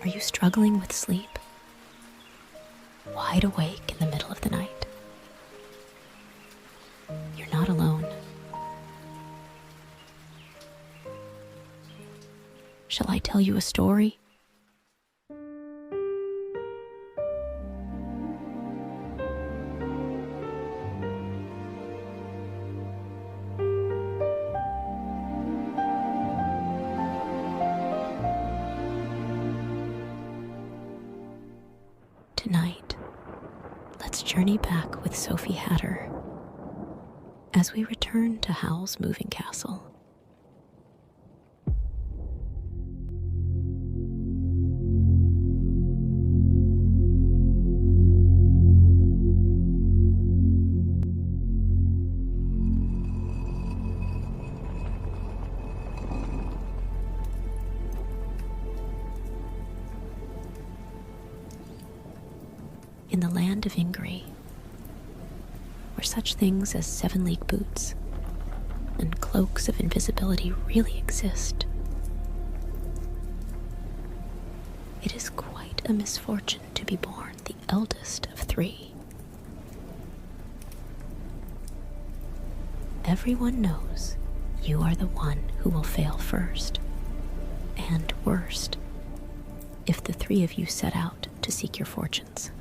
Are you struggling with sleep? Wide awake in the middle of the night? You're not alone. Shall I tell you a story? Tonight, let's journey back with Sophie Hatter as we return to Howl's moving castle. In the land of Ingri, where such things as 7-league boots and cloaks of invisibility really exist, it is quite a misfortune to be born the eldest of 3. Everyone knows you are the one who will fail first and worst if the 3 of you set out to seek your fortunes.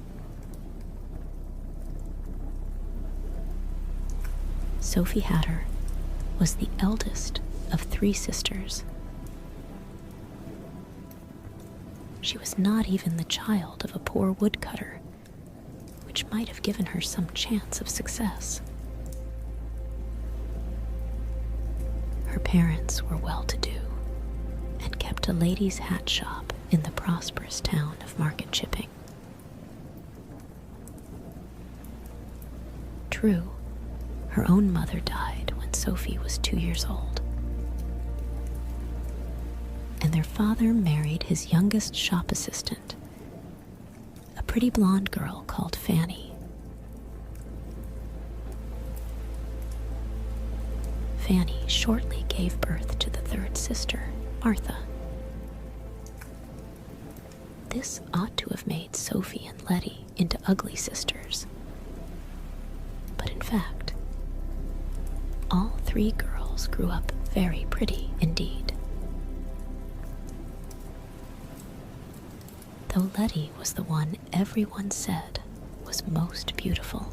Sophie Hatter was the eldest of 3 sisters. She was not even the child of a poor woodcutter, which might have given her some chance of success. Her parents were well-to-do and kept a ladies' hat shop in the prosperous town of Market Chipping. True, her own mother died when Sophie was 2 years old, and their father married his youngest shop assistant, a pretty blonde girl called Fanny. Fanny shortly gave birth to the 3rd sister, Martha. This ought to have made Sophie and Letty into ugly sisters, but in fact, all 3 girls grew up very pretty indeed. Though Letty was the one everyone said was most beautiful,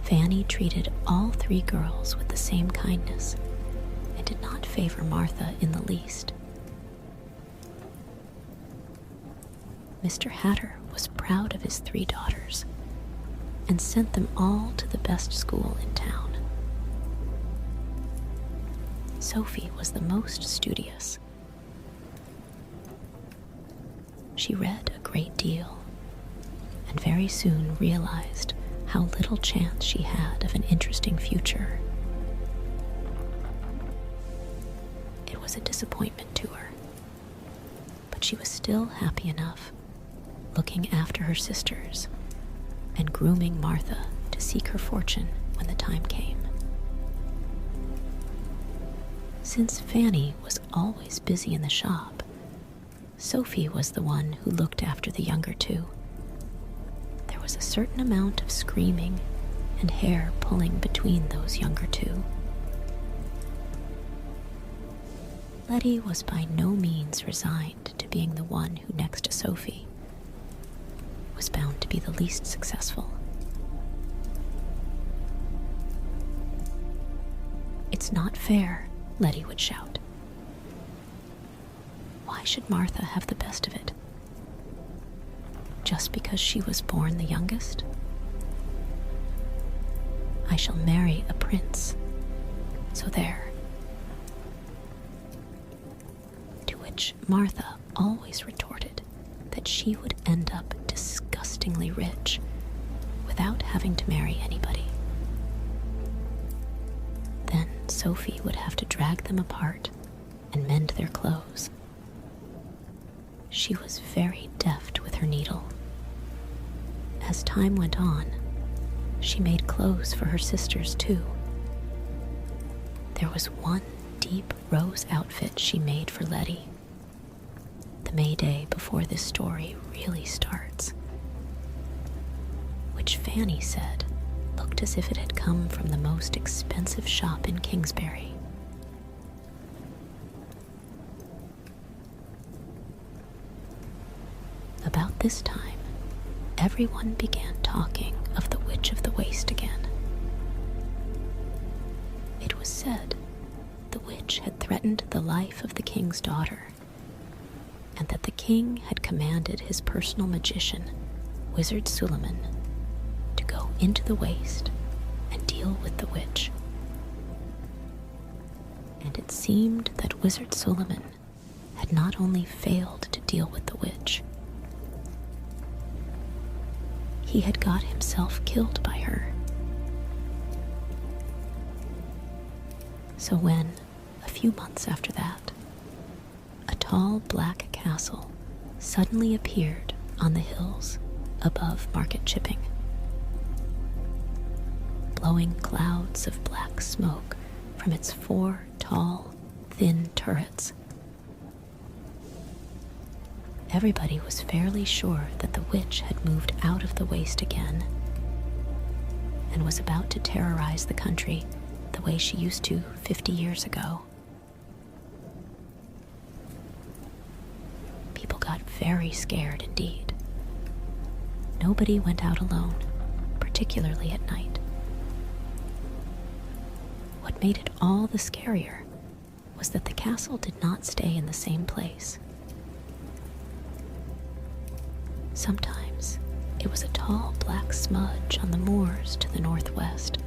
Fanny treated all 3 girls with the same kindness and did not favor Martha in the least. Mr. Hatter was proud of his 3 daughters and sent them all to the best school in town. Sophie was the most studious. She read a great deal and very soon realized how little chance she had of an interesting future. It was a disappointment to her, but she was still happy enough, looking after her sisters and grooming Martha to seek her fortune when the time came. Since Fanny was always busy in the shop, Sophie was the one who looked after the younger 2. There was a certain amount of screaming and hair pulling between those younger 2. Letty was by no means resigned to being the one who, next to Sophie, was bound to be the least successful. "It's not fair," Letty would shout. "Why should Martha have the best of it? Just because she was born the youngest? I shall marry a prince, so there." To which Martha always retorted that she would end up disgustingly rich without having to marry anybody. Then Sophie would have to drag them apart and mend their clothes. She was very deft with her needle. As time went on, she made clothes for her sisters too. There was one deep rose outfit she made for Letty, the May Day before this story really starts, which Fanny said looked as if it had come from the most expensive shop in Kingsbury. About this time, everyone began talking of the Witch of the Waste again. It was said the witch had threatened the life of the king's daughter, and that the king had commanded his personal magician, Wizard Suleiman, to go into the waste and deal with the witch. And it seemed that Wizard Suleiman had not only failed to deal with the witch, he had got himself killed by her. So when, a few months after that, a tall black castle suddenly appeared on the hills above Market Chipping, blowing clouds of black smoke from its 4 tall, thin turrets, everybody was fairly sure that the witch had moved out of the waste again and was about to terrorize the country the way she used to 50 years ago. People got very scared indeed. Nobody went out alone, particularly at night. What made it all the scarier was that the castle did not stay in the same place. Sometimes it was a tall black smudge on the moors to the northwest.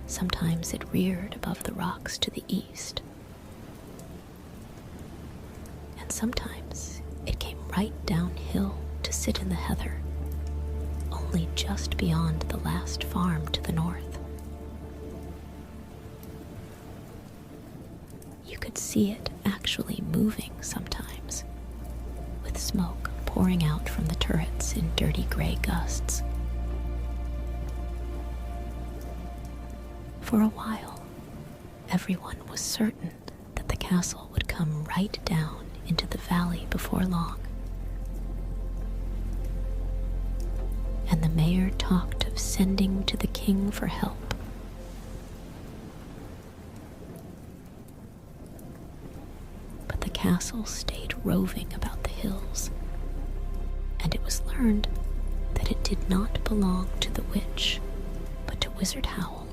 Sometimes it reared above the rocks to the east. And sometimes it came right downhill to sit in the heather, only just beyond the last farm to the north. You could see it actually moving sometimes, with smoke pouring out from the turrets in dirty gray gusts. For a while, everyone was certain that the castle would come right down into the valley before long. And the mayor talked of sending to the king for help. But the castle stayed roving about the hills, and it was learned that it did not belong to the witch, but to Wizard Howl.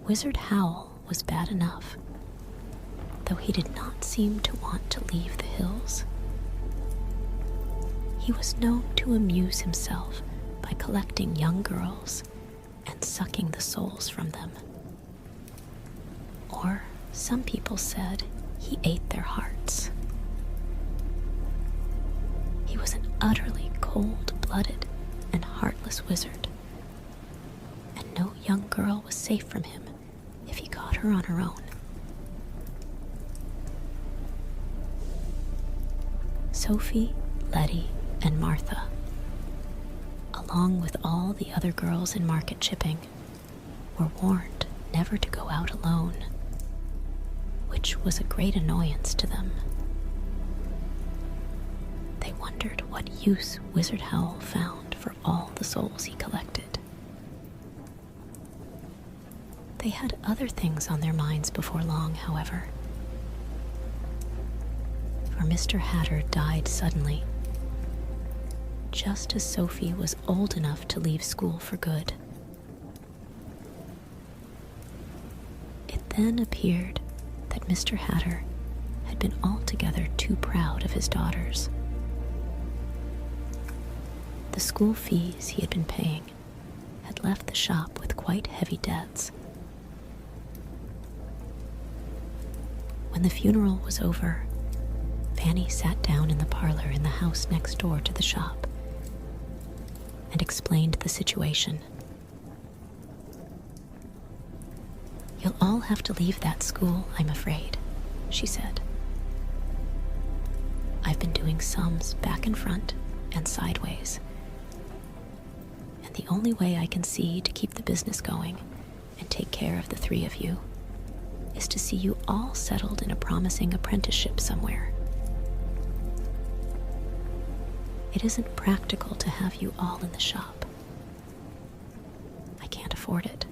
Wizard Howl was bad enough, though he did not seem to want to leave the hills. He was known to amuse himself by collecting young girls and sucking the souls from them. Or, some people said, he ate their hearts. He was an utterly cold-blooded and heartless wizard, and no young girl was safe from him if he caught her on her own. Sophie, Letty, and Martha, along with all the other girls in Market Chipping, were warned never to go out alone, which was a great annoyance to them. They wondered what use Wizard Howl found for all the souls he collected. They had other things on their minds before long, however. For Mr. Hatter died suddenly, just as Sophie was old enough to leave school for good. It then appeared that Mr. Hatter had been altogether too proud of his daughters. The school fees he had been paying had left the shop with quite heavy debts. When the funeral was over, Fanny sat down in the parlor in the house next door to the shop and explained the situation. "You'll all have to leave that school, I'm afraid," she said. "I've been doing sums back and front and sideways, and the only way I can see to keep the business going and take care of the 3 of you is to see you all settled in a promising apprenticeship somewhere. It isn't practical to have you all in the shop. I can't afford it.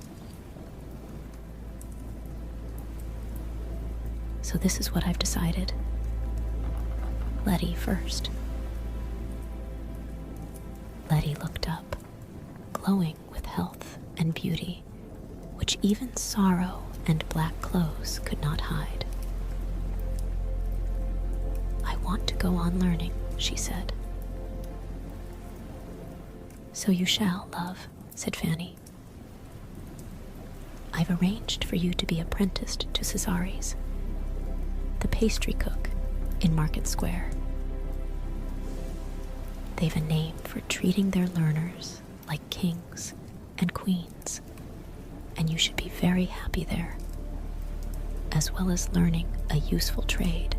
So this is what I've decided. Letty first. Letty looked up, glowing with health and beauty, which even sorrow and black clothes could not hide. I want to go on learning, she said. So you shall, love, said Fanny. I've arranged for you to be apprenticed to Cesare's, the pastry cook in Market Square. They've a name for treating their learners like kings and queens, and you should be very happy there, as well as learning a useful trade.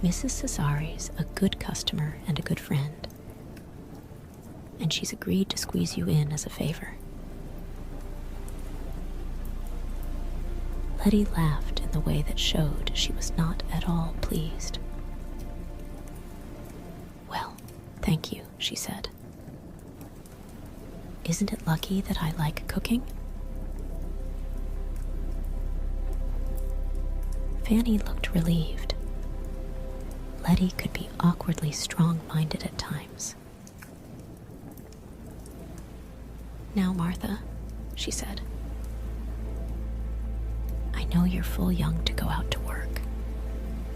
Mrs. Cesare's a good customer and a good friend, and she's agreed to squeeze you in as a favor. Letty laughed in the way that showed she was not at all pleased. Well, thank you, she said. Isn't it lucky that I like cooking? Fanny looked relieved. Letty could be awkwardly strong-minded at times. Now, Martha, she said, I know you're full young to go out to work,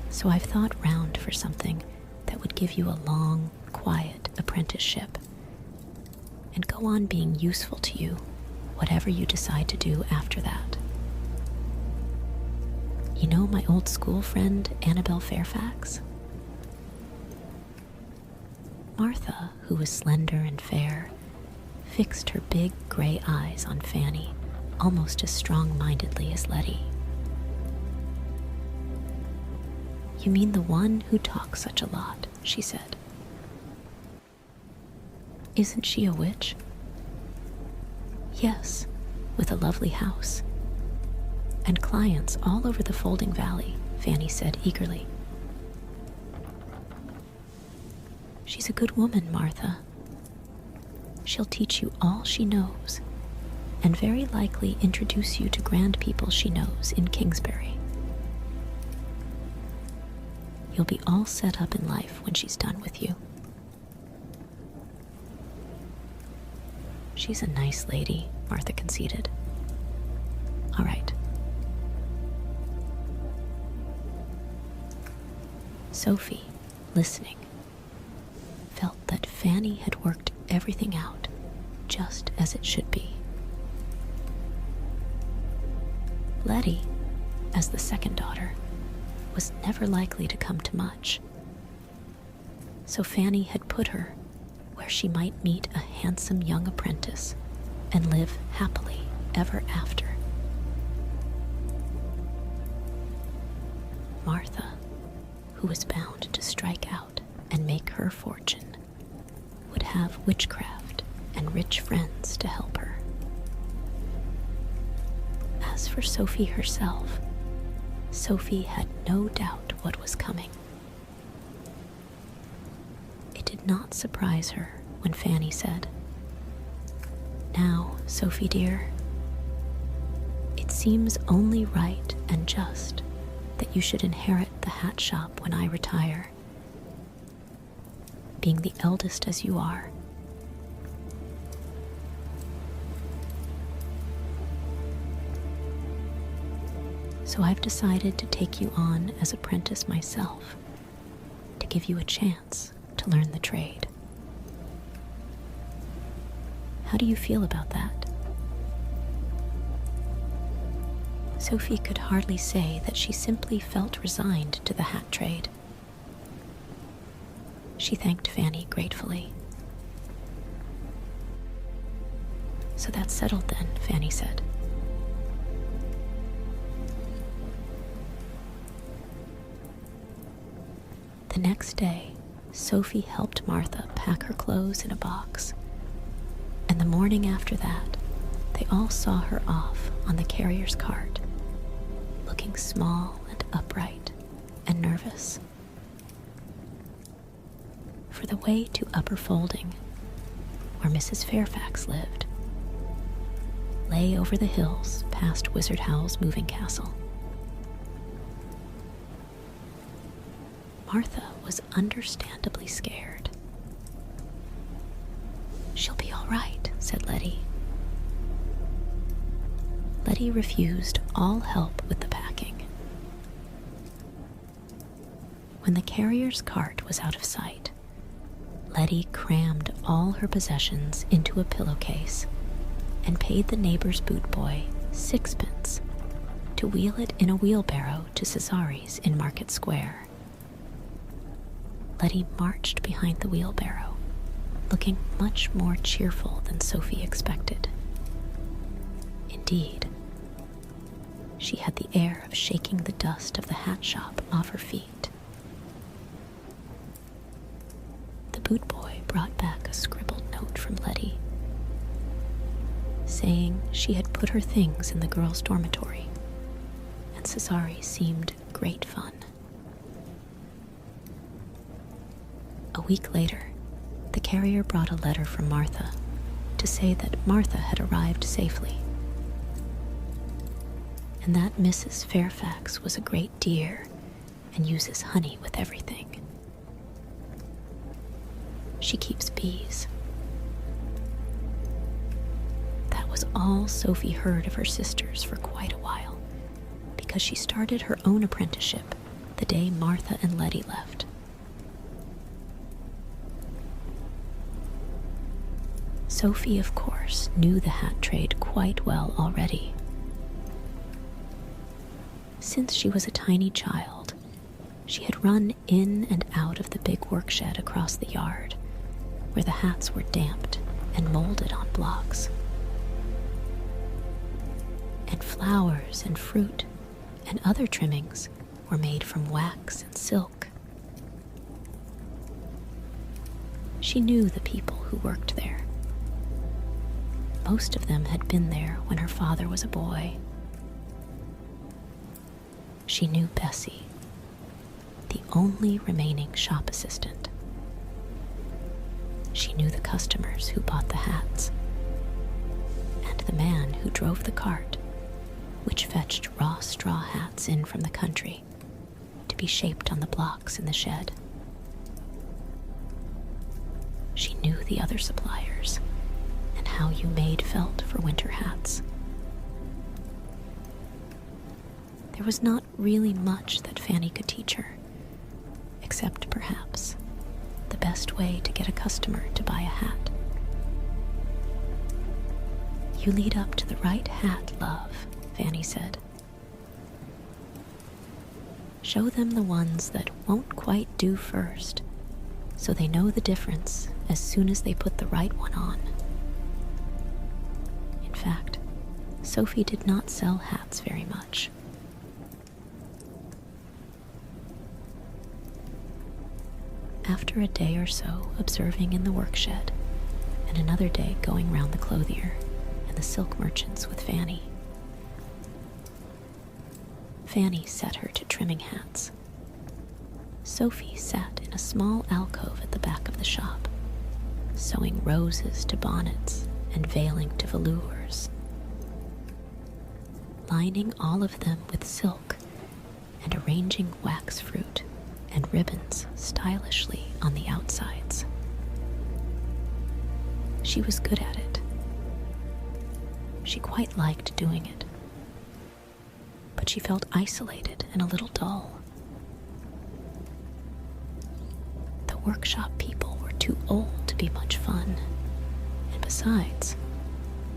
so I've thought round for something that would give you a long, quiet apprenticeship and go on being useful to you, whatever you decide to do after that. You know my old school friend, Annabelle Fairfax? Martha, who was slender and fair, fixed her big gray eyes on Fanny almost as strong-mindedly as Letty. You mean the one who talks such a lot, she said. Isn't she a witch? Yes, with a lovely house. And clients all over the Folding Valley, Fanny said eagerly. She's a good woman, Martha. She'll teach you all she knows, and very likely introduce you to grand people she knows in Kingsbury. You'll be all set up in life when she's done with you. She's a nice lady, Martha conceded. All right. Sophie, listening, felt that Fanny had worked everything out just as it should be. Letty, as the second daughter, was never likely to come to much, so Fanny had put her where she might meet a handsome young apprentice and live happily ever after. Martha, who was bound to strike out and make her fortune, would have witchcraft and rich friends to help her. As for Sophie herself, Sophie had no doubt what was coming. It did not surprise her when Fanny said, Now, Sophie dear, it seems only right and just that you should inherit the hat shop when I retire. Being the eldest as you are, so I've decided to take you on as apprentice myself, to give you a chance to learn the trade. How do you feel about that? Sophie could hardly say that she simply felt resigned to the hat trade. She thanked Fanny gratefully. So that's settled then, Fanny said. The next day, Sophie helped Martha pack her clothes in a box, and the morning after that, they all saw her off on the carrier's cart, looking small and upright and nervous. For the way to Upper Folding, where Mrs. Fairfax lived, lay over the hills past Wizard Howl's moving castle. Martha was understandably scared. "She'll be all right," said Letty. Letty refused all help with the packing. When the carrier's cart was out of sight, Letty crammed all her possessions into a pillowcase and paid the neighbor's boot boy 6 pence to wheel it in a wheelbarrow to Cesare's in Market Square. Letty marched behind the wheelbarrow, looking much more cheerful than Sophie expected. Indeed, she had the air of shaking the dust of the hat shop off her feet. The boot boy brought back a scribbled note from Letty, saying she had put her things in the girls' dormitory, and Cesare seemed great fun. A week later, the carrier brought a letter from Martha to say that Martha had arrived safely, and that Mrs. Fairfax was a great dear and uses honey with everything. She keeps bees. That was all Sophie heard of her sisters for quite a while, because she started her own apprenticeship the day Martha and Letty left. Sophie, of course, knew the hat trade quite well already. Since she was a tiny child, she had run in and out of the big workshed across the yard, where the hats were damped and molded on blocks. And flowers and fruit and other trimmings were made from wax and silk. She knew the people who worked there. Most of them had been there when her father was a boy. She knew Bessie, the only remaining shop assistant. She knew the customers who bought the hats, and the man who drove the cart, which fetched raw straw hats in from the country to be shaped on the blocks in the shed. She knew the other suppliers and how you made felt for winter hats. There was not really much that Fanny could teach her, except perhaps the best way to get a customer to buy a hat. "You lead up to the right hat, love," Fanny said. "Show them the ones that won't quite do first, so they know the difference as soon as they put the right one on." In fact, Sophie did not sell hats very much. After a day or so observing in the workshed, and another day going round the clothier and the silk merchants with Fanny, Fanny set her to trimming hats. Sophie sat in a small alcove at the back of the shop, sewing roses to bonnets and veiling to velours, lining all of them with silk and arranging wax fruit and ribbons stylishly on the outsides. She was good at it. She quite liked doing it, but she felt isolated and a little dull. The workshop people were too old to be much fun, and besides,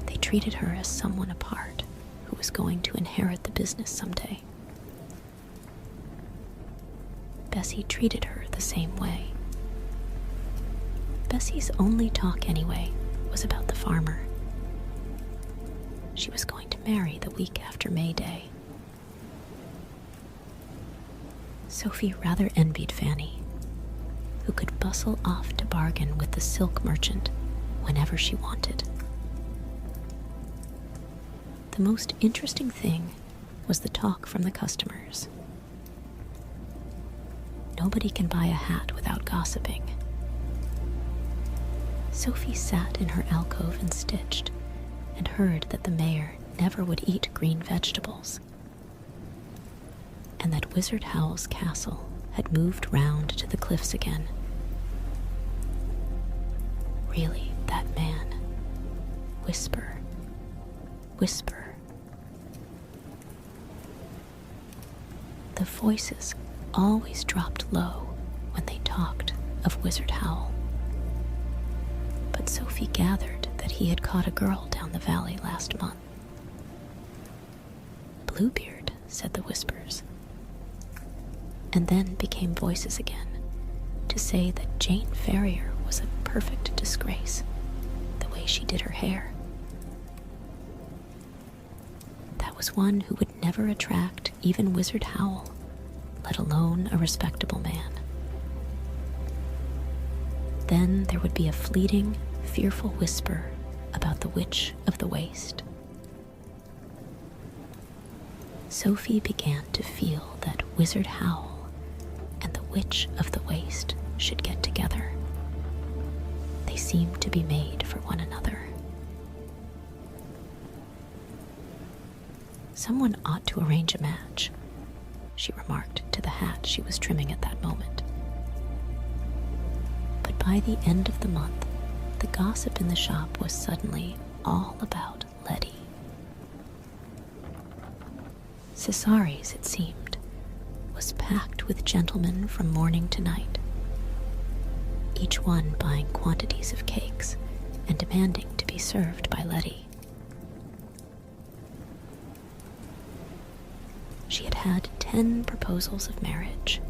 they treated her as someone apart who was going to inherit the business someday. Bessie treated her the same way. Bessie's only talk anyway was about the farmer. She was going to marry the week after May Day. Sophie rather envied Fanny, who could bustle off to bargain with the silk merchant whenever she wanted. the most interesting thing was the talk from the customers. Nobody can buy a hat without gossiping. Sophie sat in her alcove and stitched, and heard that the mayor never would eat green vegetables, and that Wizard Howl's castle had moved round to the cliffs again. Really, that man. Whisper, whisper. The voices always dropped low when they talked of Wizard Howl. But Sophie gathered that he had caught a girl down the valley last month. Bluebeard, said the whispers, and then became voices again to say that Jane Ferrier was a perfect disgrace, the way she did her hair. That was one who would never attract even Wizard Howl, let alone a respectable man. Then there would be a fleeting, fearful whisper about the Witch of the Waste. Sophie began to feel that Wizard Howl and the Witch of the Waste should get together. They seemed to be made for one another. Someone ought to arrange a match, she remarked to the hat she was trimming at that moment. But by the end of the month, the gossip in the shop was suddenly all about Letty. Cesare's, it seemed, was packed with gentlemen from morning to night, each one buying quantities of cakes and demanding to be served by Letty. She had had 10 proposals of marriage,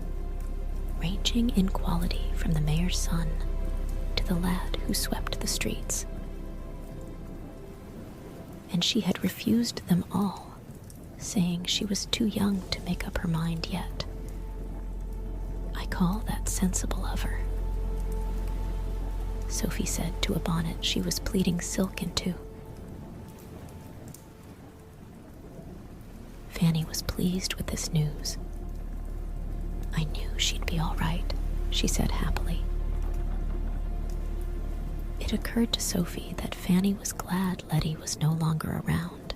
ranging in quality from the mayor's son to the lad who swept the streets. And she had refused them all, saying she was too young to make up her mind yet. I call that sensible of her, Sophie said to a bonnet she was pleating silk into. Fanny was pleased with this news. I knew she'd be all right, she said happily. It occurred to Sophie that Fanny was glad Letty was no longer around.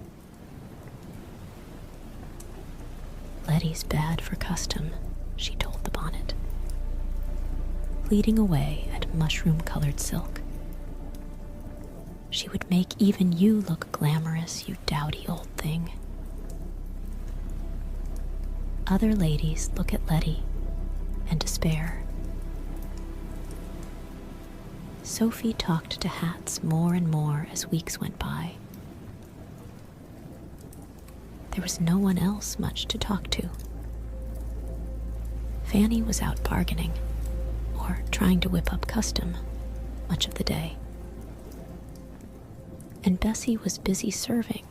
Letty's bad for custom, she told the bonnet, pleating away at mushroom-colored silk. She would make even you look glamorous, you dowdy old thing. Other ladies look at Letty and despair. Sophie talked to hats more and more as weeks went by. There was no one else much to talk to. Fanny was out bargaining, or trying to whip up custom, much of the day. And Bessie was busy serving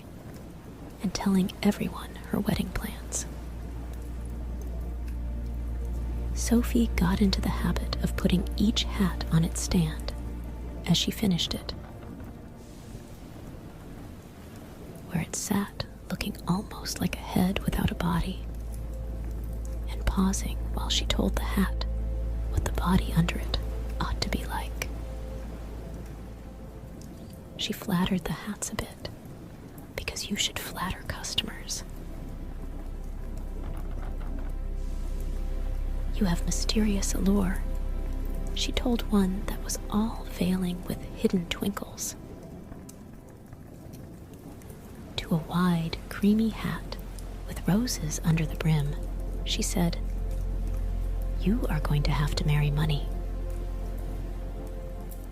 and telling everyone her wedding plans. Sophie got into the habit of putting each hat on its stand as she finished it, where it sat looking almost like a head without a body, and pausing while she told the hat what the body under it ought to be like. She flattered the hats a bit, because you should flatter customers. You have mysterious allure, she told one that was all veiling with hidden twinkles. To a wide, creamy hat with roses under the brim, she said, "You are going to have to marry money."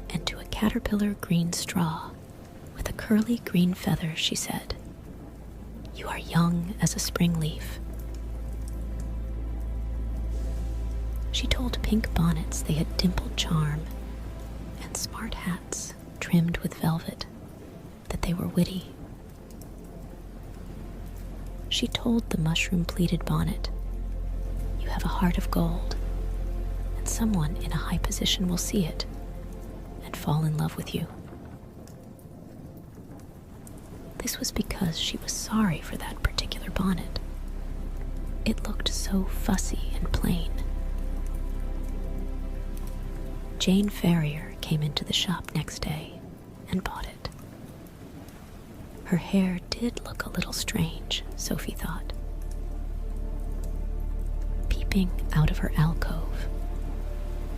And to a caterpillar green straw with a curly green feather, she said, "You are young as a spring leaf." She told pink bonnets they had dimpled charm, and smart hats trimmed with velvet that they were witty. She told the mushroom-pleated bonnet, "You have a heart of gold, and someone in a high position will see it and fall in love with you." This was because she was sorry for that particular bonnet. It looked so fussy and plain. Jane Ferrier came into the shop next day and bought it. Her hair did look a little strange, Sophie thought. Peeping out of her alcove,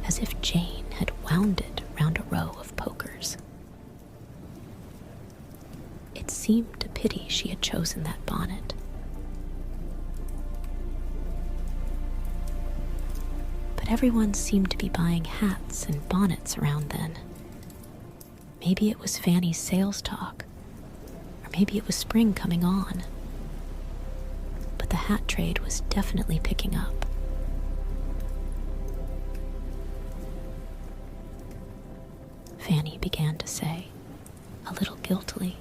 as if Jane had wound it round a row of pokers. It seemed a pity she had chosen that bonnet. But everyone seemed to be buying hats and bonnets around then. Maybe it was Fanny's sales talk, or maybe it was spring coming on. But the hat trade was definitely picking up. Fanny began to say, a little guiltily,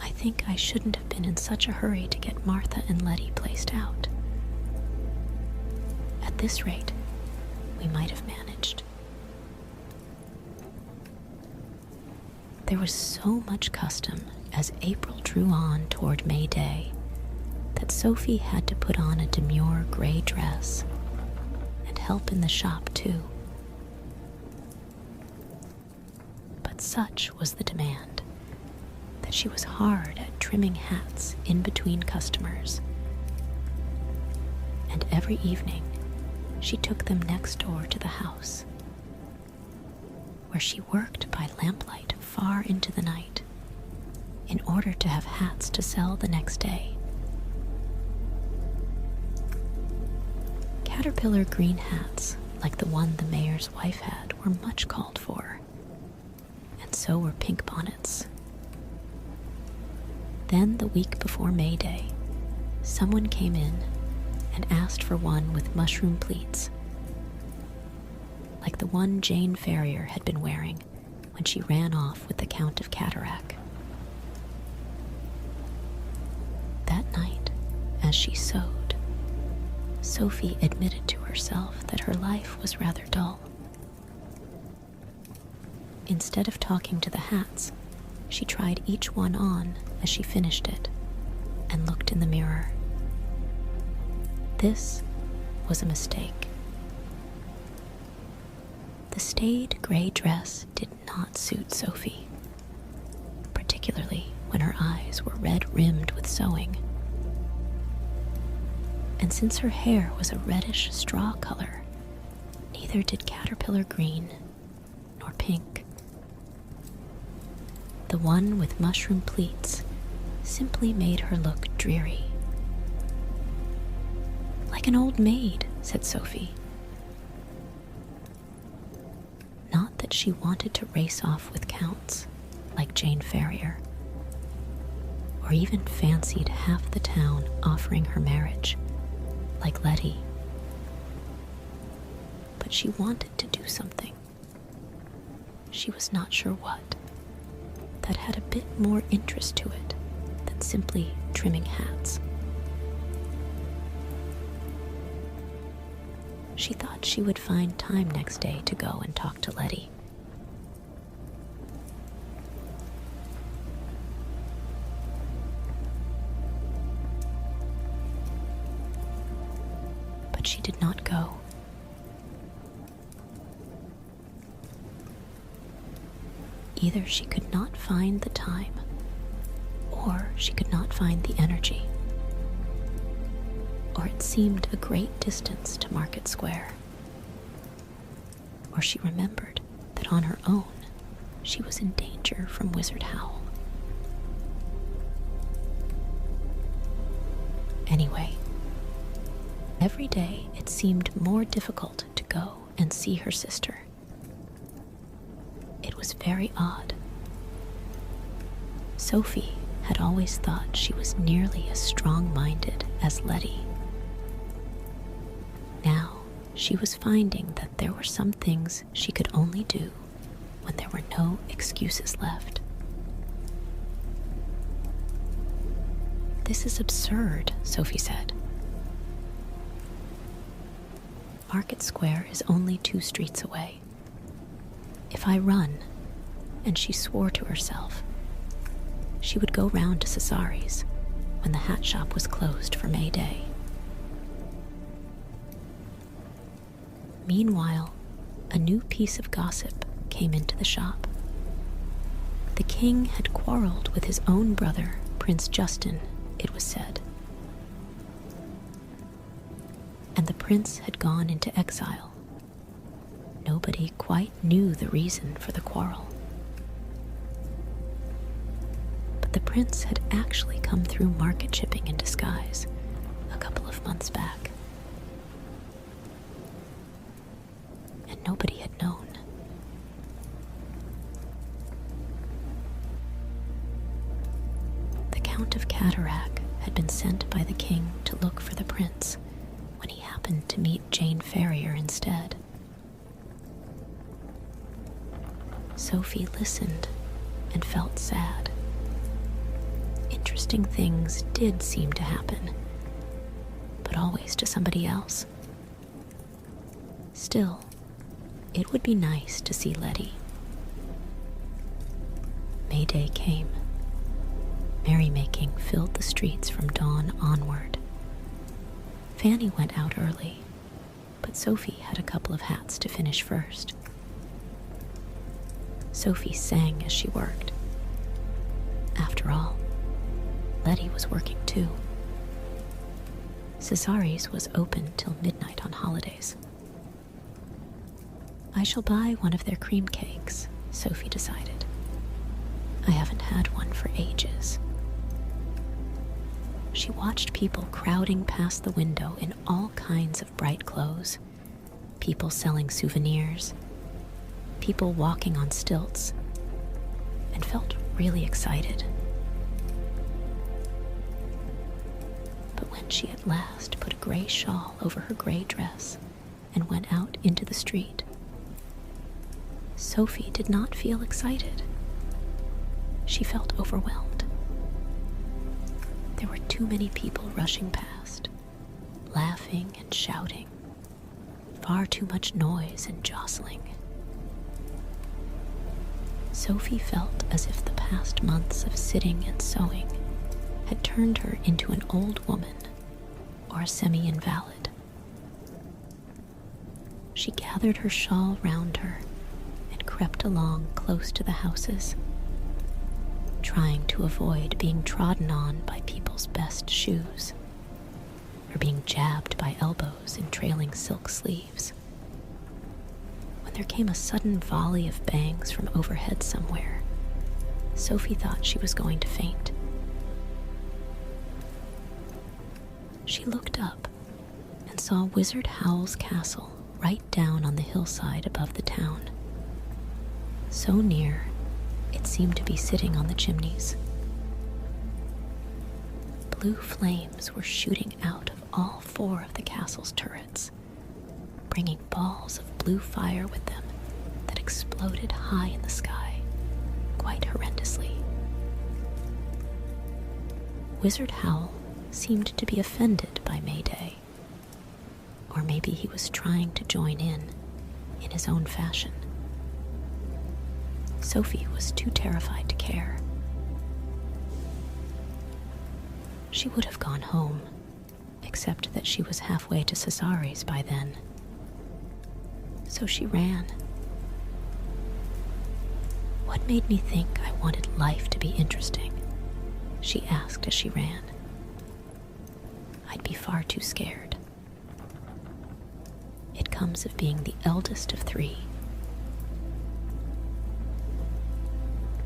I think I shouldn't have been in such a hurry to get Martha and Letty placed out. At this rate, we might have managed. There was so much custom as April drew on toward May Day that Sophie had to put on a demure gray dress and help in the shop too. But such was the demand that she was hard at trimming hats in between customers, and every evening she took them next door to the house, where she worked by lamplight far into the night in order to have hats to sell the next day. Caterpillar green hats, like the one the mayor's wife had, were much called for, and so were pink bonnets. Then, the week before May Day, someone came in and asked for one with mushroom pleats, like the one Jane Ferrier had been wearing when she ran off with the Count of Cataract. That night, as she sewed, Sophie admitted to herself that her life was rather dull. Instead of talking to the hats, she tried each one on as she finished it and looked in the mirror. This was a mistake. The staid gray dress did not suit Sophie, particularly when her eyes were red-rimmed with sewing. And since her hair was a reddish straw color, neither did caterpillar green nor pink. The one with mushroom pleats simply made her look dreary. Like an old maid, said Sophie. Not that she wanted to race off with counts, like Jane Ferrier, or even fancied half the town offering her marriage, like Letty. But she wanted to do something. She was not sure what, that had a bit more interest to it than simply trimming hats. She thought she would find time next day to go and talk to Letty. But she did not go. Either she could not find the time, or she could not find the energy, or it seemed a great distance to Market Square, or she remembered that on her own she was in danger from Wizard Howl. Anyway, every day it seemed more difficult to go and see her sister. It was very odd. Sophie had always thought she was nearly as strong-minded as Letty. Now she was finding that there were some things she could only do when there were no excuses left. This is absurd, Sophie said. Market Square is only 2 streets away. If I run, and she swore to herself, she would go round to Cesari's when the hat shop was closed for May Day. Meanwhile, a new piece of gossip came into the shop. The king had quarreled with his own brother, Prince Justin, it was said. And the prince had gone into exile. Nobody quite knew the reason for the quarrel. But the prince had actually come through market shipping in disguise a couple of months back. And nobody had known. The Count of Cataract had been sent by the king to look for the prince when he happened to meet Jane Ferrier instead. Sophie listened and felt sad. Interesting things did seem to happen, but always to somebody else. Still, it would be nice to see Letty. May Day came. Merrymaking filled the streets from dawn onward. Fanny went out early, but Sophie had a couple of hats to finish first. Sophie sang as she worked. After all, Letty was working too. Cesari's was open till midnight on holidays. I shall buy one of their cream cakes, Sophie decided. I haven't had one for ages. She watched people crowding past the window in all kinds of bright clothes. People selling souvenirs, people walking on stilts, and felt really excited. But when she at last put a gray shawl over her gray dress and went out into the street, Sophie did not feel excited. She felt overwhelmed. There were too many people rushing past, laughing and shouting, far too much noise and jostling. Sophie felt as if the past months of sitting and sewing had turned her into an old woman or a semi-invalid. She gathered her shawl round her and crept along close to the houses, trying to avoid being trodden on by people's best shoes or being jabbed by elbows in trailing silk sleeves. When there came a sudden volley of bangs from overhead somewhere, Sophie thought she was going to faint. She looked up and saw Wizard Howl's castle right down on the hillside above the town. So near, it seemed to be sitting on the chimneys. Blue flames were shooting out of all four of the castle's turrets, bringing balls of blue fire with them that exploded high in the sky, quite horrendously. Wizard Howl seemed to be offended by May Day, or maybe he was trying to join in his own fashion. Sophie was too terrified to care. She would have gone home, except that she was halfway to Cesari's by then. So she ran. What made me think I wanted life to be interesting? She asked as she ran. I'd be far too scared. It comes of being the eldest of three.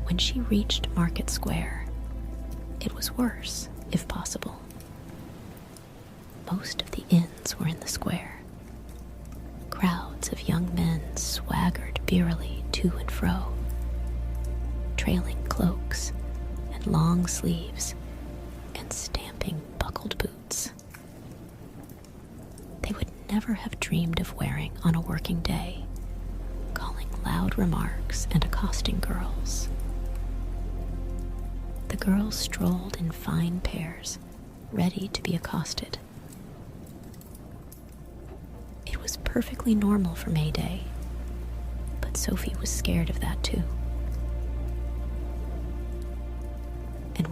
When she reached Market Square, it was worse, if possible. Most of the inns were in the square. Crowds of young men swaggered beerily to and fro, trailing cloaks and long sleeves and stamping buckled boots. They would never have dreamed of wearing on a working day, calling loud remarks and accosting girls. The girls strolled in fine pairs, ready to be accosted. It was perfectly normal for May Day, but Sophie was scared of that too.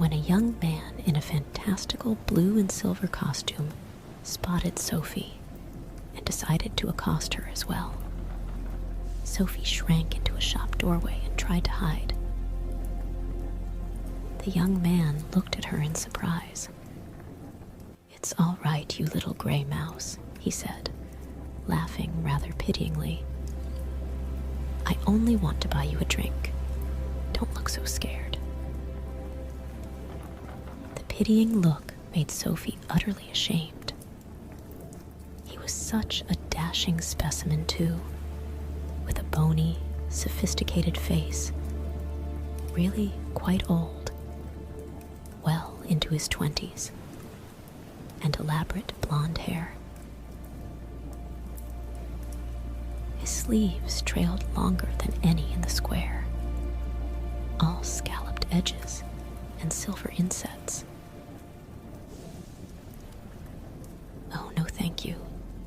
when a young man in a fantastical blue and silver costume spotted Sophie and decided to accost her as well. Sophie shrank into a shop doorway and tried to hide. The young man looked at her in surprise. "It's all right, you little gray mouse," he said, laughing rather pityingly. "I only want to buy you a drink. Don't look so scared." The pitying look made Sophie utterly ashamed. He was such a dashing specimen, too, with a bony, sophisticated face, really quite old, well into his 20s, and elaborate blonde hair. His sleeves trailed longer than any in the square, all scalloped edges and silver insets. "Oh, no thank you,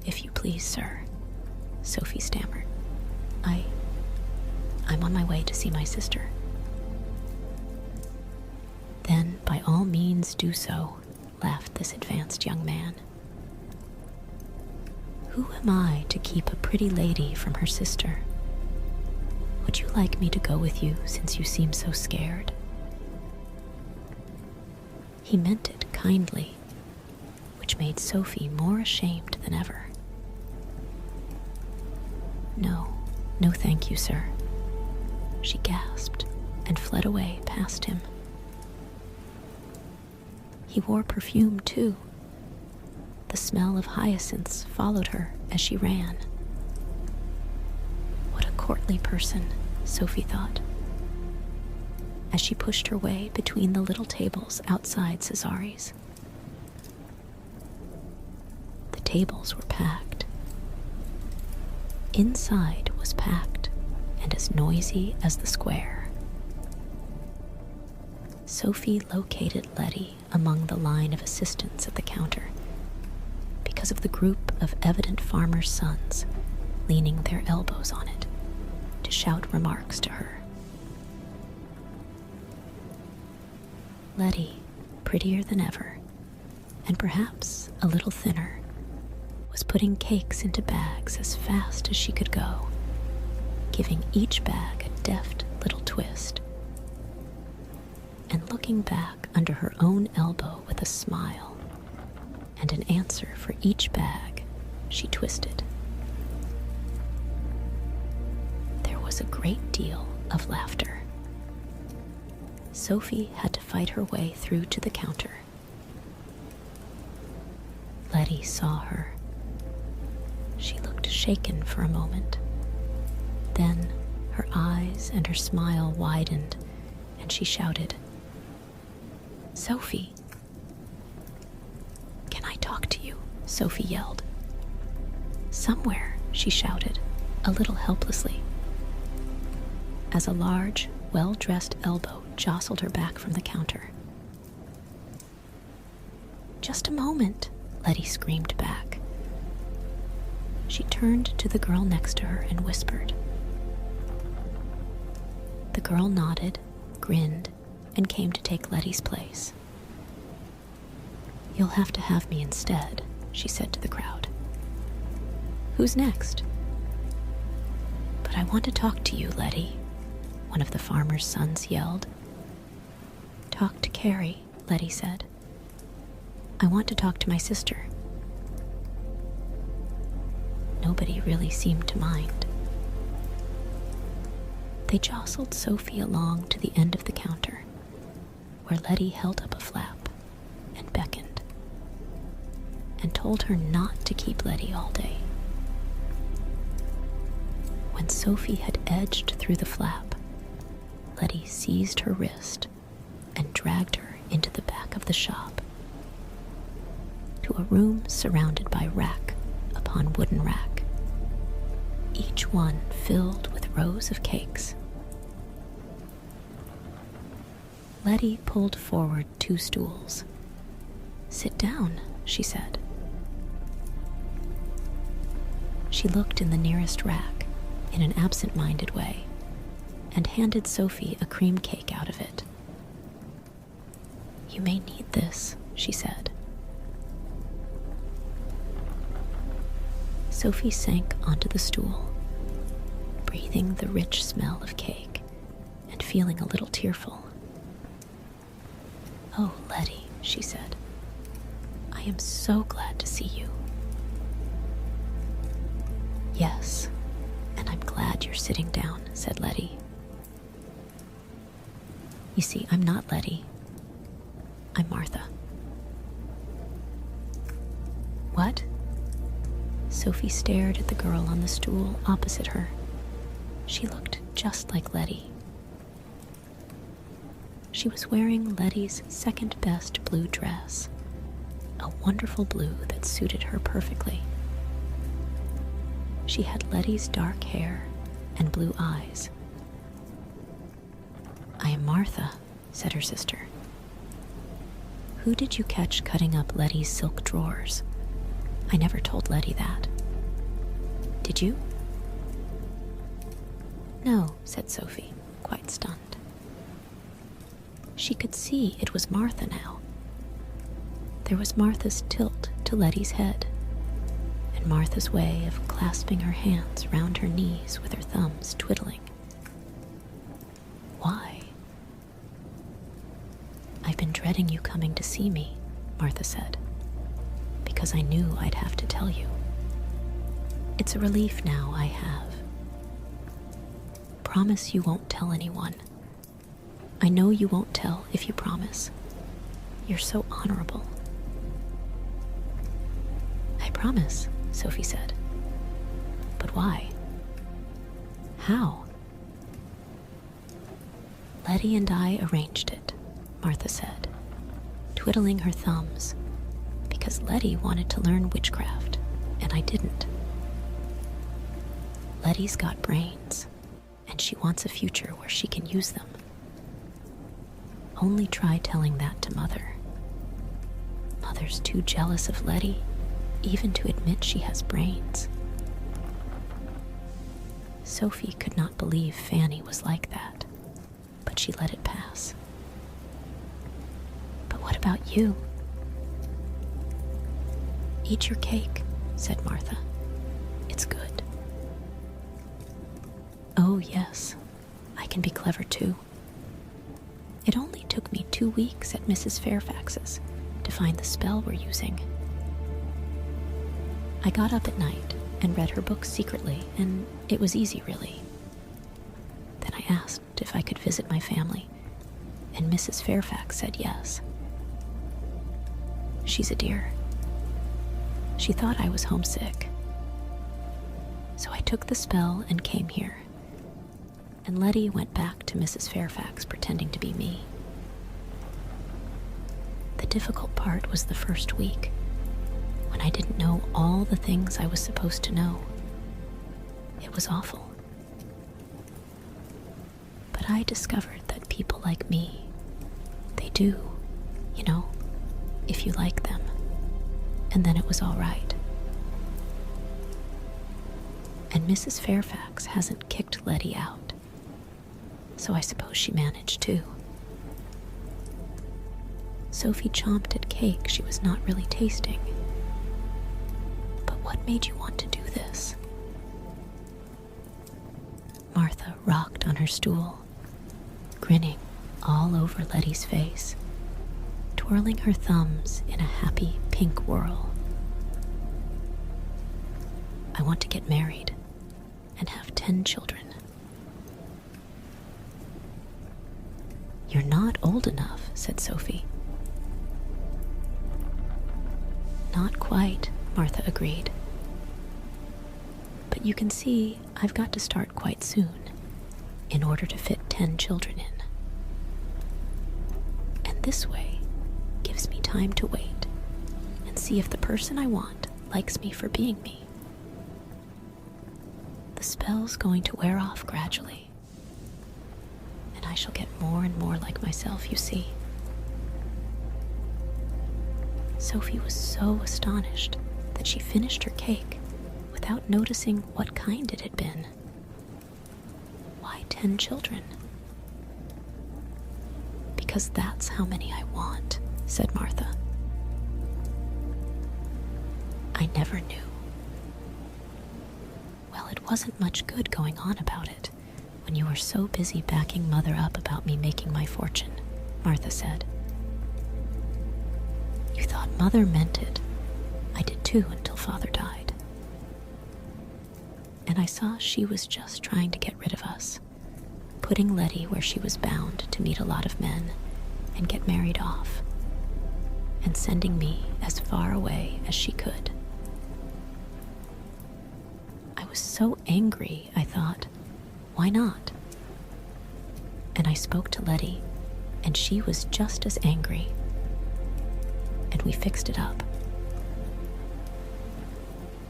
if you please, sir," Sophie stammered. I'm on my way to see my sister." "Then by all means do so," laughed this advanced young man. "Who am I to keep a pretty lady from her sister? Would you like me to go with you since you seem so scared?" He meant it kindly, which made Sophie more ashamed than ever. No thank you, sir," she gasped and fled away past him. He wore perfume, too. The smell of hyacinths followed her as she ran. What a courtly person, Sophie thought, as she pushed her way between the little tables outside Cesari's. The tables were packed. Inside was packed and as noisy as the square. Sophie located Letty among the line of assistants at the counter because of the group of evident farmers' sons leaning their elbows on it to shout remarks to her. Letty, prettier than ever, and perhaps a little thinner, was putting cakes into bags as fast as she could go, giving each bag a deft little twist, and looking back under her own elbow with a smile and an answer for each bag she twisted. There was a great deal of laughter. Sophie had to fight her way through to the counter. Letty saw her. She looked shaken for a moment. Then her eyes and her smile widened, and she shouted, "Sophie!" "Can I talk to you?" Sophie yelled. "Somewhere," she shouted, a little helplessly, as a large, well-dressed elbow jostled her back from the counter. "Just a moment," Letty screamed back. She turned to the girl next to her and whispered. The girl nodded, grinned, and came to take Letty's place. "You'll have to have me instead," she said to the crowd. "Who's next?" "But I want to talk to you, Letty," one of the farmer's sons yelled. "Talk to Carrie," Letty said. "I want to talk to my sister." Nobody really seemed to mind. They jostled Sophie along to the end of the counter, where Letty held up a flap and beckoned, and told her not to keep Letty all day. When Sophie had edged through the flap, Letty seized her wrist and dragged her into the back of the shop, to a room surrounded by rack upon wooden rack, each one filled with rows of cakes. Letty pulled forward 2 stools. "Sit down," she said. She looked in the nearest rack in an absent-minded way and handed Sophie a cream cake out of it. You may need this, she said. Sophie sank onto the stool, breathing the rich smell of cake and feeling a little tearful. "Oh, Letty," she said, "I am so glad to see you." "Yes, and I'm glad you're sitting down," said Letty. "You see, I'm not Letty. I'm Martha." "What?" Sophie stared at the girl on the stool opposite her. She looked just like Letty. She was wearing Letty's second-best blue dress, a wonderful blue that suited her perfectly. She had Letty's dark hair and blue eyes. "I am Martha," said her sister. "Who did you catch cutting up Letty's silk drawers? I never told Letty that. Did you?" "No," said Sophie, quite stunned. She could see it was Martha now. There was Martha's tilt to Letty's head, and Martha's way of clasping her hands round her knees with her thumbs twiddling. "Why?" "I've been dreading you coming to see me," Martha said, "because I knew I'd have to tell you. It's a relief now I have. Promise you won't tell anyone. I know you won't tell if you promise. You're so honorable." "I promise," Sophie said. "But why? How?" "Letty and I arranged it," Martha said, twiddling her thumbs, "because Letty wanted to learn witchcraft, and I didn't. Letty's got brains, and she wants a future where she can use them. Only try telling that to Mother. Mother's too jealous of Letty, even to admit she has brains." Sophie could not believe Fanny was like that, but she let it pass. "But what about you?" "Eat your cake," said Martha. "It's good." "Oh, yes, I can be clever too. It only took me 2 weeks at Mrs. Fairfax's to find the spell we're using. I got up at night and read her books secretly, and it was easy, really. Then I asked if I could visit my family, and Mrs. Fairfax said yes. She's a dear. She thought I was homesick. So I took the spell and came here, and Letty went back to Mrs. Fairfax pretending to be me. The difficult part was the first week, when I didn't know all the things I was supposed to know. It was awful. But I discovered that people like me, they do, if you like them, and then it was all right. And Mrs. Fairfax hasn't kicked Letty out, so I suppose she managed too. Sophie chomped at cake she was not really tasting. But what made you want to do this? Martha rocked on her stool, grinning all over Letty's face, twirling her thumbs in a happy pink whirl. I want to get married and have 10 children. You're not old enough, said Sophie. Not quite, Martha agreed. But you can see I've got to start quite soon in order to fit 10 children in. And this way gives me time to wait and see if the person I want likes me for being me. The spell's going to wear off gradually, and I shall get more and more like myself, you see. Sophie was so astonished that she finished her cake without noticing what kind it had been. Why 10 children? Because that's how many I want, said Martha. I never knew. Well, it wasn't much good going on about it when you were so busy backing Mother up about me making my fortune, Martha said. You thought Mother meant it. I did too until Father died. And I saw she was just trying to get rid of us, putting Letty where she was bound to meet a lot of men and get married off, and sending me as far away as she could. I was so angry, I thought, why not? And I spoke to Letty, and she was just as angry, and we fixed it up.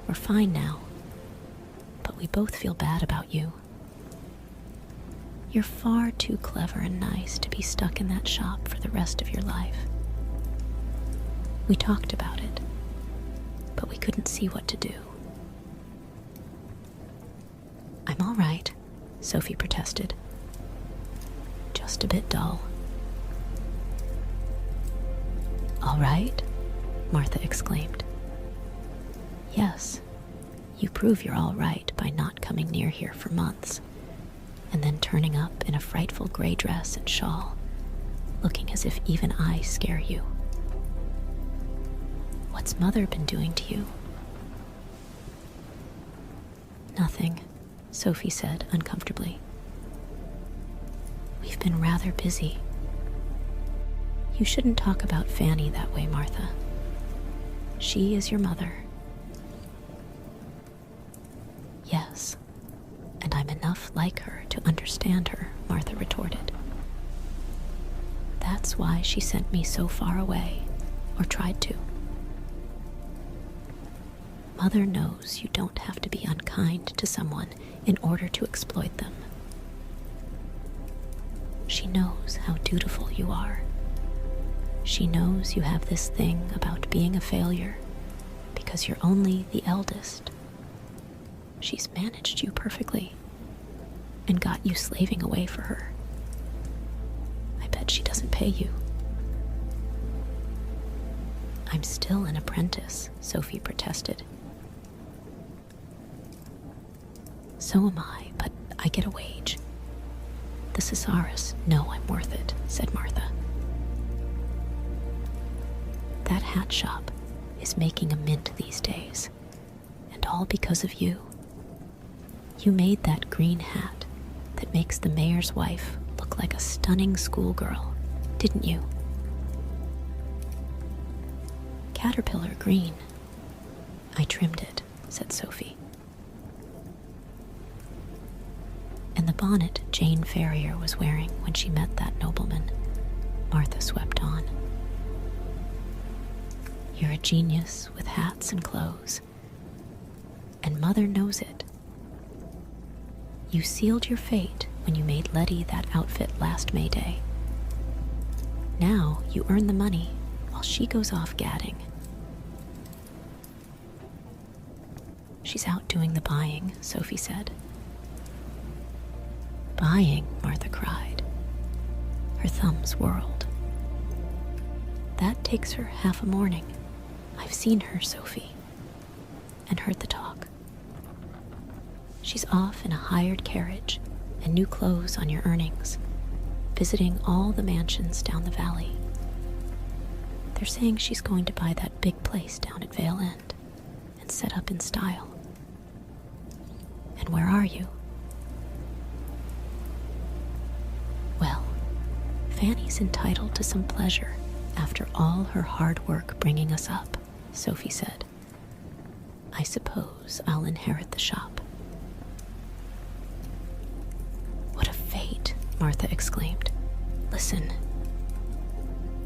We're fine now, but we both feel bad about you. You're far too clever and nice to be stuck in that shop for the rest of your life. We talked about it, but we couldn't see what to do. I'm all right, Sophie protested. Just a bit dull. All right? Martha exclaimed. Yes, you prove you're all right by not coming near here for months, and then turning up in a frightful gray dress and shawl, looking as if even I scare you. What's Mother been doing to you? Nothing, Sophie said uncomfortably. We've been rather busy. You shouldn't talk about Fanny that way, Martha. She is your mother. Yes, and I'm enough like her to understand her, Martha retorted. That's why she sent me so far away, or tried to. Mother knows you don't have to be unkind to someone in order to exploit them. She knows how dutiful you are. She knows you have this thing about being a failure because you're only the eldest. She's managed you perfectly and got you slaving away for her. I bet she doesn't pay you. I'm still an apprentice, Sophie protested. So am I, but I get a wage. The Cesaris know I'm worth it, said Martha. That hat shop is making a mint these days, and all because of you. You made that green hat that makes the mayor's wife look like a stunning schoolgirl, didn't you? Caterpillar green. I trimmed it, said Sophie. And the bonnet Jane Ferrier was wearing when she met that nobleman, Martha swept on. You're a genius with hats and clothes, and Mother knows it. You sealed your fate when you made Letty that outfit last May Day. Now you earn the money while she goes off gadding. She's out doing the buying, Sophie said. Buying, Martha cried. Her thumbs whirled. That takes her half a morning. I've seen her, Sophie, and heard the talk. She's off in a hired carriage and new clothes on your earnings, visiting all the mansions down the valley. They're saying she's going to buy that big place down at Vale End and set up in style. And where are you? Well, Fanny's entitled to some pleasure after all her hard work bringing us up, Sophie said. I suppose I'll inherit the shop. What a fate, Martha exclaimed. Listen.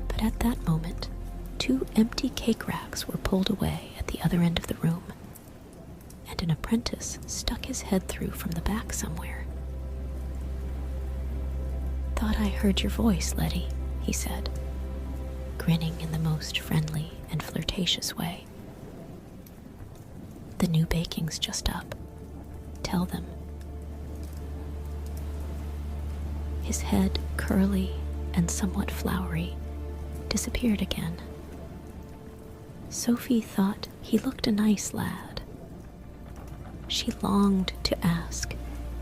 But at that moment, 2 empty cake racks were pulled away at the other end of the room, and an apprentice stuck his head through from the back somewhere. Thought I heard your voice, Letty, he said, grinning in the most friendly and flirtatious way. The new baking's just up. Tell them. His head, curly and somewhat flowery, disappeared again. Sophie thought he looked a nice lad. She longed to ask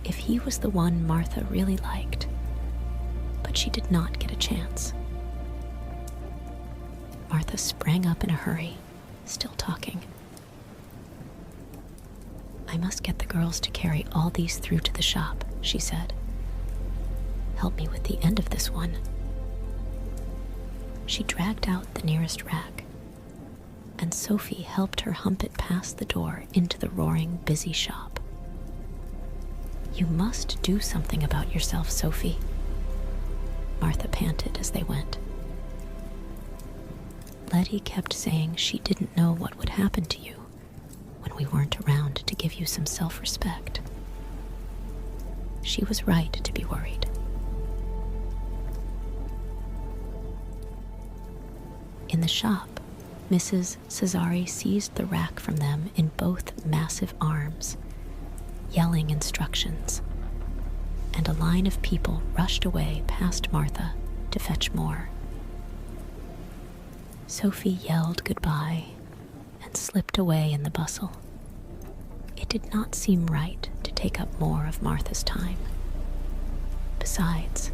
if he was the one Martha really liked, but she did not get a chance. Martha sprang up in a hurry, still talking. "I must get the girls to carry all these through to the shop," she said. "Help me with the end of this one." She dragged out the nearest rack, and Sophie helped her hump it past the door into the roaring, busy shop. "You must do something about yourself, Sophie," Martha panted as they went. Letty kept saying she didn't know what would happen to you when we weren't around to give you some self-respect. She was right to be worried. In the shop, Mrs. Cesare seized the rack from them in both massive arms, yelling instructions, and a line of people rushed away past Martha to fetch more. Sophie yelled goodbye and slipped away in the bustle. It did not seem right to take up more of Martha's time. Besides,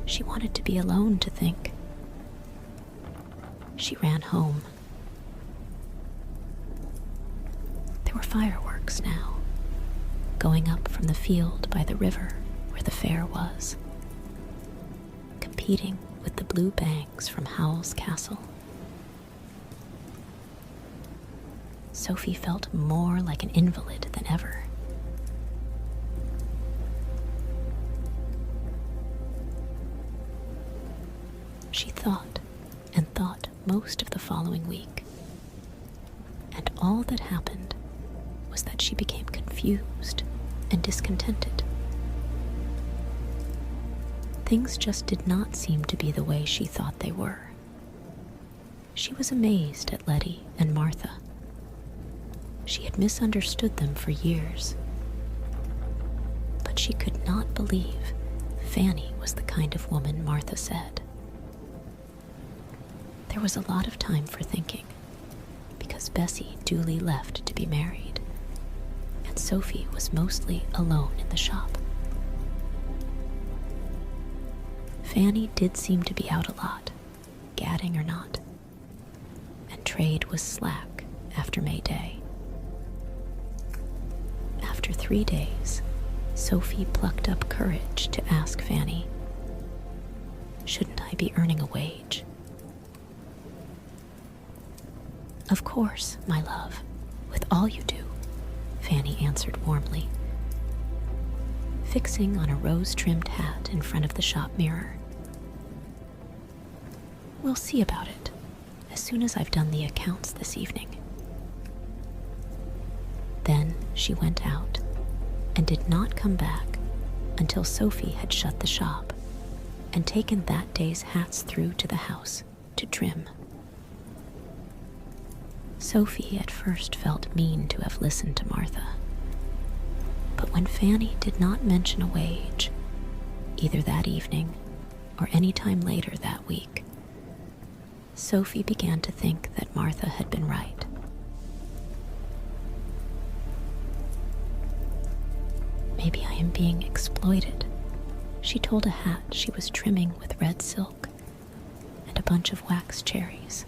she wanted to be alone to think. She ran home. There were fireworks now, going up from the field by the river where the fair was, competing with the blue bangs from Howl's castle. Sophie felt more like an invalid than ever. She thought and thought most of the following week, and all that happened was that she became confused and discontented. Things just did not seem to be the way she thought they were. She was amazed at Letty and Martha. She had misunderstood them for years, but she could not believe Fanny was the kind of woman Martha said. There was a lot of time for thinking, because Bessie duly left to be married, and Sophie was mostly alone in the shop. Fanny did seem to be out a lot, gadding or not, and trade was slack after May Day. After 3 days, Sophie plucked up courage to ask Fanny, "Shouldn't I be earning a wage?" "Of course, my love, with all you do," Fanny answered warmly, fixing on a rose-trimmed hat in front of the shop mirror. "We'll see about it as soon as I've done the accounts this evening." Then she went out and did not come back until Sophie had shut the shop and taken that day's hats through to the house to trim. Sophie at first felt mean to have listened to Martha, but when Fanny did not mention a wage, either that evening or any time later that week, Sophie began to think that Martha had been right. "Maybe I am being exploited," she told a hat she was trimming with red silk and a bunch of wax cherries.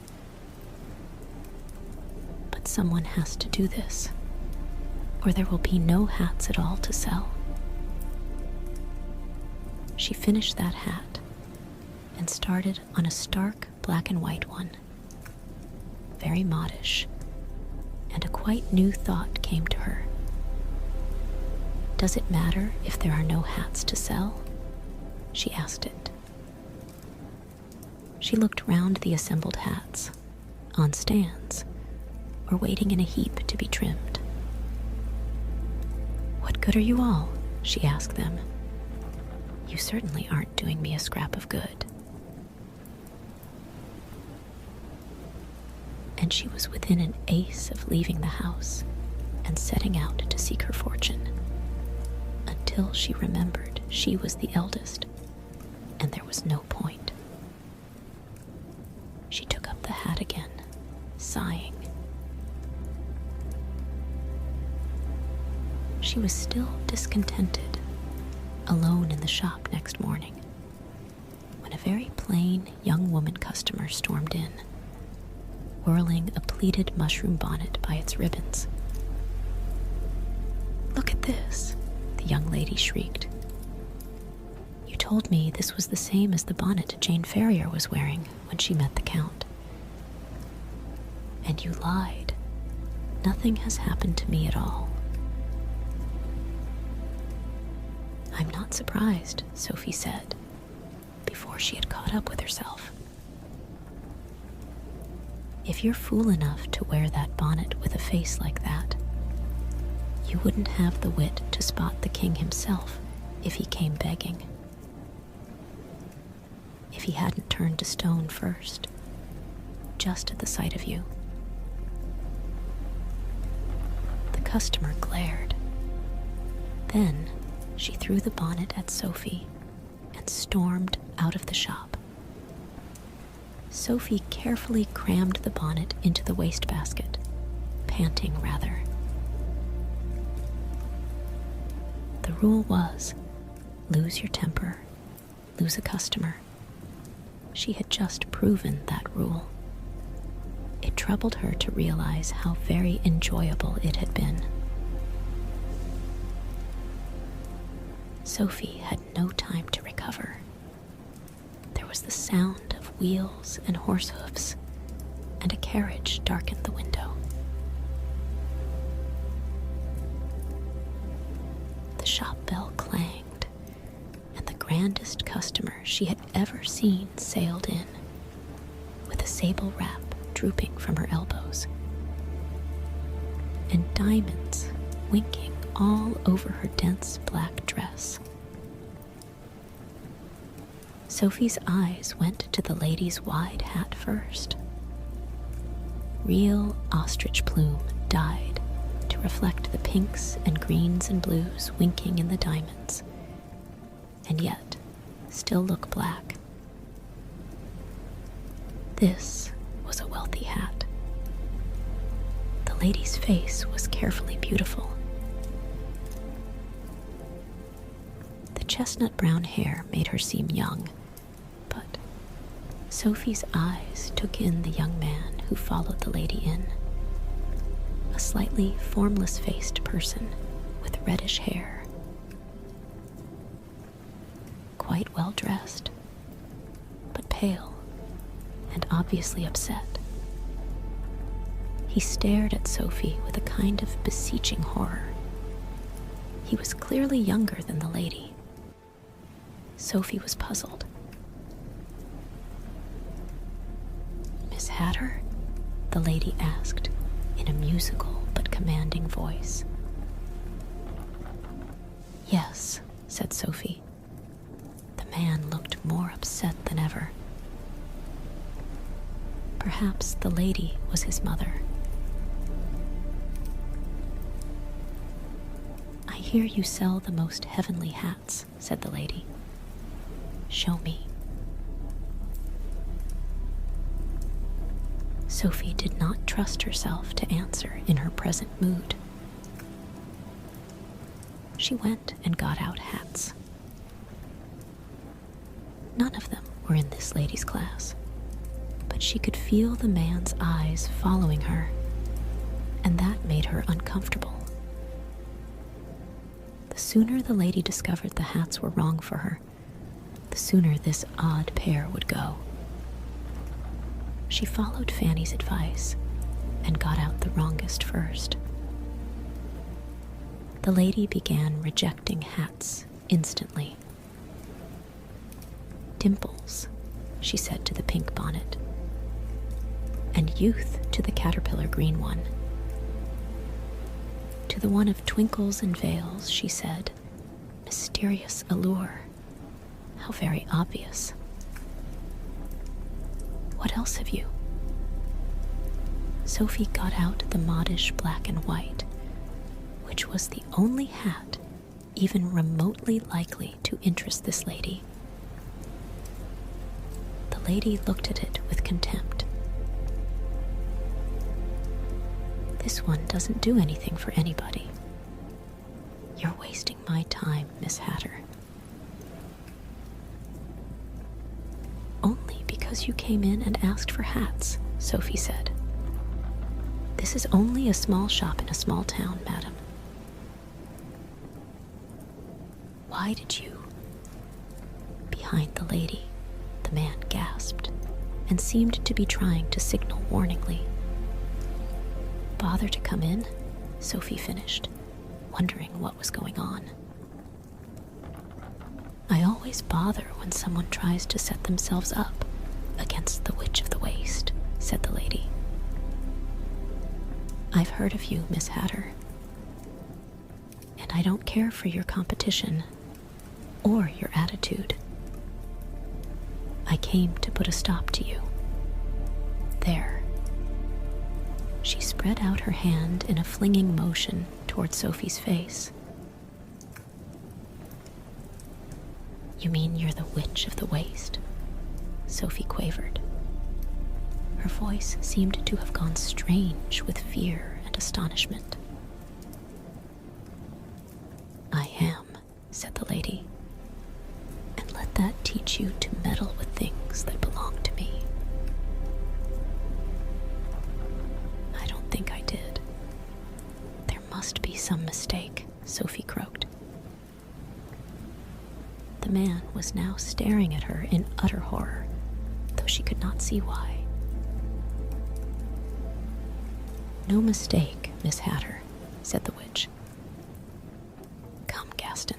"But someone has to do this, or there will be no hats at all to sell." She finished that hat and started on a stark black and white one, very modish, and a quite new thought came to her. "Does it matter if there are no hats to sell?" she asked it. She looked round the assembled hats, on stands, or waiting in a heap to be trimmed. "What good are you all?" she asked them. "You certainly aren't doing me a scrap of good." And she was within an ace of leaving the house and setting out to seek her fortune, until she remembered she was the eldest, and there was no point. the hat again, sighing. She was still discontented, alone in the shop next morning, when a very plain young woman customer stormed in, whirling a pleated mushroom bonnet by its ribbons. "Look at this," the young lady shrieked. "You told me this was the same as the bonnet Jane Ferrier was wearing when she met the Count. And you lied. Nothing has happened to me at all." "I'm not surprised," Sophie said, before she had caught up with herself. "If you're fool enough to wear that bonnet with a face like that, you wouldn't have the wit to spot the king himself if he came begging. If he hadn't turned to stone first, just at the sight of you." The customer glared. Then she threw the bonnet at Sophie and stormed out of the shop. Sophie carefully crammed the bonnet into the wastebasket, panting rather. The rule was, lose your temper, lose a customer. She had just proven that rule. It troubled her to realize how very enjoyable it had been. Sophie had no time to recover. There was the sound of wheels and horse hoofs, and a carriage darkened the window. The shop bell clanged, and the grandest customer she had ever seen sailed in, with a sable wrap drooping from her elbows, and diamonds winking all over her dense black dress. Sophie's eyes went to the lady's wide hat first. Real ostrich plume dyed to reflect the pinks and greens and blues winking in the diamonds, and yet still look black. This was a wealthy hat. The lady's face was carefully beautiful. The chestnut brown hair made her seem young, but Sophie's eyes took in the young man who followed the lady in. A slightly formless-faced person with reddish hair. Quite well dressed, but pale and obviously upset. He stared at Sophie with a kind of beseeching horror. He was clearly younger than the lady. Sophie was puzzled. "Miss Hatter?" the lady asked in a musical but commanding voice. "Yes," said Sophie. The man looked more upset than ever. Perhaps the lady was his mother. "I hear you sell the most heavenly hats," said the lady. "Show me." Sophie did not trust herself to answer in her present mood. She went and got out hats. None of them were in this lady's class, but she could feel the man's eyes following her, and that made her uncomfortable. The sooner the lady discovered the hats were wrong for her, the sooner this odd pair would go. She followed Fanny's advice and got out the wrongest first. The lady began rejecting hats instantly. "Dimples," she said to the pink bonnet, and "youth" to the caterpillar green one. To the one of twinkles and veils, she said, "Mysterious allure. How very obvious. What else have you?" Sophie got out the modish black and white, which was the only hat even remotely likely to interest this lady. The lady looked at it with contempt This one doesn't do anything for anybody. You're wasting my time, Miss Hatter. Only because you came in and asked for hats, Sophie said. This is only a small shop in a small town, madam. Why did you? Behind the lady, the man gasped and seemed to be trying to signal warningly. Bother to come in? Sophie finished, wondering what was going on. I always bother when someone tries to set themselves up against the Witch of the Waste, said the lady. I've heard of you, Miss Hatter, and I don't care for your competition or your attitude. I came to put a stop to you. There. She spread out her hand in a flinging motion toward Sophie's face. You mean you're the Witch of the Waste? Sophie quavered. Her voice seemed to have gone strange with fear and astonishment. I am, said the lady, and let that teach you to meddle with things that belong to me. I don't think I did. There must be some mistake, Sophie croaked. The man was now staring at her in utter horror, though she could not see why. No mistake, Miss Hatter, said the witch. Come, Gaston.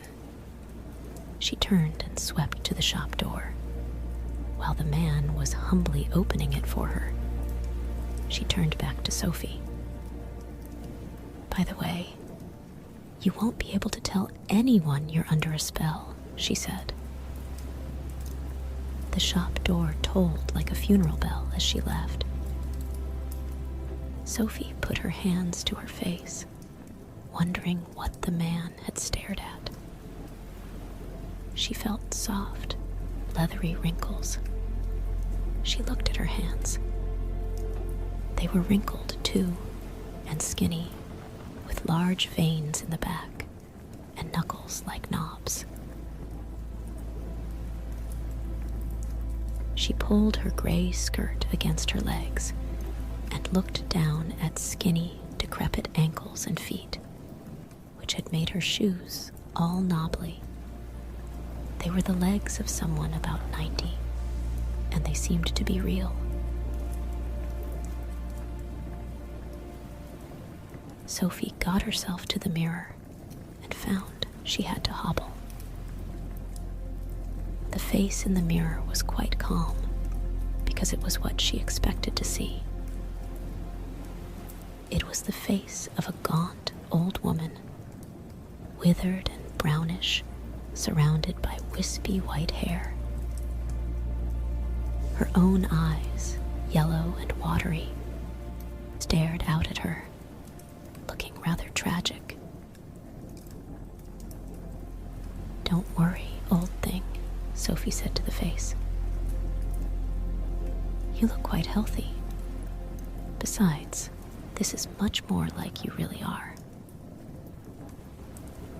She turned and swept to the shop door. While the man was humbly opening it for her, she turned back to Sophie. By the way, you won't be able to tell anyone you're under a spell, she said. The shop door tolled like a funeral bell as she left. Sophie put her hands to her face, wondering what the man had stared at. She felt soft, leathery wrinkles. She looked at her hands. They were wrinkled, too, and skinny, with large veins in the back and knuckles like knobs. She pulled her gray skirt against her legs and looked down at skinny, decrepit ankles and feet, which had made her shoes all knobbly. They were the legs of someone about 90, and they seemed to be real. Sophie got herself to the mirror and found she had to hobble. The face in the mirror was quite calm, because it was what she expected to see. It was the face of a gaunt old woman, withered and brownish, surrounded by wispy white hair. Her own eyes, yellow and watery, stared out at her, looking rather tragic. Don't worry, old thing, Sophie said to the face. You look quite healthy. Besides, this is much more like you really are.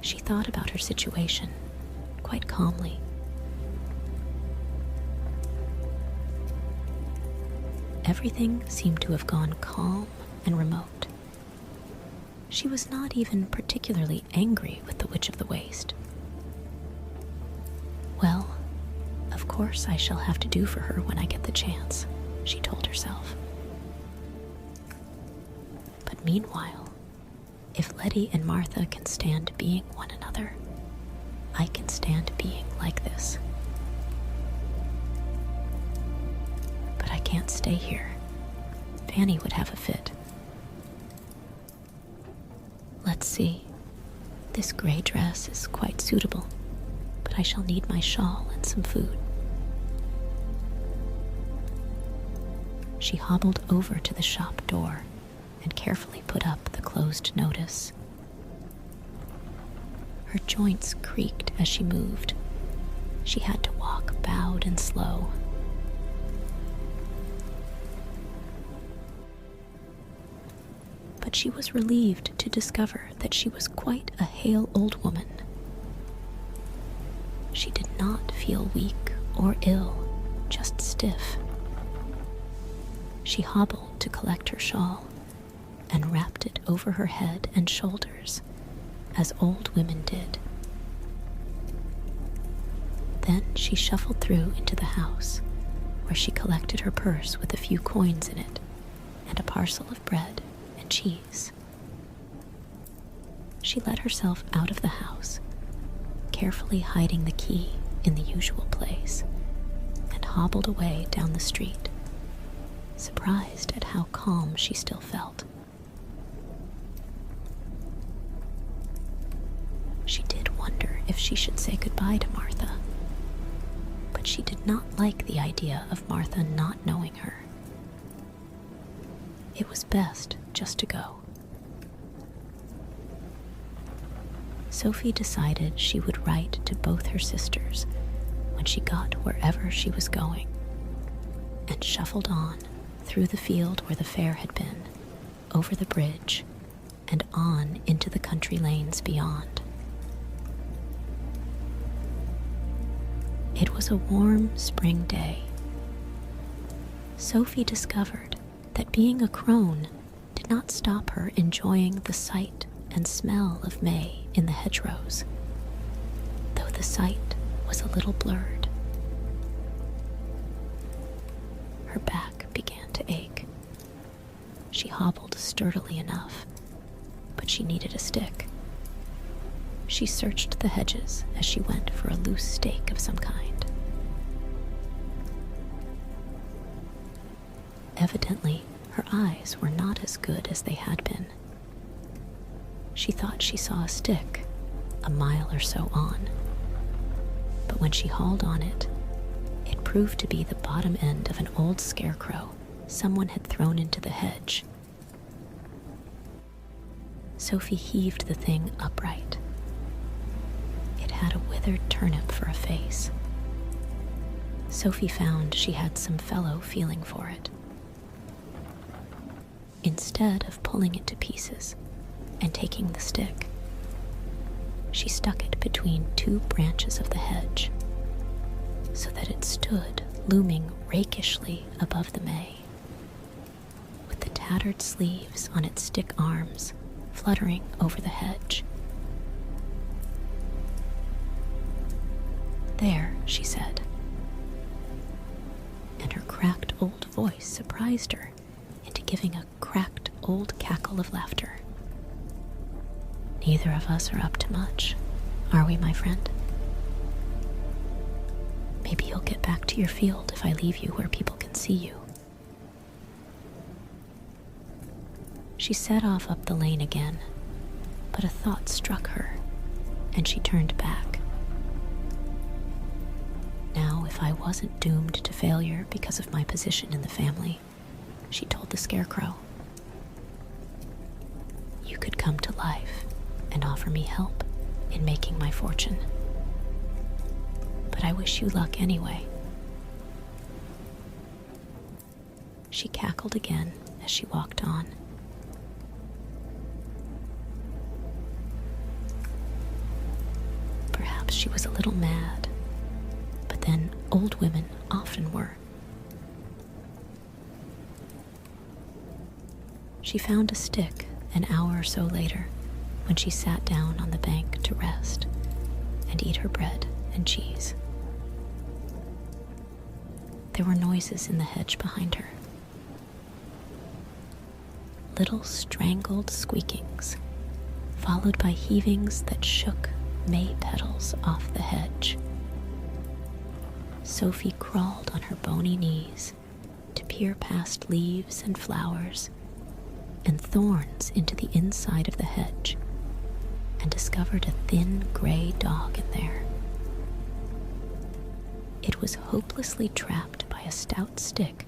She thought about her situation quite calmly. Everything seemed to have gone calm and remote. She was not even particularly angry with the Witch of the Waste. Well, of course I shall have to do for her when I get the chance, she told herself. But meanwhile, if Letty and Martha can stand being one another, I can stand being like this. But I can't stay here. Fanny would have a fit. Let's see. This gray dress is quite suitable, but I shall need my shawl and some food. She hobbled over to the shop door and carefully put up the closed notice. Her joints creaked as she moved. She had to walk bowed and slow. But but she was relieved to discover that she was quite a hale old woman. She did not feel weak or ill, just stiff. She hobbled to collect her shawl and wrapped it over her head and shoulders, as old women did. Then she shuffled through into the house, where she collected her purse with a few coins in it and a parcel of bread and cheese. She let herself out of the house, carefully hiding the key in the usual place, and hobbled away down the street, surprised at how calm she still felt. She did wonder if she should say goodbye to Martha, but she did not like the idea of Martha not knowing her. It was best just to go. Sophie decided she would write to both her sisters when she got wherever she was going, and shuffled on through the field where the fair had been, over the bridge, and on into the country lanes beyond. It was a warm spring day. Sophie discovered that being a crone did not stop her enjoying the sight and smell of May in the hedgerows, though the sight was a little blurred. Her back began to ache. She hobbled sturdily enough, but she needed a stick. She searched the hedges as she went for a loose stake of some kind. Evidently, her eyes were not as good as they had been. She thought she saw a stick a mile or so on, but when she hauled on it, it proved to be the bottom end of an old scarecrow someone had thrown into the hedge. Sophie heaved the thing upright. It had a withered turnip for a face. Sophie found she had some fellow feeling for it. Instead of pulling it to pieces and taking the stick, she stuck it between two branches of the hedge, so that it stood looming rakishly above the May, with the tattered sleeves on its stick arms fluttering over the hedge. "There," she said, and her cracked old voice surprised her into giving a cracked old cackle of laughter. "Neither of us are up to much, are we, my friend? Maybe you'll get back to your field if I leave you where people can see you." She set off up the lane again, but a thought struck her, and she turned back. Now, if I wasn't doomed to failure because of my position in the family, she told the scarecrow, you could come to life and offer me help in making my fortune. But I wish you luck anyway. She cackled again as she walked on. Perhaps she was a little mad, but then old women often were. She found a stick an hour or so later when she sat down on the bank to rest and eat her bread and cheese. There were noises in the hedge behind her. Little strangled squeakings, followed by heavings that shook May petals off the hedge. Sophie crawled on her bony knees to peer past leaves and flowers and thorns into the inside of the hedge, and discovered a thin gray dog in there. It was hopelessly trapped by a stout stick,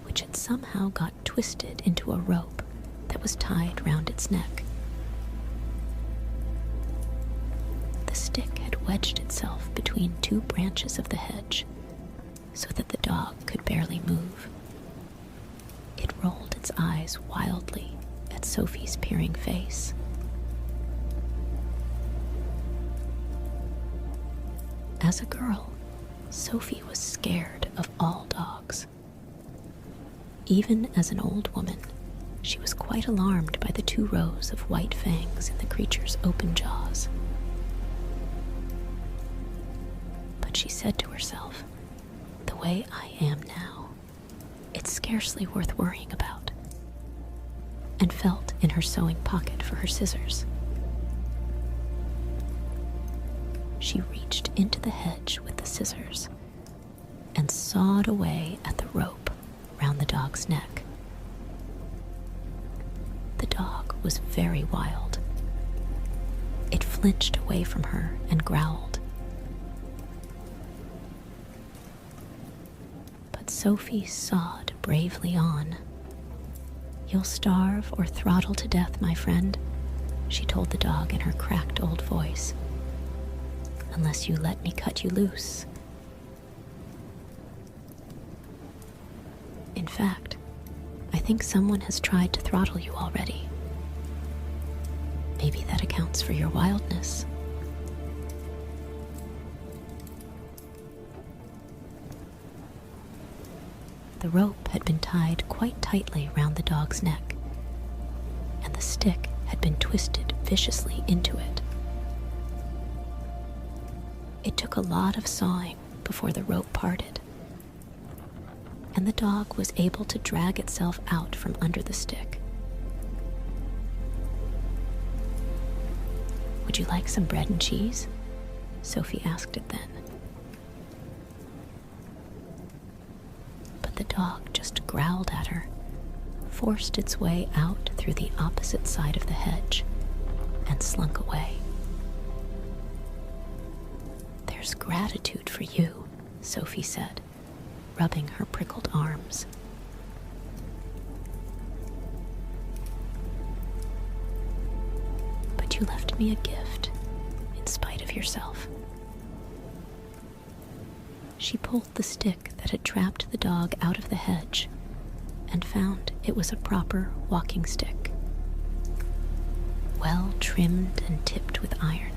which had somehow got twisted into a rope that was tied round its neck. The stick had wedged itself between two branches of the hedge, so that the dog could barely move. It rolled its eyes wildly as at Sophie's peering face. As a girl, Sophie was scared of all dogs. Even as an old woman, she was quite alarmed by the 2 rows of white fangs in the creature's open jaws. But she said to herself, "The way I am now, it's scarcely worth worrying about," and felt in her sewing pocket for her scissors. She reached into the hedge with the scissors and sawed away at the rope round the dog's neck. The dog was very wild. It flinched away from her and growled. But Sophie sawed bravely on. "You'll starve or throttle to death, my friend," she told the dog in her cracked old voice, "unless you let me cut you loose." In fact, I think someone has tried to throttle you already. Maybe that accounts for your wildness. The rope had been tied quite tightly round the dog's neck, and the stick had been twisted viciously into it. It took a lot of sawing before the rope parted, and the dog was able to drag itself out from under the stick. "Would you like some bread and cheese?" Sophie asked it then. But the dog just growled at her, forced its way out through the opposite side of the hedge, and slunk away. "There's gratitude for you," Sophie said, rubbing her prickled arms. "But you left me a gift, in spite of yourself." She pulled the stick that had trapped the dog out of the hedge and found it was a proper walking stick, well trimmed and tipped with iron.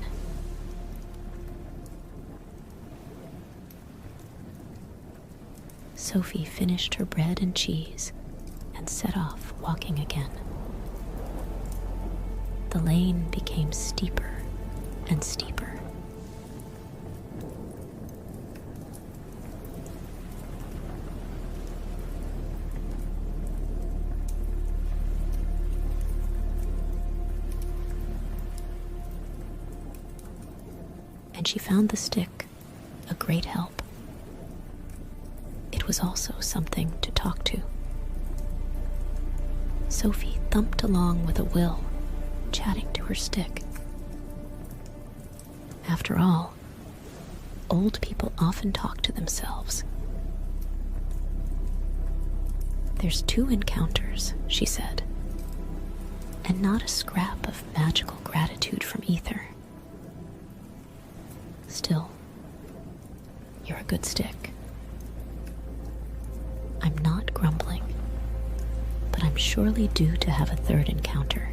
Sophie finished her bread and cheese and set off walking again. The lane became steeper and steeper. And she found the stick a great help. It was also something to talk to. Sophie thumped along with a will, chatting to her stick. After all, old people often talk to themselves. "There's 2 encounters," she said, "and not a scrap of magical gratitude from ether. Still, you're a good stick. I'm not grumbling, but I'm surely due to have a 3rd encounter,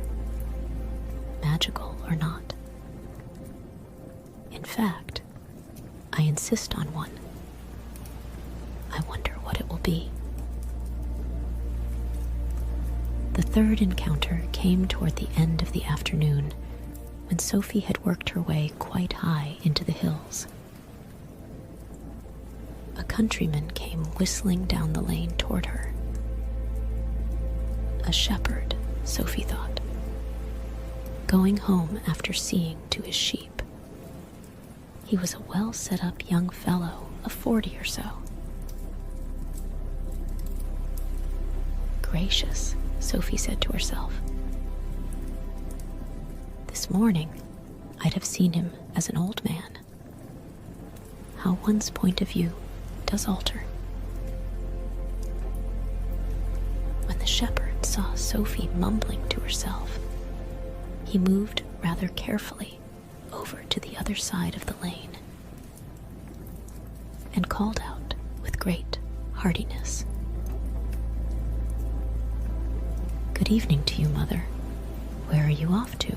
magical or not. In fact, I insist on one. I wonder what it will be." The 3rd encounter came toward the end of the afternoon, when Sophie had worked her way quite high into the hills. A countryman came whistling down the lane toward her. A shepherd, Sophie thought, going home after seeing to his sheep. He was a well-set-up young fellow of 40 or so. "Gracious," Sophie said to herself. "This morning, I'd have seen him as an old man. How one's point of view does alter." When the shepherd saw Sophie mumbling to herself, he moved rather carefully over to the other side of the lane and called out with great heartiness, "Good evening to you, Mother. are you off to?"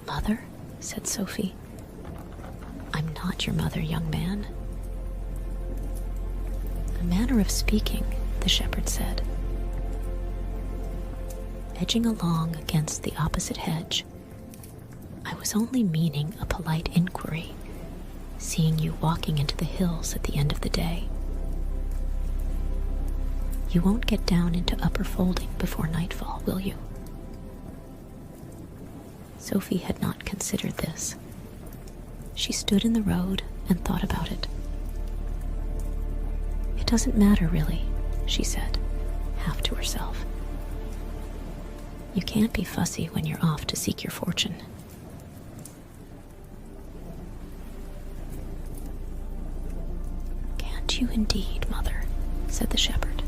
"Mother," said Sophie. "I'm not your mother, young man." "A manner of speaking," the shepherd said. Edging along against the opposite hedge, "I was only meaning a polite inquiry, seeing you walking into the hills at the end of the day. You won't get down into Upper Folding before nightfall, will you?" Sophie had not considered this. She stood in the road and thought about it. "It doesn't matter, really," she said, half to herself. "You can't be fussy when you're off to seek your fortune." "Can't you indeed, Mother?" said the shepherd.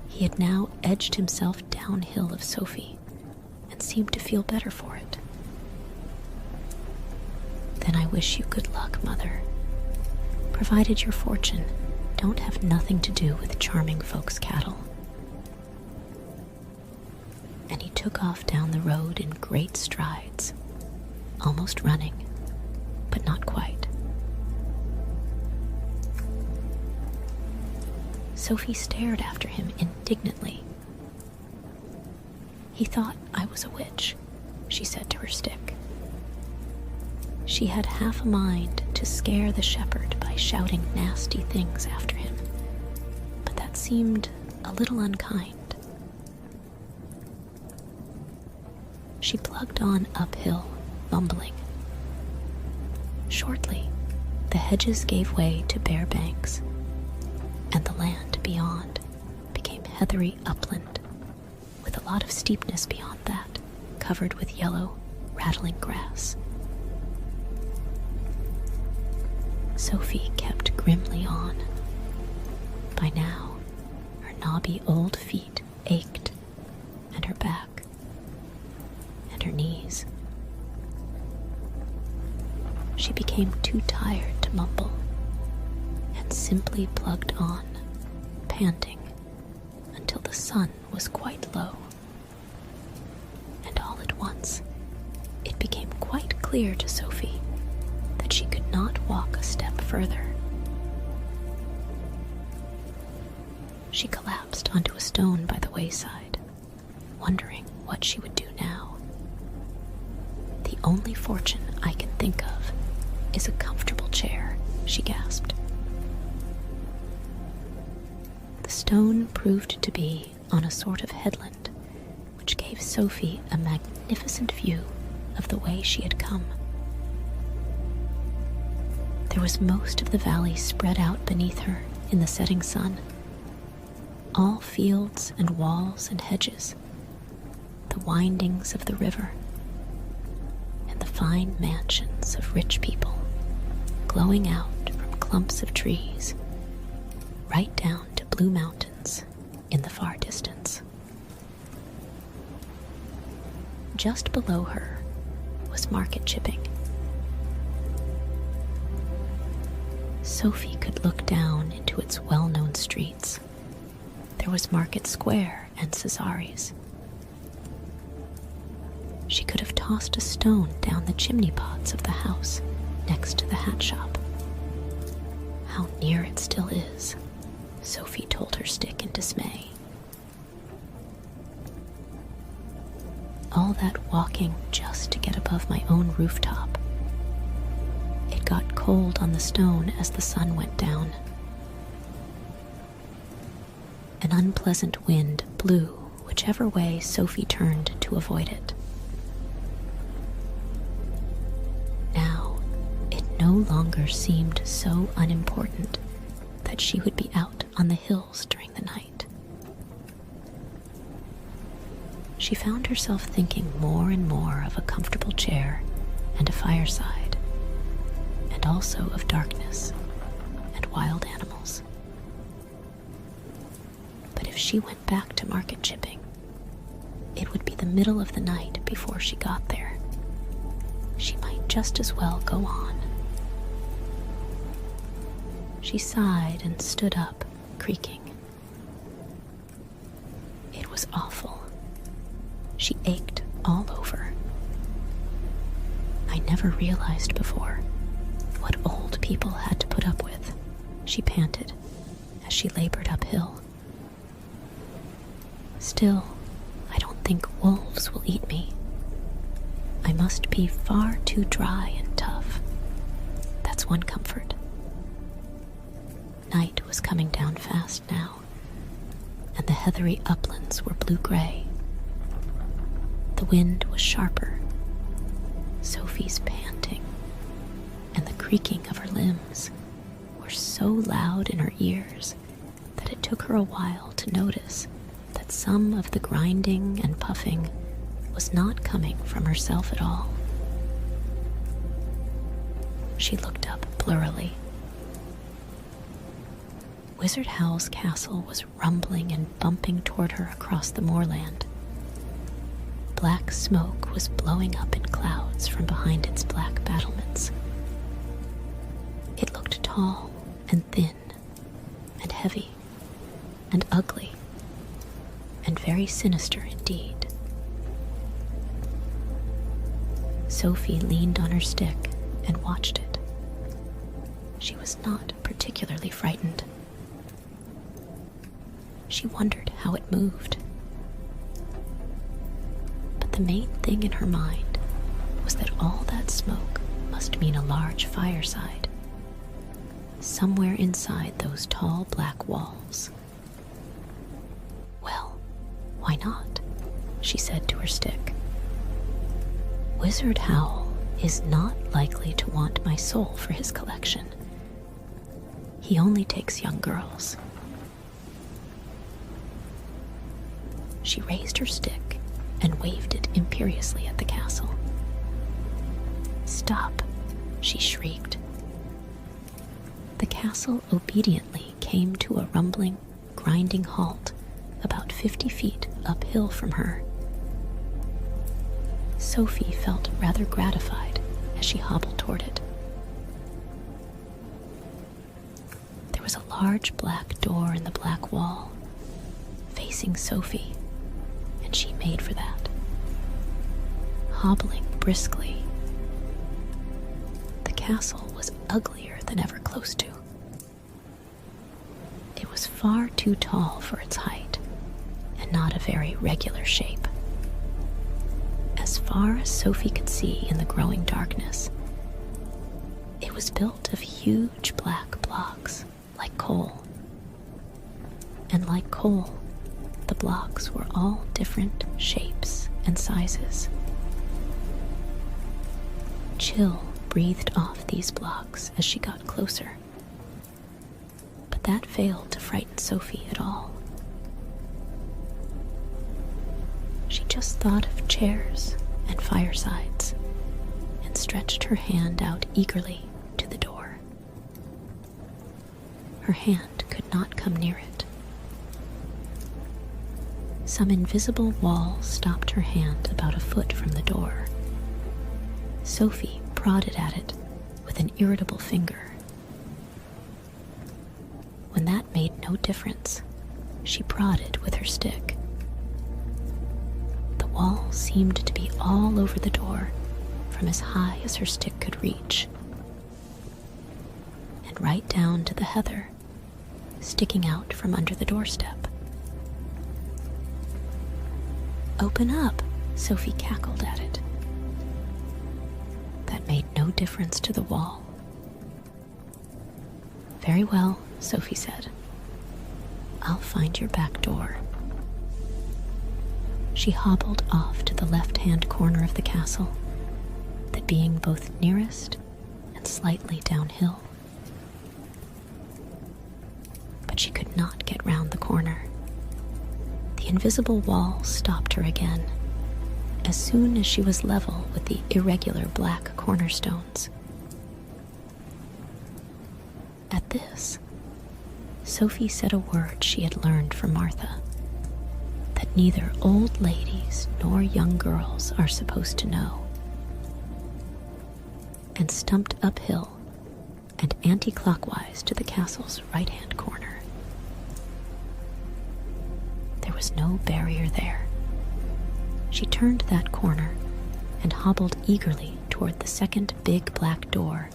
He had now edged himself downhill of Sophie and seemed to feel better for it. "Then I wish you good luck, Mother, provided your fortune don't have nothing to do with charming folks' cattle." And he took off down the road in great strides, almost running, but not quite. Sophie stared after him indignantly. "He thought I was a witch," she said to her stick. She had half a mind to scare the shepherd by shouting nasty things after him, but that seemed a little unkind. She plugged on uphill, mumbling. Shortly, the hedges gave way to bare banks, and the land beyond became heathery upland, with a lot of steepness beyond that, covered with yellow, rattling grass. Sophie kept grimly on. By now, her knobby old feet ached, and her back, and her knees. She became too tired to mumble, and simply plugged on, panting, until the sun was quite low. And all at once, it became quite clear to Sophie that she could not walk a step further. She collapsed onto a stone by the wayside, wondering what she would do now. "The only fortune I can think of is a comfortable chair," she gasped. The stone proved to be on a sort of headland, which gave Sophie a magnificent view of the way she had come. There was most of the valley spread out beneath her in the setting sun, all fields and walls and hedges, the windings of the river, and the fine mansions of rich people glowing out from clumps of trees, right down to blue mountains in the far distance. Just below her was market chipping. Sophie could look down into its well-known streets. There was Market Square and Cesare's. She could have tossed a stone down the chimney pots of the house next to the hat shop. How near it still is, Sophie told her stick in dismay. All that walking just to get above my own rooftop. It got cold on the stone as the sun went down. An unpleasant wind blew whichever way Sophie turned to avoid it. Now, it no longer seemed so unimportant that she would be out on the hills during the night. She found herself thinking more and more of a comfortable chair and a fireside, and also of darkness and wild animals. But if she went back to market chipping, it would be the middle of the night before she got there. She might just as well go on. She sighed and stood up, creaking. was awful. She ached all over. I never realized before what old people had to put up with, she panted as she labored uphill. Still, I don't think wolves will eat me. I must be far too dry and tough. That's one comfort. Night was coming down fast now, and the heathery uplands were blue-gray. The wind was sharper. Sophie's panting and the creaking of her limbs were so loud in her ears that it took her a while to notice that some of the grinding and puffing was not coming from herself at all. She looked up blurrily. Wizard Howl's castle was rumbling and bumping toward her across the moorland. Black smoke was blowing up in clouds from behind its black battlements. It looked tall and thin and heavy and ugly and very sinister indeed. Sophie leaned on her stick and watched it. She was not particularly frightened. She wondered how it moved. But the main thing in her mind was that all that smoke must mean a large fireside, somewhere inside those tall black walls. Well, why not? She said to her stick. Wizard Howl is not likely to want my soul for his collection. He only takes young girls. She raised her stick and waved it imperiously at the castle. Stop, she shrieked. The castle obediently came to a rumbling, grinding halt about 50 feet uphill from her. Sophie felt rather gratified as she hobbled toward it. There was a large black door in the black wall, facing Sophie, and she made for that, hobbling briskly. The castle was uglier than ever close to. It was far too tall for its height, and not a very regular shape. As far as Sophie could see in the growing darkness, it was built of huge black blocks, like coal. And like coal, the blocks were all different shapes and sizes. Chill breathed off these blocks as she got closer, but that failed to frighten Sophie at all. She just thought of chairs and firesides and stretched her hand out eagerly to the door. Her hand could not come near it. Some invisible wall stopped her hand about a foot from the door. Sophie prodded at it with an irritable finger. When that made no difference, she prodded with her stick. The wall seemed to be all over the door, from as high as her stick could reach, and right down to the heather, sticking out from under the doorstep. Open up, Sophie cackled at it. That made no difference to the wall. Very well, Sophie said. I'll find your back door. She hobbled off to the left-hand corner of the castle, that being both nearest and slightly downhill. But she could not get round the corner. The invisible wall stopped her again, as soon as she was level with the irregular black cornerstones. At this, Sophie said a word she had learned from Martha, that neither old ladies nor young girls are supposed to know, and stumped uphill and anti-clockwise to the castle's right-hand corner. There was was no barrier there. She turned that corner and hobbled eagerly toward the second big black door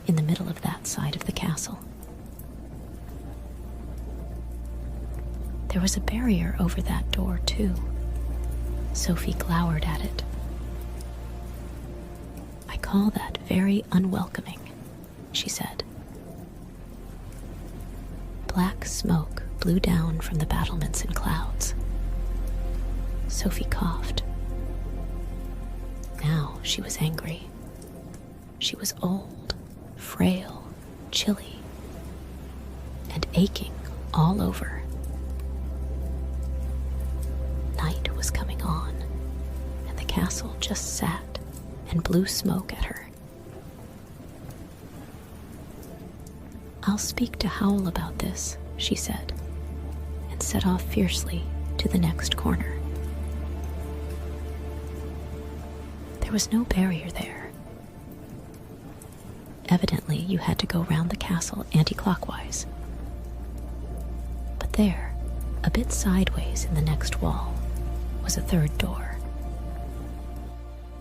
in the middle of that side of the castle. There was a barrier over that door, too. Sophie glowered at it. "I call that very unwelcoming," she said. Black smoke blew down from the battlements in clouds. Sophie coughed. Now she was angry. She was old, frail, chilly, and aching all over. Night was coming on, and the castle just sat and blew smoke at her. "I'll speak to Howl about this," she said, and set off fiercely to the next corner. There was no barrier there. Evidently, you had to go round the castle anti-clockwise. But there, a bit sideways in the next wall, was a third door.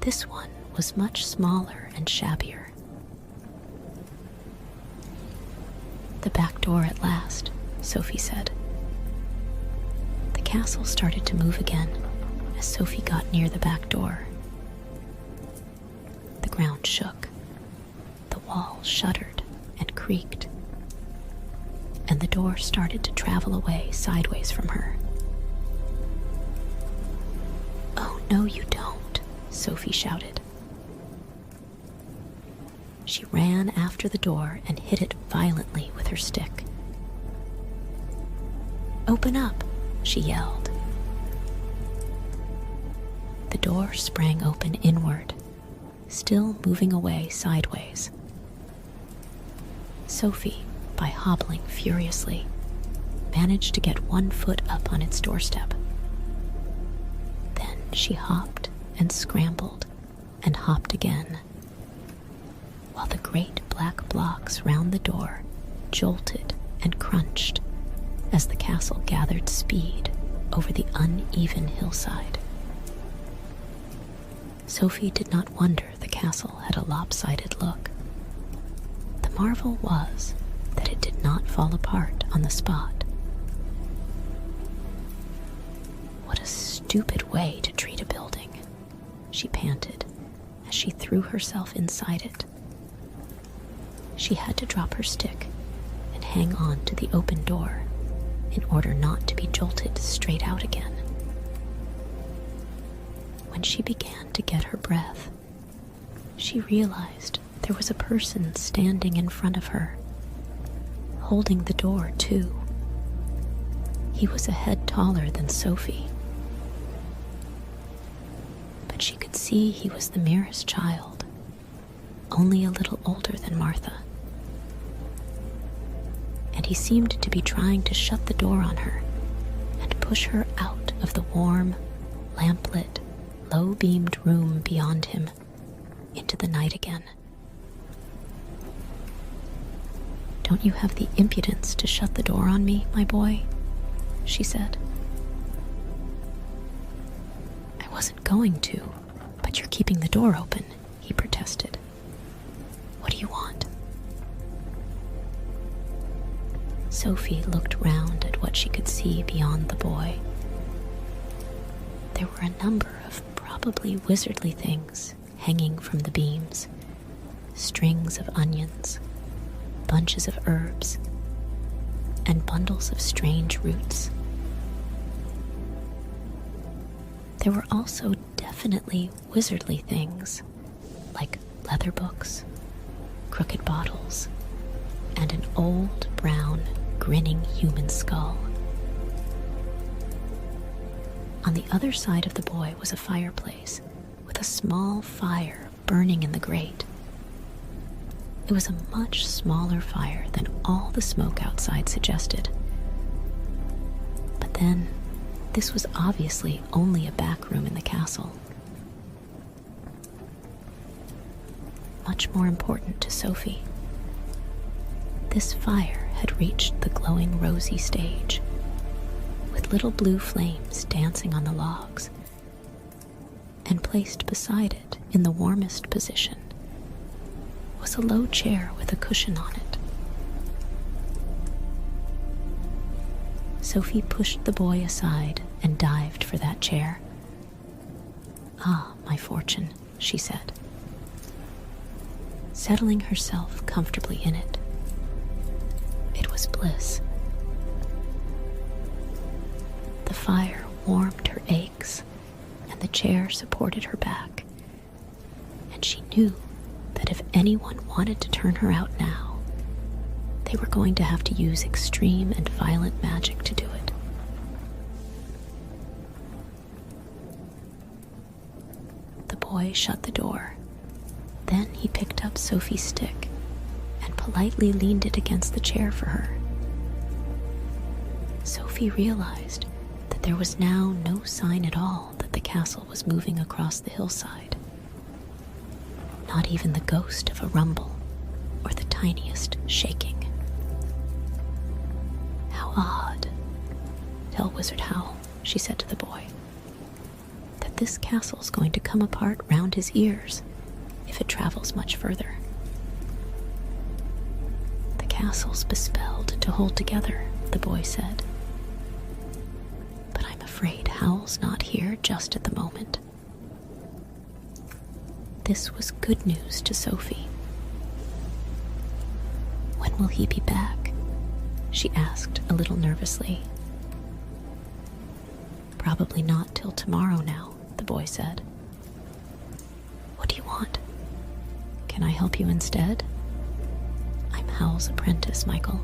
This one was much smaller and shabbier. "The back door at last," Sophie said. The castle started to move again as Sophie got near the back door. The ground shook, the wall shuddered and creaked, and the door started to travel away sideways from her. "Oh, no, you don't," Sophie shouted. She ran after the door and hit it violently with her stick. "Open up," she yelled. The door sprang open inward, still moving away sideways. Sophie, by hobbling furiously, managed to get one foot up on its doorstep. Then she hopped and scrambled and hopped again, while the great black blocks round the door jolted and crunched as the castle gathered speed over the uneven hillside. Sophie did not wonder the castle had a lopsided look. The marvel was that it did not fall apart on the spot. "What a stupid way to treat a building," she panted as she threw herself inside it. She had to drop her stick and hang on to the open door in order not to be jolted straight out again. When she began to get her breath, she realized there was a person standing in front of her, holding the door too. He was a head taller than Sophie, but she could see he was the merest child, only a little older than Martha. And he seemed to be trying to shut the door on her and push her out of the warm, lamplit, low-beamed room beyond him into the night again. "Don't you have the impudence to shut the door on me, my boy?" she said. "I wasn't going to, but you're keeping the door open," he protested. "What do you want?" Sophie looked round at what she could see beyond the boy. There were a number of probably wizardly things hanging from the beams, strings of onions, bunches of herbs, and bundles of strange roots. There were also definitely wizardly things, like leather books, crooked bottles, and an old, brown, grinning human skull. On the other side of the boy was a fireplace with a small fire burning in the grate. It was a much smaller fire than all the smoke outside suggested. But then, this was obviously only a back room in the castle. Much more important to Sophie, this fire had reached the glowing rosy stage, with with little blue flames dancing on the logs, and placed beside it, in the warmest position, was a low chair with a cushion on it. Sophie pushed the boy aside and dived for that chair. "Ah, my fortune," she said, settling herself comfortably in it. It was bliss. The fire warmed her aches, and the chair supported her back, and she knew that if anyone wanted to turn her out now, they were going to have to use extreme and violent magic to do it. The boy shut the door. Then he picked up Sophie's stick and politely leaned it against the chair for her. Sophie realized that there was now no sign at all that the castle was moving across the hillside. Not even the ghost of a rumble or the tiniest shaking. "How odd. Tell Wizard Howl," she said to the boy, "that this castle's going to come apart round his ears if it travels much further. The castle's bespelled to hold together," the boy said. "But I'm afraid Howl's not here just at the moment." This was good news to Sophie. "When will he be back?" she asked a little nervously. "Probably not till tomorrow now," the boy said. "What do you want? Can I help you instead? I'm Howl's apprentice, Michael."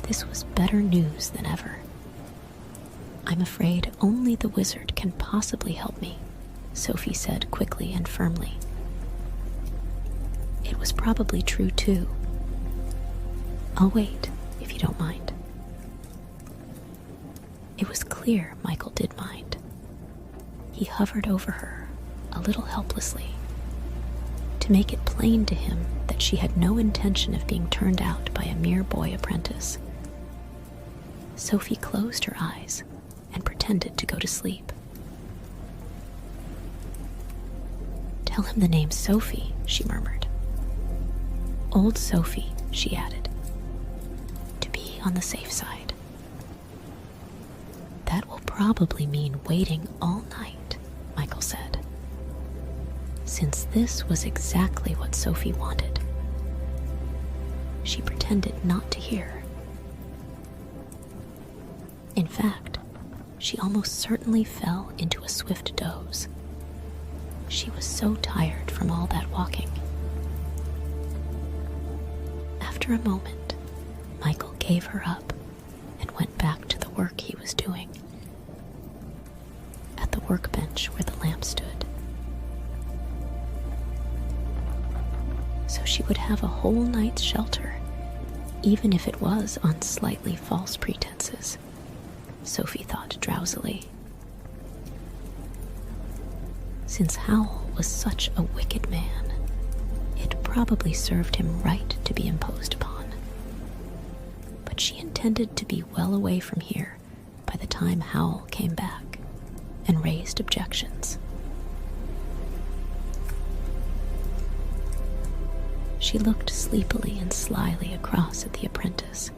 This was better news than ever. "I'm afraid only the wizard can possibly help me," Sophie said quickly and firmly. It was probably true too. "I'll wait, if you don't mind." It was clear Michael did mind. He hovered over her, a little helplessly, to make it plain to him that she had no intention of being turned out by a mere boy apprentice. Sophie closed her eyes and pretended to go to sleep. "Tell him the name's Sophie," she murmured. "Old Sophie," she added, "to be on the safe side." "That will probably mean waiting all night," Michael said, since this was exactly what Sophie wanted. She pretended not to hear. In fact, she almost certainly fell into a swift doze. She was so tired from all that walking. After a moment, Michael gave her up and went back to the work he was doing. At the workbench where the lamp stood. So she would have a whole night's shelter, even if it was on slightly false pretenses, Sophie thought drowsily. Since Howl was such a wicked man, it probably served him right to be imposed upon. But she intended to be well away from here by the time Howl came back and raised objections. She looked sleepily and slyly across at the apprentice.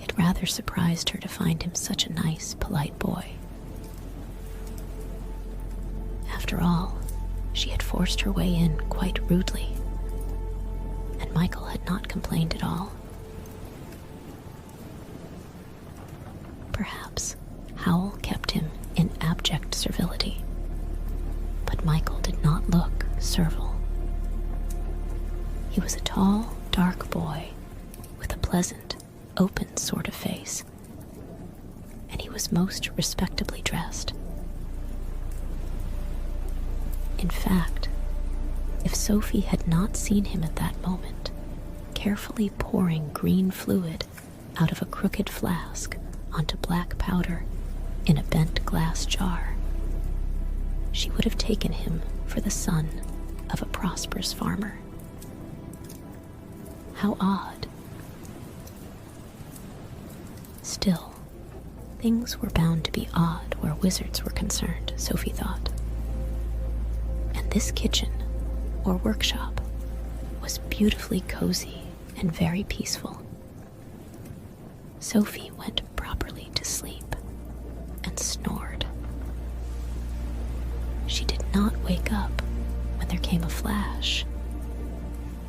It rather surprised her to find him such a nice, polite boy. After all, she had forced her way in quite rudely, and Michael had not complained at all. Perhaps Howl kept him in abject servility, but Michael did not look servile. He was a tall, dark boy with a pleasant, open sort of face, and he was most respectably dressed. In fact, if Sophie had not seen him at that moment, carefully pouring green fluid out of a crooked flask onto black powder in a bent glass jar, she would have taken him for the son of a prosperous farmer. How odd. Still, things were bound to be odd where wizards were concerned, Sophie thought. And this kitchen, or workshop, was beautifully cozy and very peaceful. Sophie went properly to sleep and snored. She did not wake up when there came a flash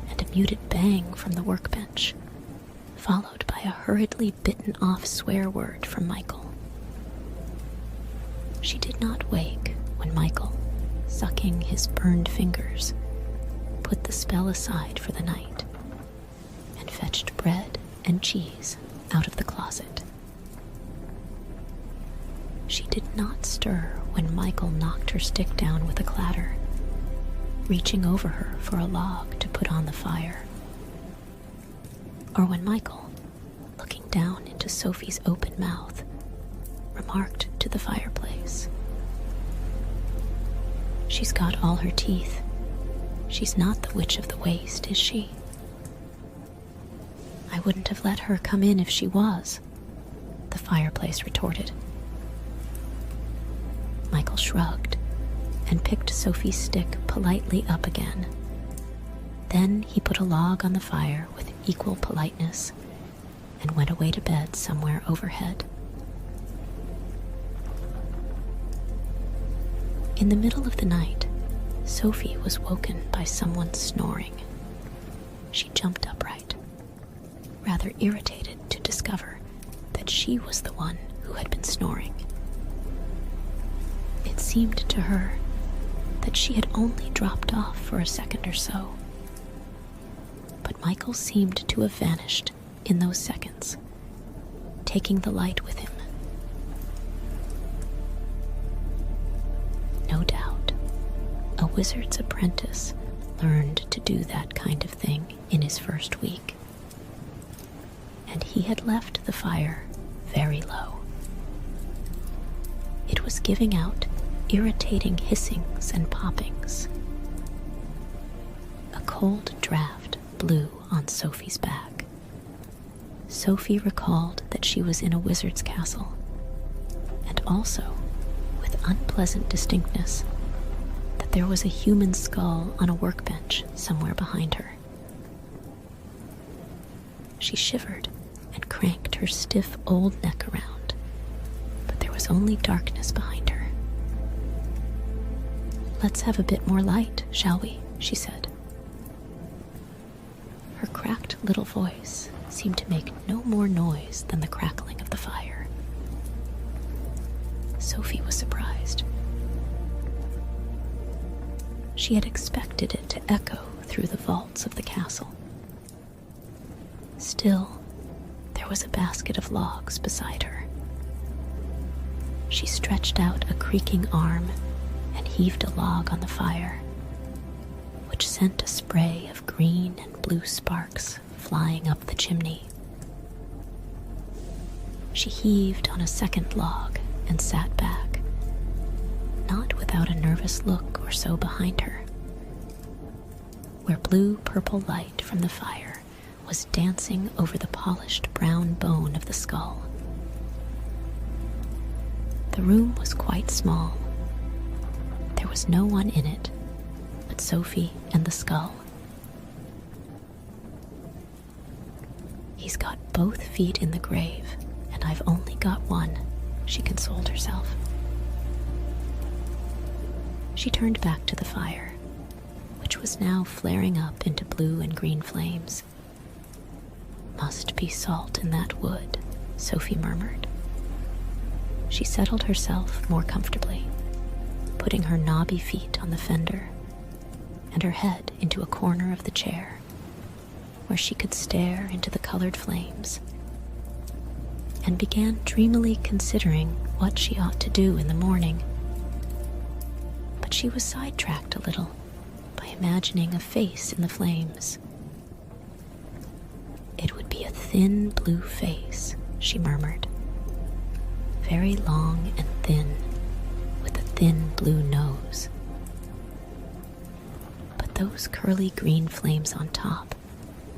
and a muted bang from the workbench, followed by a hurriedly bitten-off swear word from Michael. She did not wake when Michael, sucking his burned fingers, put the spell aside for the night and fetched bread and cheese out of the closet. She did not stir when Michael knocked her stick down with a clatter, reaching over her for a log to put on the fire, or when Michael, looking down into Sophie's open mouth, remarked to the fireplace, "She's got all her teeth. She's not the witch of the waste, is she?" "I wouldn't have let her come in if she was," the fireplace retorted. Michael shrugged and picked Sophie's stick politely up again. Then he put a log on the fire with equal politeness and went away to bed somewhere overhead. In the middle of the night, Sophie was woken by someone snoring. She jumped upright, rather irritated to discover that she was the one who had been snoring. It seemed to her that she had only dropped off for a second or so, but Michael seemed to have vanished in those seconds, taking the light with him. No doubt, a wizard's apprentice learned to do that kind of thing in his first week, and he had left the fire very low. It was giving out irritating hissings and poppings. A cold draft blew on Sophie's back. Sophie recalled that she was in a wizard's castle, and also, with unpleasant distinctness, that there was a human skull on a workbench somewhere behind her. She shivered and cranked her stiff old neck around, but there was only darkness behind her. "Let's have a bit more light, shall we?" she said. Her cracked little voice seemed to make no more noise than the crackling of the fire. Sophie was surprised. She had expected it to echo through the vaults of the castle. Still, there was a basket of logs beside her. She stretched out a creaking arm and heaved a log on the fire, which sent a spray of green and blue sparks flying up the chimney. She heaved on a second log and sat back, not without a nervous look or so behind her, where blue-purple light from the fire was dancing over the polished brown bone of the skull. The room was quite small. There was no one in it but Sophie and the skull. "He's got both feet in the grave, and I've only got one," she consoled herself. She turned back to the fire, which was now flaring up into blue and green flames. "Must be salt in that wood," Sophie murmured. She settled herself more comfortably, putting her knobby feet on the fender and her head into a corner of the chair where she could stare into the colored flames, and began dreamily considering what she ought to do in the morning. But she was sidetracked a little by imagining a face in the flames. "It would be a thin blue face," she murmured, "very long and thin, with a thin blue nose. But those curly green flames on top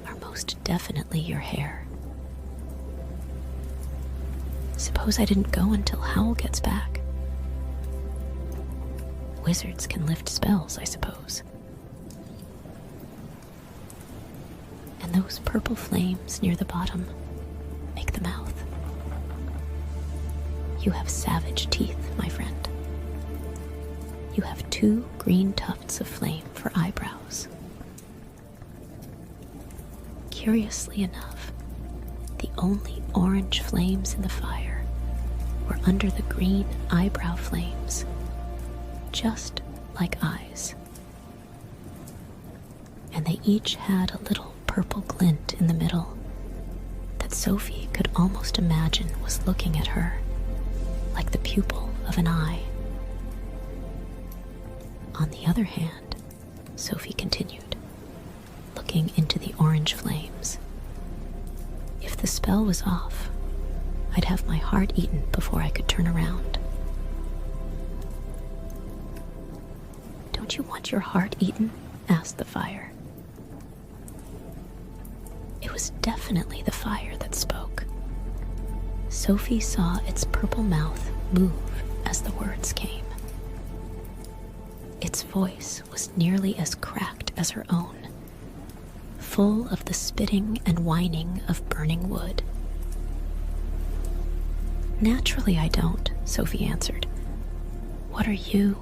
are most definitely your hair." Suppose I didn't go until Howl gets back. Wizards can lift spells, I suppose. And those purple flames near the bottom make the mouth. You have savage teeth, my friend. You have 2 green tufts of flame for eyebrows. Curiously enough, the only orange flames in the fire were under the green eyebrow flames, just like eyes. And they each had a little purple glint in the middle that Sophie could almost imagine was looking at her, like the pupil of an eye. On the other hand, Sophie continued, looking into the orange flames. If the spell was off, I'd have my heart eaten before I could turn around. Don't you want your heart eaten? Asked the fire. It was definitely the fire that spoke. Sophie saw its purple mouth move as the words came. Its voice was nearly as cracked as her own, full of the spitting and whining of burning wood. Naturally I don't, Sophie answered. What are you?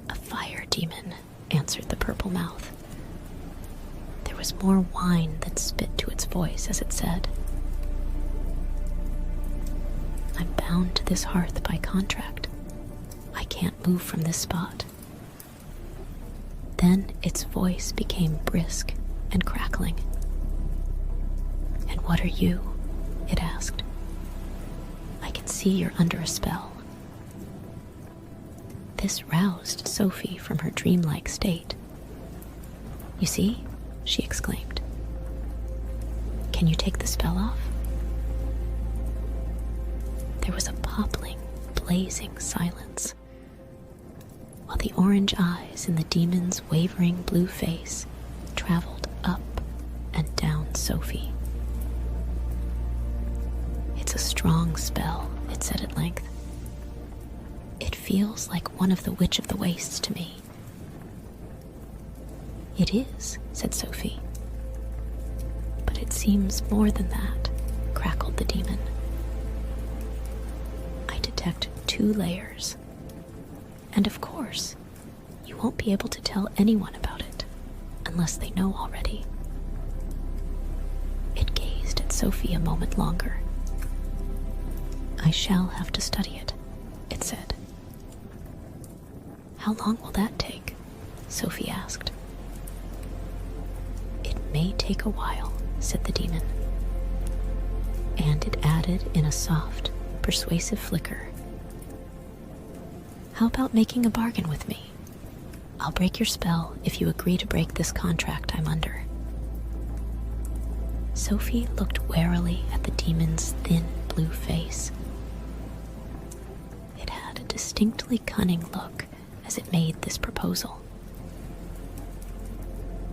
A fire demon, answered the purple mouth. There was more whine than spit to its voice as it said, I'm bound to this hearth by contract. I can't move from this spot. Then its voice became brisk and crackling. And what are you? It asked. I can see you're under a spell. This roused Sophie from her dreamlike state. You see? She exclaimed. Can you take the spell off? There was a popping, blazing silence, while the orange eyes in the demon's wavering blue face traveled up and down Sophie. It's a strong spell, it said at length. It feels like one of the Witch of the Wastes to me. It is, said Sophie. But it seems more than that, crackled the demon. I detect 2 layers. And of course, you won't be able to tell anyone about it, unless they know already. It gazed at Sophie a moment longer. I shall have to study it, it said. How long will that take? Sophie asked. It may take a while, said the demon. And it added in a soft, persuasive flicker. How about making a bargain with me? I'll break your spell if you agree to break this contract I'm under. Sophie looked warily at the demon's thin blue face. It had a distinctly cunning look as it made this proposal.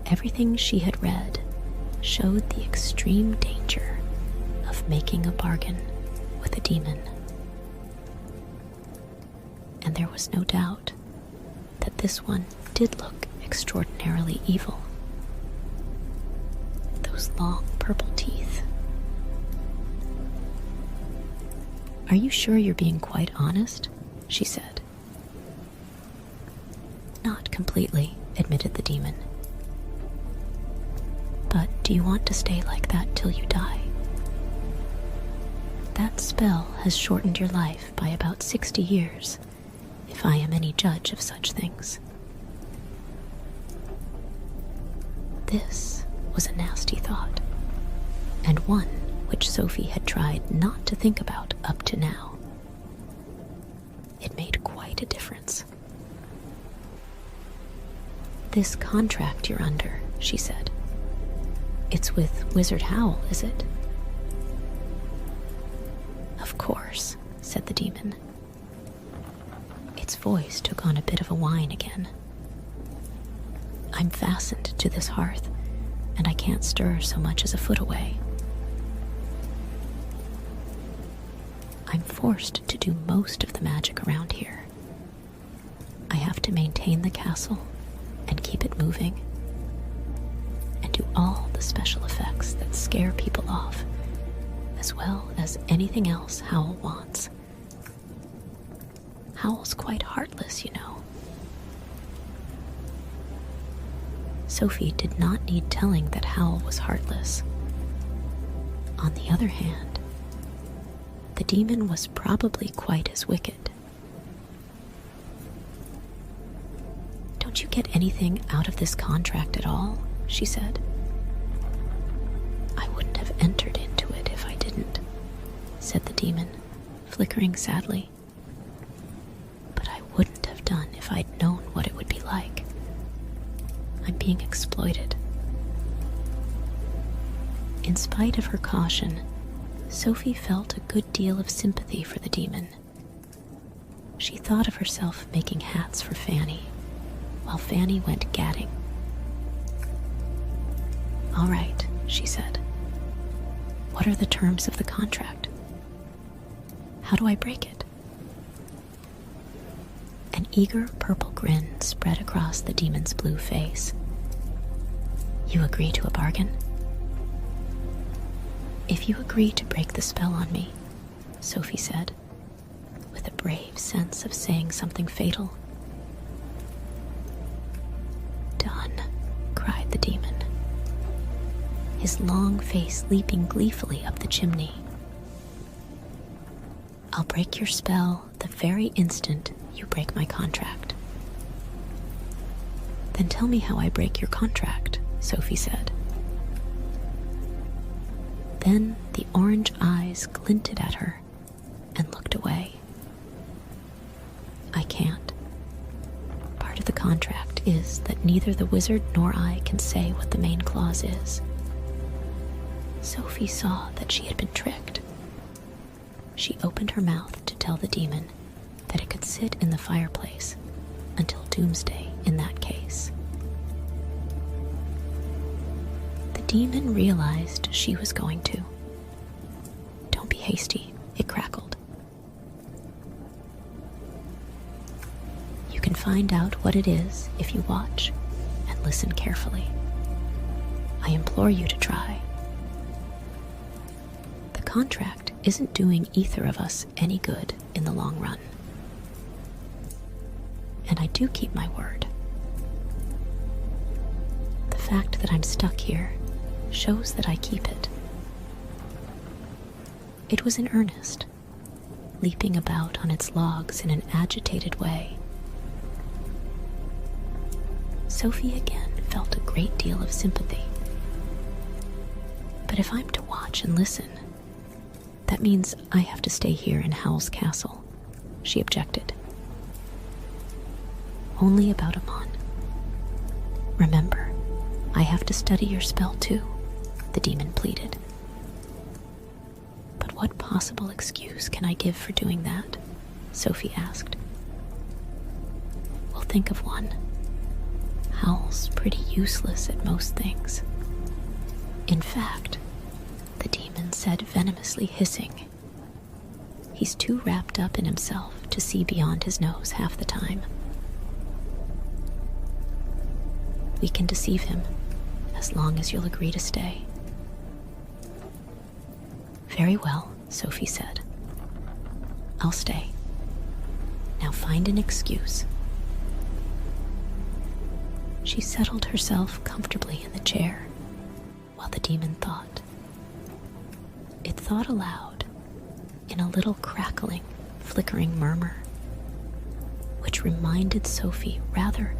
Everything she had read showed the extreme danger of making a bargain with a demon. And there was no doubt that this one did look extraordinarily evil. Those long purple teeth. Are you sure you're being quite honest? She said. Not completely, admitted the demon. But do you want to stay like that till you die? That spell has shortened your life by about 60 years, if I am any judge of such things. This was a nasty thought, and one which Sophie had tried not to think about up to now. It made quite a difference. This contract you're under, she said. It's with Wizard Howl, is it? Of course, said the demon. Its voice took on a bit of a whine again. I'm fastened to this hearth, and I can't stir so much as a foot away. I'm forced to do most of the magic around here. I have to maintain the castle and keep it moving, and do all the special effects that scare people off, as well as anything else Howl wants. Howl's quite heartless, you know. Sophie did not need telling that Howl was heartless. On the other hand, the demon was probably quite as wicked. "Don't you get anything out of this contract at all?" she said. "I wouldn't have entered into it if I didn't," said the demon, flickering sadly. "But I wouldn't have done if I'd known what it would be like. I'm being exploited." In spite of her caution, Sophie felt a good deal of sympathy for the demon. She thought of herself making hats for Fanny, while Fanny went gadding. "All right," she said. "What are the terms of the contract? How do I break it?" An eager purple grin spread across the demon's blue face. "You agree to a bargain?" "If you agree to break the spell on me," Sophie said, with a brave sense of saying something fatal. "Done," cried the demon, his long face leaping gleefully up the chimney. "I'll break your spell the very instant you break my contract." "Then tell me how I break your contract," Sophie said. Then the orange eyes glinted at her and looked away. "I can't. Part of the contract is that neither the wizard nor I can say what the main clause is." Sophie saw that she had been tricked. She opened her mouth to tell the demon that it could sit in the fireplace until doomsday in that case. The demon realized she was going to. "Don't be hasty," it crackled. "You can find out what it is if you watch and listen carefully. I implore you to try. The contract isn't doing either of us any good in the long run. And I do keep my word. The fact that I'm stuck here shows that I keep it." It was in earnest, leaping about on its logs in an agitated way. Sophie again felt a great deal of sympathy. "But if I'm to watch and listen, that means I have to stay here in Howl's castle," she objected. "Only about a month. Remember, I have to study your spell too," the demon pleaded. "But what possible excuse can I give for doing that?" Sophie asked. "Well, think of one. Howl's pretty useless at most things. In fact," the demon said, venomously hissing, "he's too wrapped up in himself to see beyond his nose half the time. We can deceive him as long as you'll agree to stay." "Very well," Sophie said. "I'll stay. Now find an excuse." She settled herself comfortably in the chair while the demon thought. It thought aloud in a little crackling, flickering murmur, which reminded Sophie rather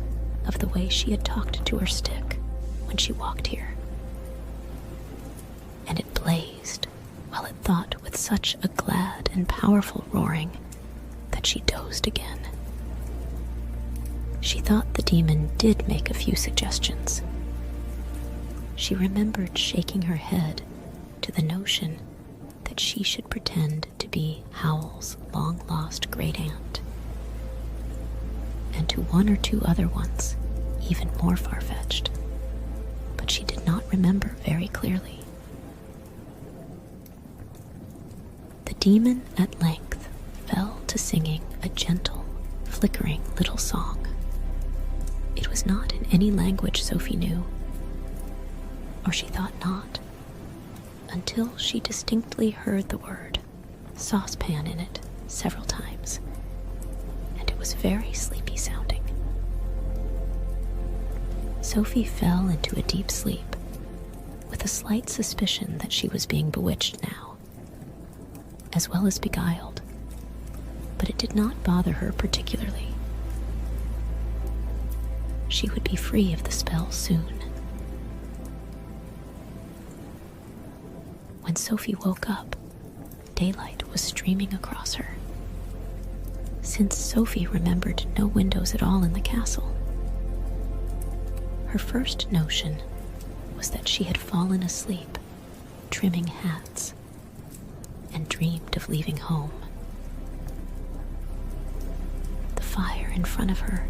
of the way she had talked to her stick when she walked here. And it blazed while it thought with such a glad and powerful roaring that she dozed again. She thought the demon did make a few suggestions. She remembered shaking her head to the notion that she should pretend to be Howl's long-lost great-aunt, and to one or two other ones even more far-fetched, but she did not remember very clearly. The demon at length fell to singing a gentle, flickering little song. It was not in any language Sophie knew, or she thought not, until she distinctly heard the word saucepan in it several times, and it was very sleepy sounding. Sophie fell into a deep sleep, with a slight suspicion that she was being bewitched now, as well as beguiled, but it did not bother her particularly. She would be free of the spell soon. When Sophie woke up, daylight was streaming across her. Since Sophie remembered no windows at all in the castle, her first notion was that she had fallen asleep, trimming hats, and dreamed of leaving home. The fire in front of her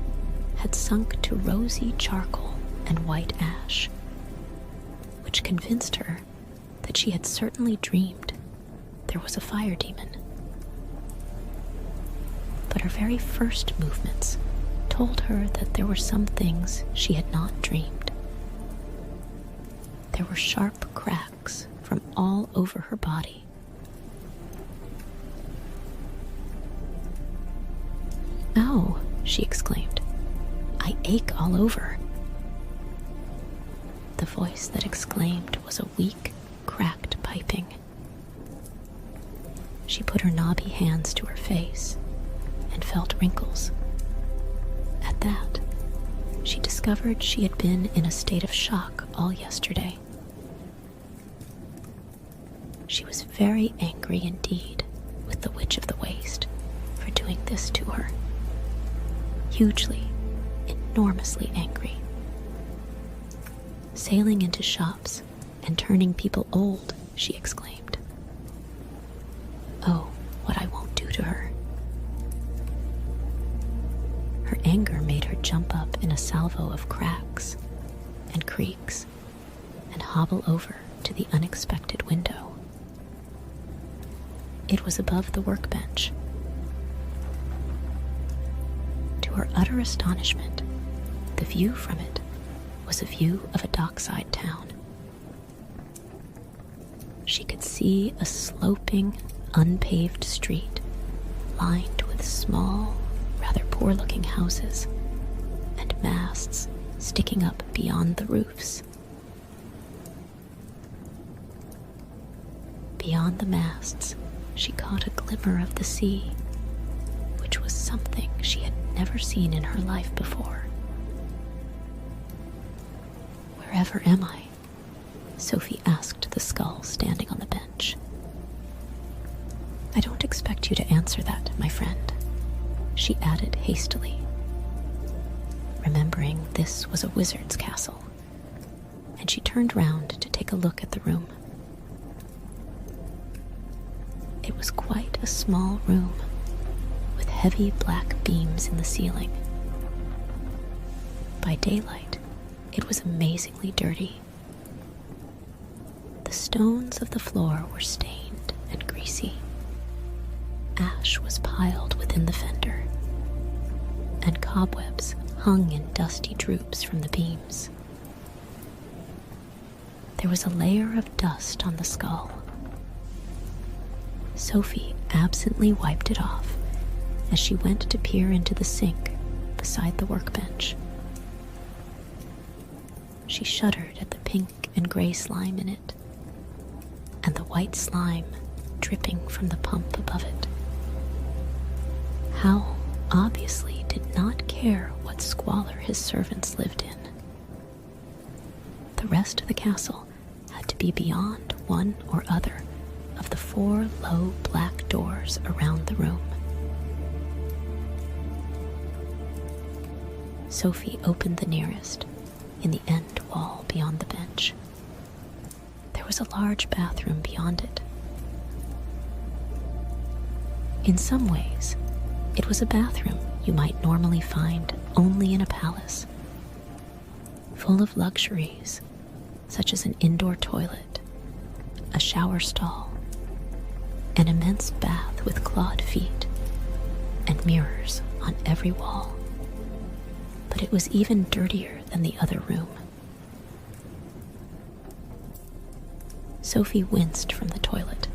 had sunk to rosy charcoal and white ash, which convinced her that she had certainly dreamed there was a fire demon. But her very first movements told her that there were some things she had not dreamed. There were sharp cracks from all over her body. "Ow," she exclaimed. "I ache all over." The voice that exclaimed was a weak, cracked piping. She put her knobby hands to her face and felt wrinkles. At that, she discovered she had been in a state of shock all yesterday. She was very angry indeed with the Witch of the Waste for doing this to her. Hugely, enormously angry. Sailing into shops and turning people old, she exclaimed. Oh, what I won't do to her. Her anger made her jump up in a salvo of cracks and creaks and hobble over to the unexpected window. It was above the workbench. To her utter astonishment, the view from it was a view of a dockside town. She could see a sloping, unpaved street lined with small, rather poor-looking houses and masts sticking up beyond the roofs. Beyond the masts, she caught a glimmer of the sea, which was something she had never seen in her life before. "Wherever am I?" Sophie asked the skull standing on the bench. "I don't expect you to answer that, my friend," she added hastily, remembering this was a wizard's castle, and she turned round to take a look at the room. It was quite a small room, with heavy black beams in the ceiling. By daylight, it was amazingly dirty. The stones of the floor were stained and greasy. Ash was piled within the fender, and cobwebs hung in dusty droops from the beams. There was a layer of dust on the skull. Sophie absently wiped it off as she went to peer into the sink beside the workbench. She shuddered at the pink and gray slime in it, and the white slime dripping from the pump above it. Howl obviously did not care what squalor his servants lived in. The rest of the castle had to be beyond one or other of the 4 low black doors around the room. Sophie opened the nearest, in the end wall beyond the bench. There was a large bathroom beyond it. In some ways, it was a bathroom you might normally find only in a palace, full of luxuries such as an indoor toilet, a shower stall, an immense bath with clawed feet, and mirrors on every wall. But it was even dirtier than the other room. Sophie winced from the toilet,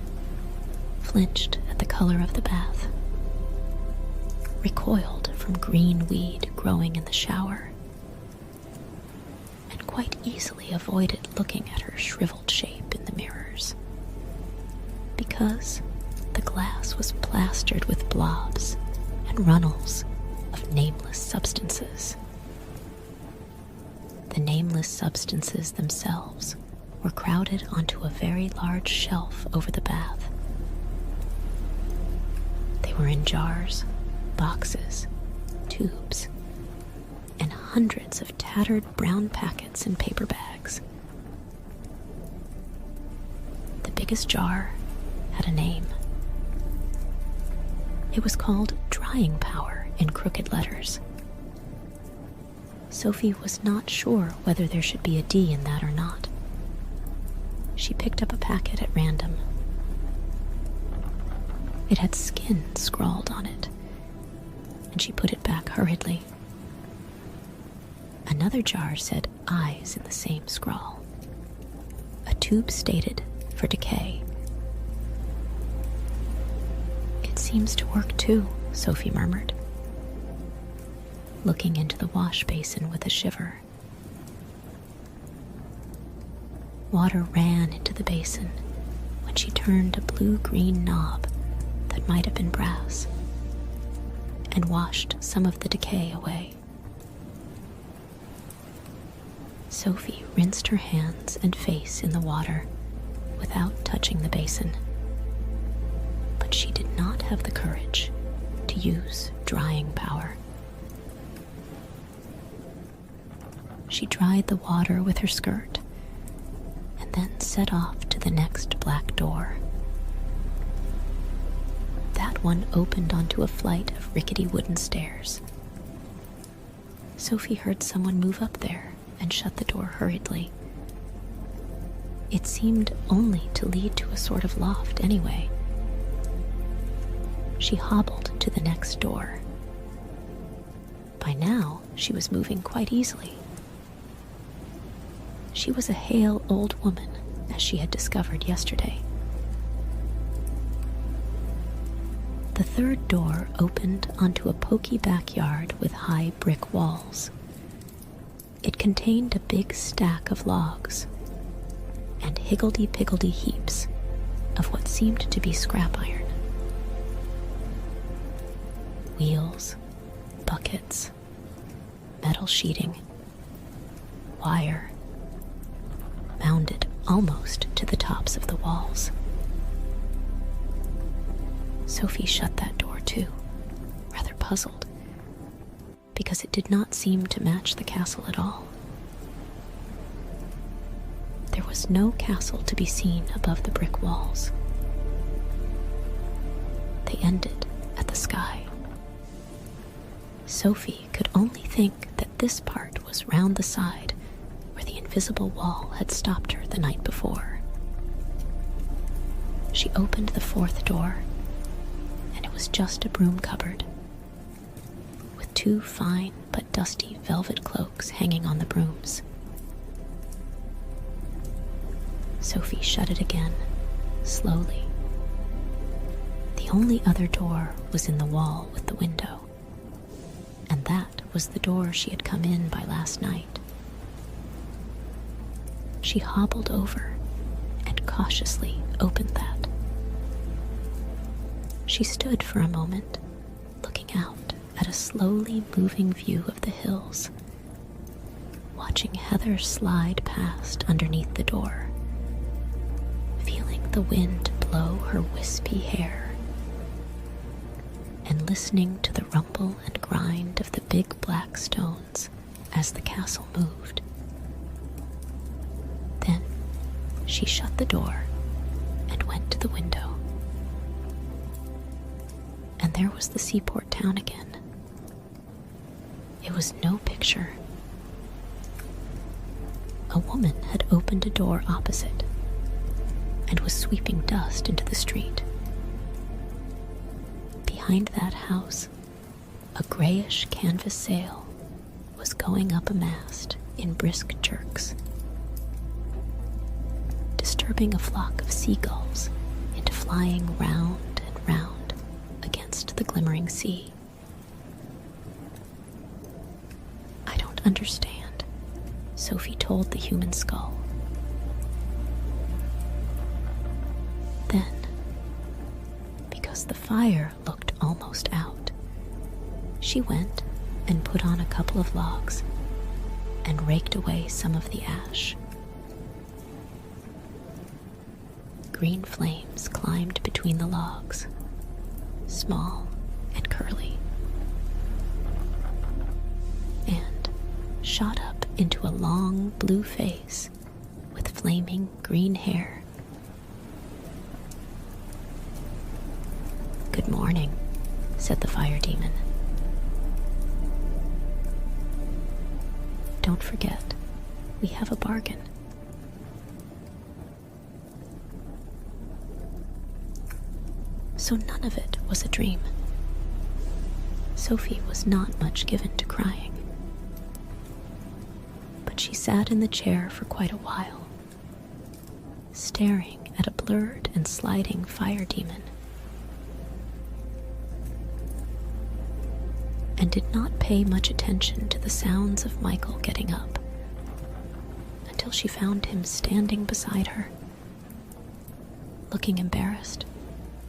flinched at the color of the bath, recoiled from green weed growing in the shower, and quite easily avoided looking at her shriveled shape in the mirrors, because the glass was plastered with blobs and runnels of nameless substances. The nameless substances themselves were crowded onto a very large shelf over the bath. They were in jars, boxes, tubes, and hundreds of tattered brown packets and paper bags. The biggest jar had a name. It was called drying power in crooked letters. Sophie was not sure whether there should be a D in that or not. She picked up a packet at random. It had skin scrawled on it, and she put it back hurriedly. Another jar said eyes in the same scrawl. A tube stated for decay. It seems to work too, Sophie murmured, looking into the wash basin with a shiver. Water ran into the basin when she turned a blue-green knob that might have been brass and washed some of the decay away. Sophie rinsed her hands and face in the water without touching the basin. But she did not have the courage to use drying power. She dried the water with her skirt and then set off to the next black door. That one opened onto a flight of rickety wooden stairs. Sophie heard someone move up there and shut the door hurriedly. It seemed only to lead to a sort of loft anyway. She hobbled to the next door. By now, she was moving quite easily. She was a hale old woman, as she had discovered yesterday. The third door opened onto a poky backyard with high brick walls. It contained a big stack of logs and higgledy-piggledy heaps of what seemed to be scrap iron. Wheels, buckets, metal sheeting, wire, mounded almost to the tops of the walls. Sophie shut that door too, rather puzzled, because it did not seem to match the castle at all. There was no castle to be seen above the brick walls. They ended at the sky. Sophie could only think that this part was round the side where the invisible wall had stopped her the night before. She opened the fourth door, and it was just a broom cupboard, with two fine but dusty velvet cloaks hanging on the brooms. Sophie shut it again, slowly. The only other door was in the wall with the window, and that was the door she had come in by last night. She hobbled over and cautiously opened that. She stood for a moment, looking out at a slowly moving view of the hills, watching Heather slide past underneath the door, feeling the wind blow her wispy hair, and listening to the rumble and grind of the big black stones as the castle moved. Then she shut the door and went to the window. And there was the seaport town again. It was no picture. A woman had opened a door opposite and was sweeping dust into the street. Behind that house, a grayish canvas sail was going up a mast in brisk jerks, disturbing a flock of seagulls into flying round and round against the glimmering sea. "I don't understand," Sophie told the human skull. Then, because the fire looked almost out, she went and put on a couple of logs and raked away some of the ash. Green flames climbed between the logs, small and curly, and shot up into a long blue face with flaming green hair. "Good morning," said the fire demon. "Don't forget, we have a bargain." So none of it was a dream. Sophie was not much given to crying, but she sat in the chair for quite a while, staring at a blurred and sliding fire demon, and did not pay much attention to the sounds of Michael getting up until she found him standing beside her, looking embarrassed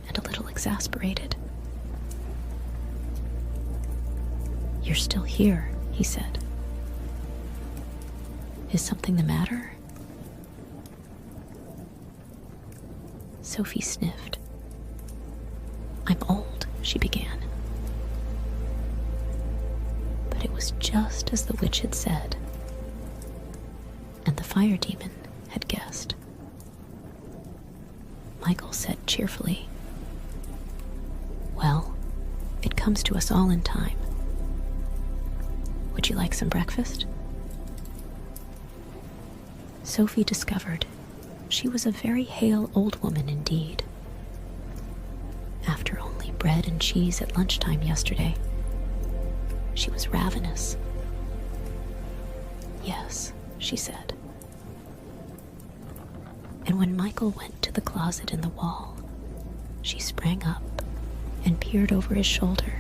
and a little exasperated. "You're still here," he said. "Is something the matter?" Sophie sniffed. "I'm old," she began. But it was just as the witch had said, and the fire demon had guessed. Michael said cheerfully, "Well, it comes to us all in time. Would you like some breakfast?" Sophie discovered she was a very hale old woman indeed. After only bread and cheese at lunchtime yesterday, she was ravenous. "Yes," she said. And when Michael went to the closet in the wall, she sprang up and peered over his shoulder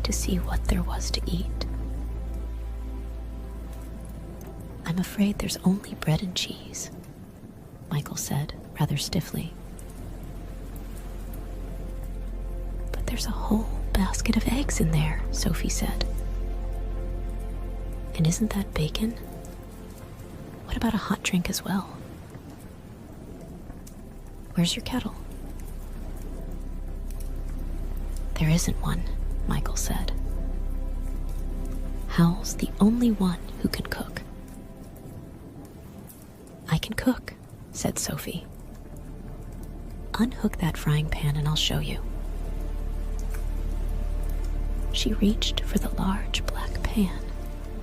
to see what there was to eat. "I'm afraid there's only bread and cheese," Michael said rather stiffly. "But there's a whole basket of eggs in there," Sophie said. "And isn't that bacon? What about a hot drink as well? Where's your kettle?" "There isn't one," Michael said. "Howl's the only one who can cook." "I can cook," said Sophie. "Unhook that frying pan and I'll show you." She reached for the large black pan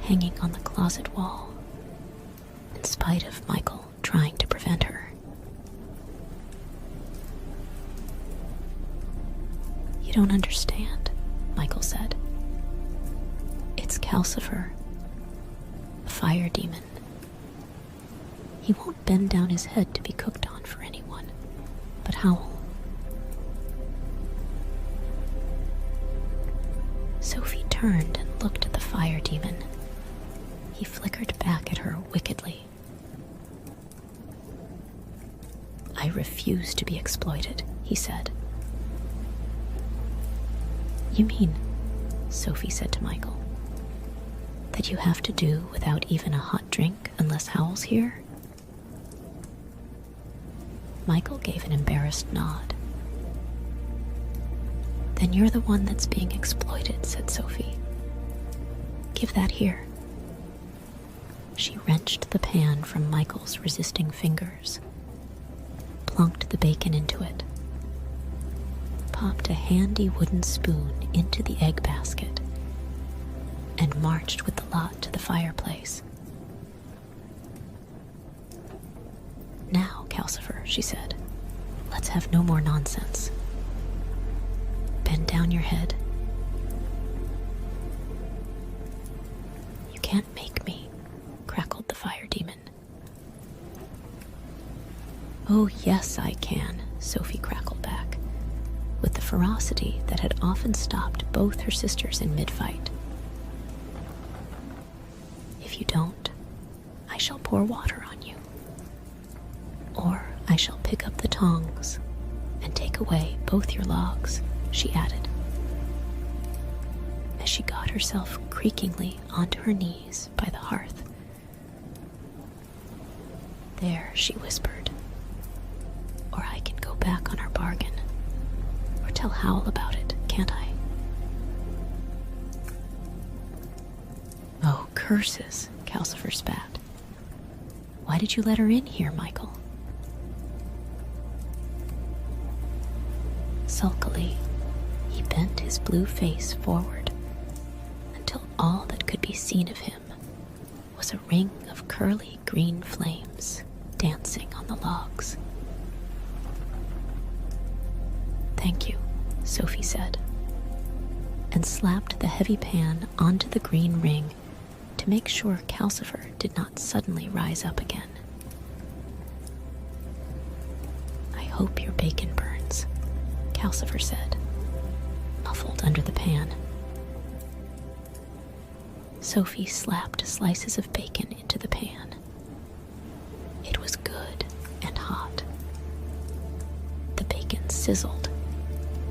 hanging on the closet wall, in spite of Michael trying to prevent her. "You don't understand," Michael said. "It's Calcifer, a fire demon. He won't bend down his head to be cooked on for anyone but Howl." Sophie turned and looked at the fire demon. He flickered back at her wickedly. "I refuse to be exploited," he said. "You mean," Sophie said to Michael, "that you have to do without even a hot drink unless Howl's here?" Michael gave an embarrassed nod. "Then you're the one that's being exploited," said Sophie. "Give that here." She wrenched the pan from Michael's resisting fingers, plunked the bacon into it, popped a handy wooden spoon into the egg basket, and marched with the lot to the fireplace. "Now, Calcifer," she said, "let's have no more nonsense. Bend down on your head. You can't make me, crackled the fire demon. Oh, yes, I can, Sophie crackled back, with the ferocity that had often stopped both her sisters in mid-fight. If you don't, I shall pour water on you. Or I shall pick up the tongs and take away both your logs, she added, as she got herself creakingly onto her knees by the hearth. There, she whispered, or I can go back on our bargain, or tell Howl about it, can't I? Oh, curses, Calcifer spat. Why did you let her in here, Michael? Sulkily, he bent his blue face forward until all that could be seen of him was a ring of curly green flames dancing on the logs. Thank you, Sophie said, and slapped the heavy pan onto the green ring to make sure Calcifer did not suddenly rise up again. I hope your bacon burns, Calcifer said, muffled under the pan. Sophie slapped slices of bacon into the pan. It was good and hot. The bacon sizzled,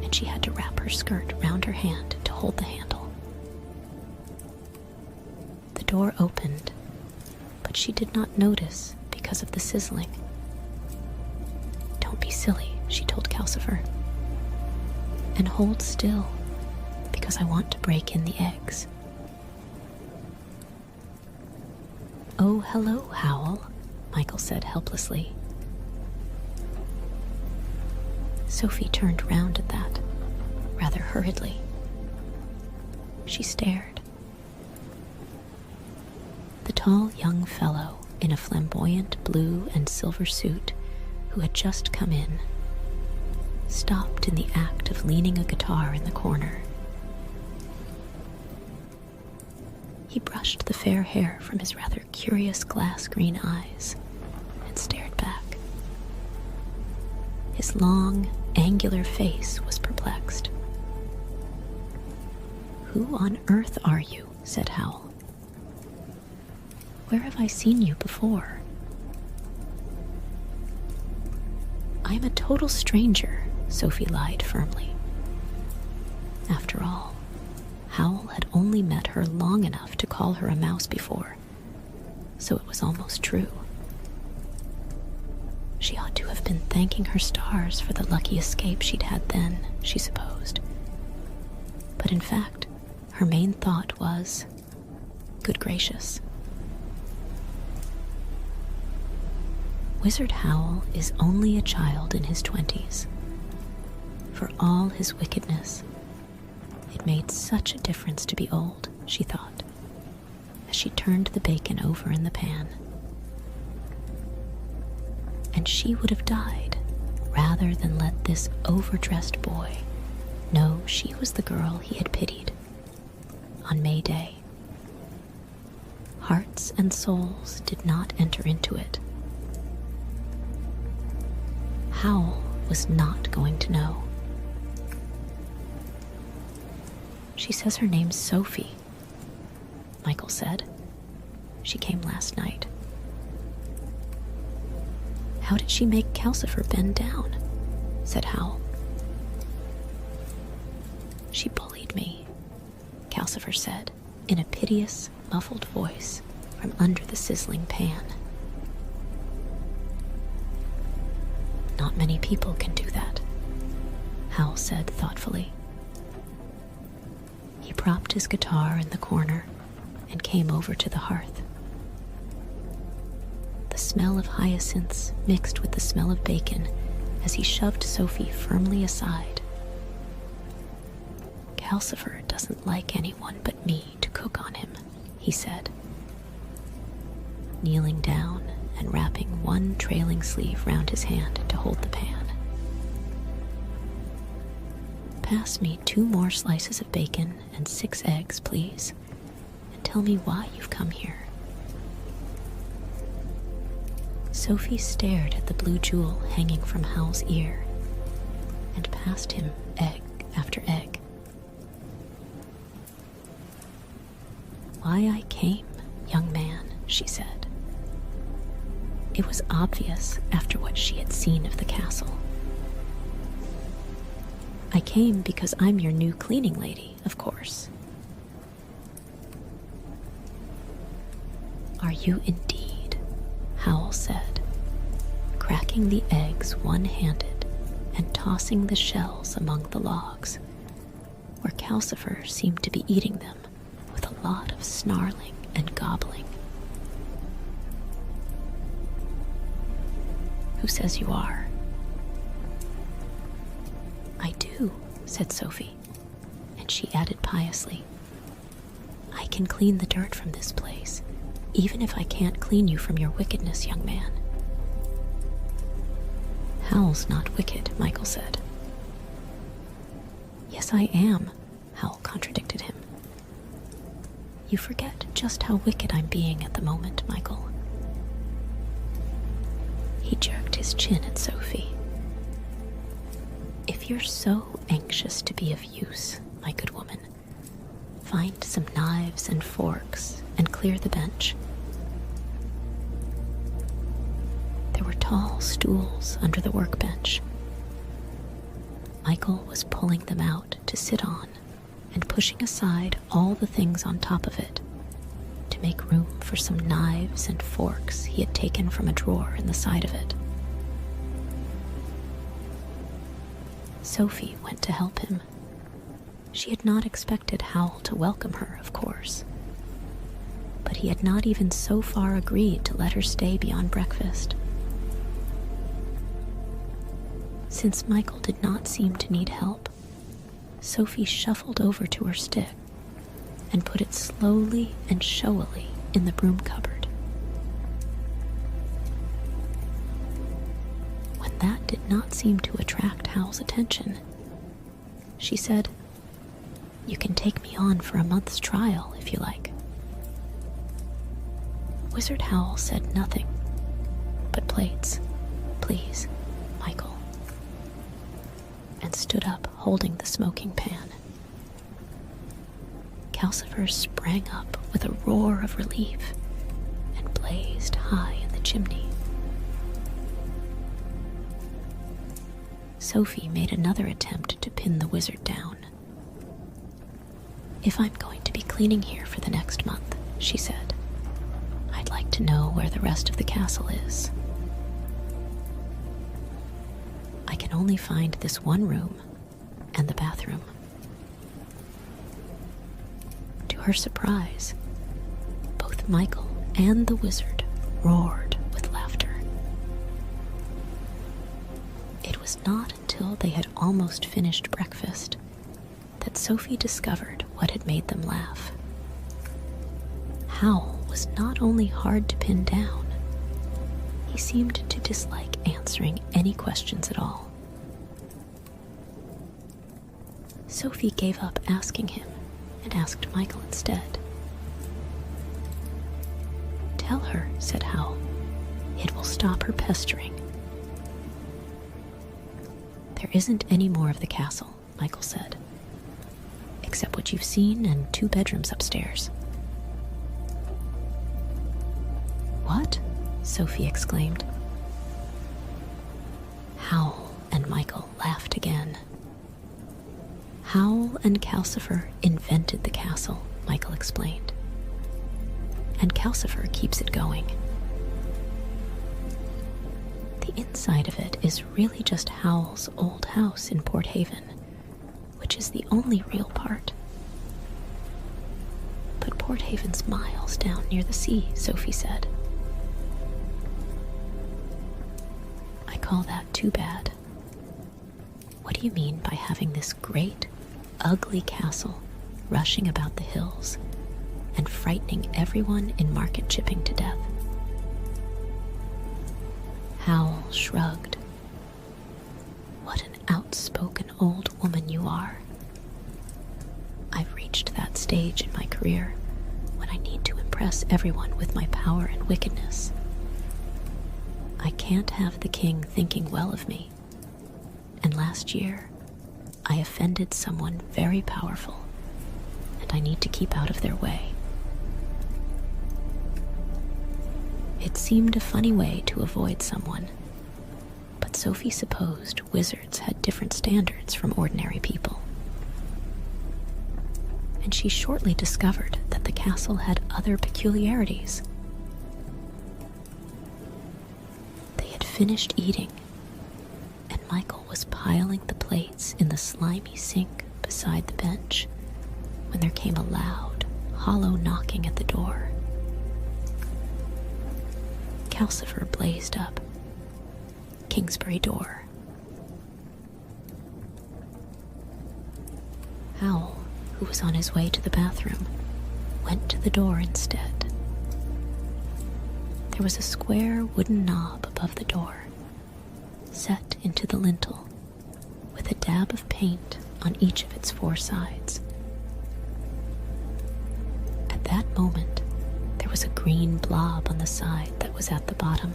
and she had to wrap her skirt round her hand to hold the handle. The door opened, but she did not notice because of the sizzling. Don't be silly, she told Calcifer, and hold still, because I want to break in the eggs. Oh, hello, Howl, Michael said helplessly. Sophie turned round at that, rather hurriedly. She stared. The tall young fellow in a flamboyant blue and silver suit who had just come in stopped in the act of leaning a guitar in the corner. He brushed the fair hair from his rather curious glass-green eyes and stared back. His long, angular face was perplexed. Who on earth are you? Said Howl. Where have I seen you before? I'm a total stranger, Sophie lied firmly. After all, Howl had only met her long enough to call her a mouse before, so it was almost true. She ought to have been thanking her stars for the lucky escape she'd had then, she supposed. But in fact, her main thought was, good gracious. Wizard Howl is only a child in his 20s. For all his wickedness, it made such a difference to be old, she thought, as she turned the bacon over in the pan. And she would have died rather than let this overdressed boy know she was the girl he had pitied on May Day. Hearts and souls did not enter into it. Howl was not going to know. She says her name's Sophie, Michael said. She came last night. How did she make Calcifer bend down? Said Howl. She bullied me, Calcifer said, in a piteous, muffled voice from under the sizzling pan. Not many people can do that, Howl said thoughtfully. He propped his guitar in the corner and came over to the hearth. The smell of hyacinths mixed with the smell of bacon as he shoved Sophie firmly aside. Calcifer doesn't like anyone but me to cook on him, he said, kneeling down and wrapping one trailing sleeve round his hand to hold the pan. pass me 2 more slices of bacon and 6 eggs, please, and tell me why you've come here. Sophie stared at the blue jewel hanging from Howl's ear and passed him egg after egg. "Why I came, young man," she said. It was obvious after what she had seen of the castle. "I came because I'm your new cleaning lady, of course." "Are you indeed?" Howl said, cracking the eggs one-handed and tossing the shells among the logs, where Calcifer seemed to be eating them with a lot of snarling and gobbling. "Who says you are?" "I do," said Sophie, and she added piously, "I can clean the dirt from this place, even if I can't clean you from your wickedness, young man." "Howl's not wicked," Michael said. "Yes, I am," Howl contradicted him. "You forget just how wicked I'm being at the moment, Michael." He jerked his chin at Sophie. "If you're so anxious to be of use, my good woman, find some knives and forks and clear the bench." There were tall stools under the workbench. Michael was pulling them out to sit on and pushing aside all the things on top of it to make room for some knives and forks he had taken from a drawer in the side of it. Sophie went to help him. She had not expected Howl to welcome her, of course, but he had not even so far agreed to let her stay beyond breakfast. Since Michael did not seem to need help, Sophie shuffled over to her stick and put it slowly and showily in the broom cupboard. When that did not seem to attract Howl's attention, she said, "You can take me on for a month's trial if you like." Wizard Howl said nothing, but "Plates, please, Michael," and stood up holding the smoking pan. Calcifer sprang up with a roar of relief and blazed high in the chimney. Sophie made another attempt to pin the wizard down. "If I'm going to be cleaning here for the next month," she said, "I'd like to know where the rest of the castle is. I can only find this one room and the bathroom." To her surprise, both Michael and the wizard roared with laughter. It was not until they had almost finished breakfast that Sophie discovered what had made them laugh. Howl was not only hard to pin down, he seemed to dislike answering any questions at all. Sophie gave up asking him and asked Michael instead. "Tell her," said Howl. "It will stop her pestering." "There isn't any more of the castle," Michael said, "except what you've seen and 2 bedrooms upstairs." "What?" Sophie exclaimed. Howl and Michael laughed again. "Howl and Calcifer invented the castle," Michael explained, "and Calcifer keeps it going. The inside of it is really just Howl's old house in Port Haven, which is the only real part. But Port Haven's miles down near the sea," Sophie said. "I call that too bad. What do you mean by having this great, ugly castle rushing about the hills and frightening everyone in Market Chipping to death?" Howl shrugged. "What an outspoken old woman you are. I've reached that stage in my career when I need to impress everyone with my power and wickedness. I can't have the king thinking well of me. And last year, I offended someone very powerful, and I need to keep out of their way. It seemed a funny way to avoid someone, but Sophie supposed wizards had different standards from ordinary people. And she shortly discovered that the castle had other peculiarities. They had finished eating, and Michael was piling the plates in the slimy sink beside the bench when there came a loud, hollow knocking at the door. Calcifer blazed up. Kingsbury door. Howl, who was on his way to the bathroom, went to the door instead. There was a square wooden knob above the door, set into the lintel, with a dab of paint on each of its 4 sides. At that moment, there was a green blob on the side that was at the bottom,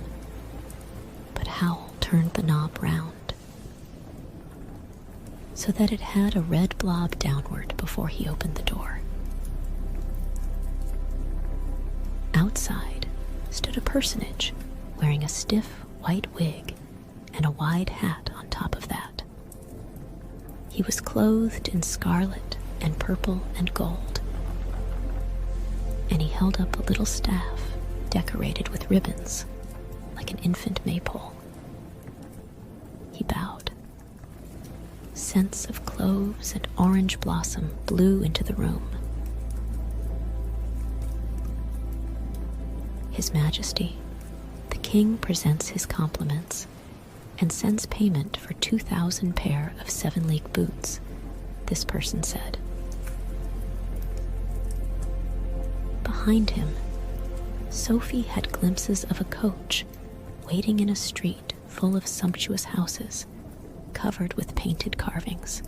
but Howl turned the knob round so that it had a red blob downward before he opened the door. Outside stood a personage wearing a stiff white wig and a wide hat on top of that. He was clothed in scarlet and purple and gold, and he held up a little staff decorated with ribbons like an infant maypole. He bowed. Scents of cloves and orange blossom blew into the room. His Majesty, the King presents his compliments and sends payment for 2,000 pair of 7-league boots, this person said. Behind him, Sophie had glimpses of a coach waiting in a street full of sumptuous houses covered with painted carvings,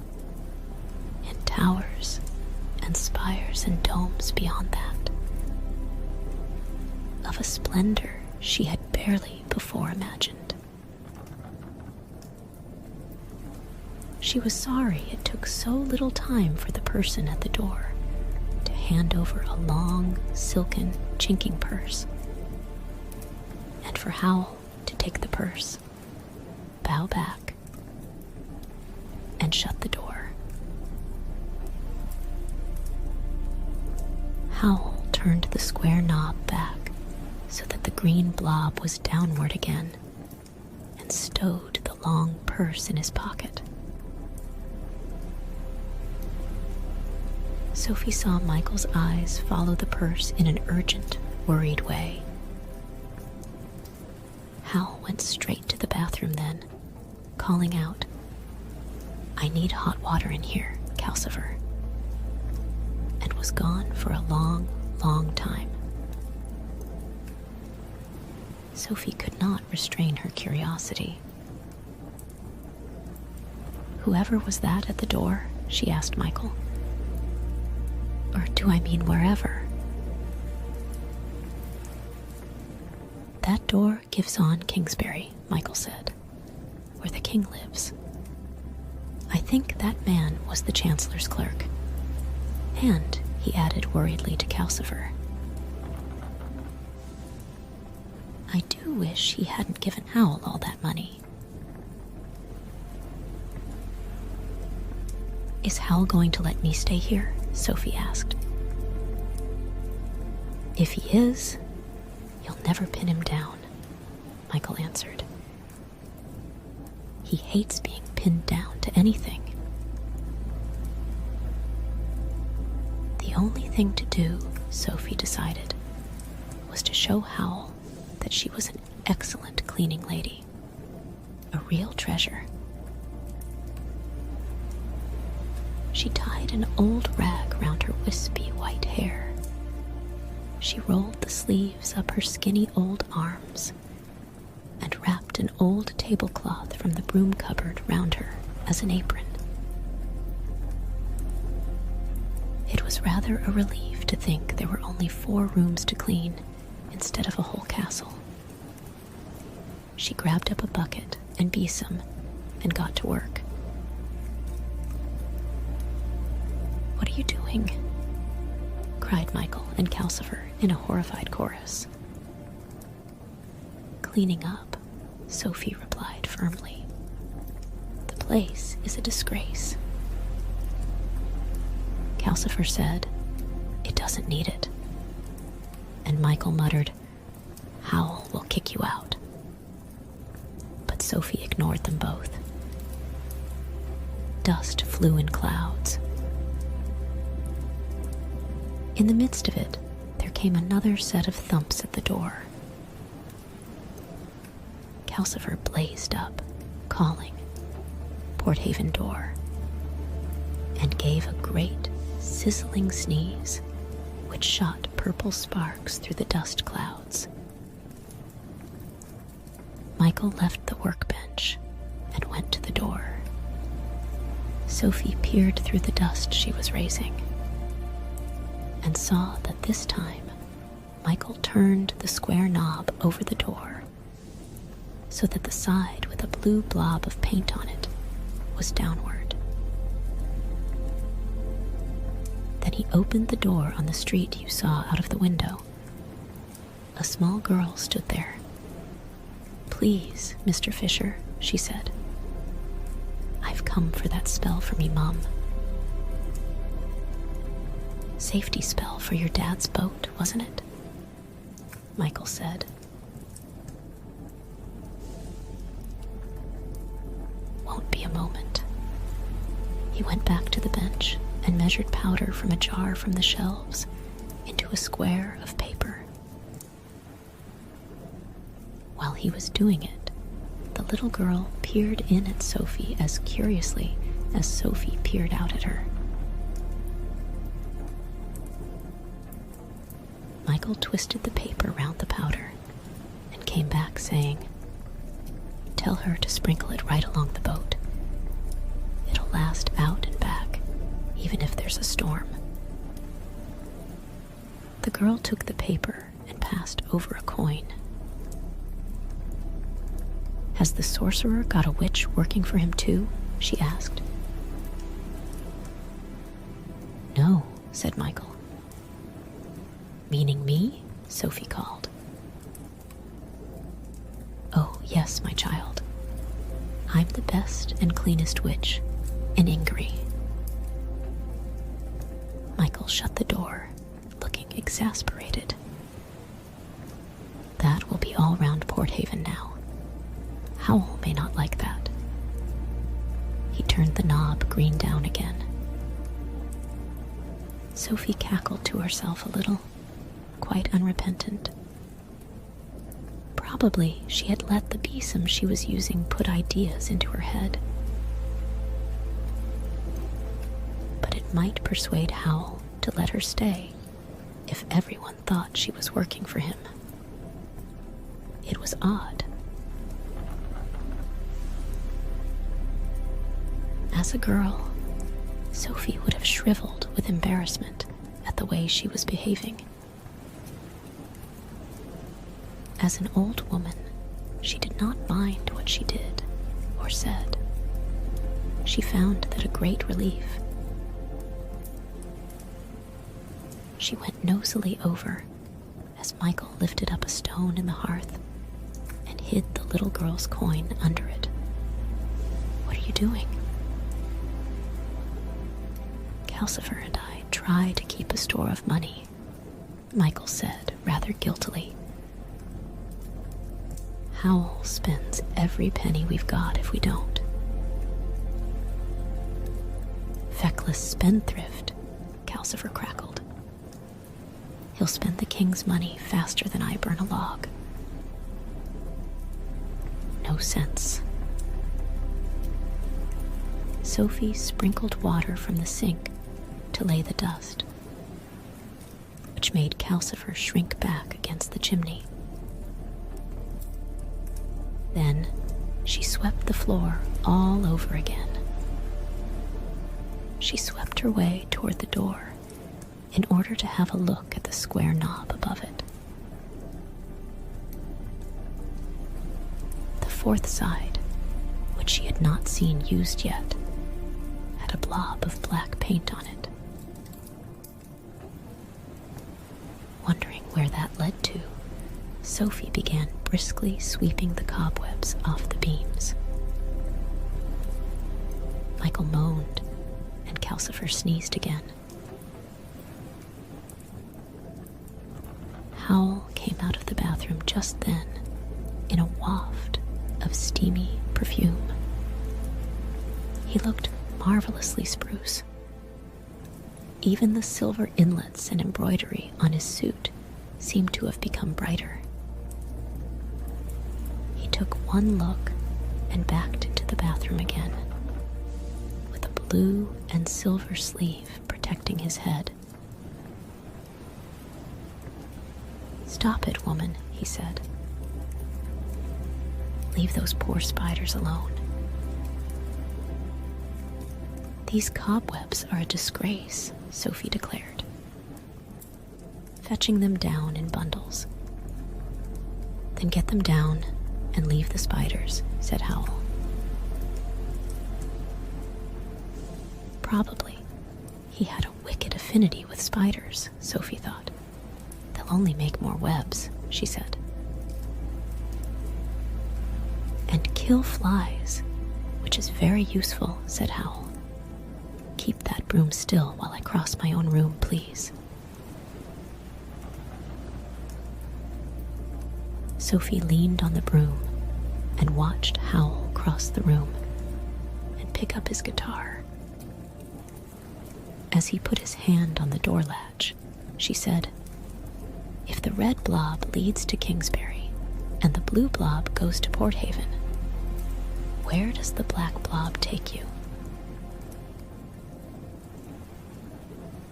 and towers and spires and domes beyond that, of a splendor she had barely before imagined. She was sorry it took so little time for the person at the door to hand over a long, silken, chinking purse, and for Howl to take the purse, bow back, and shut the door. Howl turned the square knob back so that the green blob was downward again and stowed the long purse in his pocket. Sophie saw Michael's eyes follow the purse in an urgent, worried way. Howl went straight to the bathroom then, calling out, "I need hot water in here, Calcifer," and was gone for a long, long time. Sophie could not restrain her curiosity. "Whoever was that at the door?" she asked Michael. "Or do I mean wherever?" "That door gives on Kingsbury," Michael said, "where the king lives. I think that man was the Chancellor's clerk. And," he added worriedly to Calcifer, "I do wish he hadn't given Howl all that money." "Is Howl going to let me stay here?" Sophie asked. "If he is, you'll never pin him down," Michael answered. "He hates being pinned down to anything." The only thing to do, Sophie decided, was to show Howl that she was an excellent cleaning lady, a real treasure. She tied an old rag round her wispy white hair. She rolled the sleeves up her skinny old arms and wrapped an old tablecloth from the broom cupboard round her as an apron. It was rather a relief to think there were only 4 rooms to clean instead of a whole castle. She grabbed up a bucket and besom and got to work. "What are you doing?" cried Michael and Calcifer in a horrified chorus. "Cleaning up," Sophie replied firmly. "The place is a disgrace." Calcifer said, "It doesn't need it." And Michael muttered, "Howl will kick you out." But Sophie ignored them both. Dust flew in clouds. In the midst of it, there came another set of thumps at the door. Calcifer blazed up, calling, "Porthaven door," and gave a great, sizzling sneeze, which shot purple sparks through the dust clouds. Michael left the workbench and went to the door. Sophie peered through the dust she was raising and saw that this time Michael turned the square knob over the door so that the side with a blue blob of paint on it was downward. Then he opened the door on the street you saw out of the window. A small girl stood there. "Please, Mr. Fisher," she said. "I've come for that spell for me, Mum." "Safety spell for your dad's boat, wasn't it?" Michael said. "Won't be a moment." He went back to the bench and measured powder from a jar from the shelves into a square of paper. While he was doing it, the little girl peered in at Sophie as curiously as Sophie peered out at her. Michael twisted the paper round the powder and came back saying, "Tell her to sprinkle it right along the boat. It'll last out and back, even if there's a storm." The girl took the paper and passed over a coin. "Has the sorcerer got a witch working for him too?" she asked. "No," said Michael. "Meaning me?" Sophie called. "Oh, yes, my child. I'm the best and cleanest witch in Ingri." Michael shut the door, looking exasperated. "That will be all round Porthaven now. Howl may not like that." He turned the knob green down again. Sophie cackled to herself a little, quite unrepentant. Probably she had let the besom she was using put ideas into her head. But it might persuade Howl to let her stay if everyone thought she was working for him. It was odd. As a girl, Sophie would have shriveled with embarrassment at the way she was behaving. As an old woman, she did not mind what she did or said. She found that a great relief. She went nosily over as Michael lifted up a stone in the hearth and hid the little girl's coin under it. "What are you doing?" "Calcifer and I try to keep a store of money," Michael said rather guiltily. "Howl spends every penny we've got if we don't." "Feckless spendthrift," Calcifer crackled. "He'll spend the king's money faster than I burn a log." "No sense." Sophie sprinkled water from the sink to lay the dust, which made Calcifer shrink back against the chimney. Then she swept the floor all over again she swept her way toward the door in order to have a look at the square knob above it. The fourth side, which she had not seen used yet, had a blob of black paint on it. Wondering where that led to, Sophie began briskly sweeping the cobwebs off the beams. Michael moaned, and Calcifer sneezed again. Howl came out of the bathroom just then in a waft of steamy perfume. He looked marvelously spruce. Even the silver inlets and embroidery on his suit seemed to have become brighter. He took one look and backed into the bathroom again, with a blue and silver sleeve protecting his head. "Stop it, woman," he said. "Leave those poor spiders alone. These cobwebs are a disgrace," Sophie declared, fetching them down in bundles. "Then get them down and leave the spiders," said Howl. Probably he had a wicked affinity with spiders, Sophie thought. "They'll only make more webs," she said. "And kill flies, which is very useful," said Howl. "Keep that broom still while I cross my own room, please." Sophie leaned on the broom and watched Howl cross the room and pick up his guitar. As he put his hand on the door latch, she said, "If the red blob leads to Kingsbury and the blue blob goes to Port Haven, where does the black blob take you?"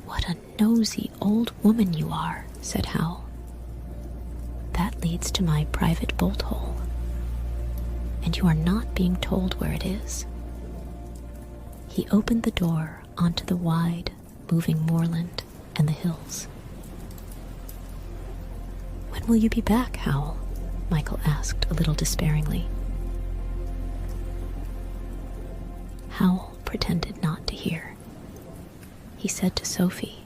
"What a nosy old woman you are," said Howl. "That leads to my private bolt hole, and you are not being told where it is." He opened the door onto the wide, moving moorland and the hills. "When will you be back, Howl?" Michael asked a little despairingly. Howl pretended not to hear. He said to Sophie,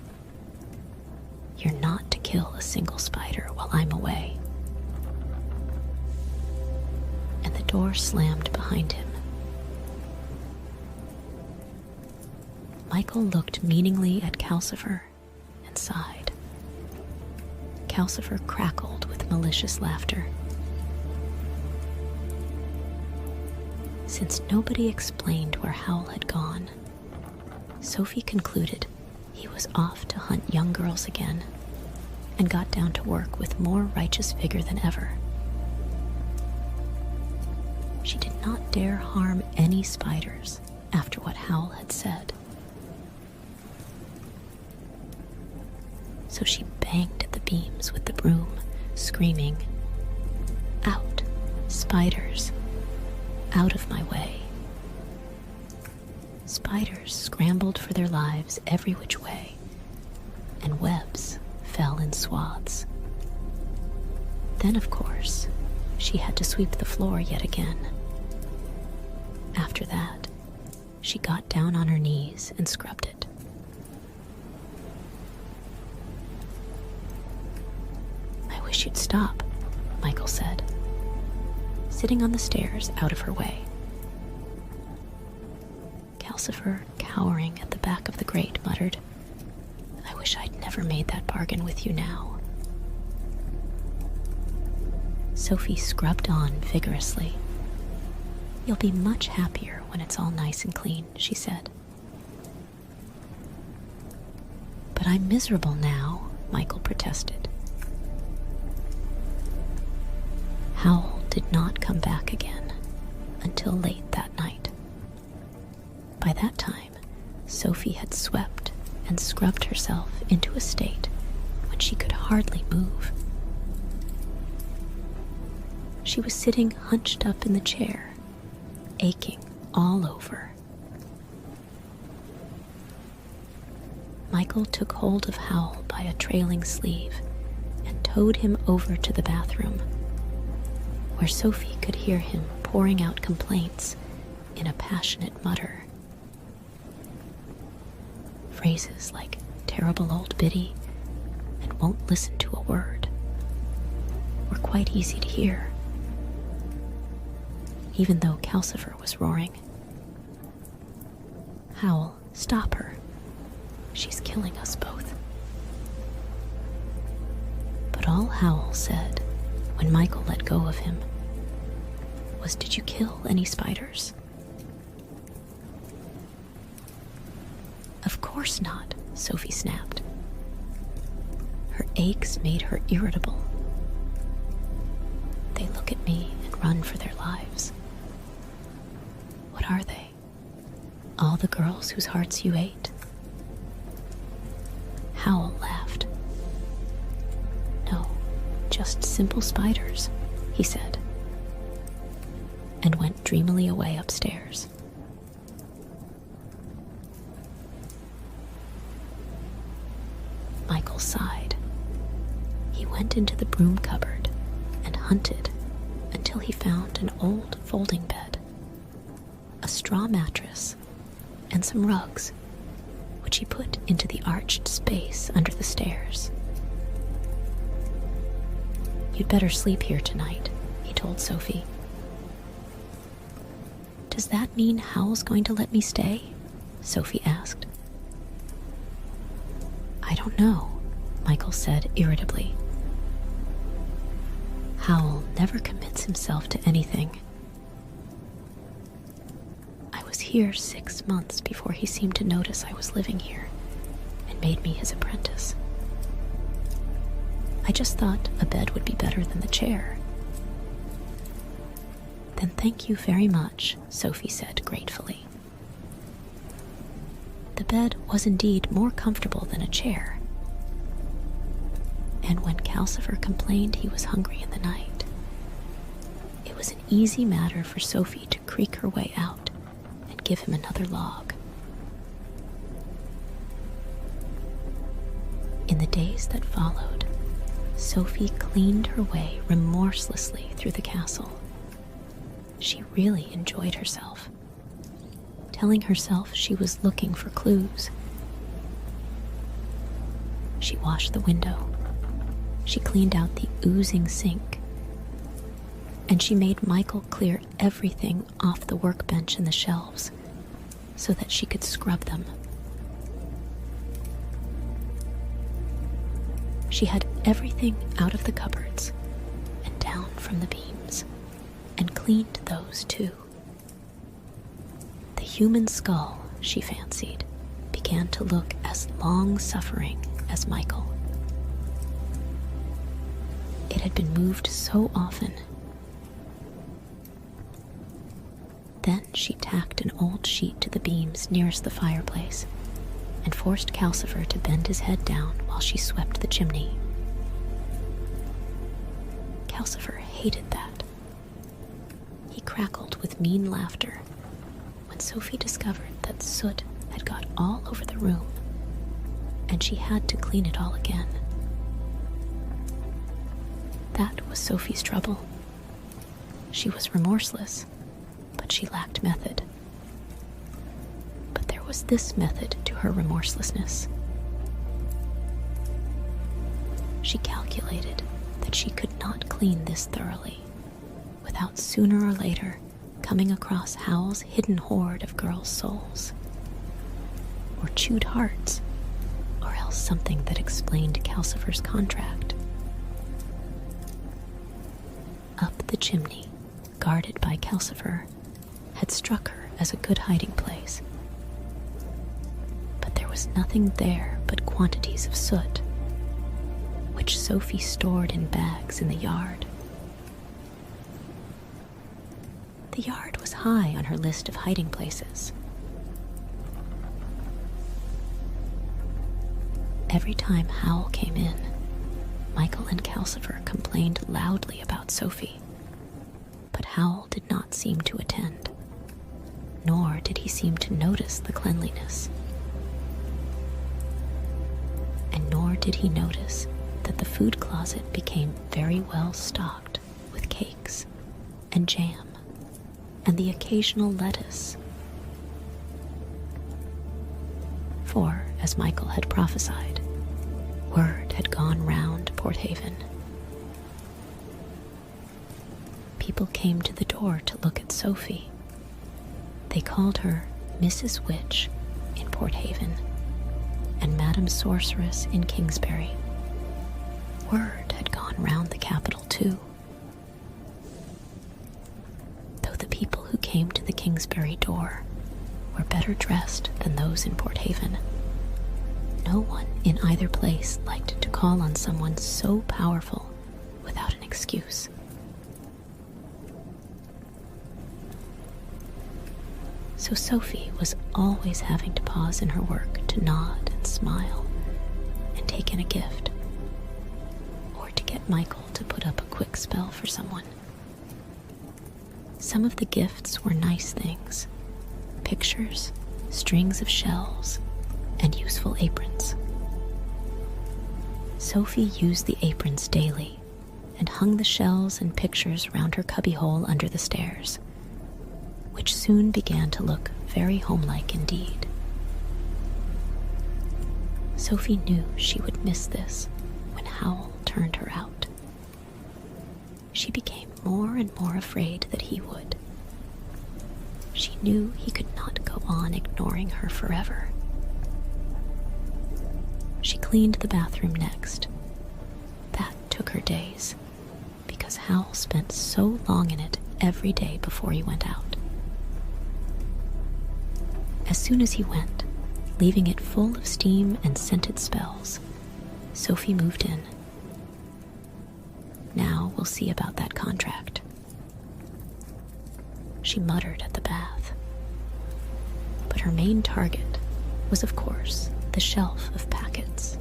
"You're not to kill a single spider while I'm away." And the door slammed behind him. Michael looked meaningly at Calcifer and sighed. Calcifer crackled with malicious laughter. Since nobody explained where Howl had gone, Sophie concluded he was off to hunt young girls again and got down to work with more righteous vigor than ever. She did not dare harm any spiders after what Howl had said. So she banged at the beams with the broom, screaming, "Out, spiders, out of my way." Spiders scrambled for their lives every which way, and webs fell in swaths. Then, of course, she had to sweep the floor yet again. After that, she got down on her knees and scrubbed it. "I wish you'd stop," Michael said, sitting on the stairs out of her way. Calcifer, cowering at the back of the grate, muttered, "I wish I'd never made that bargain with you now." Sophie scrubbed on vigorously. "You'll be much happier when it's all nice and clean," she said. "But I'm miserable now," Michael protested. Howl did not come back again until late that night. By that time, Sophie had swept and scrubbed herself into a state when she could hardly move. She was sitting hunched up in the chair, aching all over. Michael took hold of Howl by a trailing sleeve and towed him over to the bathroom, where Sophie could hear him pouring out complaints in a passionate mutter. Phrases like terrible old biddy and won't listen to a word were quite easy to hear, even though Calcifer was roaring. Howl, stop her. She's killing us both. But all Howl said when Michael let go of him was, "Did you kill any spiders?" "Of course not," Sophie snapped. Her aches made her irritable. "They look at me and run for their lives. What are they? All the girls whose hearts you ate?" Howl laughed. "No, just simple spiders," he said, and went dreamily away upstairs. Michael sighed. He went into the broom cupboard and hunted until he found an old folding bed, a straw mattress, and some rugs, which he put into the arched space under the stairs. "You'd better sleep here tonight," he told Sophie. "Does that mean Howl's going to let me stay?" Sophie asked. "I don't know," Michael said irritably. "Howl never commits himself to anything. I was here 6 months before he seemed to notice I was living here and made me his apprentice. I just thought a bed would be better than the chair." "Then thank you very much," Sophie said gratefully. The bed was indeed more comfortable than a chair, and when Calcifer complained he was hungry in the night, it was an easy matter for Sophie to creak her way out and give him another log. In the days that followed, Sophie cleaned her way remorselessly through the castle. She really enjoyed herself, telling herself she was looking for clues. She washed the window, she cleaned out the oozing sink, and she made Michael clear everything off the workbench and the shelves so that she could scrub them. She had everything out of the cupboards and down from the beams, and cleaned those too. The human skull, she fancied, began to look as long-suffering as Michael. It had been moved so often. Then she tacked an old sheet to the beams nearest the fireplace and forced Calcifer to bend his head down while she swept the chimney. Calcifer hated that. He crackled with mean laughter when Sophie discovered that soot had got all over the room and she had to clean it all again. That was Sophie's trouble. She was remorseless, but she lacked method. But there was this method to her remorselessness. She calculated that she could not clean this thoroughly without sooner or later coming across Howl's hidden hoard of girls' souls, or chewed hearts, or else something that explained Calcifer's contract. Up the chimney, guarded by Calcifer, had struck her as a good hiding place. But there was nothing there but quantities of soot, which Sophie stored in bags in the yard. The yard was high on her list of hiding places. Every time Howl came in, Michael and Calcifer complained loudly about Sophie, but Howl did not seem to attend, nor did he seem to notice the cleanliness. did he notice that the food closet became very well stocked with cakes and jam and the occasional lettuce. For, as Michael had prophesied, word had gone round Porthaven. People came to the door to look at Sophie. They called her Mrs. Witch in Porthaven and Madam Sorceress in Kingsbury. Word had gone round the capital too. Though the people who came to the Kingsbury door were better dressed than those in Porthaven, no one in either place liked to call on someone so powerful without an excuse. So Sophie was always having to pause in her work to nod and smile and take in a gift, or to get Michael to put up a quick spell for someone. Some of the gifts were nice things: pictures, strings of shells, and useful aprons. Sophie used the aprons daily and hung the shells and pictures round her cubbyhole under the stairs, which soon began to look very homelike indeed. Sophie knew she would miss this when Howl turned her out. She became more and more afraid that he would. She knew he could not go on ignoring her forever. She cleaned the bathroom next. That took her days, because Howl spent so long in it every day before he went out. As soon as he went, leaving it full of steam and scented spells, Sophie moved in. Now we'll see about that contract. She muttered at the bath. But her main target was, of course, the shelf of packets,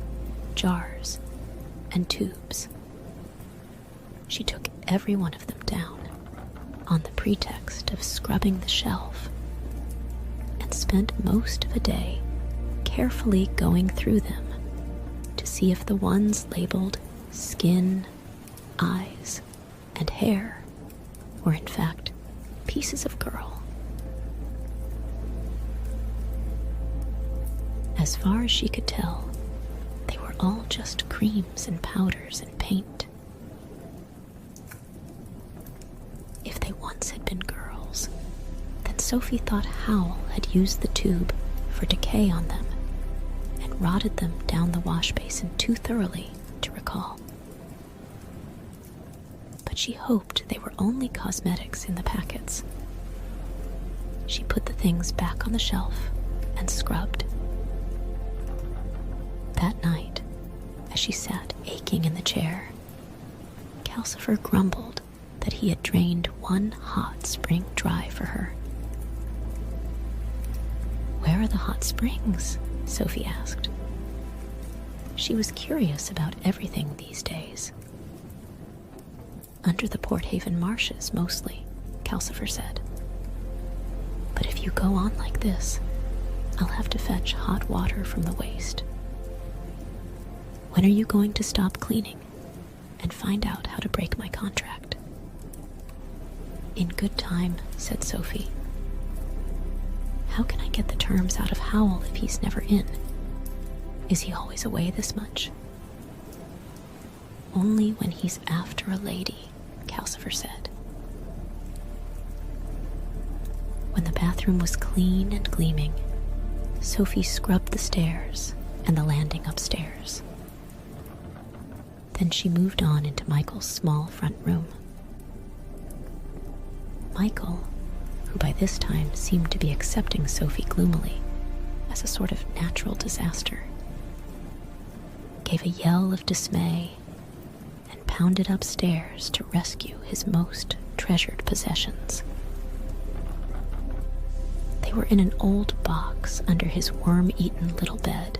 jars, and tubes. She took every one of them down on the pretext of scrubbing the shelf, and spent most of a day carefully going through them to see if the ones labeled skin, eyes, and hair were in fact pieces of girl. As far as she could tell, they were all just creams and powders and paint. If they once had been girls, then Sophie thought Howl had used the tube for decay on them and rotted them down the wash basin too thoroughly to recall. But she hoped they were only cosmetics in the packets. She put the things back on the shelf and scrubbed. That night, as she sat aching in the chair, Calcifer grumbled that he had drained one hot spring dry for her. "Where are the hot springs?" Sophie asked. She was curious about everything these days. "Under the Porthaven marshes, mostly," Calcifer said. "But if you go on like this, I'll have to fetch hot water from the waste. When are you going to stop cleaning and find out how to break my contract?" "In good time," said Sophie. "How can I get the terms out of Howl if he's never in? Is he always away this much?" "Only when he's after a lady," Calcifer said. When the bathroom was clean and gleaming, Sophie scrubbed the stairs and the landing upstairs. Then she moved on into Michael's small front room. Michael, who by this time seemed to be accepting Sophie gloomily as a sort of natural disaster, gave a yell of dismay and pounded upstairs to rescue his most treasured possessions. They were in an old box under his worm-eaten little bed.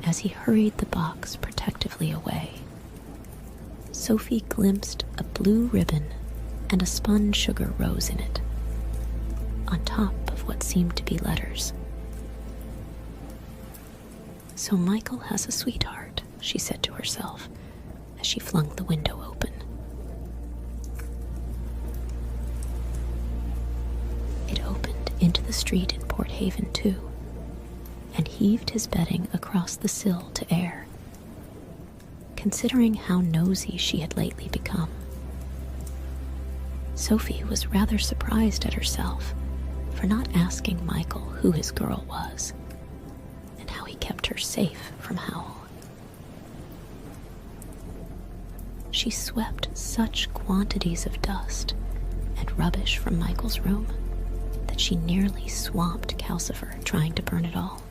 As he hurried the box protectively away, Sophie glimpsed a blue ribbon and a spun sugar rose in it, on top of what seemed to be letters. So Michael has a sweetheart, she said to herself as she flung the window open. It opened into the street in Port Haven, too, and heaved his bedding across the sill to air. Considering how nosy she had lately become, Sophie was rather surprised at herself for not asking Michael who his girl was and how he kept her safe from Howl. She swept such quantities of dust and rubbish from Michael's room that she nearly swamped Calcifer trying to burn it all.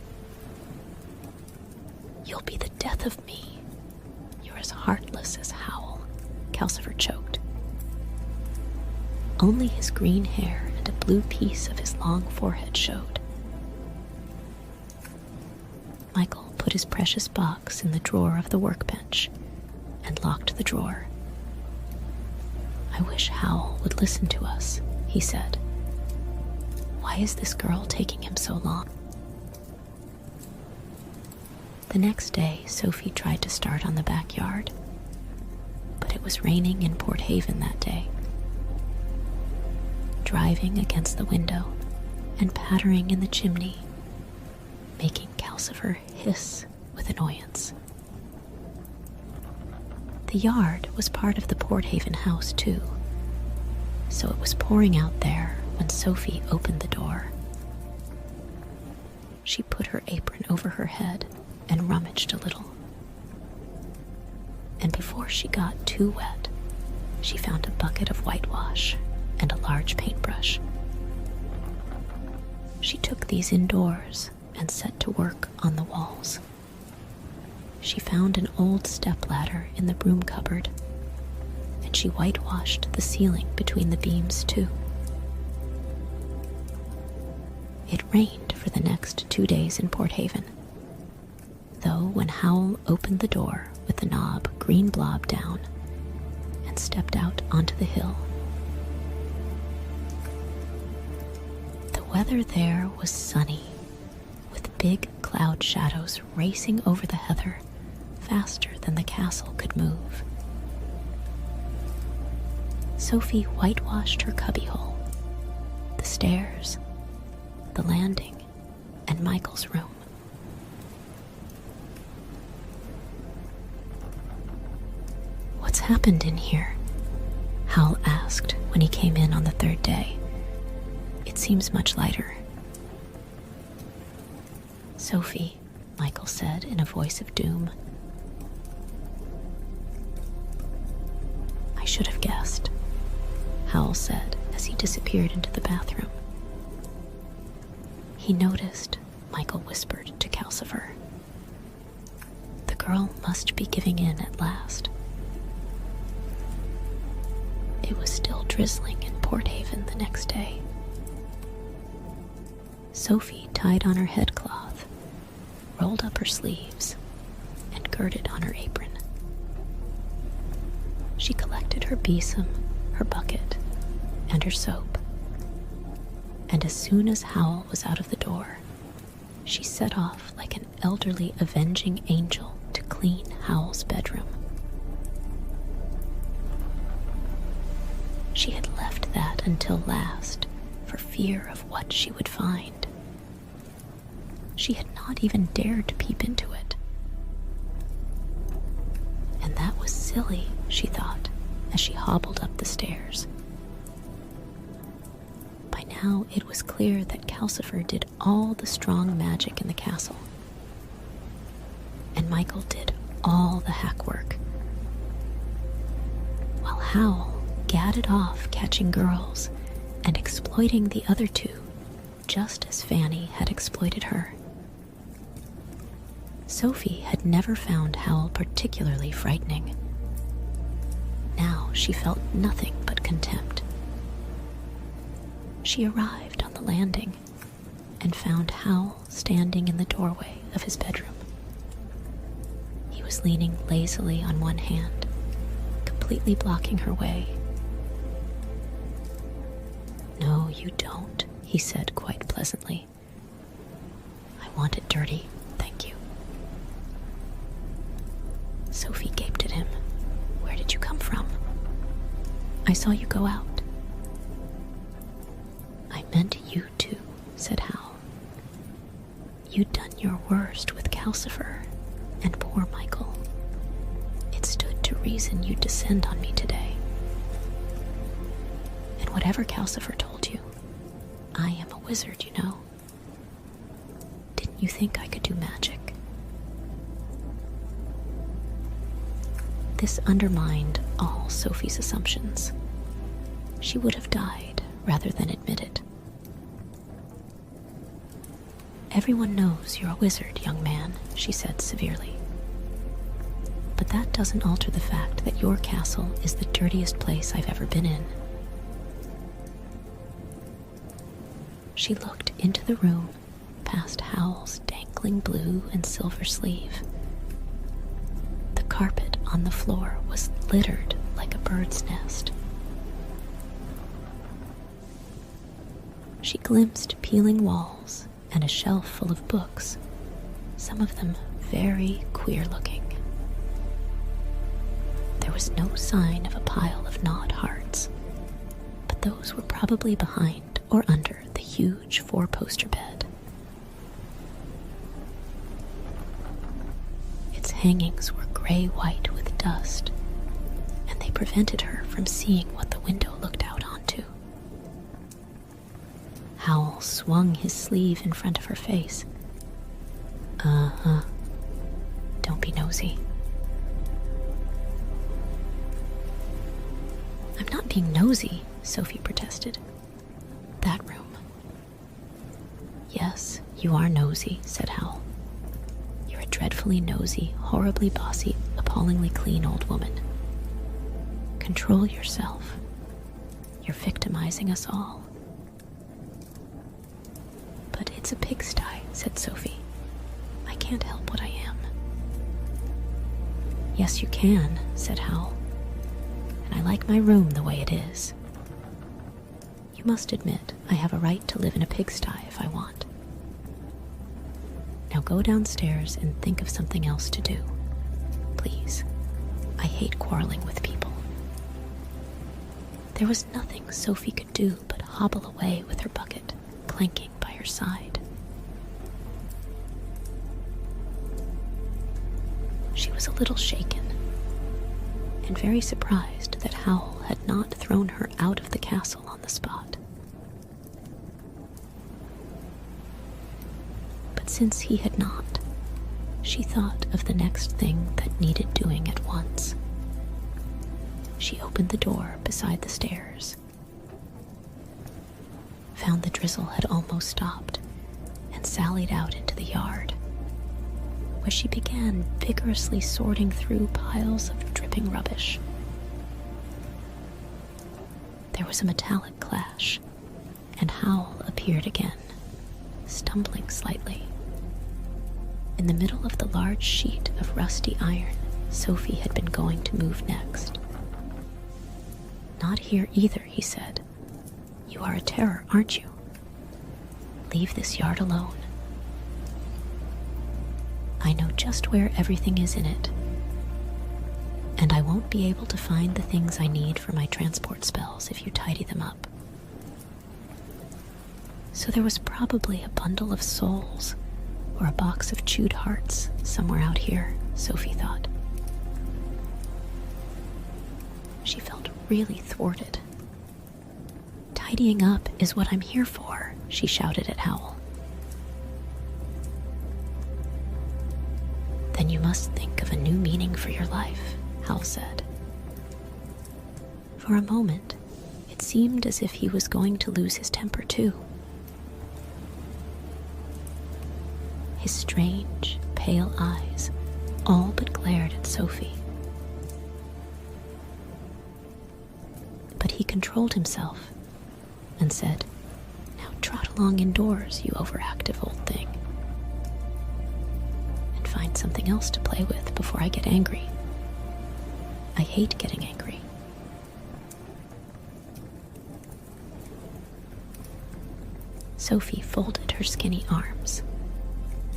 "You'll be the death of me. You're as heartless as Howl," Calcifer choked. Only his green hair and a blue piece of his long forehead showed. Michael put his precious box in the drawer of the workbench and locked the drawer. "I wish Howl would listen to us," he said. "Why is this girl taking him so long?" The next day, Sophie tried to start on the backyard, but it was raining in Port Haven that day. Driving against the window and pattering in the chimney, making Calcifer hiss with annoyance. The yard was part of the Port Haven house, too, so it was pouring out there when Sophie opened the door. She put her apron over her head and rummaged a little. And before she got too wet, she found a bucket of whitewash and a large paintbrush. She took these indoors and set to work on the walls. She found an old stepladder in the broom cupboard, and she whitewashed the ceiling between the beams too. It rained for the next 2 days in Port Haven, though when Howl opened the door with the knob green blob down and stepped out onto the hill, the weather there was sunny, with big cloud shadows racing over the heather faster than the castle could move. Sophie whitewashed her cubbyhole, the stairs, the landing, and Michael's room. "What's happened in here?" Howl asked when he came in on the third day. "It seems much lighter." "Sophie," Michael said in a voice of doom. "I should have guessed," Howl said as he disappeared into the bathroom. He noticed, Michael whispered to Calcifer. "The girl must be giving in at last." It was still drizzling in Port Haven the next day. Sophie tied on her headcloth, rolled up her sleeves, and girded on her apron. She collected her besom, her bucket, and her soap, and as soon as Howl was out of the door, she set off like an elderly avenging angel to clean Howl's bedroom. She had left that until last for fear of what she would find. She had not even dared to peep into it. And that was silly, she thought, as she hobbled up the stairs. By now it was clear that Calcifer did all the strong magic in the castle, and Michael did all the hack work, while Howl gadded off catching girls and exploiting the other two, just as Fanny had exploited her. Sophie had never found Howl particularly frightening. Now she felt nothing but contempt. She arrived on the landing and found Howl standing in the doorway of his bedroom. He was leaning lazily on one hand, completely blocking her way. "No, you don't," he said quite pleasantly. "I want it dirty, thank you." Sophie gaped at him. Where did you come from? I saw you go out. I meant you too, said Howl. You'd done your worst with Calcifer and poor Michael. It stood to reason you'd descend on me today. And whatever Calcifer told you, I am a wizard, you know. Didn't you think I could do magic? This undermined all Sophie's assumptions. She would have died rather than admit it. Everyone knows you're a wizard, young man, she said severely. But that doesn't alter the fact that your castle is the dirtiest place I've ever been in. She looked into the room, past Howl's dangling blue and silver sleeve. The carpet on the floor was littered like a bird's nest. She glimpsed peeling walls and a shelf full of books, some of them very queer-looking. There was no sign of a pile of gnawed hearts, but those were probably behind or under the huge four-poster bed. Its hangings were gray-white with dust, and they prevented her from seeing what the window looked out onto. Howl swung his sleeve in front of her face. Don't be nosy. I'm not being nosy, Sophie protested. That room. Yes, you are nosy, said Howl. You're a dreadfully nosy, horribly bossy, appallingly clean old woman. Control yourself. You're victimizing us all. But it's a pigsty, said Sophie. I can't help what I am. Yes, you can, said Howl. And I like my room the way it is. You must admit I have a right to live in a pigsty if I want. Now go downstairs and think of something else to do. Please. I hate quarreling with people. There was nothing Sophie could do but hobble away with her bucket, clanking by her side. She was a little shaken, and very surprised that Howl had not thrown her out of the castle on the spot. But since he had not, she thought of the next thing that needed doing at once. She opened the door beside the stairs, found the drizzle had almost stopped, and sallied out into the yard, where she began vigorously sorting through piles of dripping rubbish. There was a metallic clash, and Howl appeared again, stumbling slightly. In the middle of the large sheet of rusty iron Sophie had been going to move next. Not here either, he said. You are a terror, aren't you? Leave this yard alone. I know just where everything is in it, and I won't be able to find the things I need for my transport spells if you tidy them up. So there was probably a bundle of souls or a box of chewed hearts somewhere out here, Sophie thought. She felt really thwarted. Tidying up is what I'm here for, she shouted at Howl. Then you must think of a new meaning for your life, Howl said. For a moment, it seemed as if he was going to lose his temper too. His strange, pale eyes all but glared at Sophie. But he controlled himself and said, Now trot along indoors, you overactive old thing, and find something else to play with before I get angry. I hate getting angry. Sophie folded her skinny arms.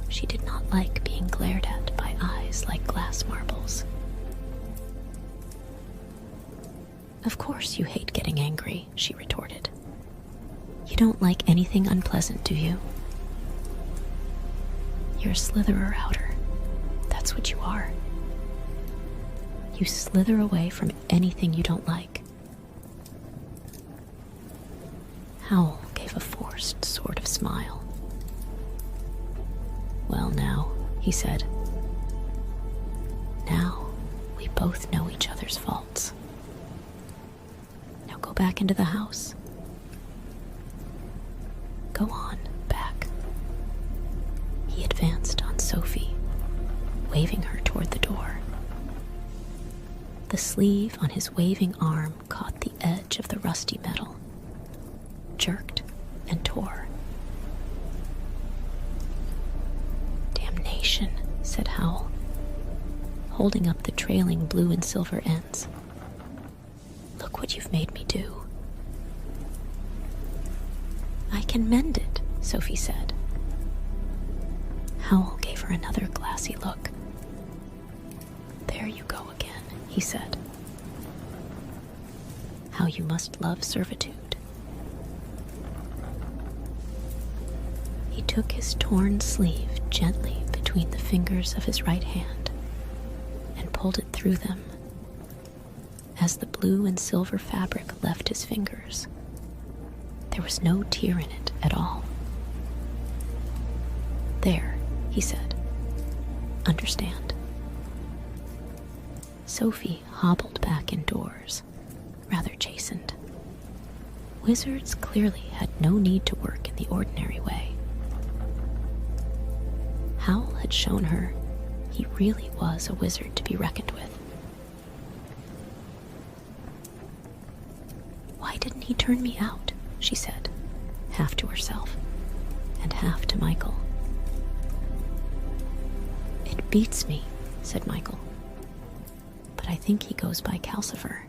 She did not like being glared at by eyes like glass marbles. Of course you hate getting angry, she retorted. You don't like anything unpleasant, do you? You're a slitherer, Outer. That's what you are. You slither away from anything you don't like. Howl gave a forced sort of smile. Well now, he said. Now we both know each other's faults. Now go back into the house. Go on, back. He advanced on Sophie, waving her toward the door. The sleeve on his waving arm caught the edge of the rusty metal, jerked and tore. Damnation, said Howl, holding up the trailing blue and silver ends. Look what you've made me do. I can mend it, Sophie said. Howl gave her another glassy look. There you go again, he said. How you must love servitude. He took his torn sleeve gently between the fingers of his right hand and pulled it through them. As the blue and silver fabric left his fingers, there was no tear in it at all. There, he said. Understand. Sophie hobbled back indoors, rather chastened. Wizards clearly had no need to work in the ordinary way. Howl had shown her he really was a wizard to be reckoned with. Why didn't he turn me out? She said, half to herself and half to Michael. It beats me, said Michael, but I think he goes by Calcifer.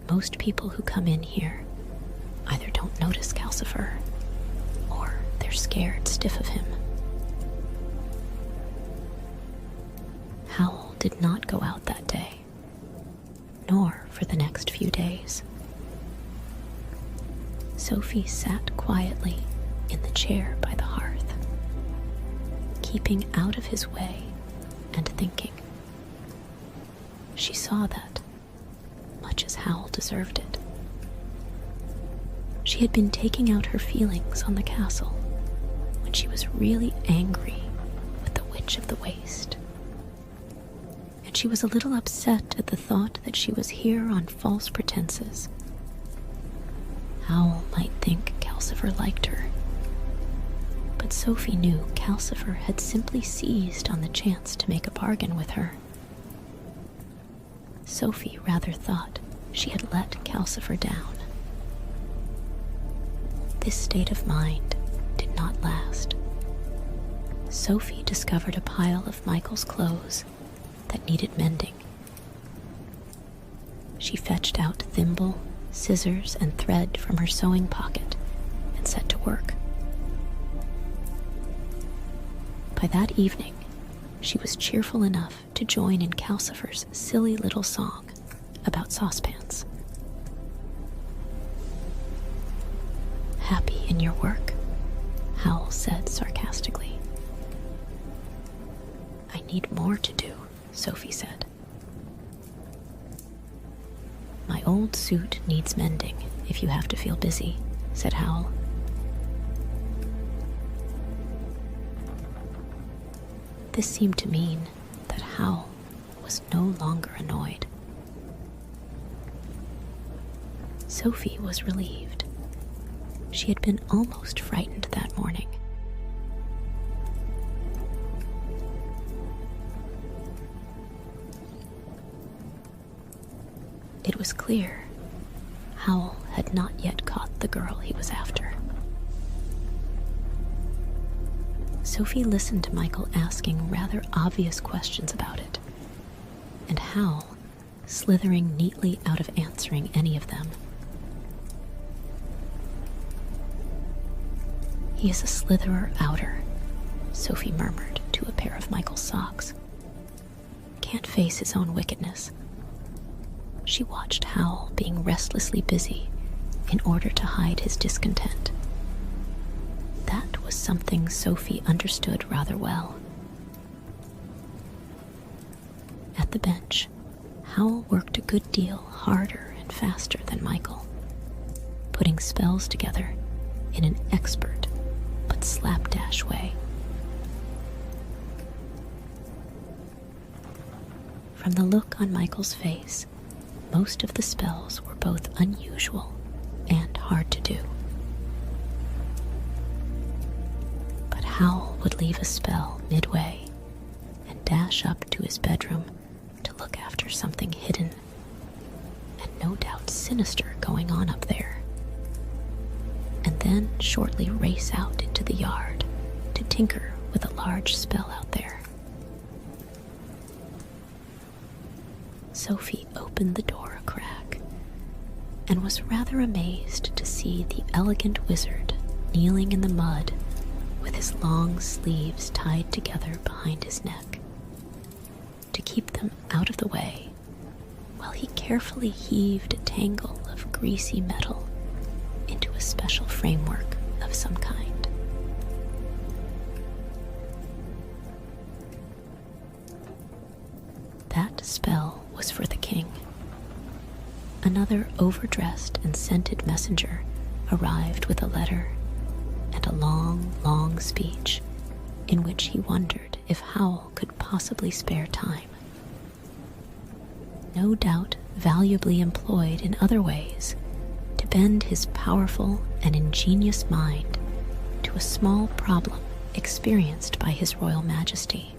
Most people who come in here either don't notice Calcifer or they're scared stiff of him. Howl did not go out that day, nor for the next few days. Sophie sat quietly in the chair by the hearth, keeping out of his way and thinking. She saw that, much as Howl deserved it. She had been taking out her feelings on the castle when she was really angry with the Witch of the Waste. And she was a little upset at the thought that she was here on false pretenses. Howl might think Calcifer liked her, but Sophie knew Calcifer had simply seized on the chance to make a bargain with her. Sophie rather thought she had let Calcifer down. This state of mind did not last. Sophie discovered a pile of Michael's clothes that needed mending. She fetched out thimble, scissors, and thread from her sewing pocket and set to work. By that evening, she was cheerful enough to join in Calcifer's silly little song about saucepans. Happy in your work? Howl said sarcastically. I need more to do, Sophie said. My old suit needs mending if you have to feel busy, said Howl. This seemed to mean that Howl was no longer annoyed. Sophie was relieved. She had been almost frightened that morning. It was clear Howl had not yet caught the girl he was after. Sophie listened to Michael asking rather obvious questions about it, and Howl slithering neatly out of answering any of them. He is a slitherer outer, Sophie murmured to a pair of Michael's socks. Can't face his own wickedness. she watched Howl being restlessly busy in order to hide his discontent. That was something Sophie understood rather well. At the bench, Howl worked a good deal harder and faster than Michael, putting spells together in an expert but slapdash way. From the look on Michael's face, most of the spells were both unusual and hard to do. But Howl would leave a spell midway and dash up to his bedroom to look after something hidden and no doubt sinister going on up there, and then shortly race out into the yard to tinker with a large spell out there. Sophie opened the door a crack and was rather amazed to see the elegant wizard kneeling in the mud with his long sleeves tied together behind his neck to keep them out of the way while he carefully heaved a tangle of greasy metal into a special framework of some kind. That spell was for the king. Another overdressed and scented messenger arrived with a letter and a long, long speech in which he wondered if Howl could possibly spare time. No doubt valuably employed in other ways to bend his powerful and ingenious mind to a small problem experienced by His Royal Majesty.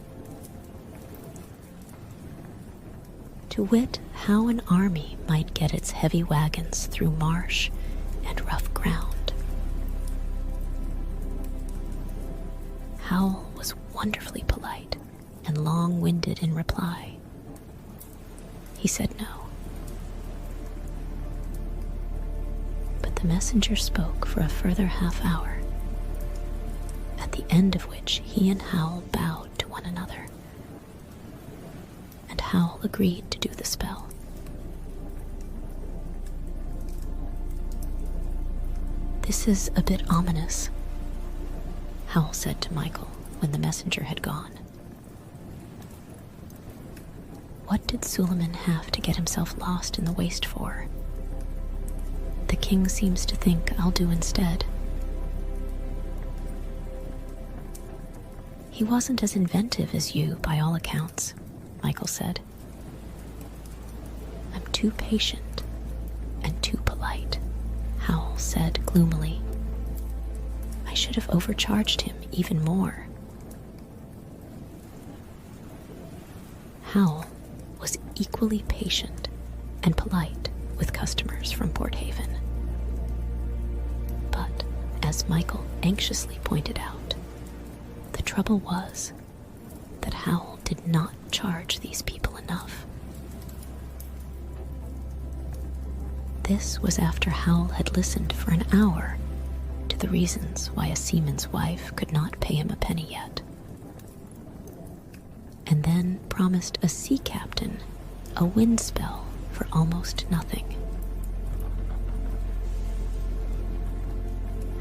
To wit, how an army might get its heavy wagons through marsh and rough ground. Howl was wonderfully polite and long-winded in reply. He said no. But the messenger spoke for a further half hour, at the end of which he and Howl bowed to one another, and Howl agreed to do the spell. "This is a bit ominous," Howl said to Michael when the messenger had gone. "What did Suleiman have to get himself lost in the waste for? The king seems to think I'll do instead." "He wasn't as inventive as you, by all accounts," Michael said. "I'm too patient and too polite," Howl said gloomily. "I should have overcharged him even more." Howl was equally patient and polite with customers from Port Haven. But, as Michael anxiously pointed out, the trouble was that Howl did not charge these people enough. This was after Howl had listened for an hour to the reasons why a seaman's wife could not pay him a penny yet, and then promised a sea captain a wind spell for almost nothing.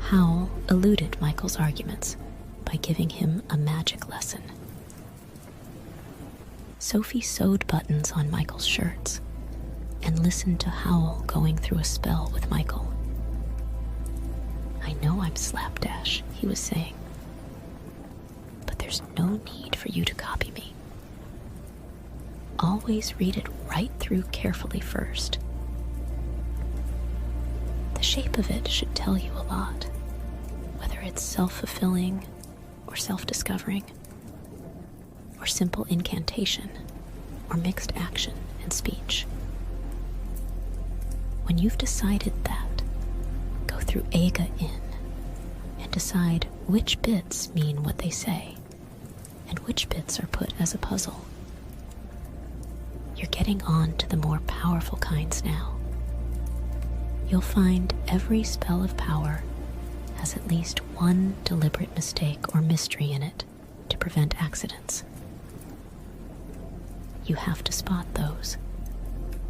Howl eluded Michael's arguments by giving him a magic lesson. Sophie sewed buttons on Michael's shirts and listened to Howl going through a spell with Michael. "I know I'm slapdash," he was saying, "but there's no need for you to copy me. Always read it right through carefully first. The shape of it should tell you a lot, whether it's self-fulfilling or self-discovering, or simple incantation, or mixed action and speech. When you've decided that, go through Aga in and decide which bits mean what they say and which bits are put as a puzzle. You're getting on to the more powerful kinds now. You'll find every spell of power has at least one deliberate mistake or mystery in it to prevent accidents. You have to spot those.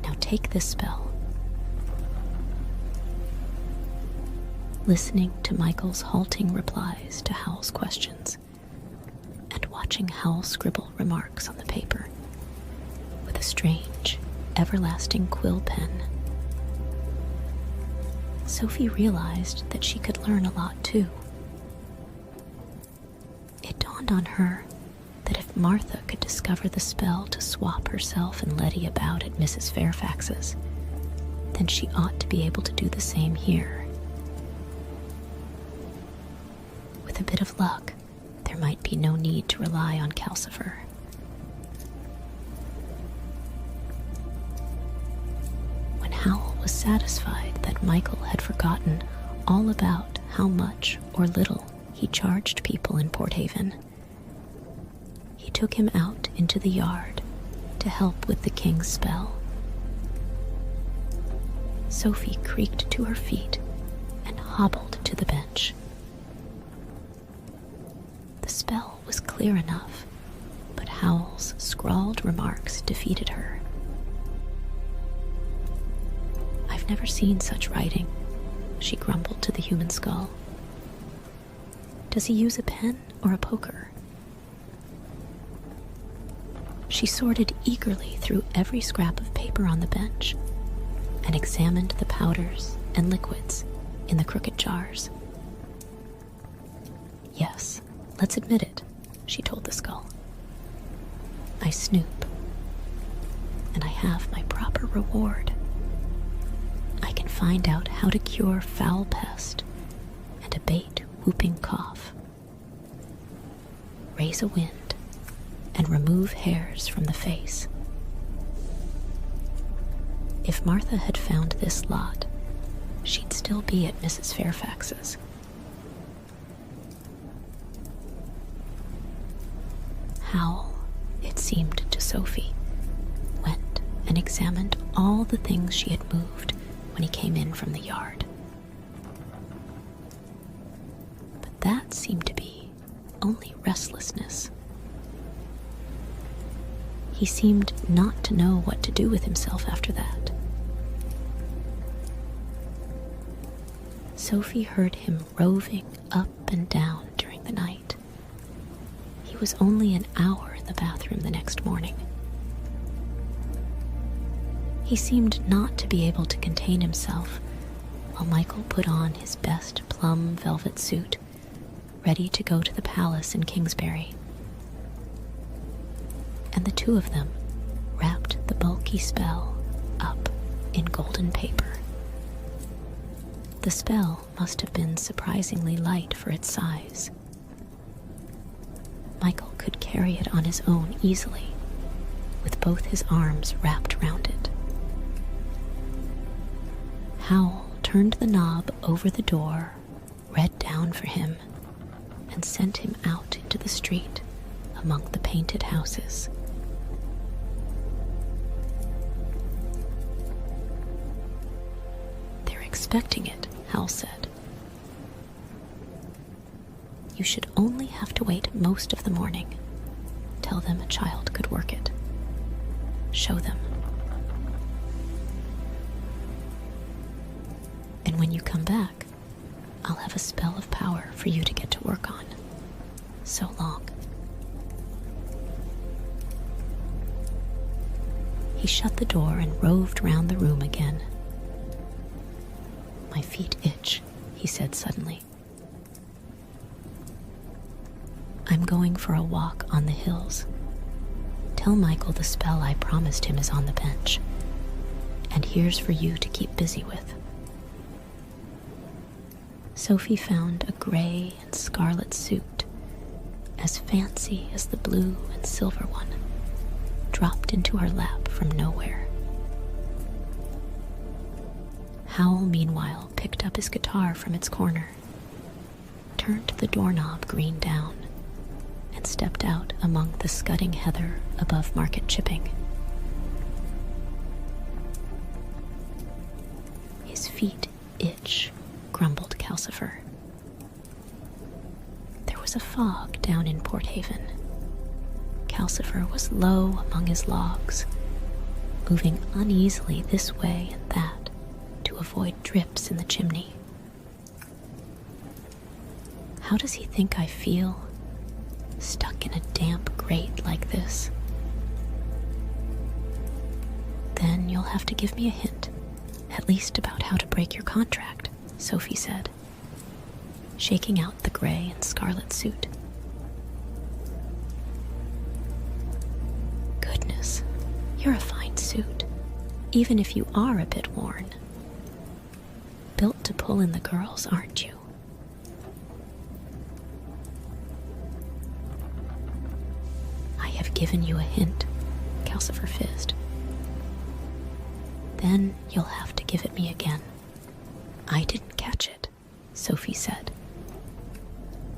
Now take this spell. Listening to Michael's halting replies to Howl's questions, and watching Howl scribble remarks on the paper with a strange, everlasting quill pen, Sophie realized that she could learn a lot too. It dawned on her that if Martha could discover the spell to swap herself and Letty about at Mrs. Fairfax's, then she ought to be able to do the same here. With a bit of luck, there might be no need to rely on Calcifer. When Howl was satisfied that Michael had forgotten all about how much or little he charged people in Port Haven, he took him out into the yard to help with the king's spell. Sophie creaked to her feet and hobbled to the bench. The spell was clear enough, but Howl's scrawled remarks defeated her. "I've never seen such writing," she grumbled to the human skull. "Does he use a pen or a poker?" She sorted eagerly through every scrap of paper on the bench and examined the powders and liquids in the crooked jars. "Yes, let's admit it," she told the skull. "I snoop, and I have my proper reward. I can find out how to cure foul pest and abate whooping cough, raise a wind, and remove hairs from the face. If Martha had found this lot, she'd still be at Mrs. Fairfax's. Howl, it seemed to Sophie, went and examined all the things she had moved when he came in from the yard. But that seemed to be only restlessness. He seemed not to know what to do with himself after that. Sophie heard him roving up and down during the night. He was only an hour in the bathroom the next morning. He seemed not to be able to contain himself while Michael put on his best plum velvet suit, ready to go to the palace in Kingsbury. And the two of them wrapped the bulky spell up in golden paper. The spell must have been surprisingly light for its size. Michael could carry it on his own easily, with both his arms wrapped round it. Howl turned the knob over the door, read down for him, and sent him out into the street among the painted houses. "They're expecting it," Howl said. "You should only have to wait most of the morning. Tell them a child could work it. Show them. And when you come back, I'll have a spell of power for you to get to work on. So long." He shut the door and roved round the room again. "My feet itch," he said suddenly. "I'm going for a walk on the hills. Tell Michael the spell I promised him is on the bench, and here's for you to keep busy with." Sophie found a gray and scarlet suit, as fancy as the blue and silver one, dropped into her lap from nowhere. Howl, meanwhile, picked up his guitar from its corner, turned the doorknob green down, and stepped out among the scudding heather above Market Chipping. "His feet itch," grumbled Calcifer. There was a fog down in Port Haven. Calcifer was low among his logs, moving uneasily this way and that to avoid drips in the chimney. How does he think I feel, stuck in a damp grate like this? Then you'll have to give me a hint, at least about how to break your contract, Sophie said, shaking out the gray and scarlet suit. Goodness, you're a fine suit, even if you are a bit worn. Built to pull in the girls, aren't you? I have given you a hint, Calcifer fizzed. Then you'll have to give it me again. I didn't catch it, Sophie said,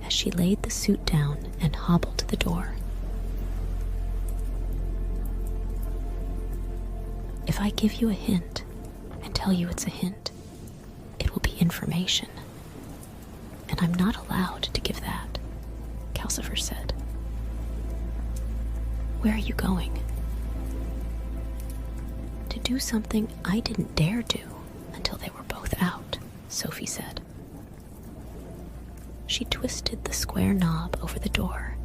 as she laid the suit down and hobbled to the door. If I give you a hint and tell you it's a hint, it will be information. And I'm not allowed to give that, Calcifer said. Where are you going? To do something I didn't dare do until they were both out, Sophie said. She twisted the square knob over the door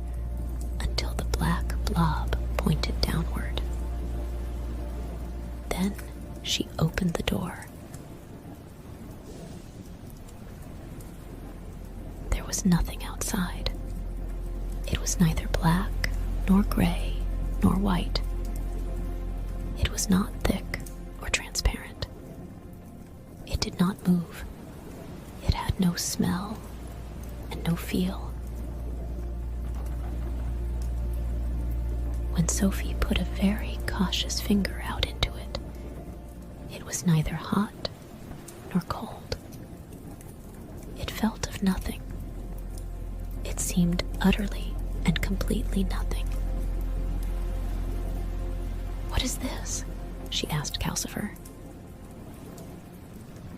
until the black blob pointed downward. Then she opened the door. There was nothing outside. It was neither black, nor gray, nor white. It was not thick or transparent. It did not move. It had no smell and no feel. When Sophie put a very cautious finger out into it, it was neither hot nor cold. It felt of nothing. It seemed utterly and completely nothing. What is this? She asked Calcifer.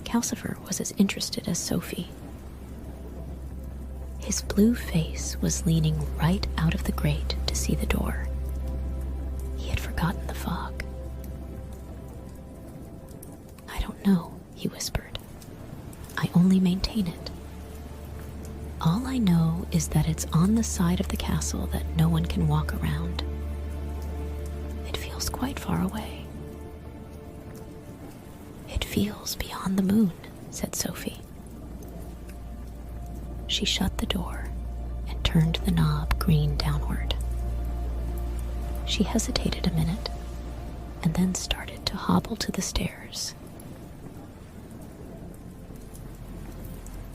Calcifer was as interested as Sophie. His blue face was leaning right out of the grate to see the door. He had forgotten the fog. I don't know, he whispered. I only maintain it. All I know is that it's on the side of the castle that no one can walk around. It feels quite far away. It feels beyond the moon, said Sophie. She shut the door and turned the knob green downward. She hesitated a minute and then started to hobble to the stairs.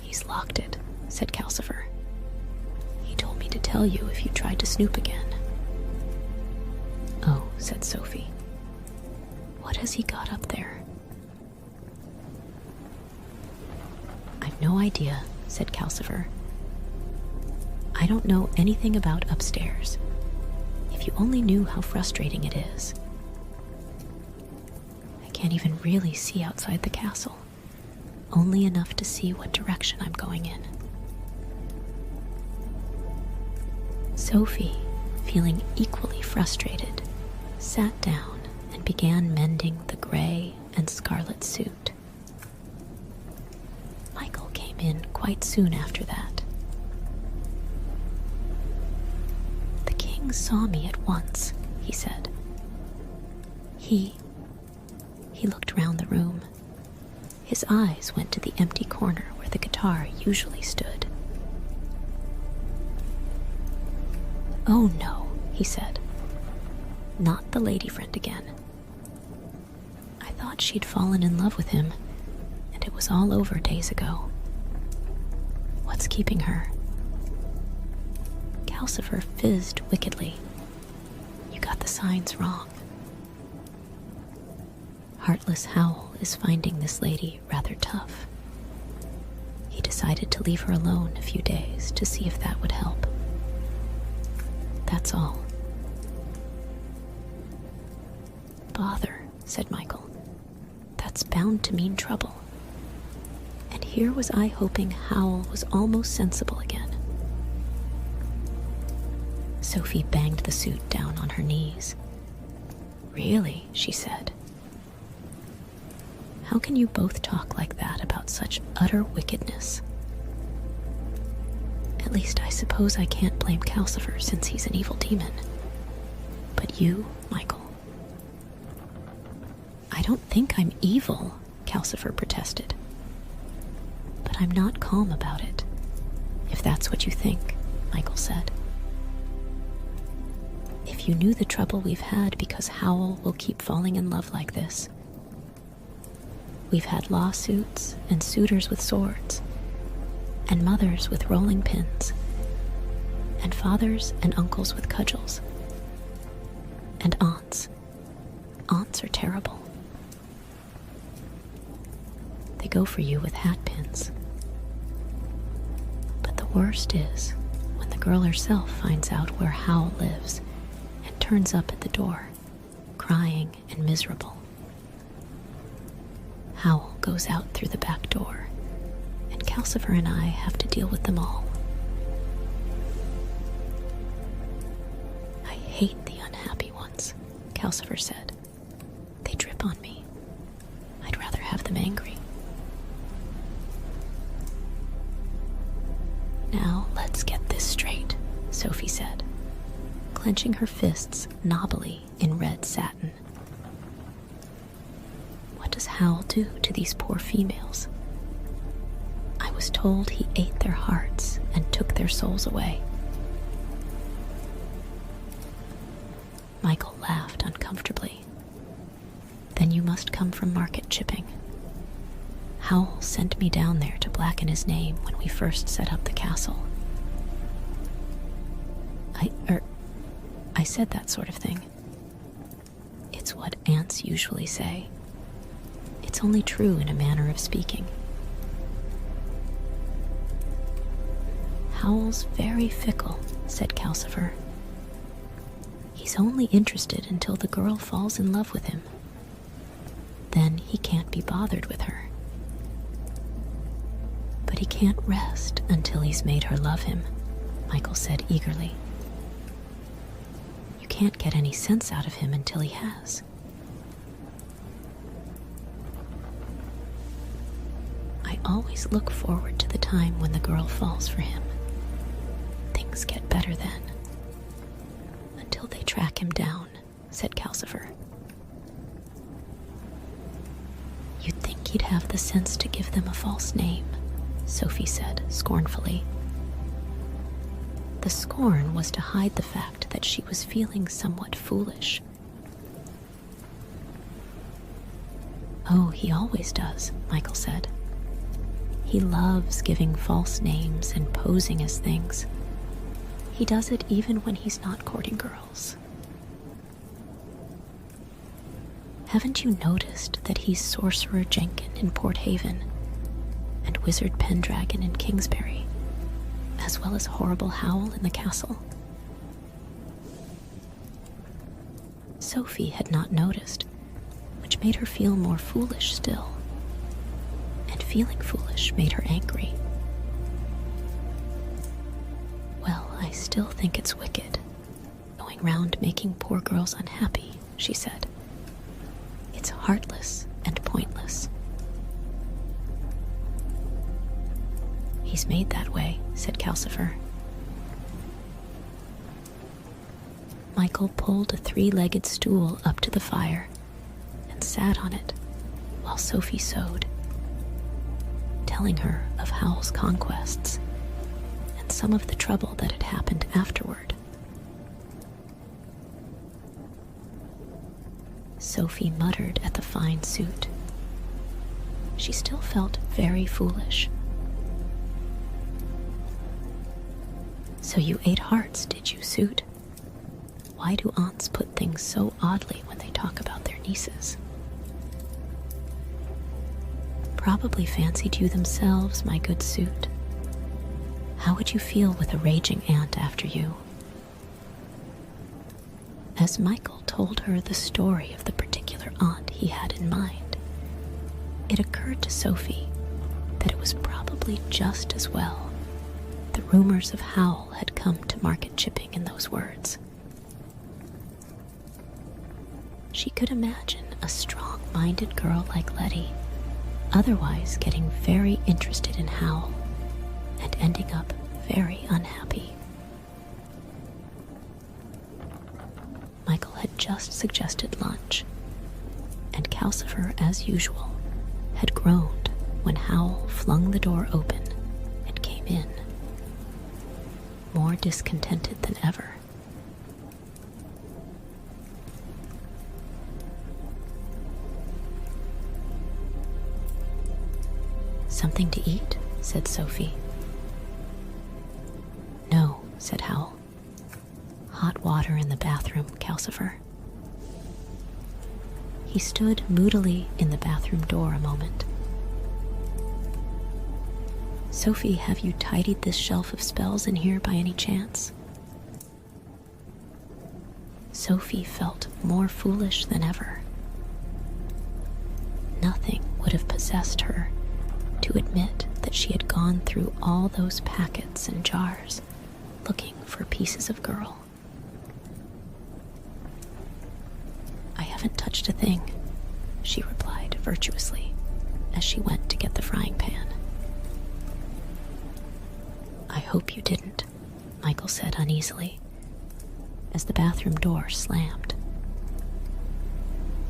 He's locked it, said Calcifer. He told me to tell you if you tried to snoop again. Oh, said Sophie. What has he got up there? I've no idea, said Calcifer. I don't know anything about upstairs. If you only knew how frustrating it is. I can't even really see outside the castle, only enough to see what direction I'm going in. Sophie, feeling equally frustrated, sat down and began mending the gray and scarlet suit. Michael came in quite soon after that. The king saw me at once, he said. He looked round the room. His eyes went to the empty corner where the guitar usually stood. Oh no, he said. Not the lady friend again. I thought she'd fallen in love with him, and it was all over days ago. What's keeping her? Calcifer fizzed wickedly. You got the signs wrong. Heartless Howl is finding this lady rather tough. He decided to leave her alone a few days to see if that would help. That's all. Bother, said Michael. That's bound to mean trouble. And here was I hoping Howl was almost sensible again. Sophie banged the suit down on her knees. Really, she said, How can you both talk like that about such utter wickedness? At least I suppose I can't blame Calcifer since he's an evil demon. But you, Michael. I don't think I'm evil, Calcifer protested. But I'm not calm about it, if that's what you think, Michael said. If you knew the trouble we've had because Howl will keep falling in love like this. We've had lawsuits and suitors with swords, and mothers with rolling pins, and fathers and uncles with cudgels, and aunts. Aunts are terrible. They go for you with hat pins. But the worst is when the girl herself finds out where Howl lives and turns up at the door, crying and miserable. Howl goes out through the back door, and Calcifer and I have to deal with them all. I hate the unhappy ones, Calcifer said. They drip on me. I'd rather have them angry. Now let's get this straight, Sophie said, clenching her fists knobbily in red satin. What does Howl do to these poor females? I was told he ate their hearts and took their souls away. Michael laughed uncomfortably. Then you must come from market chipping. Howl sent me down there to blacken his name when we first set up the castle. I said that sort of thing. It's what ants usually say. It's only true in a manner of speaking. Howl's very fickle, said Calcifer. He's only interested until the girl falls in love with him. Then he can't be bothered with her. But he can't rest until he's made her love him, Michael said eagerly. You can't get any sense out of him until he has. I always look forward to the time when the girl falls for him. Things get better then. Until they track him down, said Calcifer. You'd think he'd have the sense to give them a false name, Sophie said scornfully. The scorn was to hide the fact that she was feeling somewhat foolish. Oh, he always does, Michael said. He loves giving false names and posing as things. He does it even when he's not courting girls. Haven't you noticed that he's Sorcerer Jenkin in Port Haven and Wizard Pendragon in Kingsbury, as well as Horrible Howl in the castle? Sophie had not noticed, which made her feel more foolish still. And feeling foolish made her angry. Well, I still think it's wicked, going round making poor girls unhappy, she said. It's heartless and pointless. He's made that way, said Calcifer. Michael pulled a three-legged stool up to the fire and sat on it while Sophie sewed, telling her of Howl's conquests and some of the trouble that had happened afterward. Sophie muttered at the fine suit. She still felt very foolish. So you ate hearts, did you, Suit? Why do aunts put things so oddly when they talk about their nieces? Probably fancied you themselves, my good Suit. How would you feel with a raging aunt after you? As Michael told her the story of the particular aunt he had in mind, it occurred to Sophie that it was probably just as well the rumors of Howl had come to market chipping in those words. She could imagine a strong-minded girl like Letty otherwise getting very interested in Howl and ending up very unhappy. Michael had just suggested lunch, and Calcifer, as usual, had groaned when Howl flung the door open and came in, more discontented than ever. "Something to eat?" said Sophie. "No," said Howl. "Hot water in the bathroom, Calcifer." He stood moodily in the bathroom door a moment. "Sophie, have you tidied this shelf of spells in here by any chance?" Sophie felt more foolish than ever. Nothing would have possessed her to admit that she had gone through all those packets and jars looking for pieces of girl. "I haven't touched a thing," she replied virtuously as she went to get the frying pan. "I hope you didn't," Michael said uneasily as the bathroom door slammed.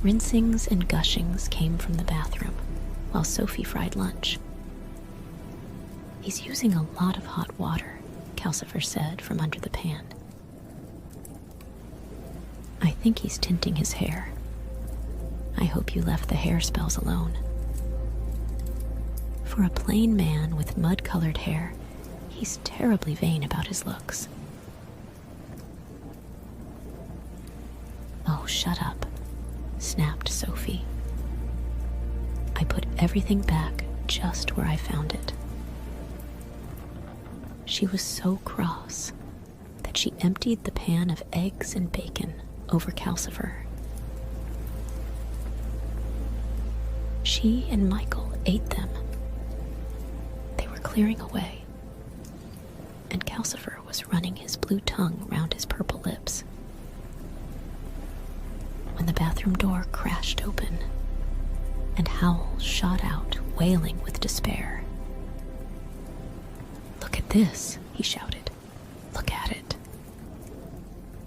Rinsings and gushings came from the bathroom while Sophie fried lunch. "He's using a lot of hot water," Calcifer said from under the pan. "I think he's tinting his hair. I hope you left the hair spells alone. For a plain man with mud-colored hair, he's terribly vain about his looks." "Oh, shut up," snapped Sophie. "I put everything back just where I found it." She was so cross that she emptied the pan of eggs and bacon over Calcifer. She and Michael ate them. They were clearing away, and Calcifer was running his blue tongue round his purple lips when the bathroom door crashed open and Howl shot out, wailing with despair. "Look at this," he shouted. "Look at it.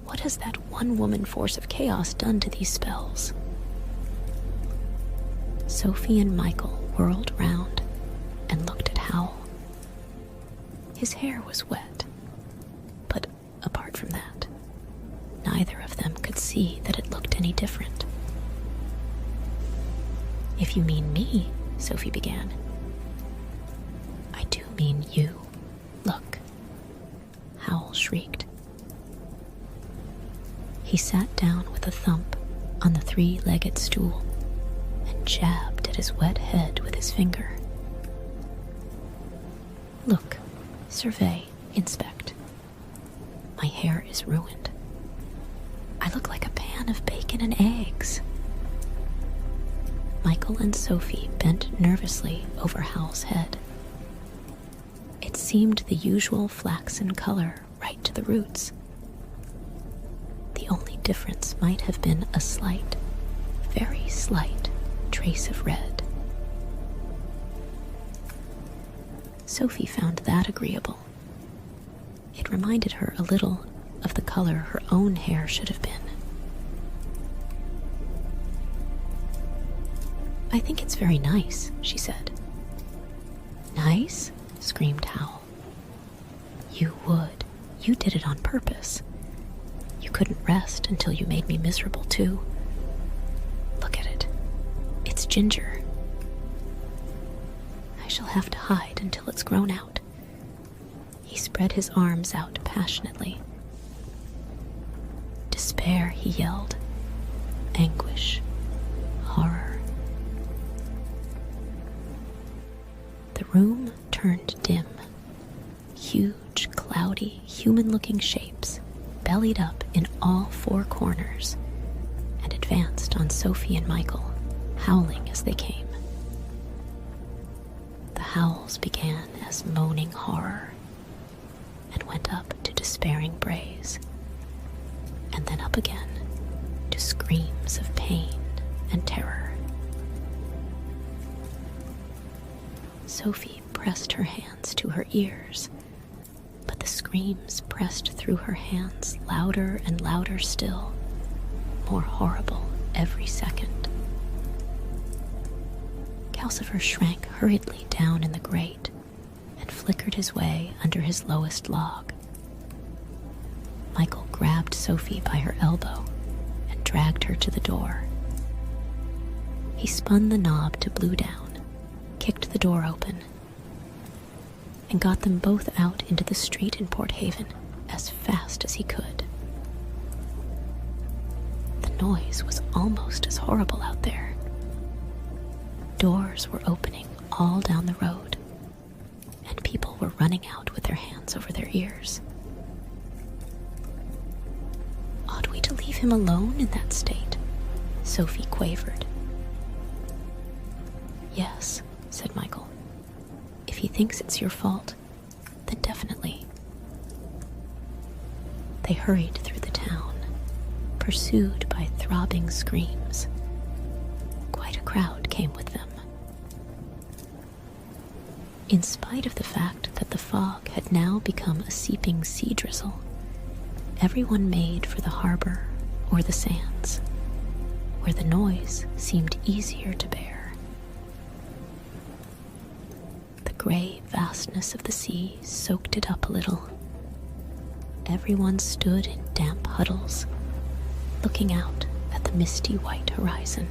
What has that one-woman force of chaos done to these spells?" Sophie and Michael whirled round and looked at Howl. His hair was wet, but apart from that, neither of them could see that it looked any different. "If you mean me," Sophie began. "I do mean you. Look," Howl shrieked. He sat down with a thump on the three-legged stool and jabbed at his wet head with his finger. "Look, survey, inspect. My hair is ruined. I look like a pan of bacon and eggs." Michael and Sophie bent nervously over Howl's head. It seemed the usual flaxen color right to the roots. The only difference might have been a slight, very slight, trace of red. Sophie found that agreeable. It reminded her a little of the color her own hair should have been. "I think it's very nice," she said. "Nice?" screamed Howl. "You would. You did it on purpose. You couldn't rest until you made me miserable, too. Look at it. It's ginger. I shall have to hide until it's grown out." He spread his arms out passionately. Despair, he yelled. Anguish. Horror. The room turned dim. Huge, cloudy, human-looking shapes bellied up in all four corners and advanced on Sophie and Michael, howling as they came. The howls began as moaning horror and went up to despairing brays, and then up again to screams of pain and terror. Sophie pressed her hands to her ears, but the screams pressed through her hands louder and louder still, more horrible every second. Calcifer shrank hurriedly down in the grate and flickered his way under his lowest log. Michael grabbed Sophie by her elbow and dragged her to the door. He spun the knob to blue down, kicked the door open, and got them both out into the street in Port Haven as fast as he could. The noise was almost as horrible out there. Doors were opening all down the road, and people were running out with their hands over their ears. Ought we to leave him alone in that state? Sophie quavered. Yes, said Michael. If he thinks it's your fault, then definitely. They hurried through the town, pursued by throbbing screams. Quite a crowd came with them. In spite of the fact that the fog had now become a seeping sea drizzle, everyone made for the harbor or the sands, where the noise seemed easier to bear. The gray vastness of the sea soaked it up a little. Everyone stood in damp huddles, looking out at the misty white horizon.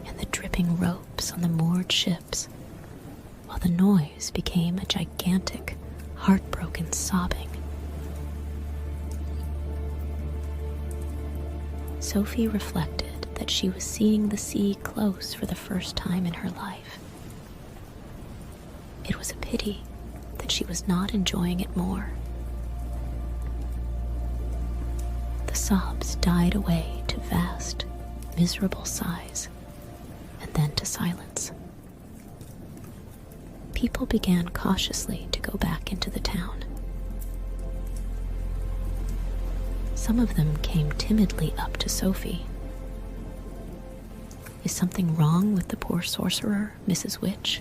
And the dripping ropes on the moored ships, while the noise became a gigantic, heartbroken sobbing. Sophie reflected that she was seeing the sea close for the first time in her life. It was a pity that she was not enjoying it more. The sobs died away to vast, miserable sighs, and then to silence. People began cautiously to go back into the town. Some of them came timidly up to Sophie. Is something wrong with the poor sorcerer, Mrs. Witch?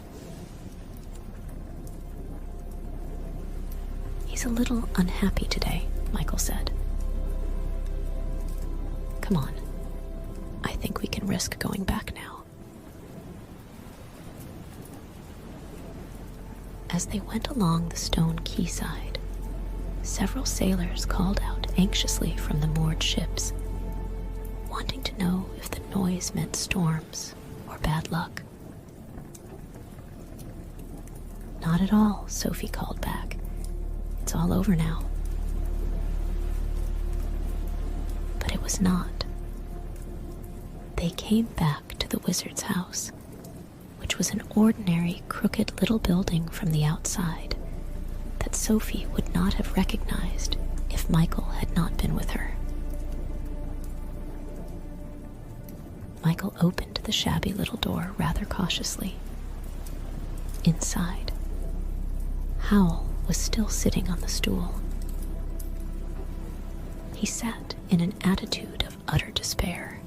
He's a little unhappy today, Michael said. Come on. I think we can risk going back now. As they went along the stone quayside, several sailors called out anxiously from the moored ships, wanting to know if the noise meant storms or bad luck. Not at all, Sophie called back. It's all over now. But it was not. They came back to the wizard's house, which was an ordinary crooked little building from the outside that Sophie would not have recognized if Michael had not been with her. Michael opened the shabby little door rather cautiously. Inside, Howl was still sitting on the stool. He sat in an attitude of utter despair,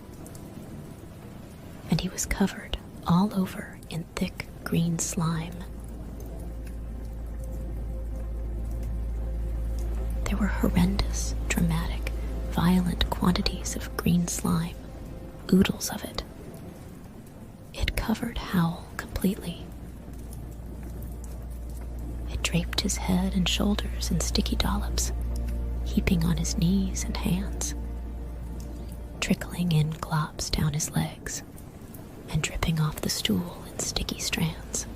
and he was covered all over in thick green slime. There were horrendous, dramatic, violent quantities of green slime, oodles of it. It covered Howl completely. It draped his head and shoulders in sticky dollops, heaping on his knees and hands, trickling in globs down his legs, and dripping off the stool in sticky strands.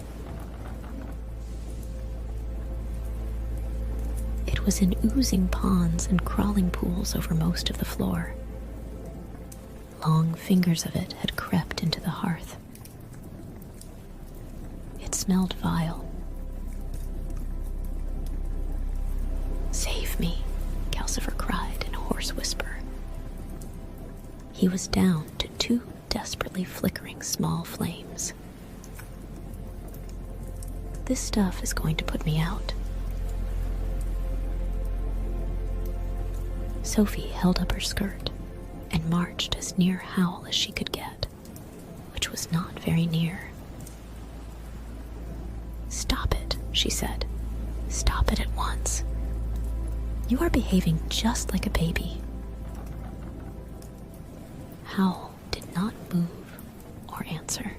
It was in oozing ponds and crawling pools over most of the floor. Long fingers of it had crept into the hearth. It smelled vile. Save me, Calcifer cried in a hoarse whisper. He was down to 2 desperately flickering small flames. This stuff is going to put me out. Sophie held up her skirt and marched as near Howl as she could get, which was not very near. she said. "Stop it at once. You are behaving just like a baby." Howl did not move or answer.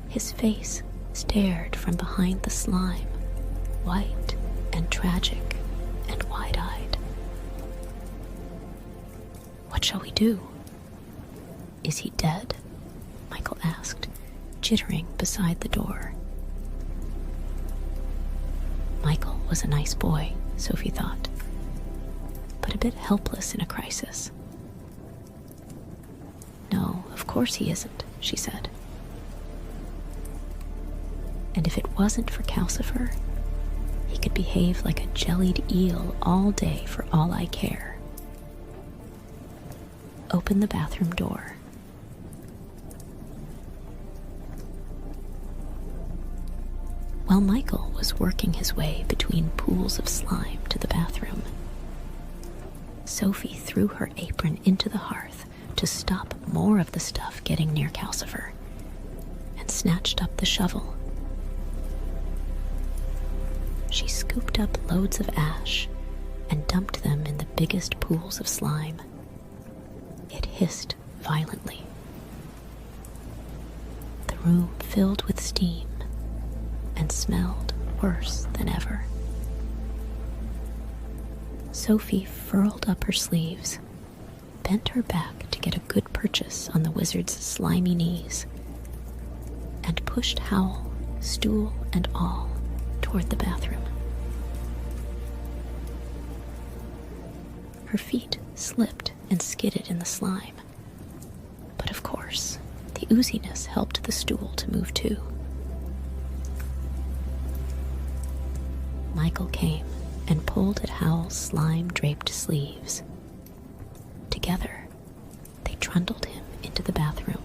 His face stared from behind the slime, white and tragic and wide-eyed. "What shall we do? Is he dead?" Michael asked, jittering beside the door. Michael was a nice boy, Sophie thought, but a bit helpless in a crisis. "No, of course he isn't," she said. "And if it wasn't for Calcifer, he could behave like a jellied eel all day for all I care. Open the bathroom door." While Michael was working his way between pools of slime to the bathroom, Sophie threw her apron into the hearth to stop more of the stuff getting near Calcifer, and snatched up the shovel. She scooped up loads of ash and dumped them in the biggest pools of slime. It hissed violently. The room filled with steam and smelled worse than ever. Sophie furled up her sleeves, bent her back to get a good purchase on the wizard's slimy knees, and pushed Howl, stool and all, toward the bathroom. Her feet slipped and skidded in the slime, but of course, the ooziness helped the stool to move too. Michael came and pulled at Howl's slime-draped sleeves. Together, they trundled him into the bathroom.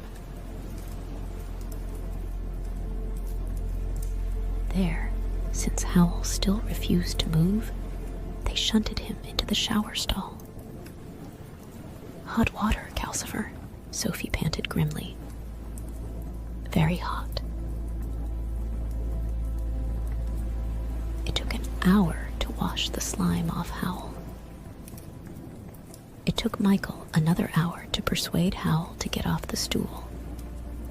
There, since Howl still refused to move, they shunted him into the shower stall. "Hot water, Calcifer," Sophie panted grimly. "Very hot." It took an hour to wash the slime off Howl. It took Michael another hour to persuade Howl to get off the stool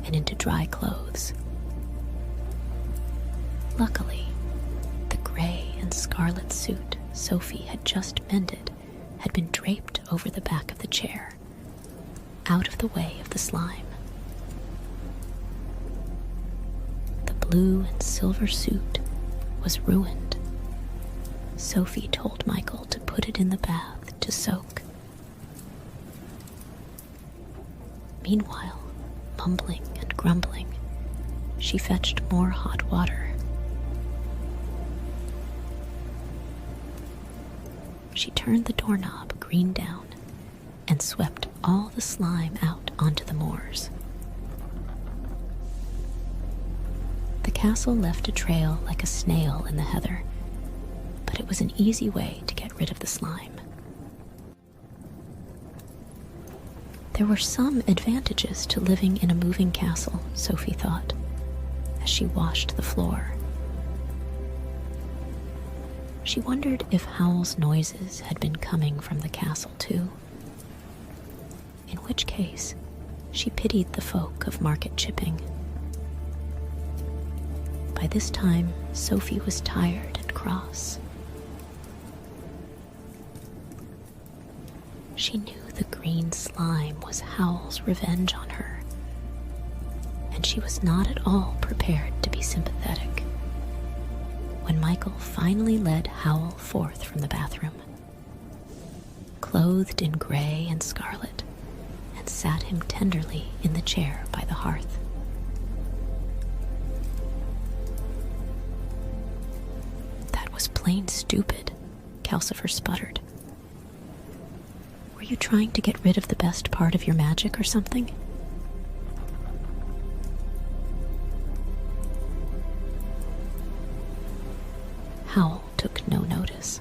and into dry clothes. Luckily, the gray and scarlet suit Sophie had just mended had been draped over the back of the chair, out of the way of the slime. The blue and silver suit was ruined. Sophie told Michael to put it in the bath to soak. Meanwhile, mumbling and grumbling, she fetched more hot water. She turned the doorknob green down and swept all the slime out onto the moors. The castle left a trail like a snail in the heather, but it was an easy way to get rid of the slime. There were some advantages to living in a moving castle, Sophie thought, as she washed the floor. She wondered if Howl's noises had been coming from the castle too, in which case she pitied the folk of Market Chipping. By this time, Sophie was tired and cross. She knew the green slime was Howl's revenge on her, and she was not at all prepared to be sympathetic when Michael finally led Howl forth from the bathroom, clothed in gray and scarlet, and sat him tenderly in the chair by the hearth. "That was plain stupid," Calcifer sputtered. "Were you trying to get rid of the best part of your magic or something?" Howl took no notice.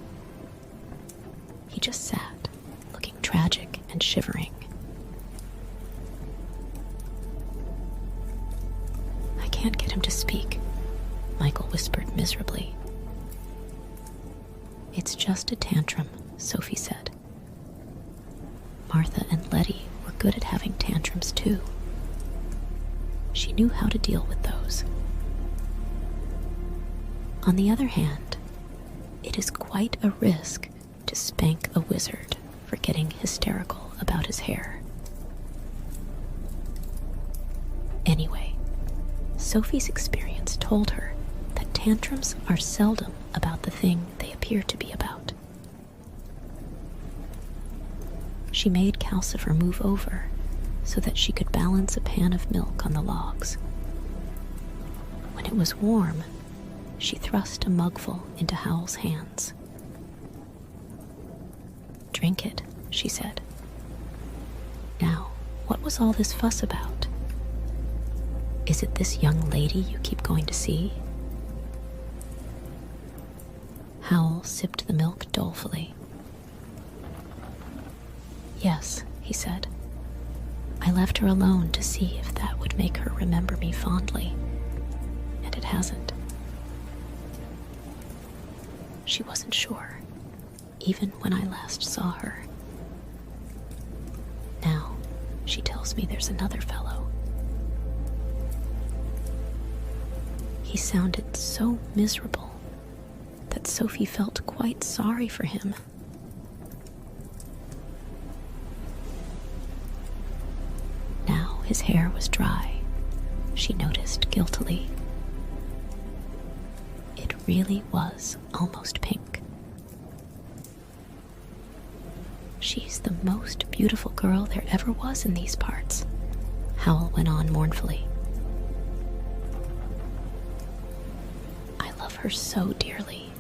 He just sat, looking tragic and shivering. "I can't get him to speak. Michael whispered miserably. "It's just a tantrum," Sophie said. Martha and Letty were good at having tantrums too. She knew how to deal with those. On the other hand, it is quite a risk to spank a wizard for getting hysterical about his hair. Anyway, Sophie's experience told her that tantrums are seldom about the thing they appear to be about. She made Calcifer move over so that she could balance a pan of milk on the logs. When it was warm, she thrust a mugful into Howl's hands. "Drink it," she said. "Now, what was all this fuss about? Is it this young lady you keep going to see?" Howl sipped the milk dolefully. "Yes," he said. "I left her alone to see if that would make her remember me fondly, and it hasn't." She wasn't sure, even when I last saw her. Now, she tells me there's another fellow. He sounded so miserable that Sophie felt quite sorry for him. Now his hair was dry, she noticed guiltily. It really was almost pink. "She's the most beautiful girl there ever was in these parts," Howl went on mournfully. "I love her so dearly.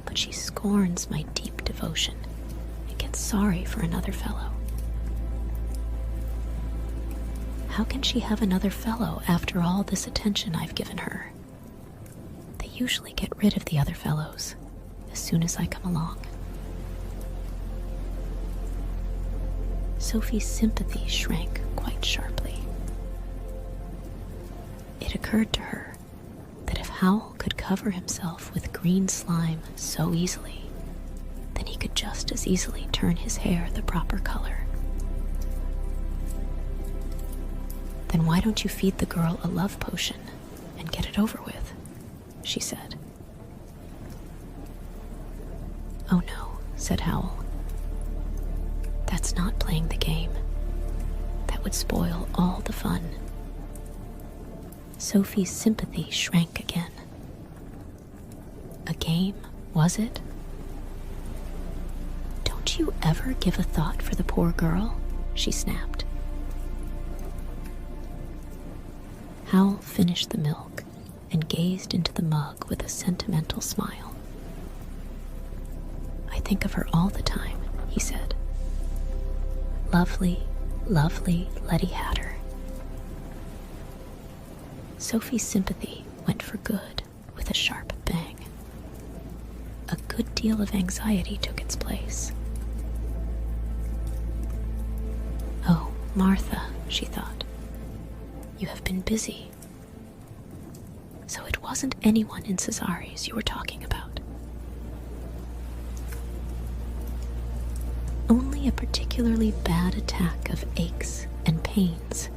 But she scorns my deep devotion and gets sorry for another fellow. How can she have another fellow after all this attention I've given her? They usually get rid of the other fellows as soon as I come along." Sophie's sympathy shrank quite sharply. It occurred to her that if Howl could cover himself with green slime so easily, then he could just as easily turn his hair the proper color. "Then why don't you feed the girl a love potion and get it over with?" she said. "Oh no," said Howl. "That's not playing the game. That would spoil all the fun." Sophie's sympathy shrank again. A game, was it? "Don't you ever give a thought for the poor girl?" she snapped. Howl finished the milk and gazed into the mug with a sentimental smile. "I think of her all the time," he said. "Lovely, lovely Letty Hatter." Sophie's sympathy went for good with a sharp bang. A good deal of anxiety took its place. "Oh, Martha," she thought, "you have been busy. So it wasn't anyone in Cesare's you were talking about." Only a particularly bad attack of aches and pains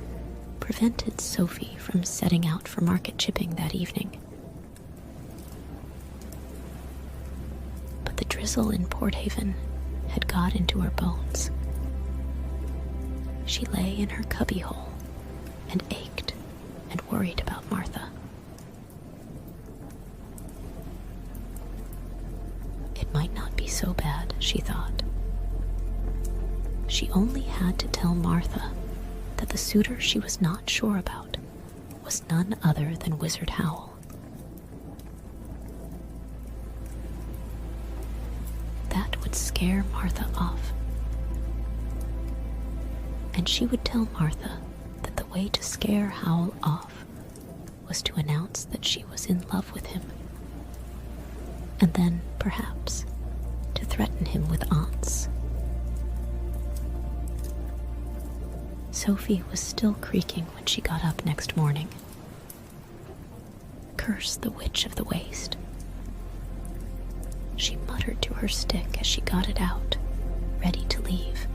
prevented Sophie from setting out for market chipping that evening. But the drizzle in Porthaven had got into her bones. She lay in her cubbyhole and ached and worried about Martha. It might not be so bad, she thought. She only had to tell Martha that the suitor she was not sure about was none other than Wizard Howl. That would scare Martha off. And she would tell Martha that the way to scare Howl off was to announce that she was in love with him, and then, perhaps, to threaten him with aunts. Sophie was still creaking when she got up next morning. curse the witch of the waste. She muttered to her stick as she got it out, ready to leave.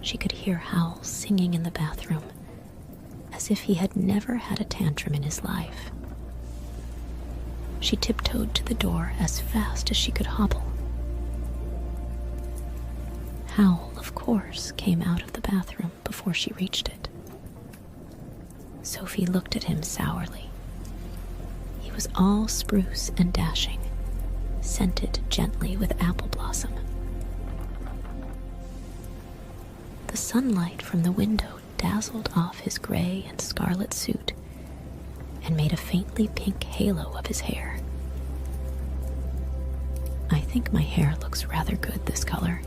She could hear Howl singing in the bathroom, as if he had never had a tantrum in his life. She tiptoed to the door as fast as she could hobble. Howl, of course, came out of the bathroom before she reached it. Sophie looked at him sourly. He was all spruce and dashing, scented gently with apple blossom. The sunlight from the window dazzled off his gray and scarlet suit and made a faintly pink halo of his hair. "I think my hair looks rather good this color,"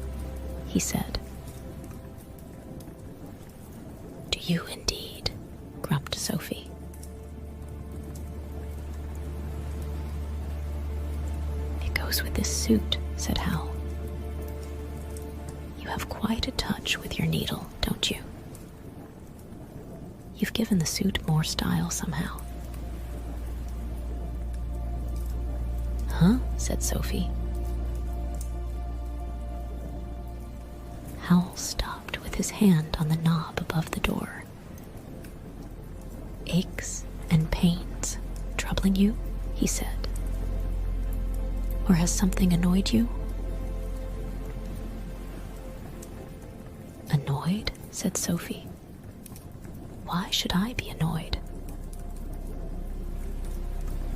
he said. "Do you indeed?" grumped Sophie. "It goes with this suit," said Howl. "You have quite a touch with your needle, don't you? You've given the suit more style somehow." "Huh?" said Sophie. Howl stopped with his hand on the knob above the door. "Aches and pains troubling you?" he said. "Or has something annoyed you?" "Annoyed?" said Sophie. "Why should I be annoyed?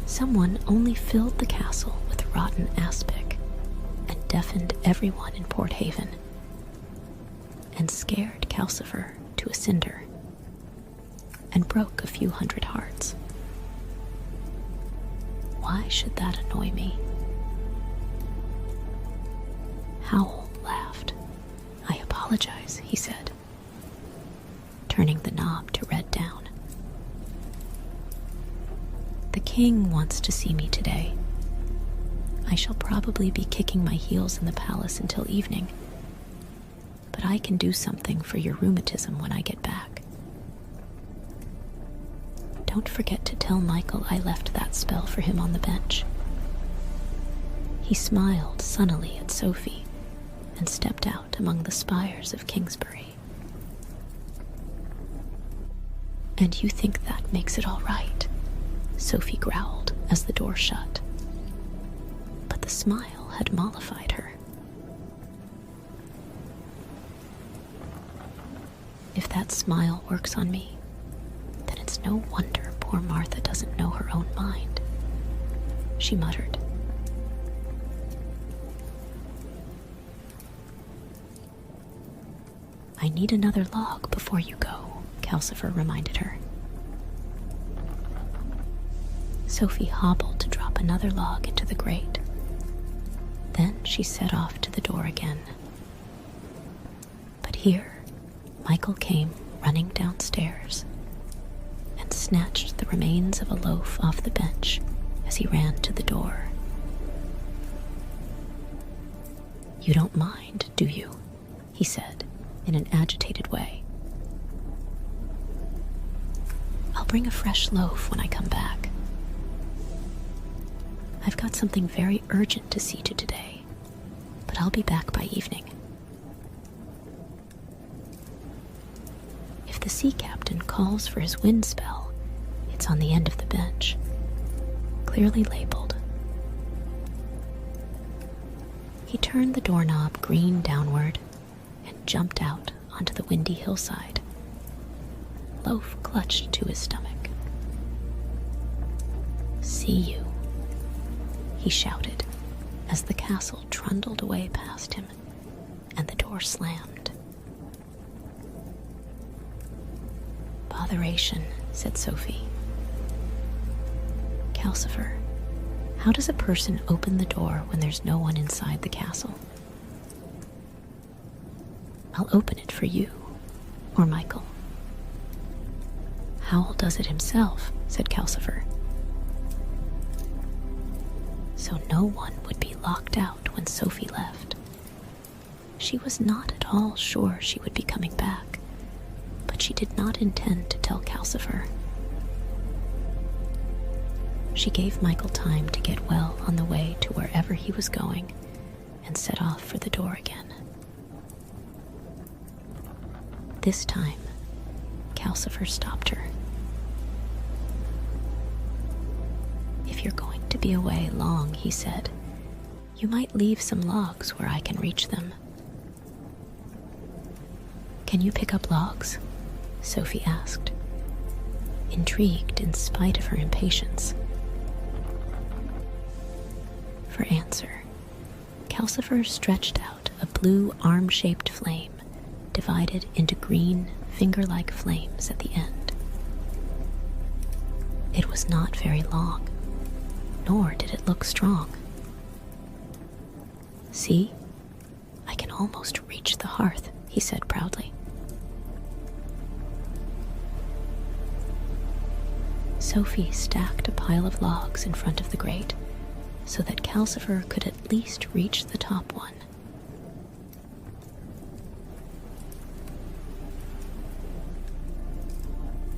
Someone only filled the castle with rotten aspic and deafened everyone in Port Haven and scared Calcifer to a cinder and broke a few hundred hearts. Why should that annoy me?" Howl laughed. "I apologize," he said, turning the knob to red down. "The king wants to see me today. I shall probably be kicking my heels in the palace until evening, but I can do something for your rheumatism when I get back. Don't forget to tell Michael I left that spell for him on the bench." He smiled sunnily at Sophie and stepped out among the spires of Kingsbury. "And you think that makes it all right?" Sophie growled as the door shut. But the smile had mollified her. "If that smile works on me, then it's no wonder poor Martha doesn't know her own mind," she muttered. "I need another log before you go," Calcifer reminded her. Sophie hobbled to drop another log into the grate. Then she set off to the door again. But here, Michael came running downstairs and snatched the remains of a loaf off the bench as he ran to the door. "You don't mind, do you?" he said in an agitated way. "I'll bring a fresh loaf when I come back. I've got something very urgent to see to today, but I'll be back by evening." If the sea captain calls for his wind spell, it's on the end of the bench, clearly labeled. He turned the doorknob green downward and jumped out onto the windy hillside. Loaf clutched to his stomach. "See you," he shouted as the castle trundled away past him and the door slammed. "Botheration," said Sophie. "Calcifer, how does a person open the door when there's no one inside the castle?" "I'll open it for you, or Michael." "Howl does it himself," said Calcifer. So no one would be locked out when Sophie left. She was not at all sure she would be coming back, but she did not intend to tell Calcifer. She gave Michael time to get well on the way to wherever he was going and set off for the door again. This time, Calcifer stopped her. "If you're going to be away long," he said, "you might leave some logs where I can reach them." "Can you pick up logs?" Sophie asked, intrigued in spite of her impatience. For answer, Calcifer stretched out a blue arm-shaped flame divided into green, finger-like flames at the end. It was not very long, nor did it look strong. "See, I can almost reach the hearth," he said proudly. Sophie stacked a pile of logs in front of the grate so that Calcifer could at least reach the top one.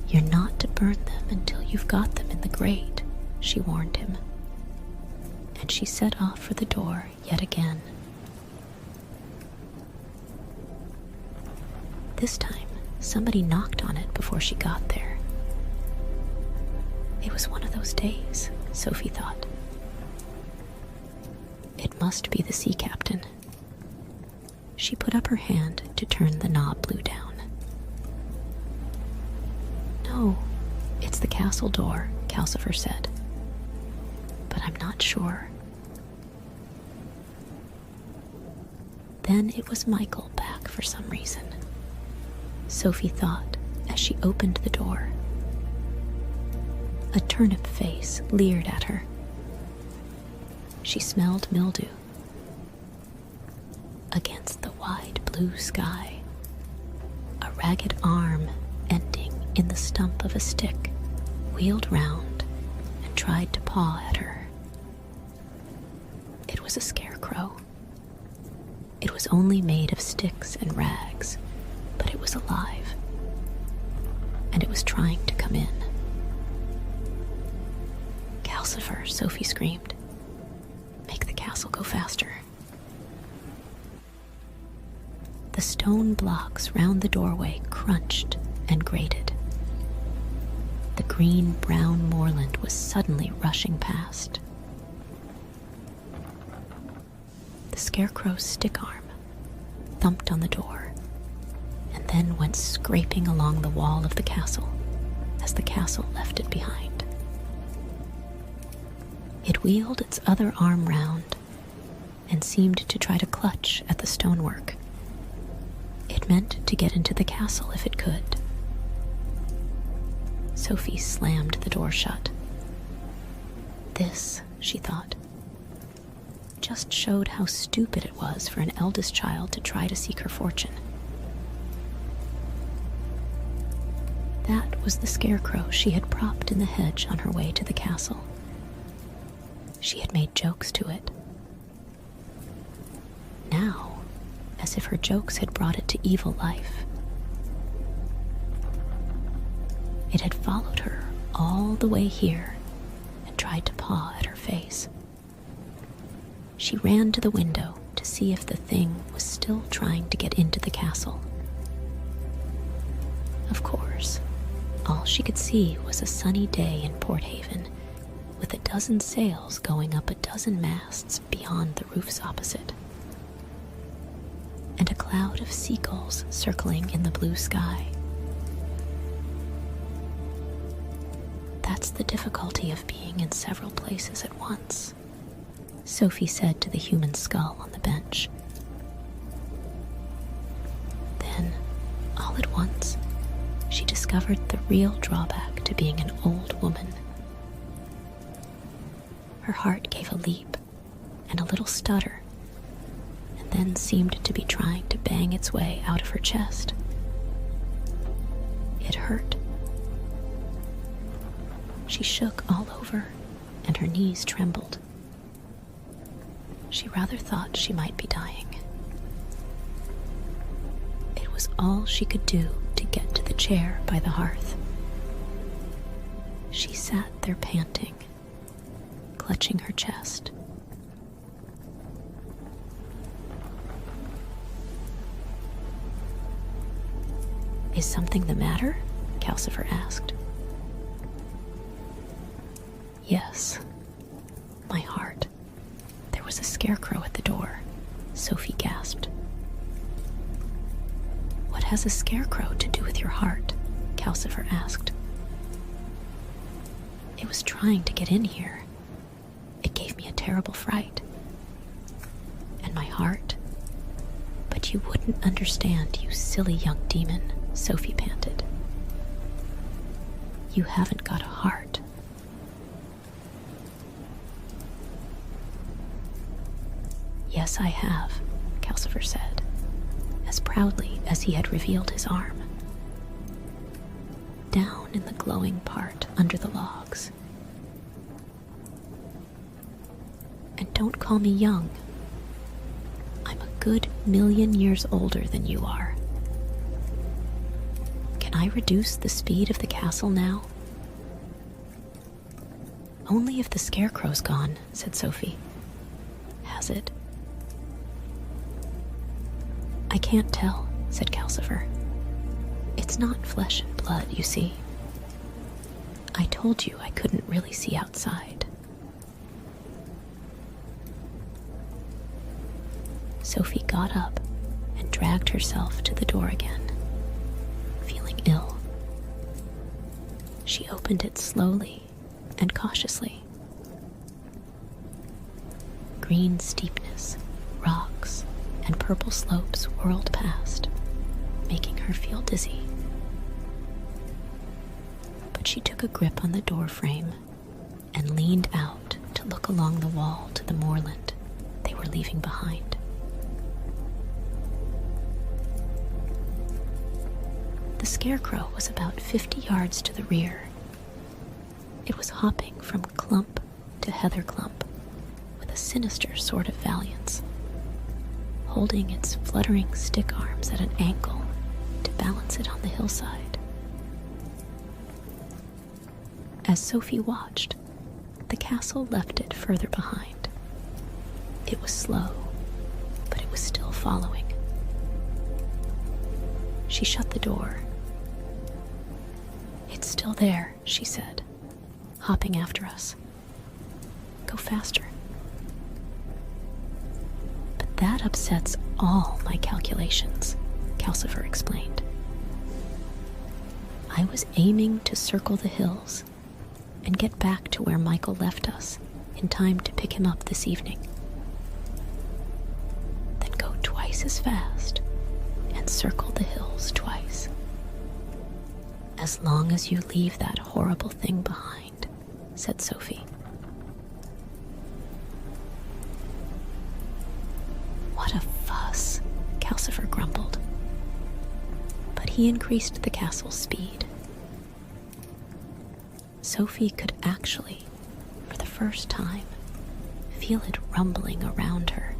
"You're not to burn them until you've got them in the grate," she warned him, and she set off for the door yet again. This time, somebody knocked on it before she got there. It was one of those days, Sophie thought. It must be the sea captain. She put up her hand to turn the knob blue down. "No, it's the castle door," Calcifer said. "But I'm not sure." Then it was Michael back for some reason, Sophie thought as she opened the door. A turnip face leered at her. She smelled mildew. Against the wide blue sky, a ragged arm ending in the stump of a stick wheeled round and tried to paw at her. It was a scarecrow. It was only made of sticks and rags, but it was alive, and it was trying to come in. "Calcifer," Sophie screamed. "Make the castle go faster." The stone blocks round the doorway crunched and grated. The green-brown moorland was suddenly rushing past. The scarecrow's stick arm thumped on the door and then went scraping along the wall of the castle as the castle left it behind. It wheeled its other arm round and seemed to try to clutch at the stonework. It meant to get into the castle if it could. Sophie slammed the door shut. This, she thought, just showed how stupid it was for an eldest child to try to seek her fortune. That was the scarecrow she had propped in the hedge on her way to the castle. She had made jokes to it. Now, as if her jokes had brought it to evil life, it had followed her all the way here and tried to paw at her face. She ran to the window to see if the thing was still trying to get into the castle. Of course, all she could see was a sunny day in Port Haven, with a dozen sails going up a dozen masts beyond the roofs opposite, and a cloud of seagulls circling in the blue sky. That's the difficulty of being in several places at once, Sophie said to the human skull on the bench. Then, all at once, she discovered the real drawback to being an old woman. Her heart gave a leap and a little stutter, and then seemed to be trying to bang its way out of her chest. It hurt. She shook all over, and her knees trembled. She rather thought she might be dying. It was all she could do to get to the chair by the hearth. She sat there panting, clutching her chest. "Is something the matter?" Calcifer asked. "Yes, my heart. There was a scarecrow at the door," Sophie gasped. "What has a scarecrow to do with your heart?" Calcifer asked. "It was trying to get in here. It gave me a terrible fright. And my heart? But you wouldn't understand, you silly young demon," Sophie panted. "You haven't got a heart." "Yes, I have," Calcifer said, as proudly as he had revealed his arm. Down in the glowing part under the logs. "And don't call me young. I'm a good 1,000,000 years older than you are. Can I reduce the speed of the castle now?" "Only if the scarecrow's gone," said Sophie. "Has it?" "I can't tell," said Calcifer. "It's not flesh and blood, you see. I told you I couldn't really see outside." Sophie got up and dragged herself to the door again, feeling ill. She opened it slowly and cautiously. Green steepness, rocks, and purple slopes whirled past, making her feel dizzy. But she took a grip on the door frame and leaned out to look along the wall to the moorland they were leaving behind. The scarecrow was about 50 yards to the rear. It was hopping from clump to heather clump with a sinister sort of valiance, holding its fluttering stick arms at an angle to balance it on the hillside. As Sophie watched, the castle left it further behind. It was slow, but it was still following. She shut the door. "It's still there," she said, "hopping after us. Go faster." "But that upsets all my calculations," Calcifer explained. "I was aiming to circle the hills and get back to where Michael left us in time to pick him up this evening. Then go twice as fast and circle the hills twice. As long as you leave that horrible thing behind," said Sophie. "What a fuss," Calcifer grumbled. But he increased the castle's speed. Sophie could actually, for the first time, feel it rumbling around her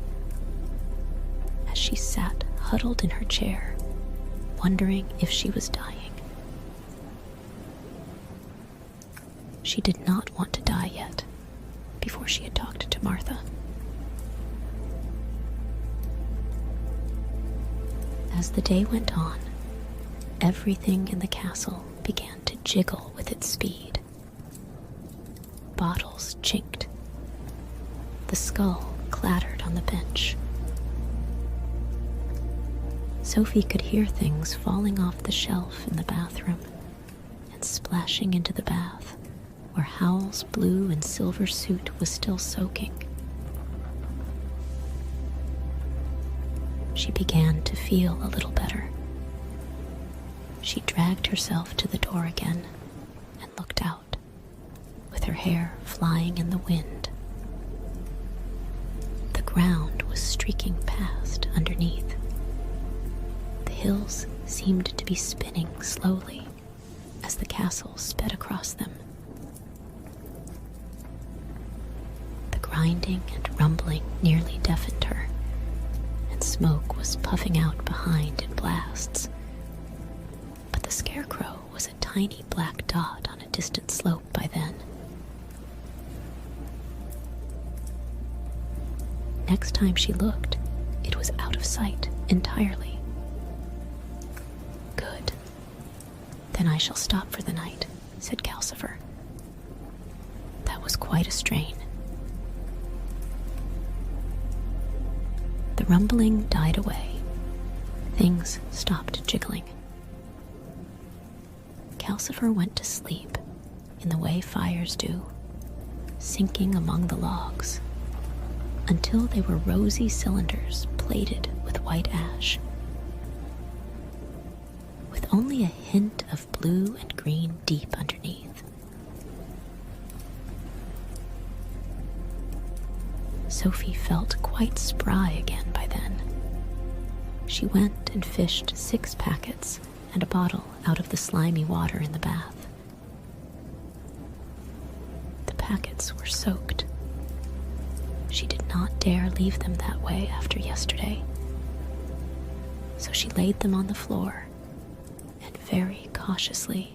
as she sat huddled in her chair, wondering if she was dying. She did not want to die yet, before she had talked to Martha. As the day went on, everything in the castle began to jiggle with its speed. Bottles chinked. The skull clattered on the bench. Sophie could hear things falling off the shelf in the bathroom and splashing into the bath, where Howl's blue and silver suit was still soaking. She began to feel a little better. She dragged herself to the door again and looked out, with her hair flying in the wind. The ground was streaking past underneath. The hills seemed to be spinning slowly as the castle sped across them. The grinding and rumbling nearly deafened her, and smoke was puffing out behind in blasts. But the scarecrow was a tiny black dot on a distant slope by then. next time she looked, it was out of sight entirely. Good. Then I shall stop for the night, said Calcifer. That was quite a strain. The rumbling died away. Things stopped jiggling. Calcifer went to sleep in the way fires do, sinking among the logs, until they were rosy cylinders plated with white ash, with only a hint of blue and green deep underneath. Sophie felt quite spry again by then. She went and fished 6 packets and a bottle out of the slimy water in the bath. The packets were soaked. She did not dare leave them that way after yesterday, so she laid them on the floor and very cautiously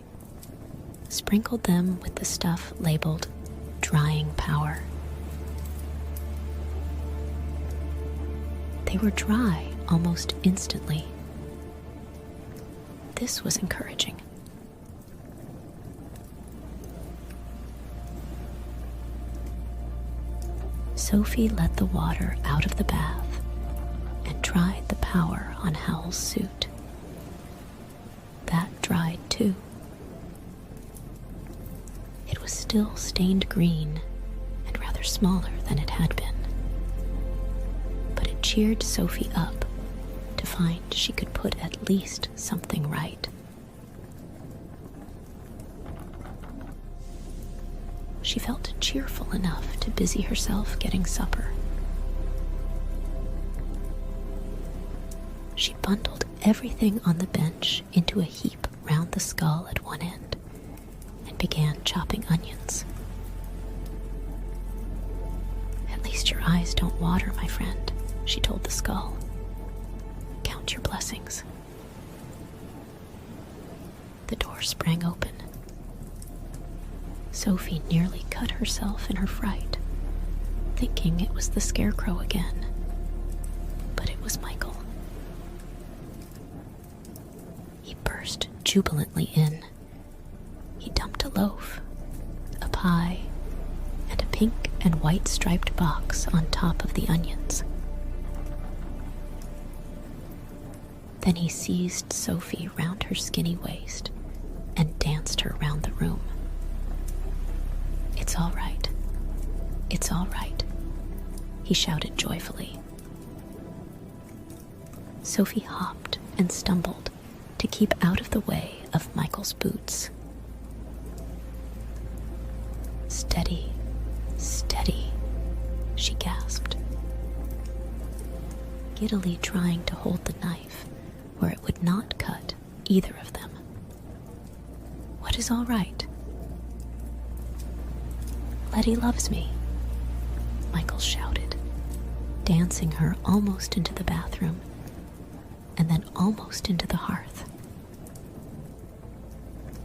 sprinkled them with the stuff labeled drying power. They were dry almost instantly. This was encouraging. Sophie let the water out of the bath and tried the power on Howl's suit. That dried too. It was still stained green and rather smaller than it had been, but it cheered Sophie up to find she could put at least something right. She felt cheerful enough to busy herself getting supper. She bundled everything on the bench into a heap round the skull at one end and began chopping onions. At least your eyes don't water, my friend, she told the skull. Count your blessings. The door sprang open. Sophie nearly cut herself in her fright, thinking it was the scarecrow again. But it was Michael. He burst jubilantly in. He dumped a loaf, a pie, and a pink and white striped box on top of the onions. Then he seized Sophie round her skinny waist and danced her round the room. It's all right. It's all right, he shouted joyfully. Sophie hopped and stumbled to keep out of the way of Michael's boots. Steady, steady, she gasped, giddily trying to hold the knife where it would not cut either of them. What is all right? Letty loves me, Michael shouted, dancing her almost into the bathroom and then almost into the hearth.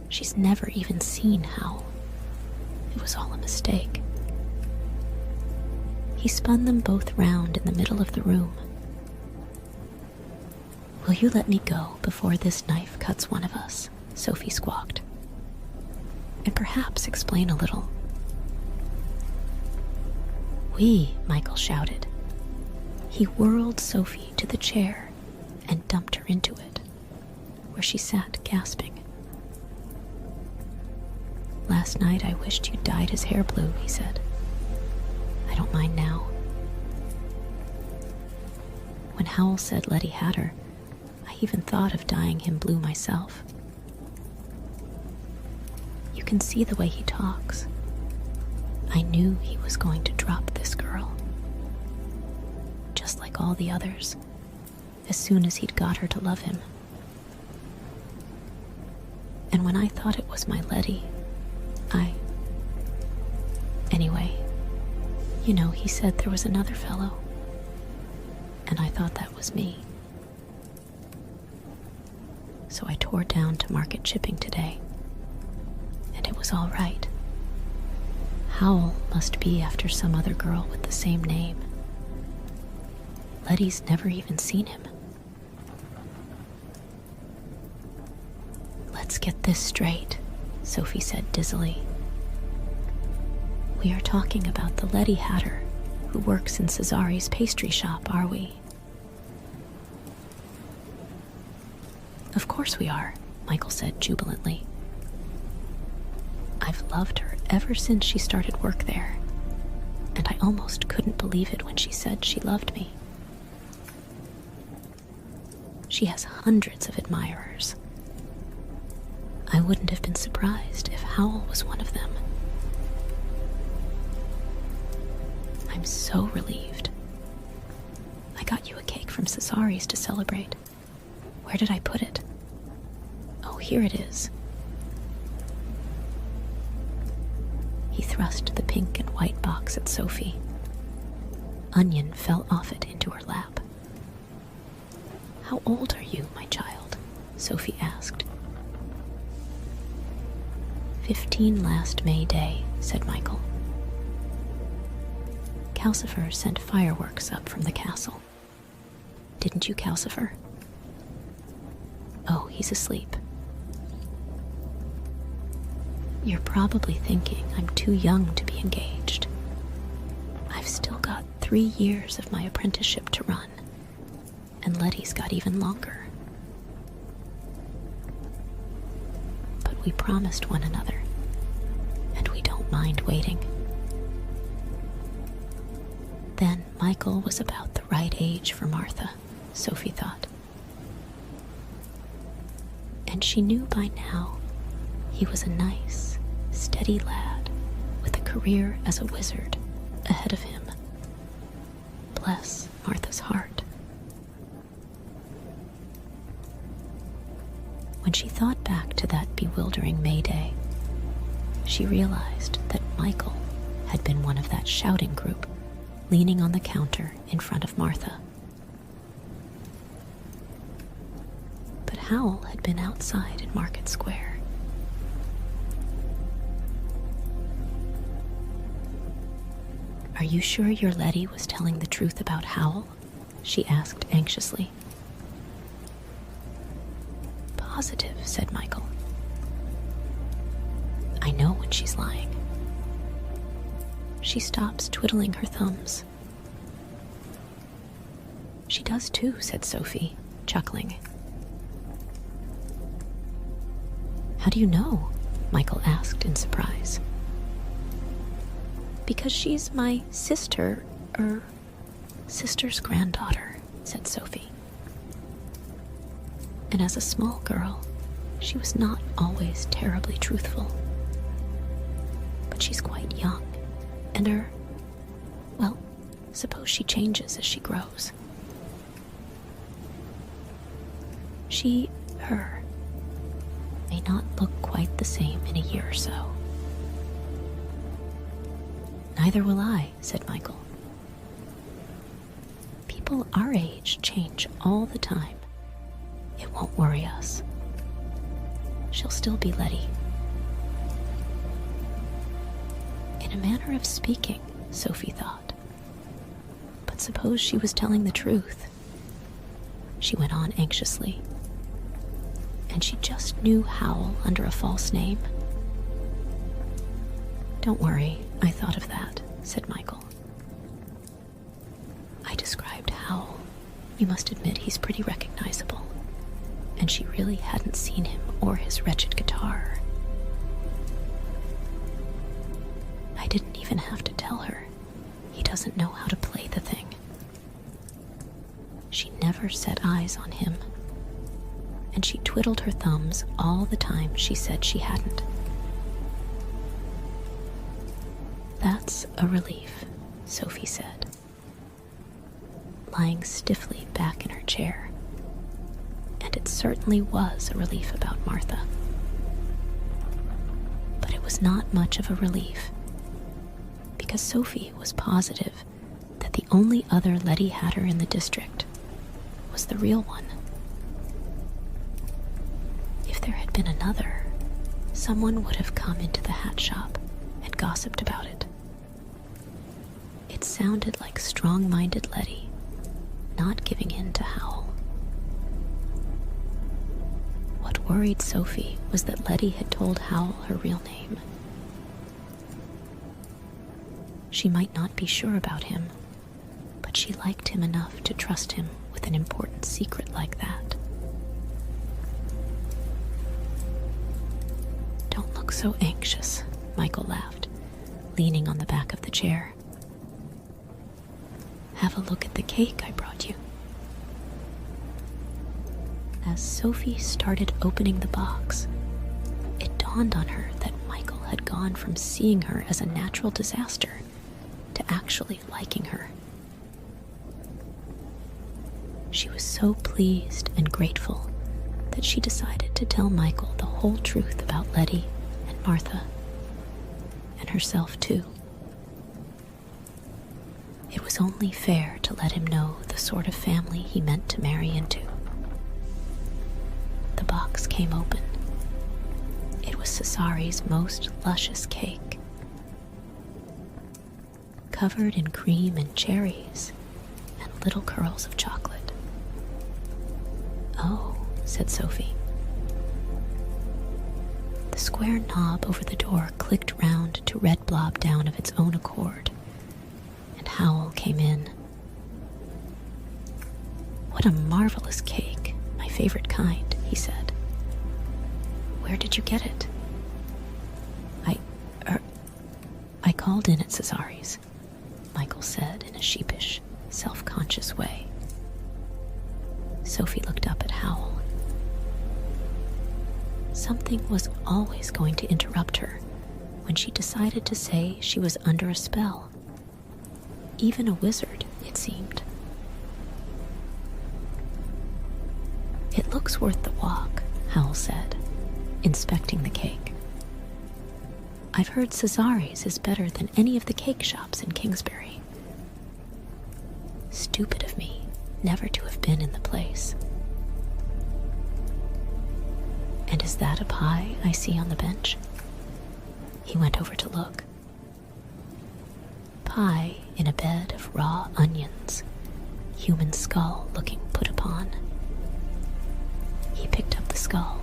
She's never even seen Howl. It was all a mistake. He spun them both round in the middle of the room. Will you let me go before this knife cuts one of us? Sophie squawked. And perhaps explain a little. Oui, Michael shouted. He whirled Sophie to the chair and dumped her into it, where she sat gasping. Last night I wished you'd dyed his hair blue, he said. I don't mind now. When Howl said Letty had her, I even thought of dyeing him blue myself. You can see the way he talks. I knew he was going to drop this girl. Just like all the others, as soon as he'd got her to love him. And when I thought it was my Letty, Anyway, you know, he said there was another fellow. And I thought that was me. So I tore down to market chipping today. And it was all right. Howl must be after some other girl with the same name. Letty's never even seen him. Let's get this straight, Sophie said dizzily. We are talking about the Letty Hatter who works in Cesari's pastry shop, are we? Of course we are, Michael said jubilantly. I've loved her ever since she started work there, and I almost couldn't believe it when she said she loved me. She has hundreds of admirers. I wouldn't have been surprised if Howl was one of them. I'm so relieved. I got you a cake from Cesari's to celebrate. Where did I put it? Oh, here it is. He thrust the pink and white box at Sophie. Onion fell off it into her lap. How old are you, my child? Sophie asked. 15 last May Day, said Michael. Calcifer sent fireworks up from the castle. Didn't you, Calcifer? Oh, he's asleep. You're probably thinking I'm too young to be engaged. I've still got 3 years of my apprenticeship to run, and Letty's got even longer. But we promised one another, and we don't mind waiting. Then Michael was about the right age for Martha, Sophie thought. And she knew by now he was a nice, steady lad with a career as a wizard ahead of him. Bless Martha's heart. When she thought back to that bewildering May Day, she realized that Michael had been one of that shouting group leaning on the counter in front of Martha. But Howl had been outside in Market Square. Are you sure your Letty was telling the truth about Howl? She asked anxiously. Positive, said Michael. I know when she's lying. She stops twiddling her thumbs. She does too, said Sophie, chuckling. How do you know? Michael asked in surprise. Because she's my sister's granddaughter, said Sophie. And as a small girl, she was not always terribly truthful. But she's quite young, and suppose she changes as she grows. Her, may not look quite the same in a year or so. Neither will I, said Michael. People our age change all the time. It won't worry us. She'll still be Letty. In a manner of speaking, Sophie thought. But suppose she was telling the truth? She went on anxiously. And she just knew Howl under a false name. Don't worry, I thought of that, said Michael. I described Howl. You must admit he's pretty recognizable. And she really hadn't seen him or his wretched guitar. I didn't even have to tell her. He doesn't know how to play the thing. She never set eyes on him. And she twiddled her thumbs all the time she said she hadn't. That's a relief, Sophie said, lying stiffly back in her chair. And it certainly was a relief about Martha. But it was not much of a relief, because Sophie was positive that the only other Letty Hatter in the district was the real one. If there had been another, someone would have come into the hat shop and gossiped about it. It sounded like strong-minded Letty, not giving in to Howl. What worried Sophie was that Letty had told Howl her real name. She might not be sure about him, but she liked him enough to trust him with an important secret like that. "Don't look so anxious," Michael laughed, leaning on the back of the chair. "Have a look at the cake I brought you." As Sophie started opening the box, it dawned on her that Michael had gone from seeing her as a natural disaster to actually liking her. She was so pleased and grateful that she decided to tell Michael the whole truth about Letty and Martha, and herself too. It was only fair to let him know the sort of family he meant to marry into. The box came open. It was Cesari's most luscious cake, covered in cream and cherries and little curls of chocolate. "Oh," said Sophie. The square knob over the door clicked round to red blob down of its own accord, and Howl came in. "What a marvelous cake, my favorite kind," he said. "Where did you get it?" I called in at Cesari's," Michael said in a sheepish, self-conscious way. Sophie looked up at Howl. Something was always going to interrupt her when she decided to say she was under a spell. Even a wizard, it seemed. "It looks worth the walk," Howl said, inspecting the cake. "I've heard Cesari's is better than any of the cake shops in Kingsbury. Stupid of me never to have been in the place. And is that a pie I see on the bench?" He went over to look. Pie in a bed of raw onions, human skull looking put upon. He picked up the skull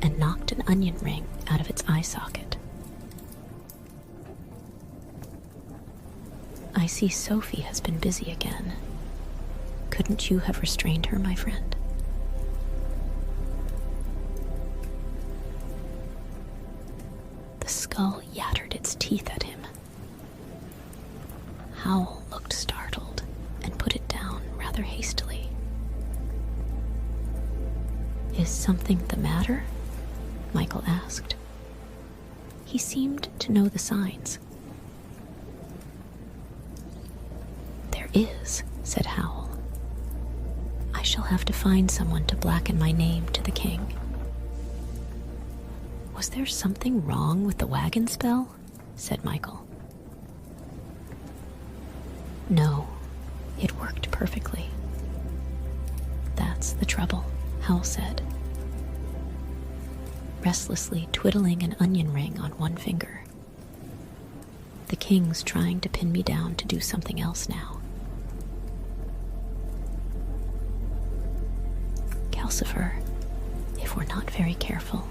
and knocked an onion ring out of its eye socket. "I see Sophie has been busy again. Couldn't you have restrained her, my friend?" The skull yattered its teeth at him. Howl looked startled and put it down rather hastily. "Is something the matter?" Michael asked. He seemed to know the signs. "There is," said Howl. "I shall have to find someone to blacken my name to the king." "Was there something wrong with the wagon spell?" said Michael. "No, it worked perfectly." "That's the trouble," Howl said, restlessly twiddling an onion ring on one finger. "The king's trying to pin me down to do something else now. Calcifer, if we're not very careful,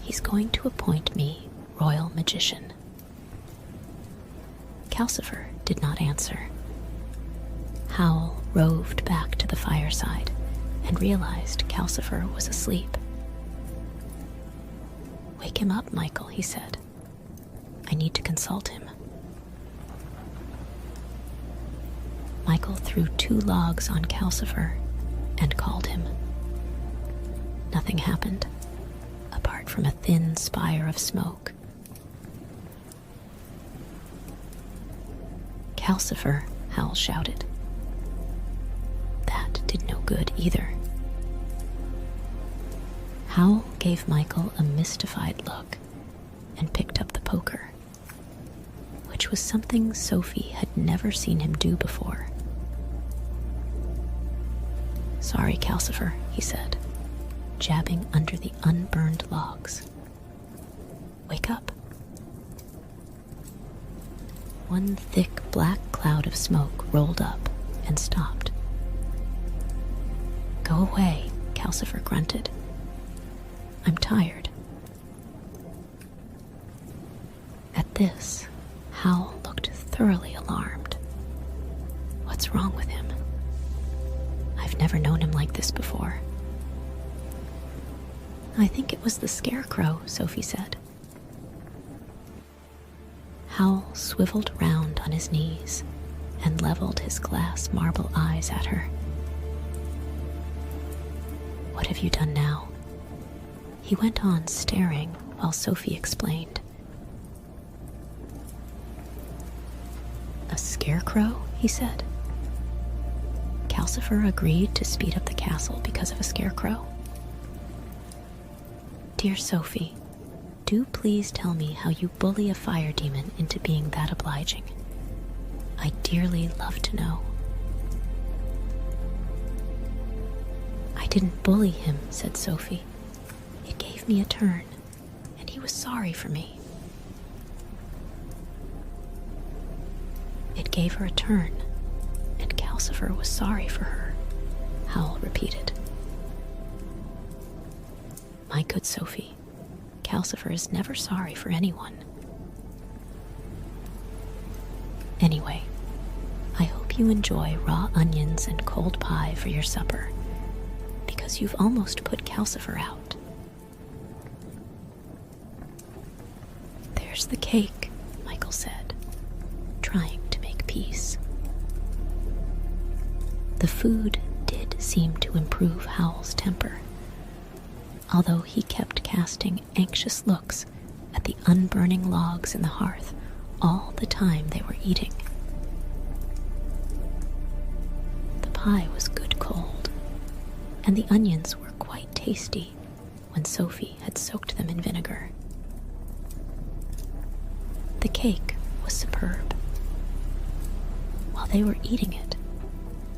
he's going to appoint me royal magician." Calcifer did not answer. Howl roved back to the fireside and realized Calcifer was asleep. "Wake him up, Michael," he said. "I need to consult him." Michael threw 2 logs on Calcifer and called him. Nothing happened, apart from a thin spire of smoke. "Calcifer," Howl shouted. That did no good either. Howl gave Michael a mystified look and picked up the poker, which was something Sophie had never seen him do before. "Sorry, Calcifer," he said, jabbing under the unburned logs. "Wake up." One thick black cloud of smoke rolled up and stopped, Go away, Calcifer grunted. I'm tired. At this, Howl looked thoroughly alarmed. What's wrong with him? I've never known him like this before. I think it was the scarecrow, Sophie said. Howl swiveled round on his knees and leveled his glass marble eyes at her. What have you done now? He went on staring while Sophie explained. A scarecrow, he said. Calcifer agreed to speed up the castle because of a scarecrow. Dear Sophie, do please tell me how you bully a fire demon into being that obliging. I dearly love to know. I didn't bully him, said Sophie. It gave me a turn, and he was sorry for me. It gave her a turn, and Calcifer was sorry for her, Howl repeated. My good Sophie, Calcifer is never sorry for anyone. Anyway, I hope you enjoy raw onions and cold pie for your supper, because you've almost put Calcifer out. There's the cake, Michael said, trying to make peace. The food did seem to improve Howl's temper, although he kept casting anxious looks at the unburning logs in the hearth all the time they were eating. The pie was good cold, and the onions were quite tasty when Sophie had soaked them in vinegar. The cake was superb. While they were eating it,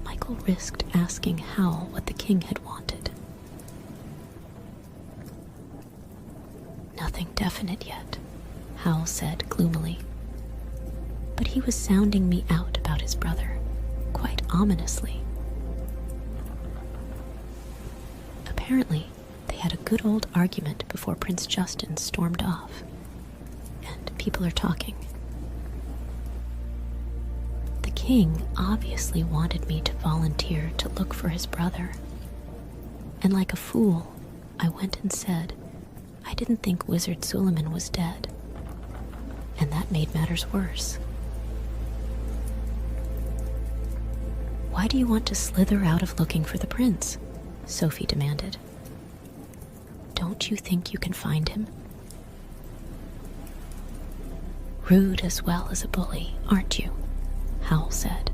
Michael risked asking Howl what the king had wanted. Nothing definite yet, Howl said gloomily. But he was sounding me out about his brother, quite ominously. Apparently, they had a good old argument before Prince Justin stormed off, and people are talking. The king obviously wanted me to volunteer to look for his brother, and like a fool, I went and said I didn't think Wizard Suleiman was dead, and that made matters worse. Why do you want to slither out of looking for the prince? Sophie demanded. Don't you think you can find him? Rude as well as a bully, aren't you? Howl said.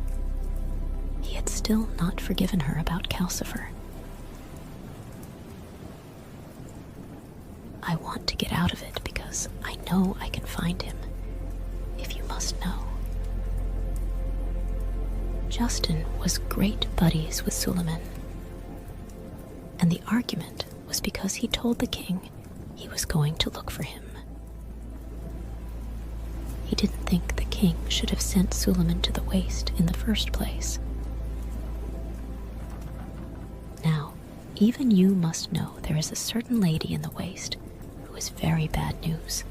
He had still not forgiven her about Calcifer. I want to get out of it because I know I can find him, if you must know. Justin was great buddies with Suleiman, and the argument was because he told the king he was going to look for him. He didn't think the king should have sent Suleiman to the waste in the first place. Now, even you must know there is a certain lady in the waste who is very bad news.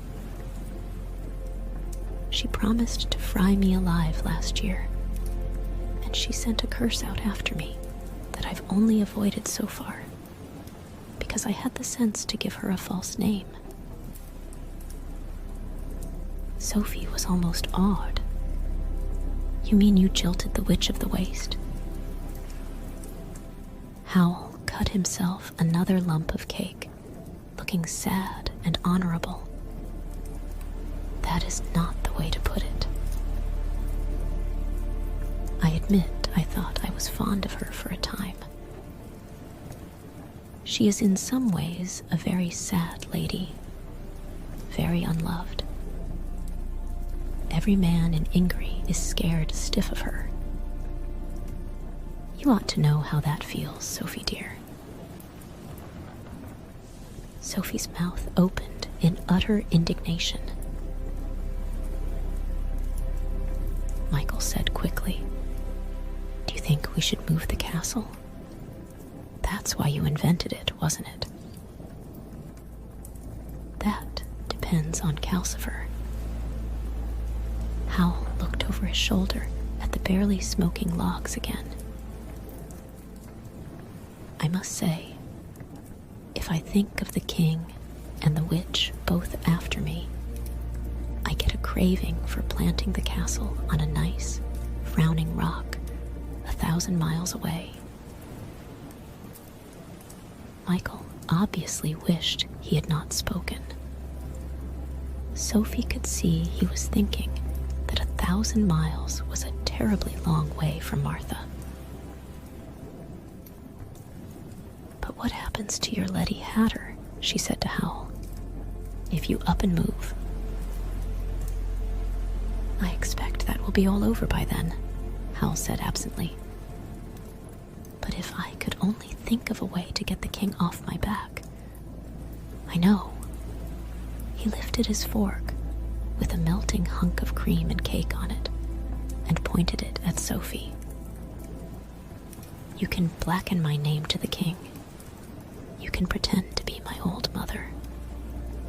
She promised to fry me alive last year, and she sent a curse out after me that I've only avoided so far, because I had the sense to give her a false name. Sophie was almost awed. You mean you jilted the Witch of the Waste? Howl cut himself another lump of cake, looking sad and honorable. That is not the way to put it. I admit I thought I was fond of her for a time. She is in some ways a very sad lady, very unloved. Every man in Ingri is scared stiff of her. You ought to know how that feels, Sophie dear. Sophie's mouth opened in utter indignation. Michael said quickly, Do you think we should move the castle? That's why you invented it, wasn't it? That depends on Calcifer. Howl looked over his shoulder at the barely smoking logs again. I must say, if I think of the king and the witch both after me, I get a craving for planting the castle on a nice, frowning rock 1,000 miles away. Michael obviously wished he had not spoken. Sophie could see he was thinking that 1,000 miles was a terribly long way from Martha. But what happens to your Letty Hatter, she said to Howl, if you up and move? I expect that will be all over by then, Howl said absently. But if I could only think of a way to get the king off my back. I know. He lifted his fork with a melting hunk of cream and cake on it and pointed it at Sophie. You can blacken my name to the king. You can pretend to be my old mother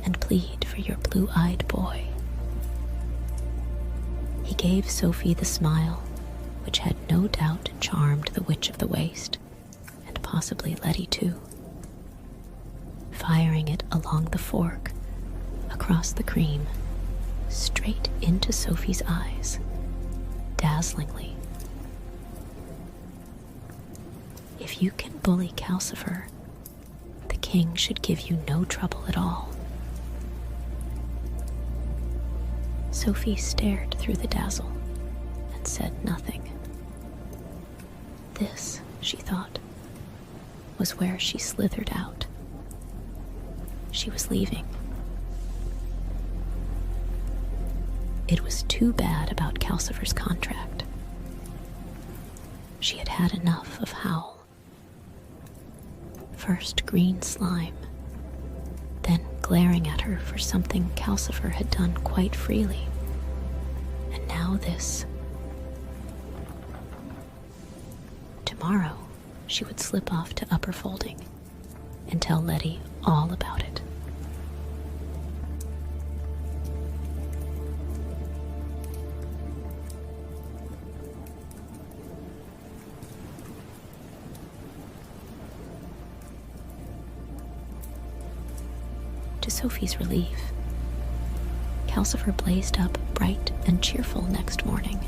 and plead for your blue-eyed boy. He gave Sophie the smile, which had no doubt charmed the Witch of the Waste, and possibly Letty too. Firing it along the fork, across the cream, straight into Sophie's eyes, dazzlingly. If you can bully Calcifer, the king should give you no trouble at all. Sophie stared through the dazzle and said nothing. This, she thought, was where she slithered out. She was leaving. It was too bad about Calcifer's contract. She had had enough of Howl. First green slime, then glaring at her for something Calcifer had done quite freely. And now this. Tomorrow, she would slip off to upper folding and tell Letty all about it. To Sophie's relief, Calcifer blazed up bright and cheerful next morning.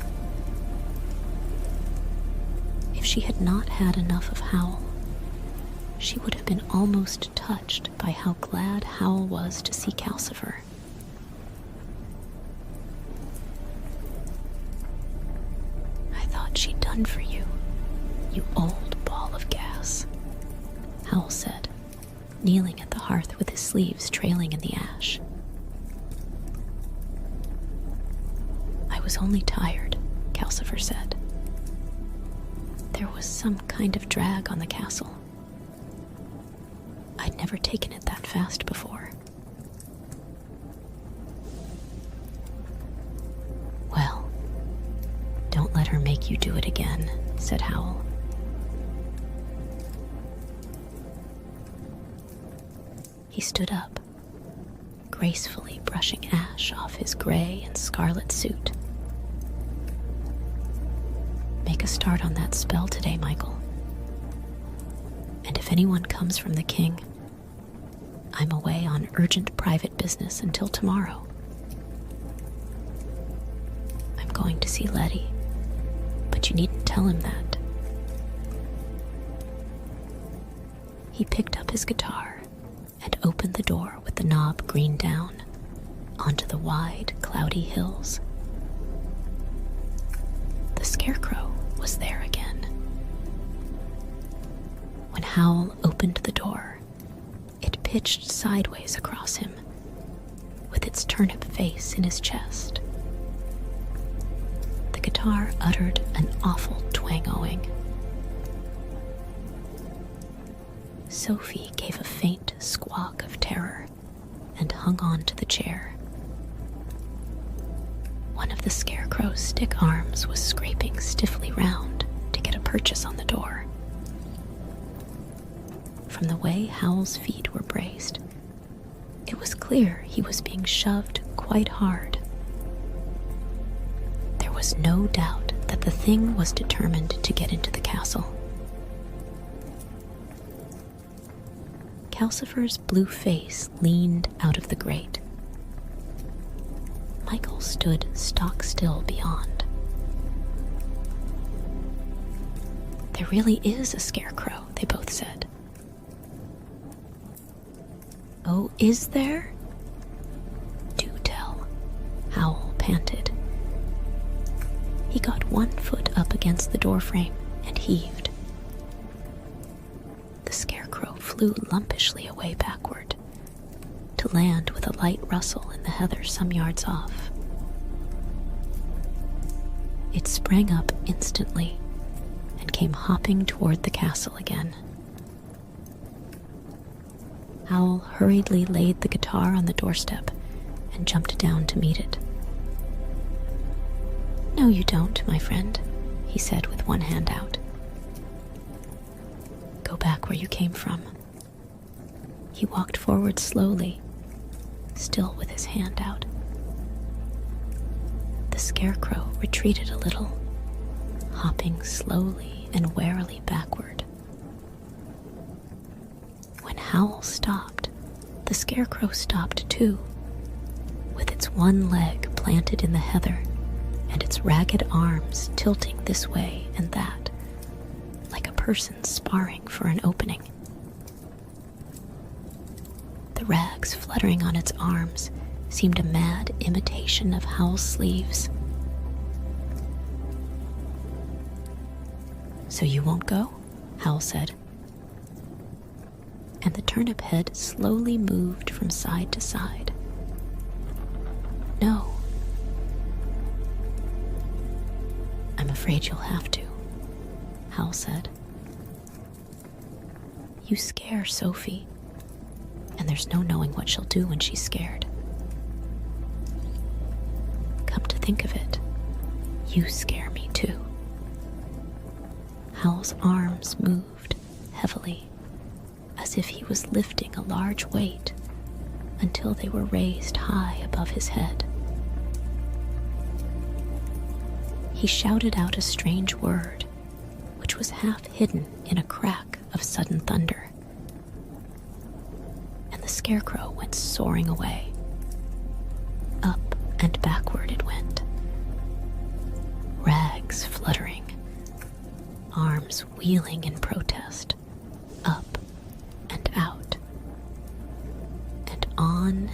If she had not had enough of Howl, she would have been almost touched by how glad Howl was to see Calcifer. I thought she'd done for you, you old ball of gas, Howl said, kneeling at the hearth with his sleeves trailing in the ash. I was only tired, Calcifer said. There was some kind of drag on the castle. I'd never taken it that fast before. Well, don't let her make you do it again, said Howl. He stood up, gracefully brushing ash off his gray and scarlet suit. Make a start on that spell today, Michael. And if anyone comes from the king, I'm away on urgent private business until tomorrow. I'm going to see Letty, but you needn't tell him that. He picked up his guitar and opened the door with the knob green down onto the wide, cloudy hills. The scarecrow was there again. When Howl opened the door, it pitched sideways across him, with its turnip face in his chest. The guitar uttered an awful twangoing. Sophie gave a faint squawk of terror and hung on to the chair. One of the scarecrow's stick arms was scraping stiffly round to get a purchase on the door. from the way Howl's feet were braced. It was clear he was being shoved quite hard. There was no doubt that the thing was determined to get into the castle. Calcifer's blue face leaned out of the grate. Michael stood stock still beyond. There really is a scarecrow, they both said. Oh, is there? Do tell, Howl panted. He got one foot up against the doorframe and heaved. The scarecrow flew lumpishly away backward, to land with a light rustle in the heather some yards off. It sprang up instantly and came hopping toward the castle again. Howl hurriedly laid the guitar on the doorstep and jumped down to meet it. No, you don't, my friend, he said with one hand out. Go back where you came from. He walked forward slowly, still with his hand out. The scarecrow retreated a little, hopping slowly and warily backward. When Howl stopped, the scarecrow stopped too, with its one leg planted in the heather and its ragged arms tilting this way and that, like a person sparring for an opening. The rags fluttering on its arms seemed a mad imitation of Howl's sleeves. So you won't go? Howl said. And the turnip head slowly moved from side to side. No. I'm afraid you'll have to, Howl said. You scare Sophie, and there's no knowing what she'll do when she's scared. Come to think of it, you scare me too. Howl's arms moved heavily, as if he was lifting a large weight, until they were raised high above his head. He shouted out a strange word, which was half hidden in a crack of sudden thunder. And the scarecrow went soaring away. Up and backward it went, rags fluttering, arms wheeling in protest, up and out, and on,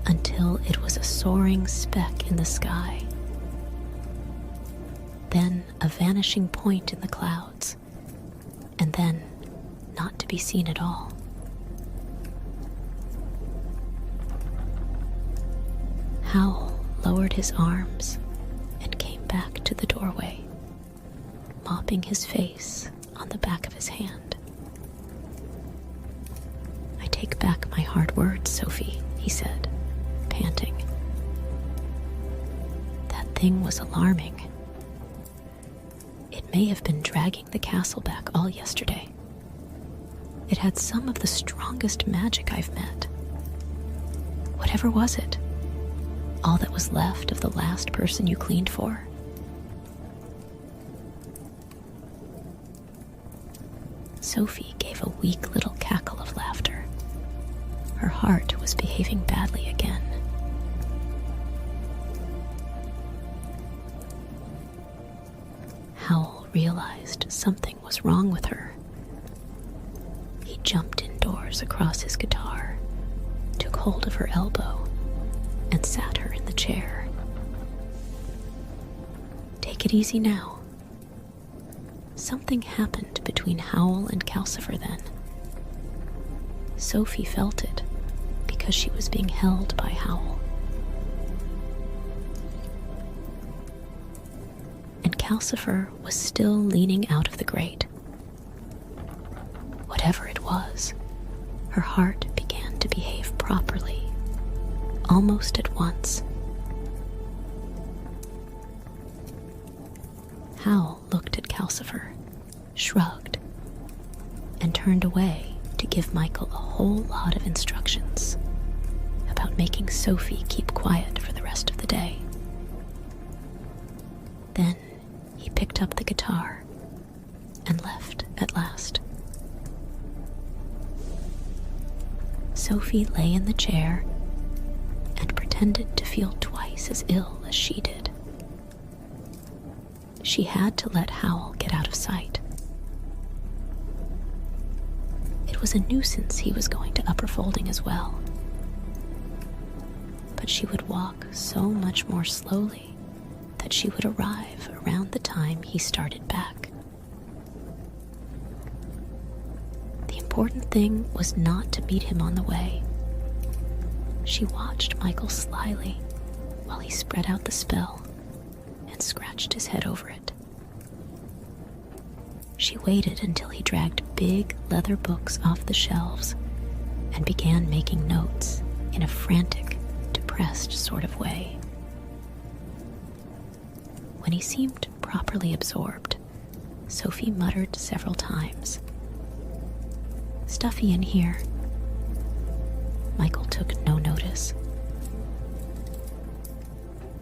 until it was a soaring speck in the sky, then a vanishing point in the clouds, and then not to be seen at all. Howl lowered his arms and came back to the doorway, mopping his face on the back of his hand. I take back my hard words, Sophie, he said, panting. That thing was alarming. It may have been dragging the castle back all yesterday. It had some of the strongest magic I've met. Whatever was it? All that was left of the last person you cleaned for? Sophie gave a weak little cackle of laughter. Her heart was behaving badly again. Howl realized something was wrong with her. He jumped indoors across his guitar, took hold of her elbow, and sat her in the chair. Take it easy now. Something happened between Howl and Calcifer then. Sophie felt it because she was being held by Howl. And Calcifer was still leaning out of the grate. Whatever it was, her heart began to behave properly, almost at once. Howl looked at Calcifer, shrugged, and turned turned away to give Michael a whole lot of instructions about making Sophie keep quiet for the rest of the day. Then he picked up the guitar and left at last. Sophie lay in the chair and pretended to feel twice as ill as she did. She had to let Howl get out of sight. It was a nuisance he was going to upper folding as well. But she would walk so much more slowly that she would arrive around the time he started back. The important thing was not to meet him on the way. She watched Michael slyly while he spread out the spell and scratched his head over it. She waited until he dragged big leather books off the shelves and began making notes in a frantic, depressed sort of way. When he seemed properly absorbed, Sophie muttered several times, "Stuffy in here." Michael took no notice.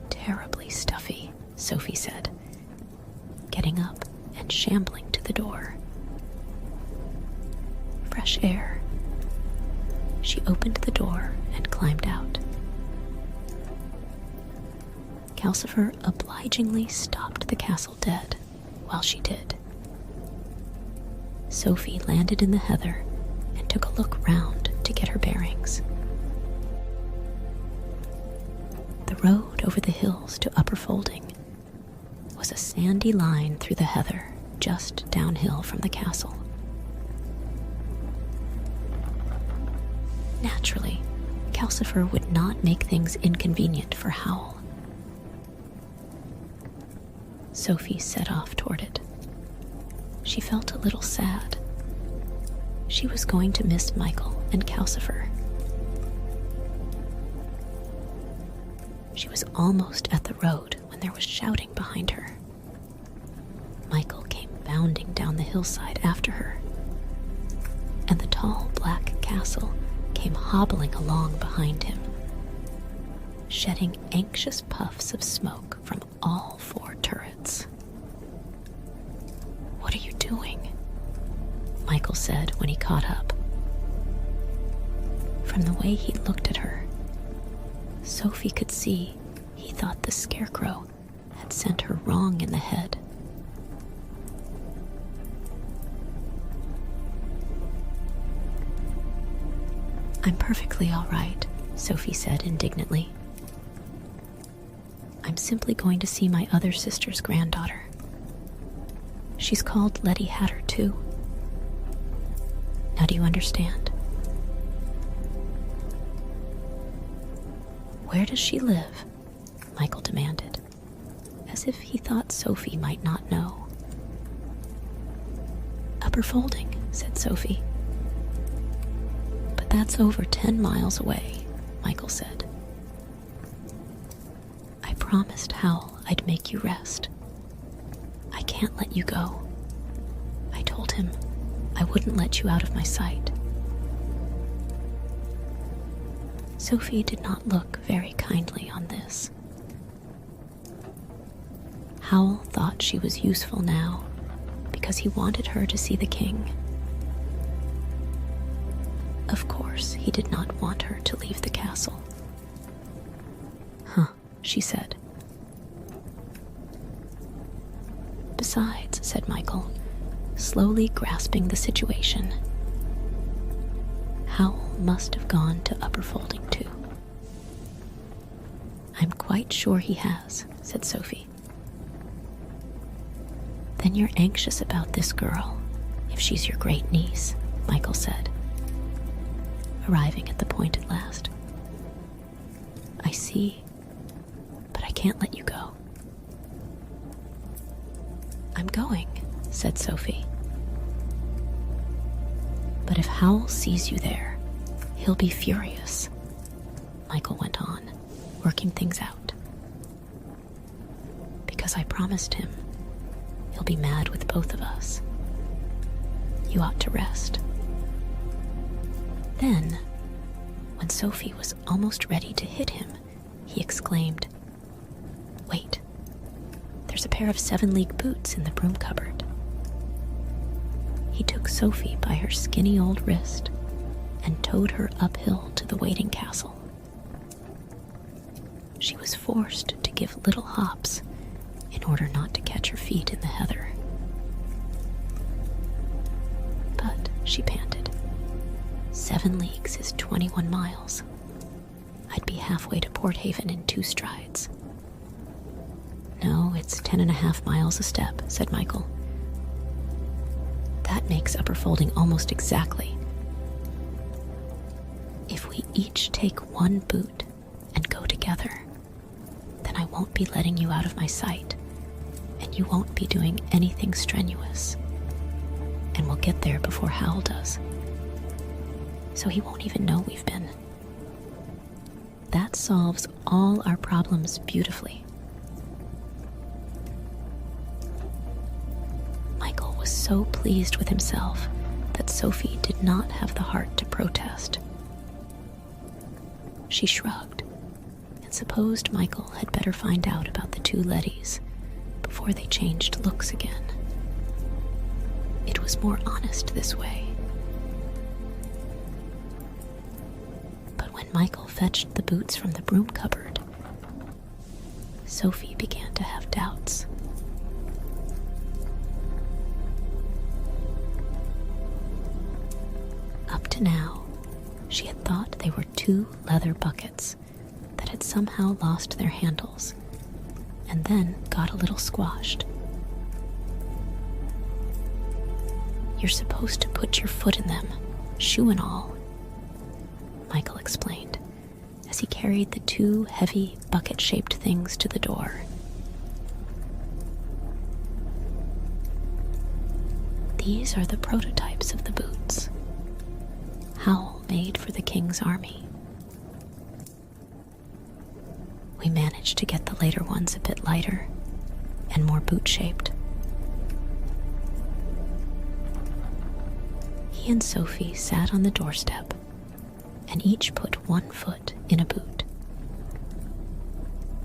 "Terribly stuffy," Sophie said, getting up and shambling to the door. Fresh air. She opened the door and climbed out. Calcifer obligingly stopped the castle dead while she did. Sophie landed in the heather and took a look round to get her bearings. The road over the hills to Upper Folding was a sandy line through the heather just downhill from the castle. Naturally, Calcifer would not make things inconvenient for Howl. Sophie set off toward it. She felt a little sad. She was going to miss Michael and Calcifer. She was almost at the road when there was shouting behind her. Michael came bounding down the hillside after her, and the tall black castle came hobbling along behind him, shedding anxious puffs of smoke from all four turrets. "What are you doing?" Michael said when he caught up. From the way he looked at her, Sophie could see he thought the scarecrow had sent her wrong in the head. "I'm perfectly all right," Sophie said indignantly. "I'm simply going to see my other sister's granddaughter. She's called Letty Hatter, too. Now do you understand?" "Where does she live?" Michael demanded, as if he thought Sophie might not know. "Upper Folding," said Sophie. "But that's over 10 miles away," Michael said. "I promised Howl I'd make you rest. I can't let you go. I told him I wouldn't let you out of my sight." Sophie did not look very kindly on this. Howl thought she was useful now because he wanted her to see the king. Of course, he did not want her to leave the castle. "Huh," she said. "Besides," said Michael, slowly grasping the situation, "Howl must have gone to Upper Folding too." "I'm quite sure he has," said Sophie. "Then you're anxious about this girl, if she's your great niece," Michael said, arriving at the point at last. "I see, but I can't let you go." "I'm going," said Sophie. "But if Howl sees you there, he'll be furious," Michael went on, working things out. "Because I promised him, he'll be mad with both of us. You ought to rest." Then, when Sophie was almost ready to hit him, he exclaimed, "Wait, there's a pair of 7-league boots in the broom cupboard." He took Sophie by her skinny old wrist and towed her uphill to the waiting castle. She was forced to give little hops in order not to catch her feet in the heather. But, she panted, 7 leagues is 21 miles. I'd be halfway to Port Haven in 2 strides. No, it's 10.5 miles a step, said Michael. That makes upper folding almost exactly. If we each take 1 boot and go together, then I won't be letting you out of my sight, and you won't be doing anything strenuous. And we'll get there before Howl does. So he won't even know we've been. That solves all our problems beautifully. Michael was so pleased with himself that Sophie did not have the heart to protest. She shrugged and supposed Michael had better find out about the 2 leadys before they changed looks again. It was more honest this way. But when Michael fetched the boots from the broom cupboard, Sophie began to have doubts. Up to now, she had thought they were 2 leather buckets that had somehow lost their handles and then got a little squashed. You're supposed to put your foot in them, shoe and all, Michael explained as he carried the 2 heavy bucket-shaped things to the door. These are the prototypes of the boots Howl made for the king's army. We managed to get the later ones a bit lighter and more boot-shaped. He and Sophie sat on the doorstep and each put 1 foot in a boot.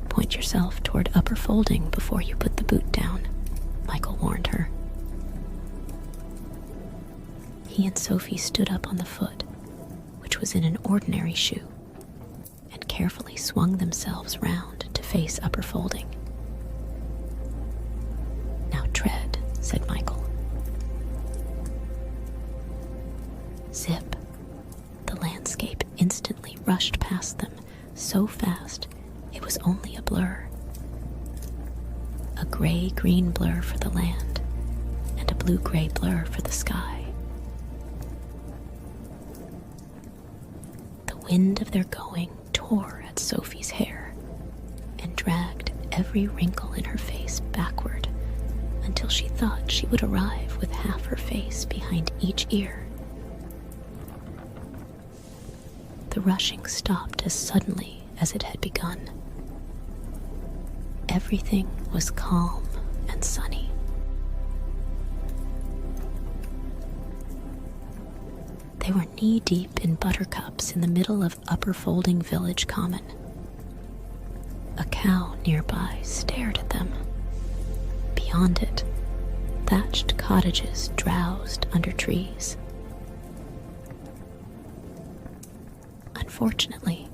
Point yourself toward upper folding before you put the boot down, Michael warned her. He and Sophie stood up on the foot, which was in an ordinary shoe, and carefully swung themselves round to face upper folding. Now tread, said Michael. Zip. The landscape instantly rushed past them, so fast it was only a blur. A gray-green blur for the land, and a blue-gray blur for the sky. The wind of their going tore at Sophie's hair and dragged every wrinkle in her face backward until she thought she would arrive with half her face behind each ear. The rushing stopped as suddenly as it had begun. Everything was calm and sunny. They were knee-deep in buttercups in the middle of Upper Folding Village Common. A cow nearby stared at them. Beyond it, thatched cottages drowsed under trees. Unfortunately,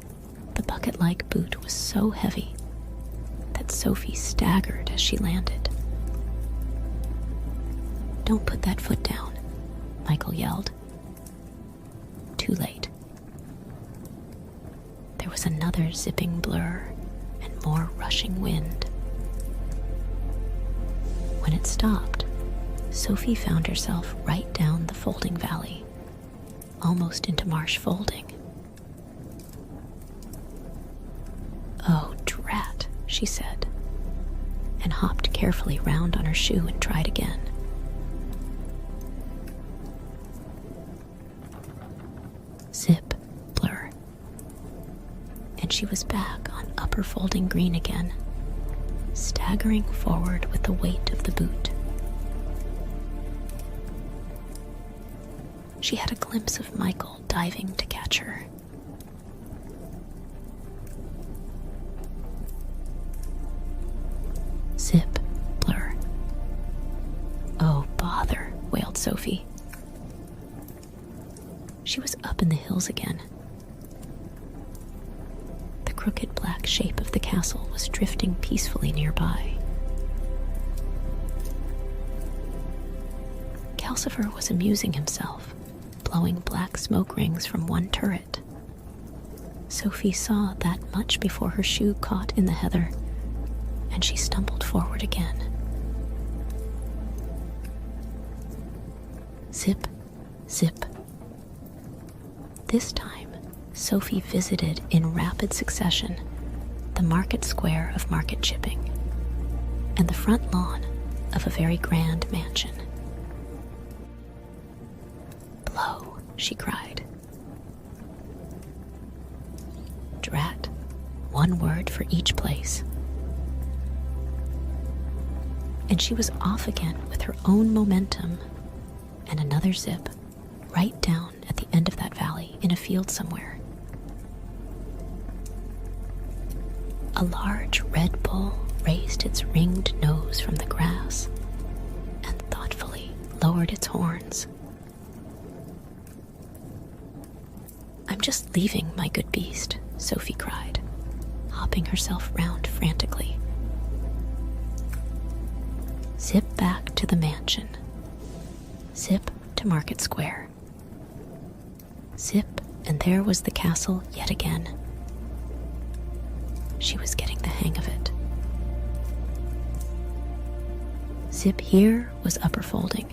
the bucket-like boot was so heavy that Sophie staggered as she landed. "Don't put that foot down," Michael yelled. Too late. There was another zipping blur and more rushing wind. When it stopped, Sophie found herself right down the folding valley, almost into Marsh Folding. "Oh, drat," she said, and hopped carefully round on her shoe and tried again. Zip, blur, and she was back on Upper Folding Green again, staggering forward with the weight of the boot. she had a glimpse of Michael diving to catch her. Zip, blur. "Oh, bother," wailed Sophie. She was up in the hills again. The crooked black shape of the castle was drifting peacefully nearby. Calcifer was amusing himself, blowing black smoke rings from one turret. Sophie saw that much before her shoe caught in the heather, and she stumbled forward again. Zip, zip. This time, Sophie visited in rapid succession the market square of market chipping and the front lawn of a very grand mansion. "Blow," she cried. Drat, one word for each place. And she was off again with her own momentum, and another zip, right down at the end of that valley in a field somewhere. A large red bull raised its ringed nose from the grass and thoughtfully lowered its horns. "I'm just leaving, my good beast," Sophie cried, hopping herself round frantically. Zip back to the mansion. Zip to Market Square. Zip, and there was the castle yet again. She was getting the hang of it. Zip here was upper folding.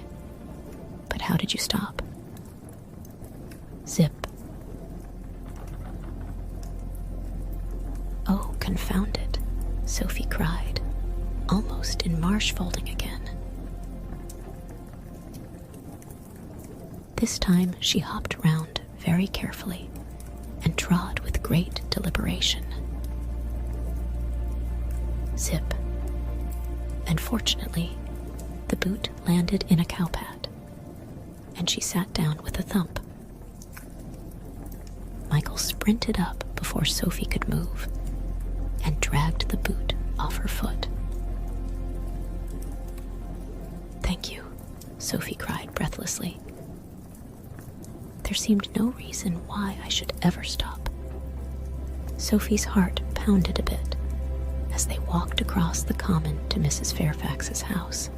But how did you stop? Zip. "Oh, confound it," Sophie cried, almost in marsh folding again. This time she hopped round very carefully and trod with great deliberation. Zip. And fortunately, the boot landed in a cowpad, and she sat down with a thump. Michael sprinted up before Sophie could move and dragged the boot off her foot. "Thank you," Sophie cried breathlessly. There seemed no reason why I should ever stop. Sophie's heart pounded a bit as they walked across the common to Mrs. Fairfax's house.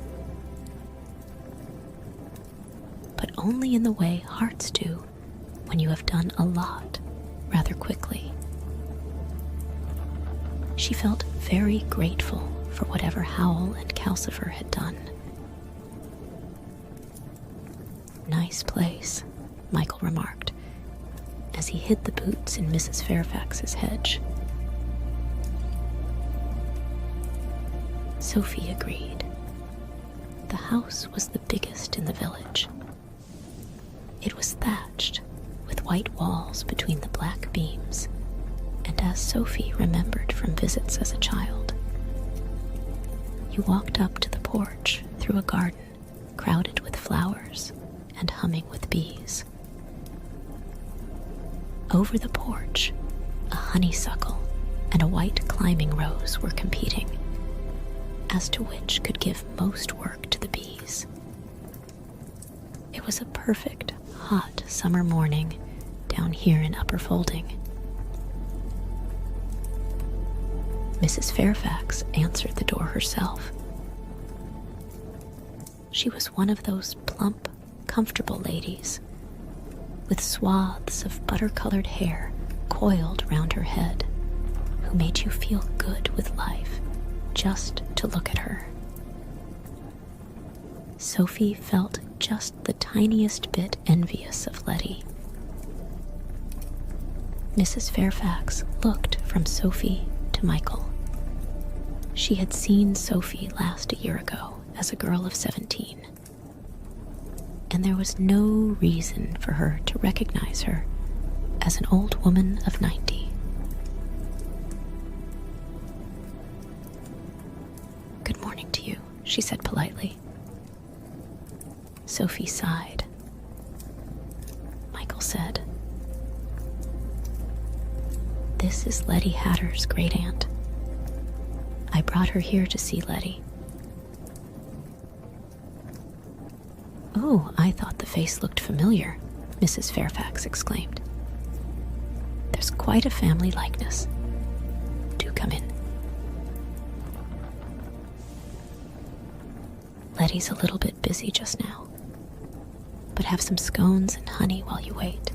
But only in the way hearts do when you have done a lot rather quickly. She felt very grateful for whatever Howl and Calcifer had done. "Nice place," Michael remarked, as he hid the boots in Mrs. Fairfax's hedge. Sophie agreed. The house was the biggest in the village. It was thatched, with white walls between the black beams, and as Sophie remembered from visits as a child. You walked up to the porch through a garden crowded with flowers and humming with bees. Over the porch, a honeysuckle and a white climbing rose were competing as to which could give most work to the bees. It was a perfect, hot summer morning down here in Upper Folding. Mrs. Fairfax answered the door herself. She was one of those plump, comfortable ladies, with swaths of butter-colored hair coiled round her head, who made you feel good with life just to look at her. Sophie felt just the tiniest bit envious of Letty. Mrs. Fairfax looked from Sophie to Michael. She had seen Sophie last a year ago as a girl of 17, and there was no reason for her to recognize her as an old woman of 90. "Good morning to you," she said politely. Sophie sighed. said. "This is Letty Hatter's great-aunt. I brought her here to see Letty." "Oh, I thought the face looked familiar," Mrs. Fairfax exclaimed. "There's quite a family likeness. Do come in." "Letty's a little bit busy just now, but have some scones and honey while you wait."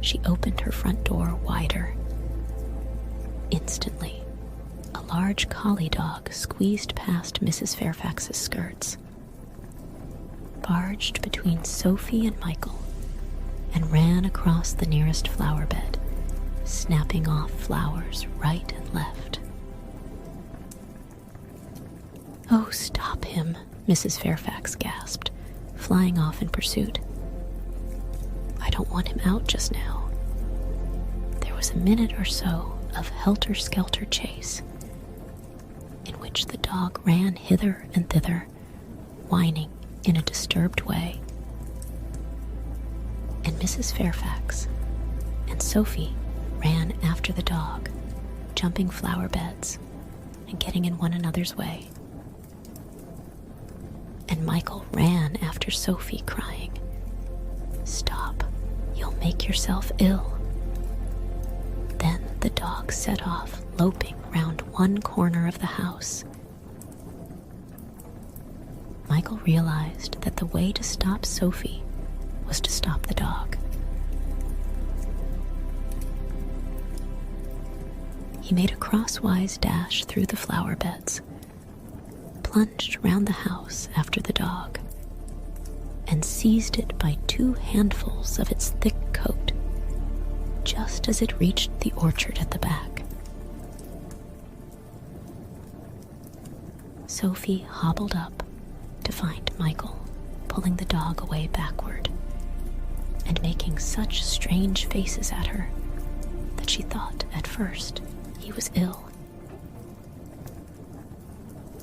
She opened her front door wider. Instantly, a large collie dog squeezed past Mrs. Fairfax's skirts, barged between Sophie and Michael, and ran across the nearest flower bed, snapping off flowers right and left. "Oh, stop him," Mrs. Fairfax gasped, flying off in pursuit. "I don't want him out just now." There was a minute or so of helter-skelter chase, in which the dog ran hither and thither, whining in a disturbed way. And Mrs. Fairfax and Sophie ran after the dog, jumping flower beds and getting in one another's way. And Michael ran after Sophie, crying, "Stop, you'll make yourself ill." Then the dog set off, loping round one corner of the house. Michael realized that the way to stop Sophie was to stop the dog. He made a crosswise dash through the flower beds, plunged round the house after the dog, and seized it by 2 handfuls of its thick coat, just as it reached the orchard at the back. Sophie hobbled up to find Michael pulling the dog away backward and making such strange faces at her that she thought at first he was ill.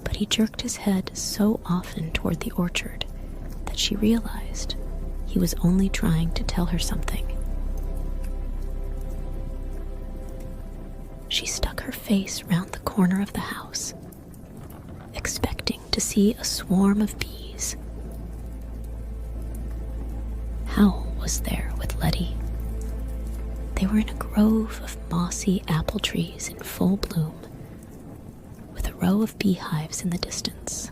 But he jerked his head so often toward the orchard that she realized he was only trying to tell her something. She stuck her face round the corner of the house, expecting to see a swarm of bees. Howl was there with Letty. They were in a grove of mossy apple trees in full bloom, with a row of beehives in the distance.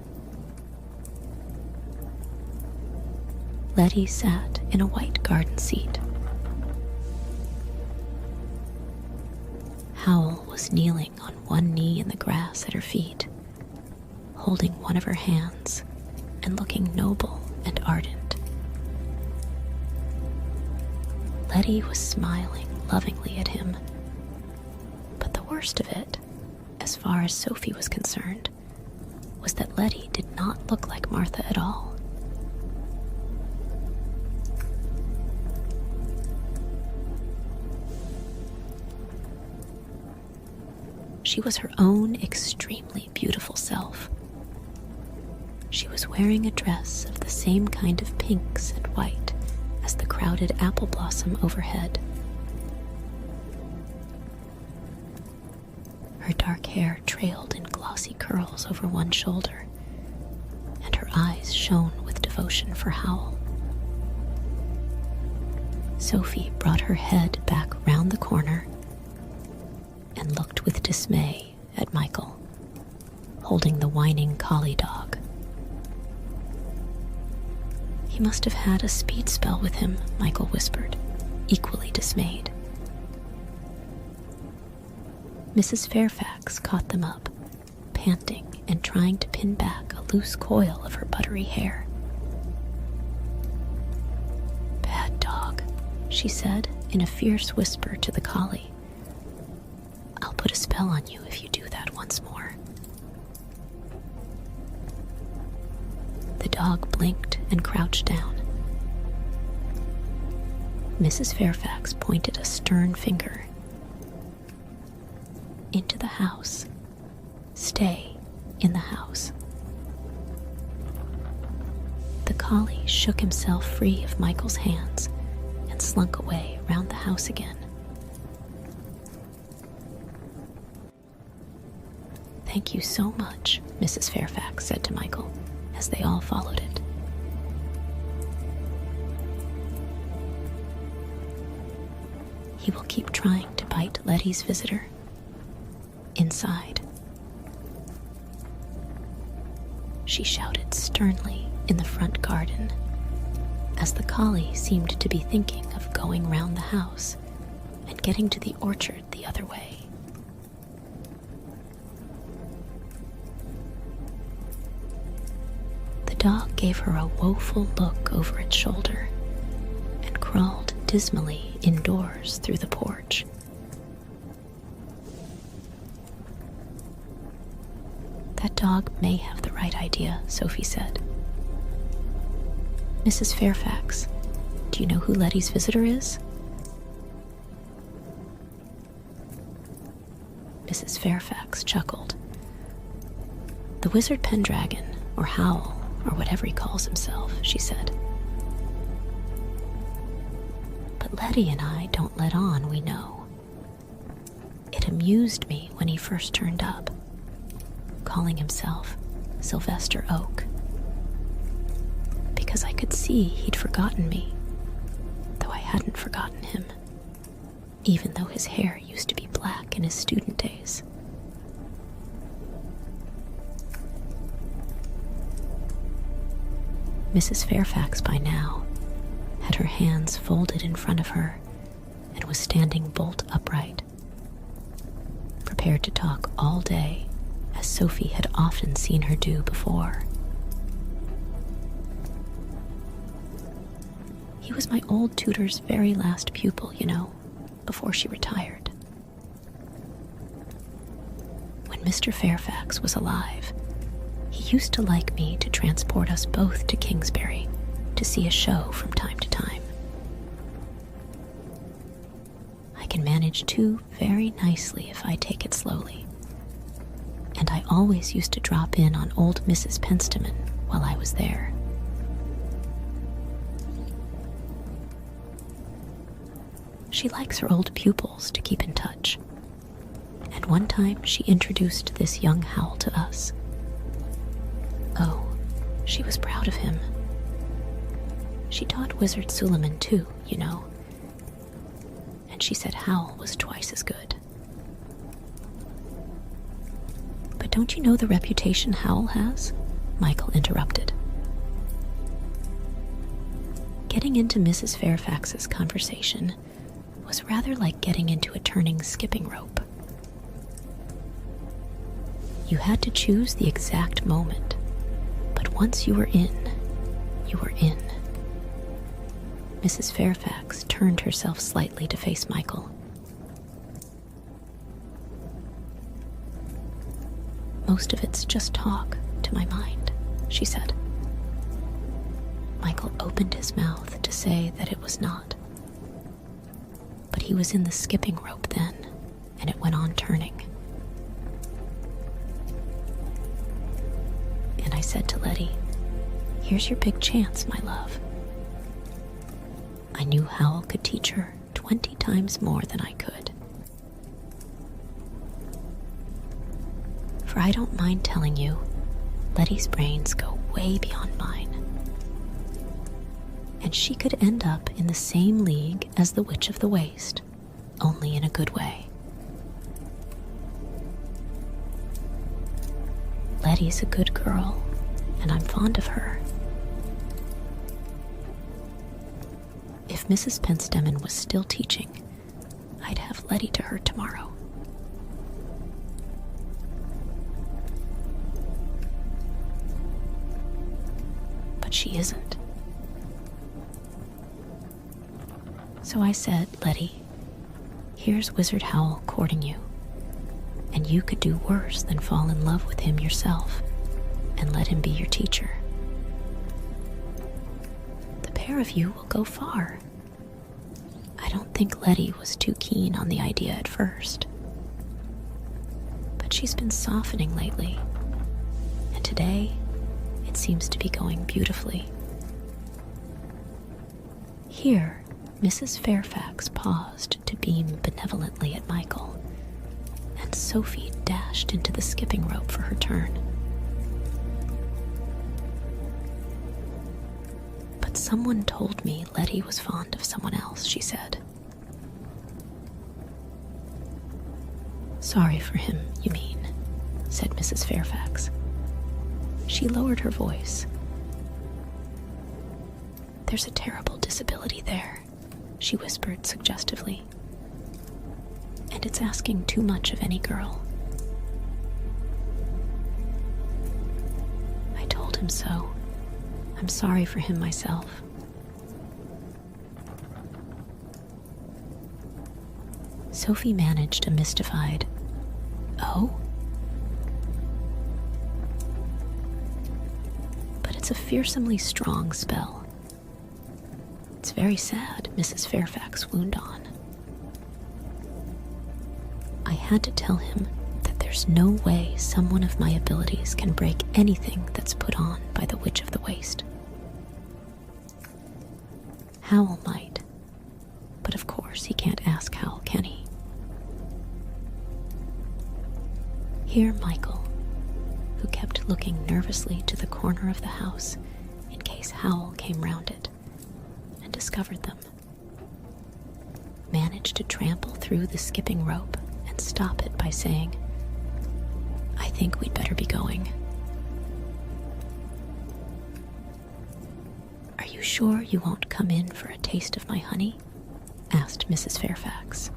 Letty sat in a white garden seat. Howl was kneeling on one knee in the grass at her feet, holding one of her hands and looking noble and ardent. Letty was smiling lovingly at him, but the worst of it, as far as Sophie was concerned, was that Letty did not look like Martha at all. She was her own extremely beautiful self. She was wearing a dress of the same kind of pinks and white as the crowded apple blossom overhead. Her dark hair trailed in glossy curls over one shoulder, and her eyes shone with devotion for Howl. Sophie brought her head back round the corner and looked with dismay at Michael, holding the whining collie dog. "He must have had a speed spell with him," Michael whispered, equally dismayed. Mrs. Fairfax caught them up, panting and trying to pin back a loose coil of her buttery hair. "Bad dog," she said in a fierce whisper to the collie. "I'll put a spell on you if you do that once more." The dog blinked and crouched down. Mrs. Fairfax pointed a stern finger. "Into the house. Stay in the house." The collie shook himself free of Michael's hands and slunk away round the house again. "Thank you so much," Mrs. Fairfax said to Michael as they all followed it. "He will keep trying to bite Letty's visitor. Inside," she shouted sternly in the front garden, as the collie seemed to be thinking of going round the house and getting to the orchard the other way. The dog gave her a woeful look over its shoulder and crawled dismally indoors through the porch. "That dog may have the right idea," Sophie said. "Mrs. Fairfax, do you know who Letty's visitor is?" Mrs. Fairfax chuckled. "The wizard Pendragon, or Howl, or whatever he calls himself," she said. "But Letty and I don't let on we know. It amused me when he first turned up, calling himself Sylvester Oak, because I could see he'd forgotten me, though I hadn't forgotten him, even though his hair used to be black in his student days." Mrs. Fairfax by now had her hands folded in front of her and was standing bolt upright, prepared to talk all day, as Sophie had often seen her do before. "He was my old tutor's very last pupil, you know, before she retired. When Mr. Fairfax was alive, he used to like me to transport us both to Kingsbury to see a show from time to time. I can manage two very nicely if I take it slowly, and I always used to drop in on old Mrs. Penstamen while I was there. She likes her old pupils to keep in touch, and one time she introduced this young Howl to us. Oh, she was proud of him. She taught Wizard Suleiman too, you know, and she said Howl was twice as good. But don't you know the reputation Howl has?" Michael interrupted. Getting into Mrs. Fairfax's conversation was rather like getting into a turning skipping rope. You had to choose the exact moment, but once you were in, you were in. Mrs. Fairfax turned herself slightly to face Michael. "Most of it's just talk, to my mind," she said. Michael opened his mouth to say that it was not. But he was in the skipping rope then, and it went on turning. And I said to Letty, "Here's your big chance, my love." I knew Howl could teach her 20 times more than I could. For I don't mind telling you, Letty's brains go way beyond mine. And she could end up in the same league as the Witch of the Waste, only in a good way. Letty's a good girl, and I'm fond of her. If Mrs. Penstamen was still teaching, I'd have Letty to her tomorrow. But she isn't. So I said, "Letty, here's Wizard Howl courting you, and you could do worse than fall in love with him yourself and let him be your teacher. The pair of you will go far." I don't think Letty was too keen on the idea at first, but she's been softening lately, and today it seems to be going beautifully. Here, Mrs. Fairfax paused to beam benevolently at Michael, and Sophie dashed into the skipping rope for her turn. But someone told me Letty was fond of someone else, she said. Sorry for him, you mean, said Mrs. Fairfax. She lowered her voice. There's a terrible disability there, she whispered suggestively. And it's asking too much of any girl. I told him so. I'm sorry for him myself. Sophie managed a mystified, "Oh?" But it's a fearsomely strong spell. It's very sad, Mrs. Fairfax wound on. I had to tell him that there's no way someone of my abilities can break anything that's put on by the Witch of the Waste. Howl might, but of course he can't ask Howl, can he? Here Michael, who kept looking nervously to the corner of the house in case Howl came round it and discovered them, managed to trample through the skipping rope and stop it by saying, I think we'd better be going. Are you sure you won't come in for a taste of my honey? Asked Mrs. Fairfax.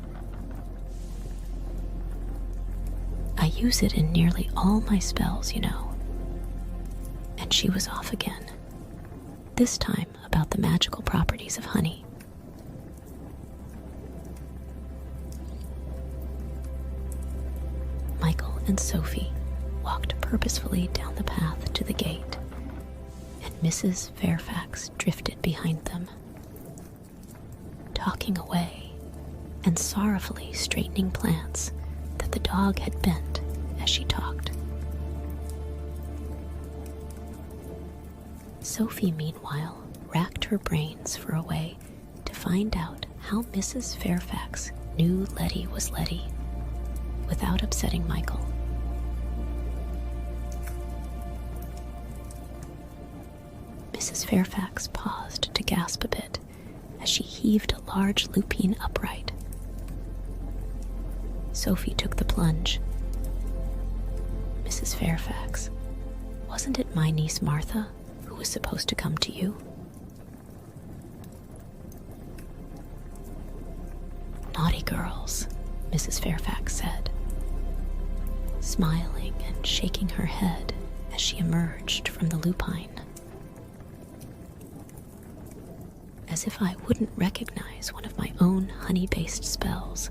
I use it in nearly all my spells, you know. And she was off again, this time about the magical properties of honey. Michael and Sophie walked purposefully down the path to the gate, and Mrs. Fairfax drifted behind them, talking away and sorrowfully straightening plants that the dog had bent as she talked. Sophie, meanwhile, racked her brains for a way to find out how Mrs. Fairfax knew Letty was Letty without upsetting Michael. Mrs. Fairfax paused to gasp a bit as she heaved a large lupine upright. Sophie took the plunge. Mrs. Fairfax, wasn't it my niece Martha who was supposed to come to you? Naughty girls, Mrs. Fairfax said, smiling and shaking her head as she emerged from the lupine. As if I wouldn't recognize one of my own honey-based spells.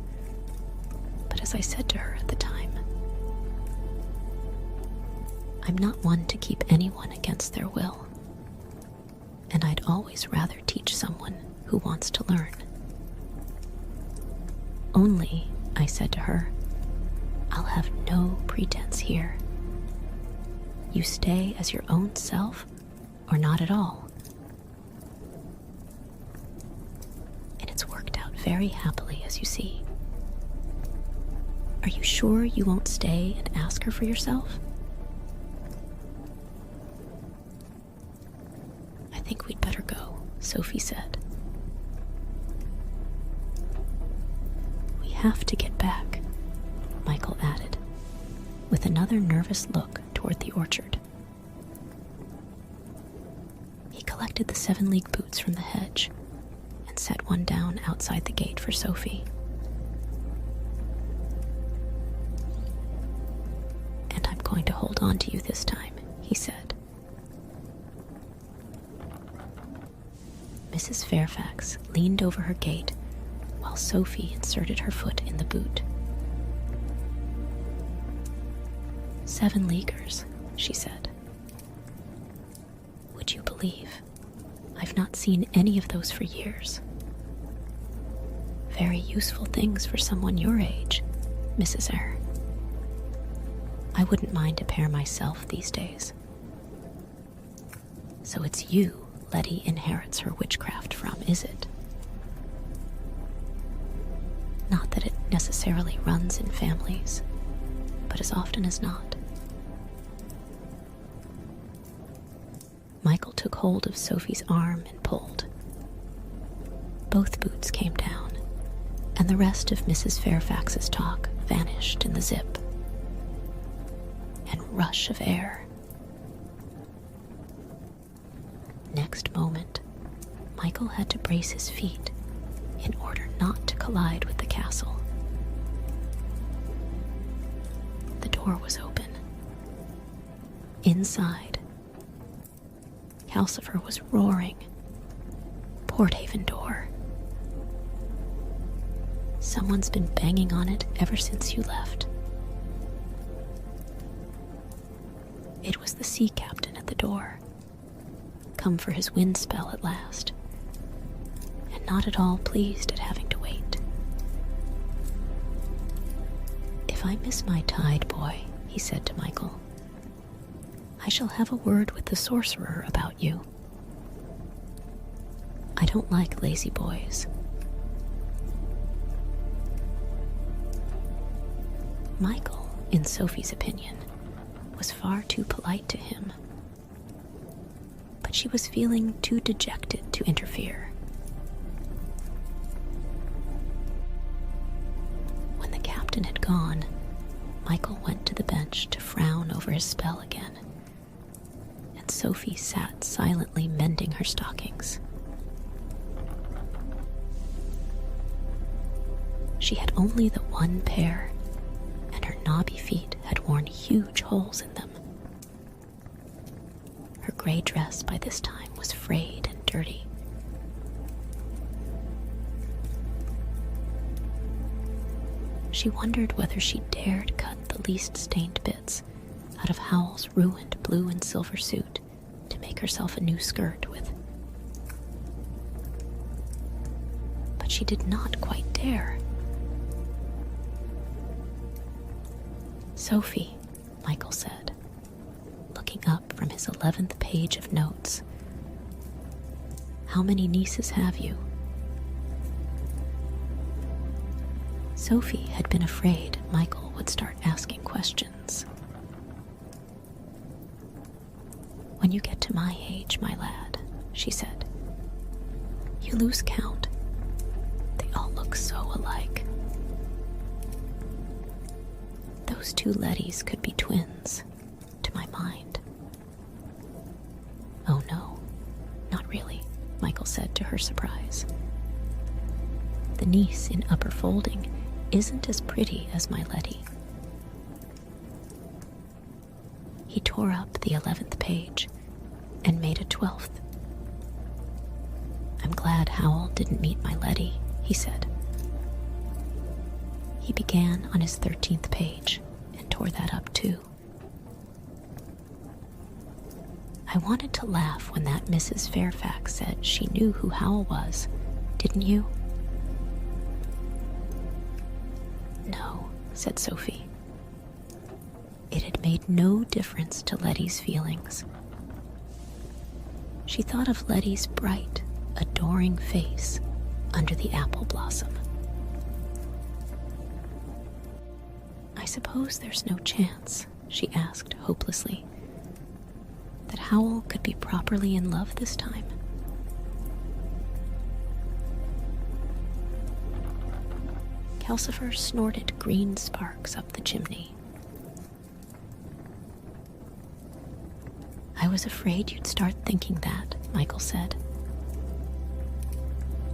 But as I said to her at the time, I'm not one to keep anyone against their will, and I'd always rather teach someone who wants to learn. Only, I said to her, I'll have no pretense here. You stay as your own self, or not at all. And it's worked out very happily, as you see. Are you sure you won't stay and ask her for yourself? I think we'd better go, Sophie said. We have to get back, Michael added, with another nervous look toward the orchard. He collected the 7-league boots from the hedge and set one down outside the gate for Sophie. And I'm going to hold on to you this time, he said. Mrs. Fairfax leaned over her gate while Sophie inserted her foot in the boot. 7 leaguers, she said. Would you believe I've not seen any of those for years? Very useful things for someone your age, Mrs. Eyre. I wouldn't mind a pair myself these days. So it's you Letty inherits her witchcraft from, is it? Not that it necessarily runs in families, but as often as not. Michael took hold of Sophie's arm and pulled. Both boots came down, and the rest of Mrs. Fairfax's talk vanished in the zip and rush of air. Next moment, Michael had to brace his feet in order not to collide with the castle. The door was open. Inside, Calcifer was roaring, "Porthaven door. Someone's been banging on it ever since you left." It was the sea captain at the door, come for his wind spell at last, and not at all pleased at having to wait. "If I miss my tide, boy," he said to Michael, "I shall have a word with the sorcerer about you. I don't like lazy boys." Michael, in Sophie's opinion, was far too polite to him, but she was feeling too dejected to interfere. When the captain had gone, Michael went to the bench to frown over his spell again, and Sophie sat silently mending her stockings. She had only the one pair, and her knobby feet had worn huge holes in them. Her gray dress by this time was frayed and dirty. She wondered whether she dared cut the least stained bits out of Howl's ruined blue and silver suit to make herself a new skirt with. But she did not quite dare. "Sophie," Michael said, looking up from his 11th page of notes, "how many nieces have you?" Sophie had been afraid Michael would start asking questions. "When you get to my age, my lad," she said, "you lose count. They all look so alike. Those two Lettys could be twins, to my mind." "Oh no, not really," Michael said to her surprise. "The niece in upper folding isn't as pretty as my Letty." He tore up the 11th page and made a 12th. "I'm glad Howl didn't meet my Letty," he said. He began on his 13th page and tore that up too. "I wanted to laugh when that Mrs. Fairfax said she knew who Howl was, didn't you?" "No," said Sophie. It had made no difference to Letty's feelings. She thought of Letty's bright, adoring face under the apple blossom. "I suppose there's no chance," she asked hopelessly, "that Howl could be properly in love this time?" Calcifer snorted green sparks up the chimney. "I was afraid you'd start thinking that," Michael said.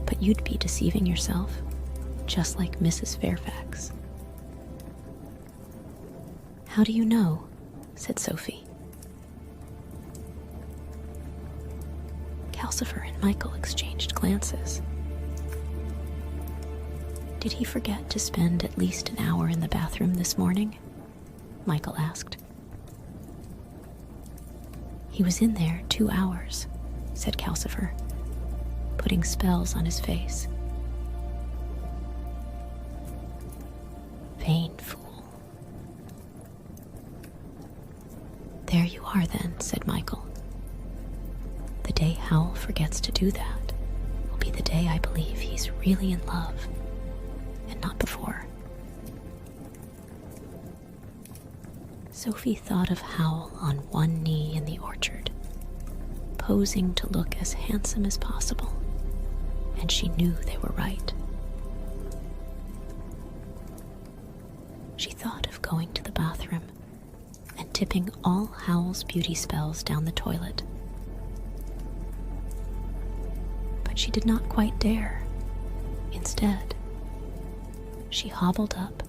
"But you'd be deceiving yourself, just like Mrs. Fairfax." "How do you know?" said Sophie. Calcifer and Michael exchanged glances. "Did he forget to spend at least an hour in the bathroom this morning?" Michael asked. "He was in there 2 hours," said Calcifer, putting spells on his face. "Vain fool." "There you are then," said Michael. "The day Howl forgets to do that will be the day I believe he's really in love and not before. Sophie thought of Howl on one knee in the orchard, posing to look as handsome as possible, and she knew they were right. She thought of going to the bathroom and tipping all Howl's beauty spells down the toilet. But she did not quite dare. Instead, she hobbled up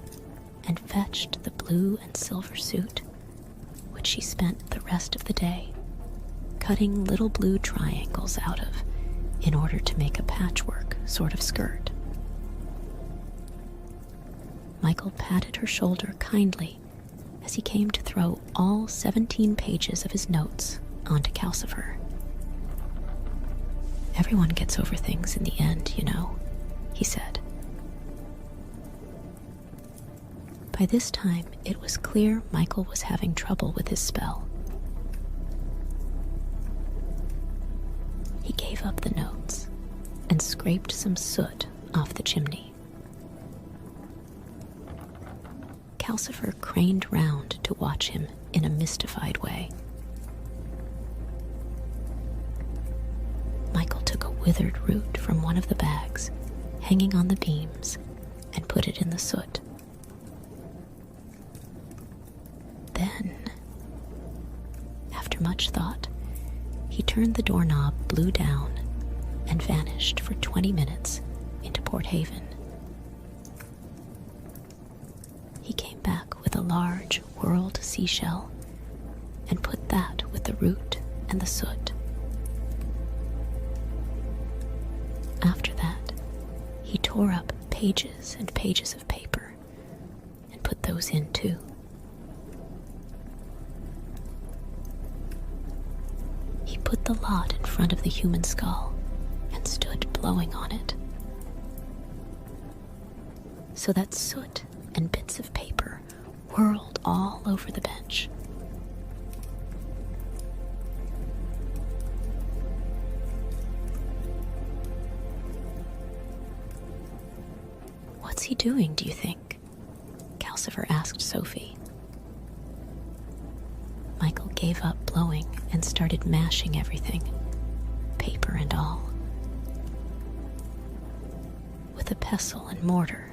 and fetched the blue and silver suit, which she spent the rest of the day cutting little blue triangles out of in order to make a patchwork sort of skirt. Michael patted her shoulder kindly as he came to throw all 17 pages of his notes onto Calcifer. "Everyone gets over things in the end, you know," he said. By this time, it was clear Michael was having trouble with his spell. He gave up the notes and scraped some soot off the chimney. Calcifer craned round to watch him in a mystified way. Michael took a withered root from one of the bags hanging on the beams and put it in the soot. Then, after much thought, he turned the doorknob blue down and vanished for 20 minutes into Port Haven. He came back with a large whorled seashell and put that with the root and the soot. After that, he tore up pages and pages of paper and put those in too. He put the lot in front of the human skull and stood blowing on it, so that soot and bits of paper whirled all over the bench. "What's he doing, do you think?" Calcifer asked Sophie. Michael gave up blowing and started mashing everything, paper and all, with a pestle and mortar,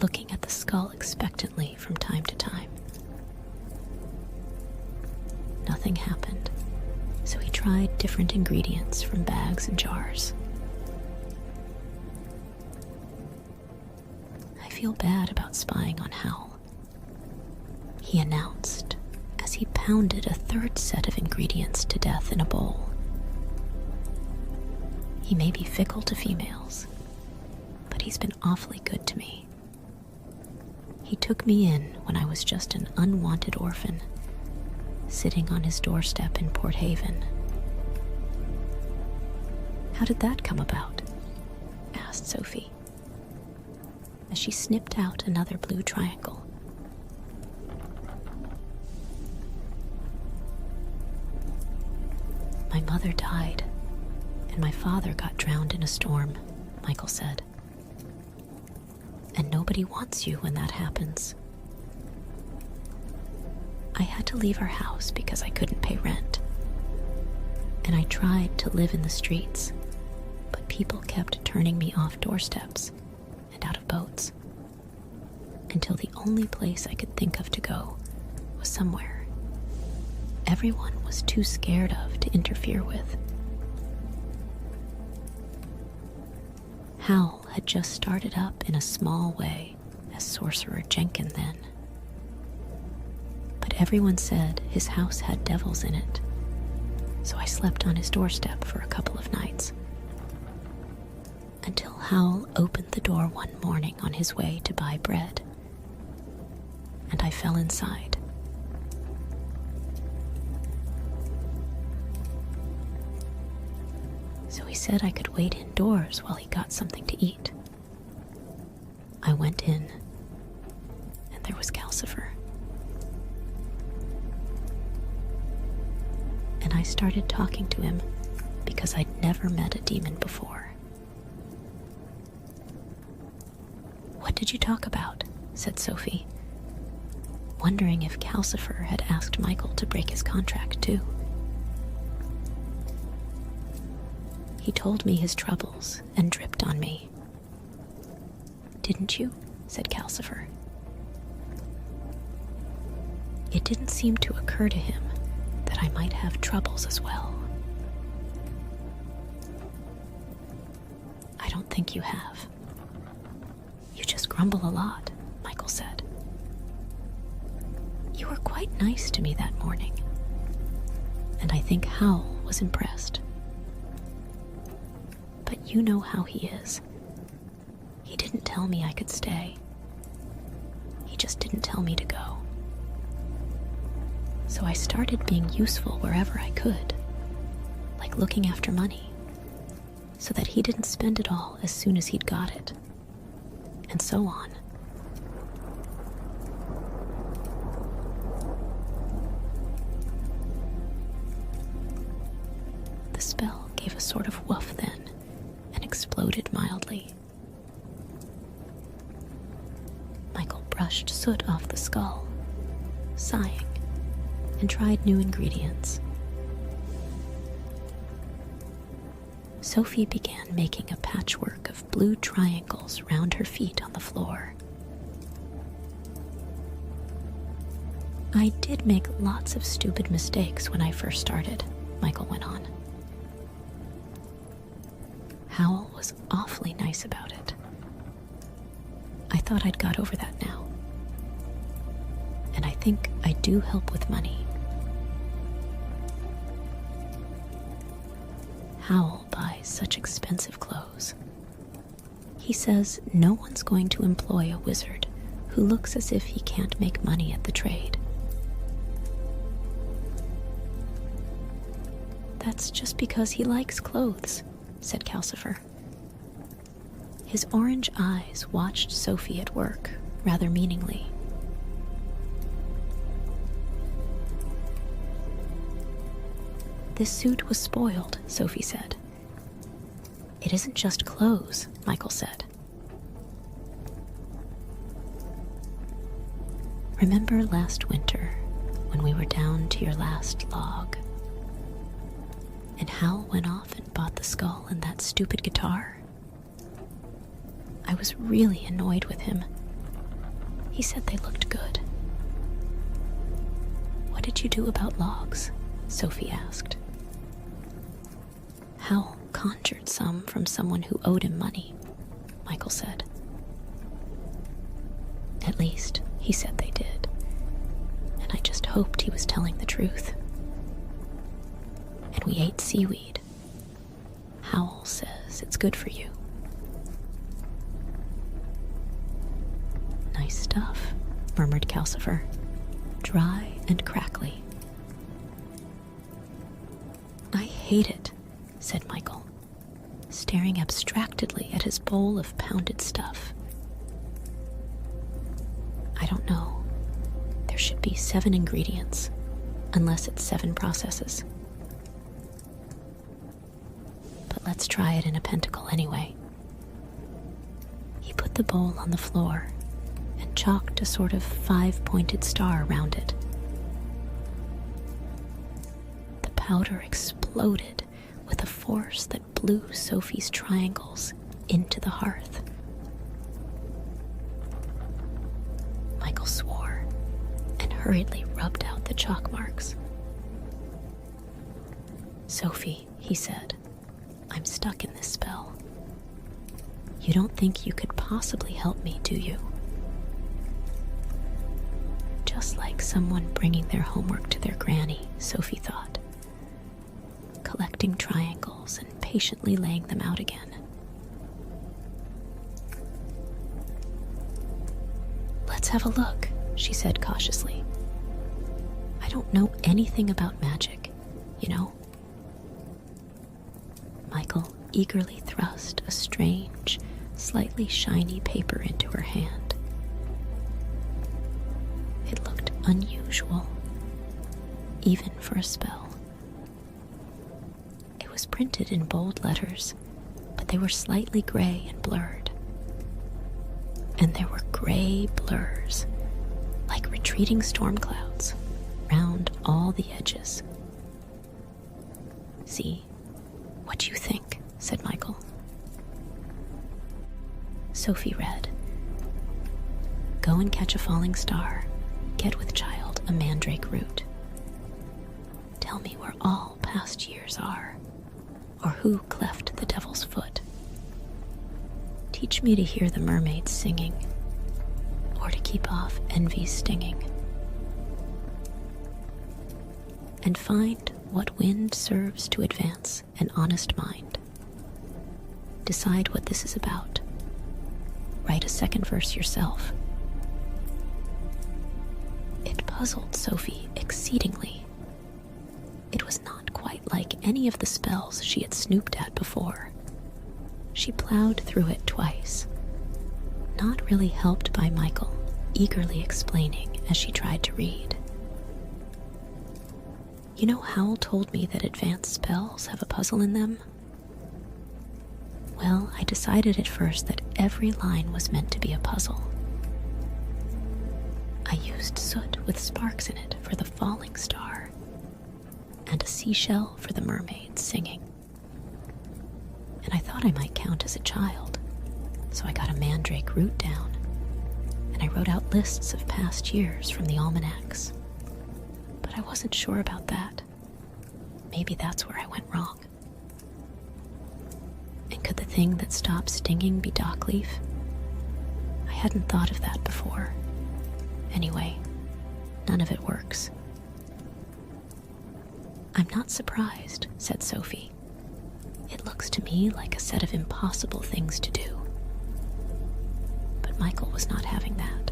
looking at the skull expectantly from time to time. Nothing happened, so he tried different ingredients from bags and jars. "I feel bad about spying on Howl," he announced as he pounded a third set of ingredients to death in a bowl. "He may be fickle to females, but he's been awfully good to me. He took me in when I was just an unwanted orphan, sitting on his doorstep in Port Haven." "How did that come about?" asked Sophie, as she snipped out another blue triangle. "My mother died, and my father got drowned in a storm," Michael said. "And nobody wants you when that happens. I had to leave our house because I couldn't pay rent, and I tried to live in the streets, but people kept turning me off doorsteps and out of boats, until the only place I could think of to go was somewhere everyone was too scared of to interfere with." Howl had just started up in a small way as Sorcerer Jenkin then, but everyone said his house had devils in it, so I slept on his doorstep for a couple of nights, until Howl opened the door one morning on his way to buy bread, and I fell inside. So he said I could wait indoors while he got something to eat. I went in, and there was Calcifer. And I started talking to him because I'd never met a demon before. "What did you talk about?" said Sophie, wondering if Calcifer had asked Michael to break his contract too. "He told me his troubles and dripped on me." "Didn't you?" said Calcifer. "It didn't seem to occur to him that I might have troubles as well." "I don't think you have. You just grumble a lot," Michael said. "You were quite nice to me that morning, and I think Howl was impressed. But you know how he is. He didn't tell me I could stay. He just didn't tell me to go. So I started being useful wherever I could, like looking after money, so that he didn't spend it all as soon as he'd got it, and so on." The spell gave a sort of woof then and exploded mildly. Michael brushed soot off the skull, sighing, and tried new ingredients. Sophie began making a patchwork of blue triangles round her feet on the floor. "I did make lots of stupid mistakes when I first started," Michael went on. "Howl was awfully nice about it. I thought I'd got over that now. And I think I do help with money. Howl buys such expensive clothes. He says no one's going to employ a wizard who looks as if he can't make money at the trade. That's just because he likes clothes," said Calcifer. His orange eyes watched Sophie at work, rather meaningly. "This suit was spoiled," Sophie said. "It isn't just clothes," Michael said. "Remember last winter when we were down to your last log? And Howl went off and bought the skull and that stupid guitar? I was really annoyed with him. He said they looked good." "What did you do about logs?" Sophie asked. "Howl conjured some from someone who owed him money," Michael said. "At least, he said they did. And I just hoped he was telling the truth. And we ate seaweed. Howl says it's good for you." "Nice stuff," murmured Calcifer, dry and crackly. "I hate it," said Michael, staring abstractedly at his bowl of pounded stuff. "I don't know. There should be 7 ingredients, unless it's 7 processes. But let's try it in a pentacle anyway." He put the bowl on the floor and chalked a sort of 5-pointed star around it. The powder exploded with a force that blew Sophie's triangles into the hearth. Michael swore and hurriedly rubbed out the chalk marks. "Sophie," he said, "I'm stuck in this spell. You don't think you could possibly help me, do you?" Just like someone bringing their homework to their granny, Sophie thought, collecting triangles and patiently laying them out again. "Let's have a look," she said cautiously. "I don't know anything about magic, you know." Michael eagerly thrust a strange, slightly shiny paper into her hand. It looked unusual, even for a spell. It was printed in bold letters, but they were slightly gray and blurred. and there were gray blurs, like retreating storm clouds, round all the edges. "See, what do you think?" said Michael. Sophie read, "Go and catch a falling star. Get with child a mandrake root. Tell me where all past years are, or who cleft the devil's foot. Teach me to hear the mermaids singing, or to keep off envy's stinging. And find what wind serves to advance an honest mind. Decide what this is about. Write a second verse yourself." It puzzled Sophie exceedingly. It was not quite like any of the spells she had snooped at before. She plowed through it twice, not really helped by Michael eagerly explaining as she tried to read. "You know, Howl told me that advanced spells have a puzzle in them? Well, I decided at first that every line was meant to be a puzzle. I used soot with sparks in it for the falling star, and a seashell for the mermaids singing. And I thought I might count as a child, so I got a mandrake root down, and I wrote out lists of past years from the almanacs. But I wasn't sure about that. Maybe that's where I went wrong. And could the thing that stopped stinging be dockleaf? I hadn't thought of that before. Anyway, none of it works." "I'm not surprised," said Sophie. "It looks to me like a set of impossible things to do." But Michael was not having that.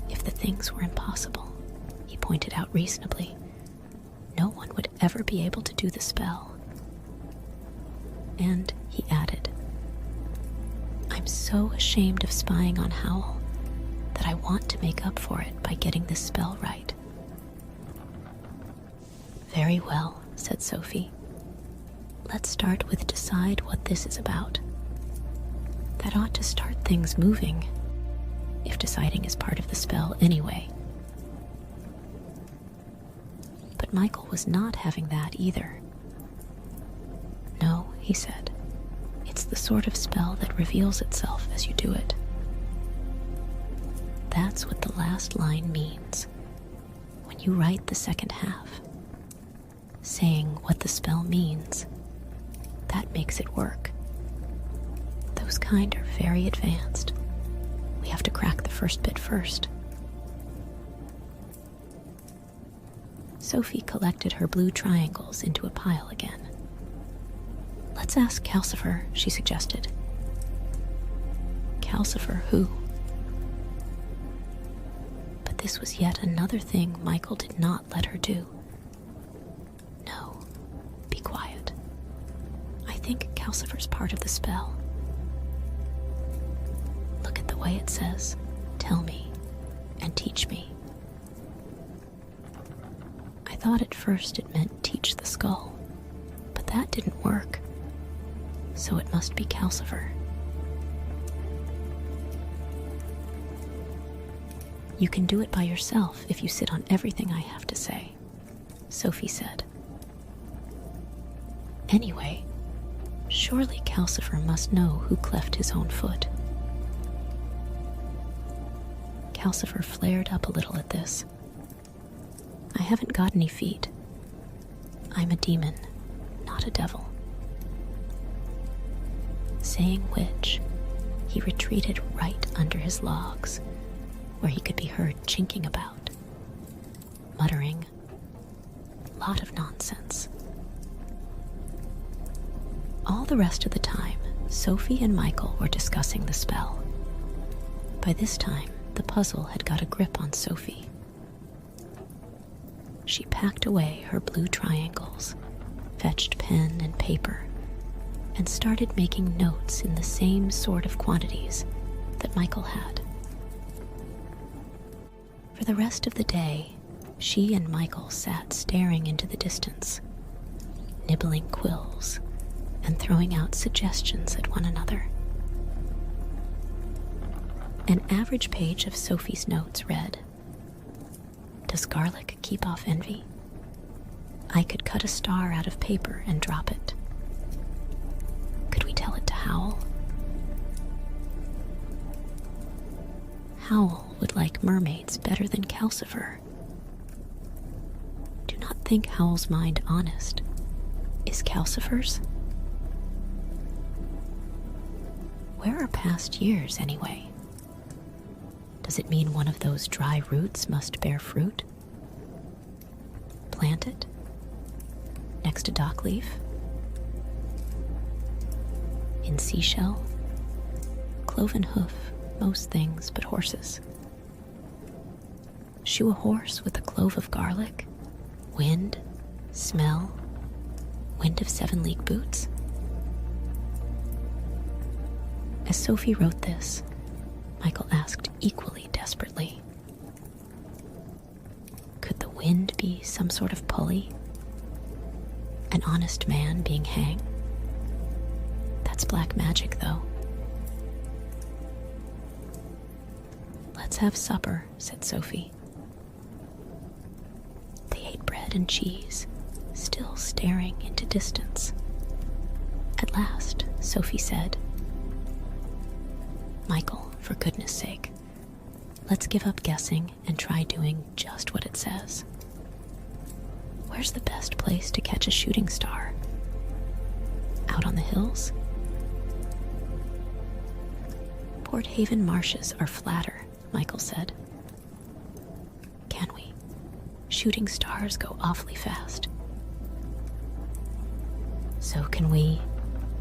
If the things were impossible, he pointed out reasonably, no one would ever be able to do the spell. And he added, "I'm so ashamed of spying on Howl that I want to make up for it by getting this spell right." "Very well," said Sophie. "Let's start with decide what this is about. That ought to start things moving, if deciding is part of the spell anyway." But Michael was not having that either. "No," he said, "it's the sort of spell that reveals itself as you do it. That's what the last line means. When you write the second half, saying what the spell means, that makes it work. Those kind are very advanced. We have to crack the first bit first." Sophie collected her blue triangles into a pile again. "Let's ask Calcifer," she suggested. "Calcifer who?" But this was yet another thing Michael did not let her do. "No, be quiet. I think Calcifer's part of the spell. Look at the way it says, 'Tell me and teach me.' I thought at first it meant teach the skull, but that didn't work. So it must be Calcifer. You can do it by yourself if you sit on everything I have to say," Sophie said. "Anyway, surely Calcifer must know who cleft his own foot." Calcifer flared up a little at this. "I haven't got any feet. I'm a demon, not a devil." Saying which, he retreated right under his logs, where he could be heard chinking about, muttering, "Lot of nonsense." All the rest of the time, Sophie and Michael were discussing the spell. By this time, the puzzle had got a grip on Sophie. She packed away her blue triangles, fetched pen and paper, and started making notes in the same sort of quantities that Michael had. For the rest of the day, she and Michael sat staring into the distance, nibbling quills and throwing out suggestions at one another. An average page of Sophie's notes read, "Does garlic keep off envy? I could cut a star out of paper and drop it. Could we tell it to Howl? Howl would like mermaids better than Calcifer. Do not think Howl's mind honest. Is Calcifer's? Where are past years, anyway? Does it mean one of those dry roots must bear fruit? Plant it? Next to dock leaf? In seashell? Cloven hoof, most things but horses. Shoe a horse with a clove of garlic? Wind? Smell? Wind of 7-league boots? As Sophie wrote this, Michael asked equally desperately, could the wind be some sort of pulley? An honest man being hanged? That's black magic, though. Let's have supper, said Sophie. They ate bread and cheese, still staring into distance. At last, Sophie said, Michael, for goodness sake, let's give up guessing and try doing just what it says. Where's the best place to catch a shooting star? Out on the hills? Port Haven marshes are flatter, Michael said. Can we? Shooting stars go awfully fast. So can we,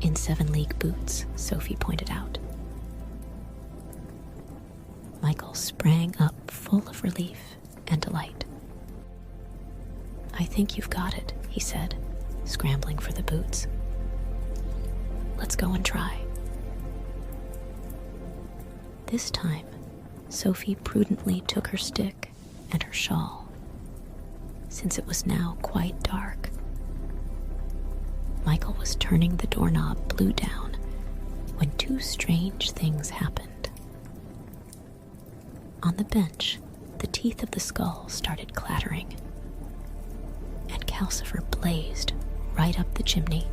in 7-league boots, Sophie pointed out. Michael sprang up full of relief and delight. I think you've got it, he said, scrambling for the boots. Let's go and try. This time, Sophie prudently took her stick and her shawl, since it was now quite dark. Michael was turning the doorknob blue down when two strange things happened. On the bench, the teeth of the skull started clattering, and Calcifer blazed right up the chimney.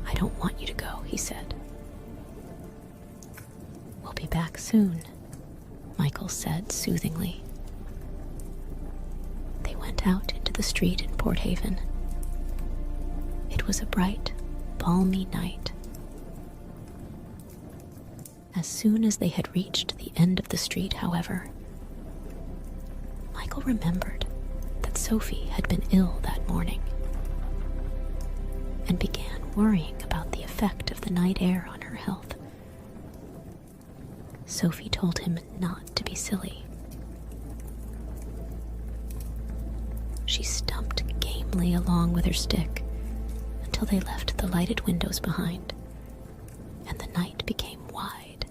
I don't want you to go, he said. We'll be back soon, Michael said soothingly. They went out into the street in Port Haven. It was a bright, balmy night. As soon as they had reached the end of the street, however, Michael remembered that Sophie had been ill that morning and began worrying about the effect of the night air on her health. Sophie told him not to be silly. She stumped gamely along with her stick until they left the lighted windows behind, and the night became wide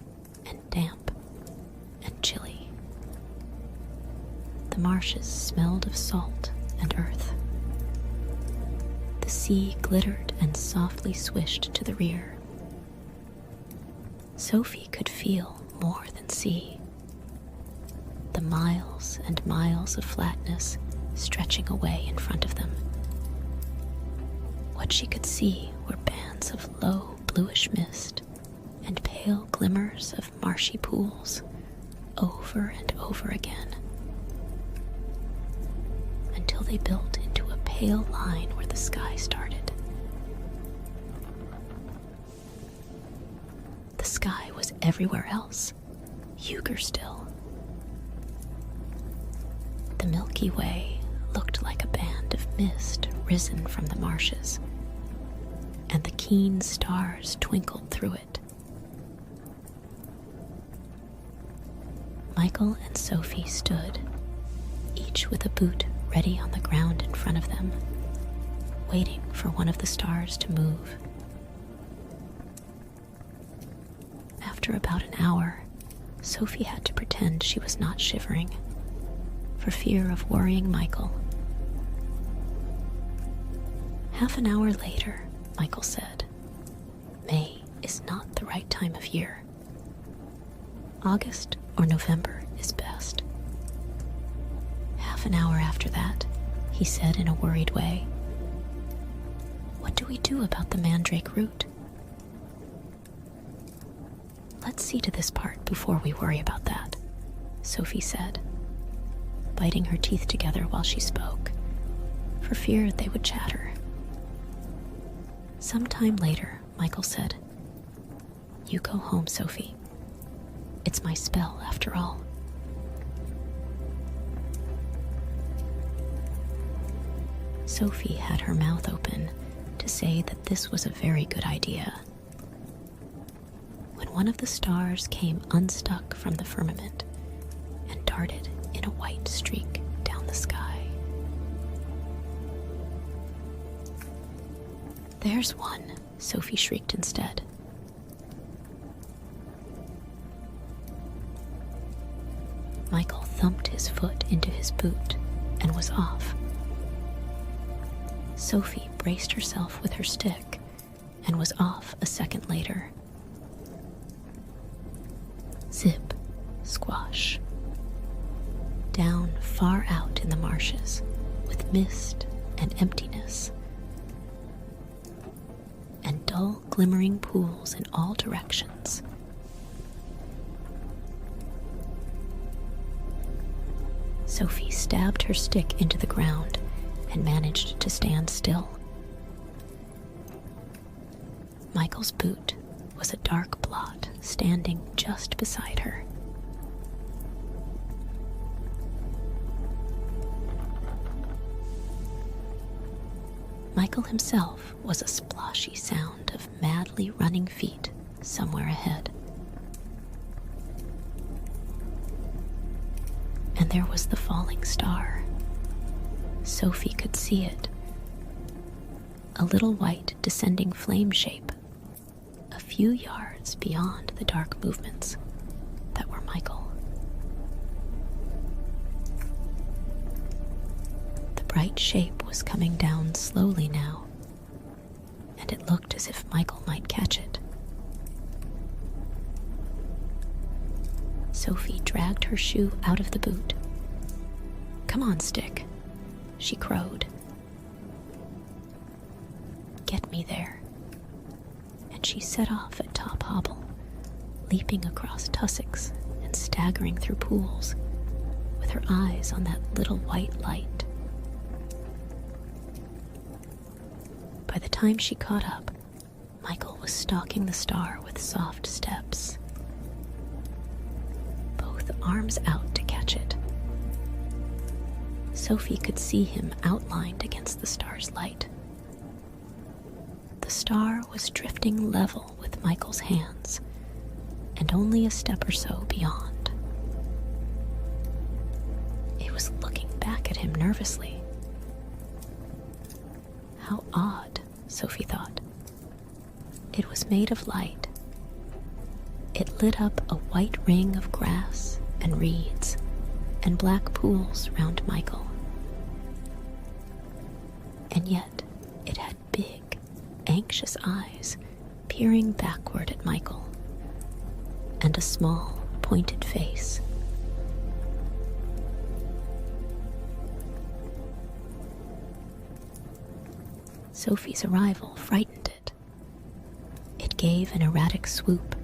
and damp and chilly. The marshes smelled of salt and earth. The sea glittered and softly swished to the rear. Sophie could feel more than see. The miles and miles of flatness stretching away in front of them. What she could see were bands of low bluish mist and pale glimmers of marshy pools over and over again, until they built into a pale line where the sky started. The sky was everywhere else, huger still. The Milky Way looked like a band of mist risen from the marshes, and the keen stars twinkled through it. Michael and Sophie stood, each with a boot ready on the ground in front of them, waiting for one of the stars to move. After about an hour, Sophie had to pretend she was not shivering, for fear of worrying Michael. Half an hour later, Michael said, May is not the right time of year. August or November is best. Half an hour after that, he said in a worried way. What do we do about the mandrake root? Let's see to this part before we worry about that, Sophie said, biting her teeth together while she spoke, for fear they would chatter. Some time later, Michael said, You go home, Sophie. It's my spell, after all. Sophie had her mouth open to say that this was a very good idea, when one of the stars came unstuck from the firmament and darted in a white streak down the sky. There's one, Sophie shrieked instead. Michael thumped his foot into his boot and was off. Sophie braced herself with her stick and was off a second later. Zip, squash. Down far out in the marshes with mist and emptiness, and dull glimmering pools in all directions. Sophie stabbed her stick into the ground and managed to stand still. Michael's boot was a dark blot standing just beside her. Michael himself was a sploshy sound of madly running feet somewhere ahead. And there was the falling star. Sophie could see it. A little white descending flame shape, a few yards beyond the dark movements that were Michael. The bright shape was coming down slowly now, and it looked as if Michael might catch it. Sophie dragged her shoe out of the boot. Come on, stick, she crowed. Get me there. And she set off at top hobble, leaping across tussocks and staggering through pools, with her eyes on that little white light. By the time she caught up, Michael was stalking the star with soft steps, both arms out to catch it. Sophie could see him outlined against the star's light. The star was drifting level with Michael's hands, and only a step or so beyond. It was looking back at him nervously. How odd, Sophie thought. It was made of light. It lit up a white ring of grass and reeds and black pools round Michael. And yet it had big, anxious eyes peering backward at Michael, and a small, pointed face. Sophie's arrival frightened it. It gave an erratic swoop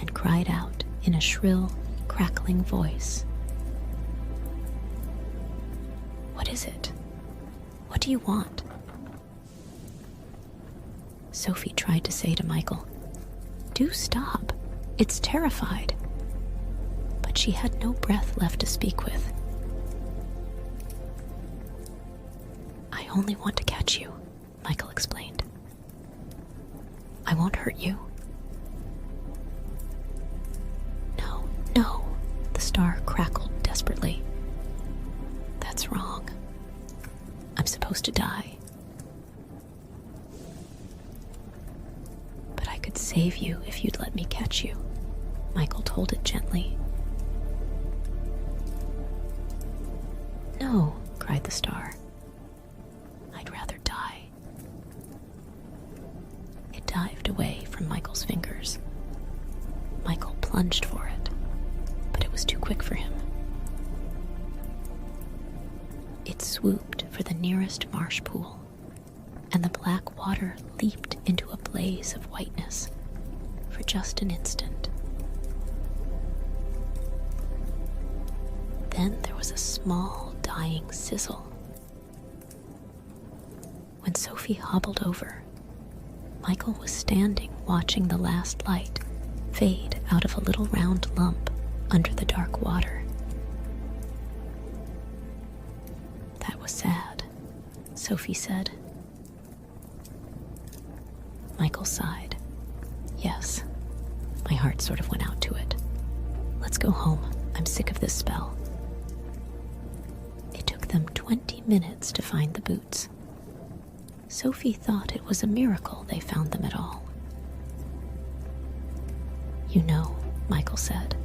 and cried out in a shrill, crackling voice. What is it? What do you want? Sophie tried to say to Michael, Do stop. It's terrified. But she had no breath left to speak with. I only want to catch you, Michael explained. I won't hurt you. No, no, the star crackled desperately. That's wrong. I'm supposed to die. But I could save you if you'd let me catch you, Michael told it gently. No, cried the star. I'd rather die. It dived away from Michael's fingers. Michael plunged for it, quick for him. It swooped for the nearest marsh pool, and the black water leaped into a blaze of whiteness for just an instant. Then there was a small, dying sizzle. When Sophie hobbled over, Michael was standing watching the last light fade out of a little round lump under the dark water. That was sad, Sophie said. Michael sighed. Yes, my heart sort of went out to it. Let's go home. I'm sick of this spell. It took them 20 minutes to find the boots. Sophie thought it was a miracle they found them at all. You know, Michael said,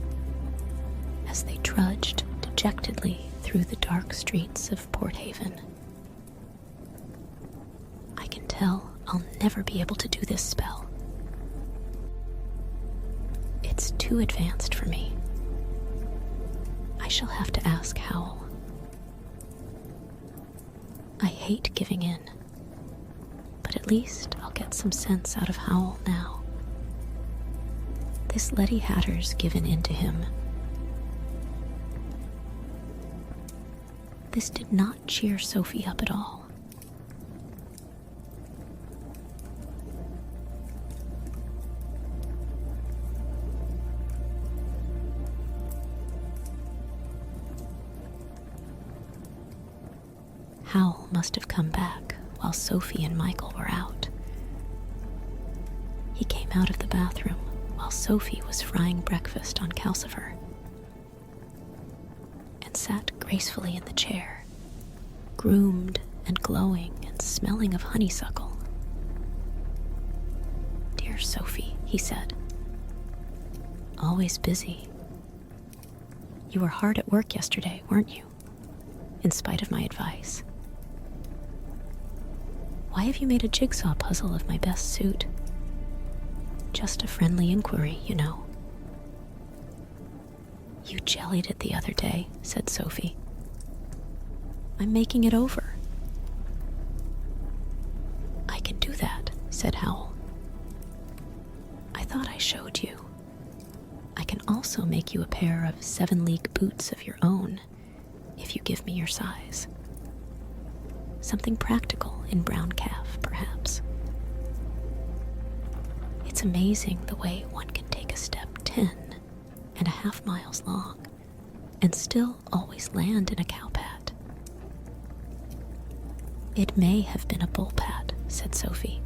as they trudged dejectedly through the dark streets of Port Haven. I can tell I'll never be able to do this spell. It's too advanced for me. I shall have to ask Howl. I hate giving in, but at least I'll get some sense out of Howl now. This Letty Hatter's given in to him. This did not cheer Sophie up at all. Howl must have come back while Sophie and Michael were out. He came out of the bathroom while Sophie was frying breakfast on Calcifer, and sat gracefully in the chair, groomed and glowing and smelling of honeysuckle. Dear Sophie, he said, always busy. You were hard at work yesterday, weren't you? In spite of my advice. Why have you made a jigsaw puzzle of my best suit? Just a friendly inquiry, you know. You jellied it the other day, said Sophie. I'm making it over. I can do that, said Howl. I thought I showed you. I can also make you a pair of 7-league boots of your own, if you give me your size. Something practical in brown calf, perhaps. It's amazing the way one can take a step 10.5 miles long and still always land in a cowpat. It may have been a bullpat, said Sophie.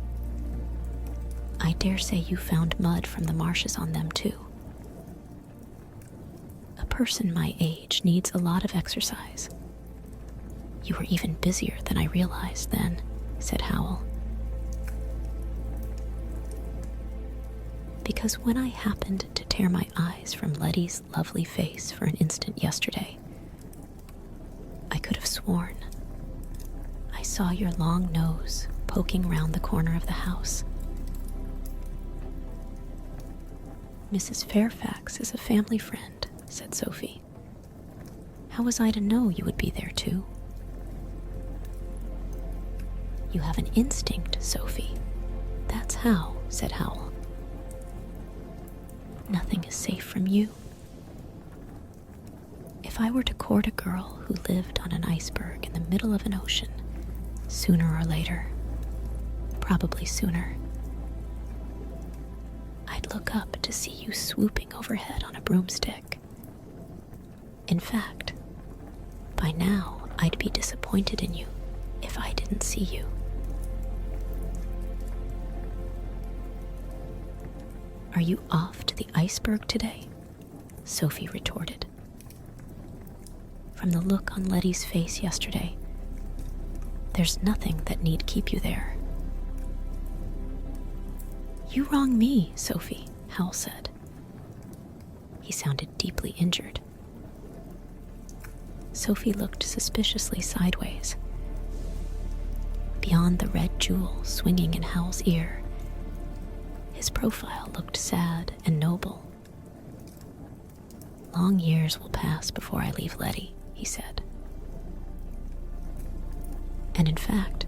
I dare say you found mud from the marshes on them too. A person my age needs a lot of exercise. You were even busier than I realized then, said Howl. Because when I happened to tear my eyes from Letty's lovely face for an instant yesterday, I could have sworn I saw your long nose poking round the corner of the house. Mrs. Fairfax is a family friend, said Sophie. How was I to know you would be there too? You have an instinct, Sophie. That's how, said Howl. Nothing is safe from you. If I were to court a girl who lived on an iceberg in the middle of an ocean, sooner or later, probably sooner, I'd look up to see you swooping overhead on a broomstick. In fact, by now I'd be disappointed in you if I didn't see you. Are you off to the iceberg today? Sophie retorted. From the look on Letty's face yesterday, there's nothing that need keep you there. You wrong me, Sophie, Howl said. He sounded deeply injured. Sophie looked suspiciously sideways. Beyond the red jewel swinging in Howl's ear, his profile looked sad and noble. Long years will pass before I leave Letty, he said. And in fact,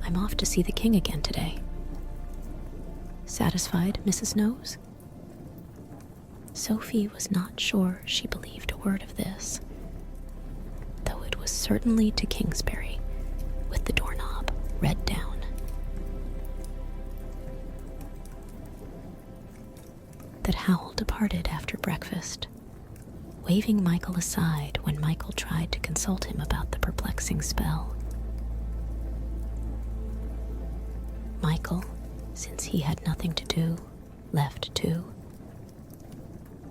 I'm off to see the king again today. Satisfied, Mrs. Nose? Sophie was not sure she believed a word of this, though it was certainly to Kingsbury, with the doorknob read down. That Howl departed after breakfast, waving Michael aside when Michael tried to consult him about the perplexing spell. Michael, since he had nothing to do, left too.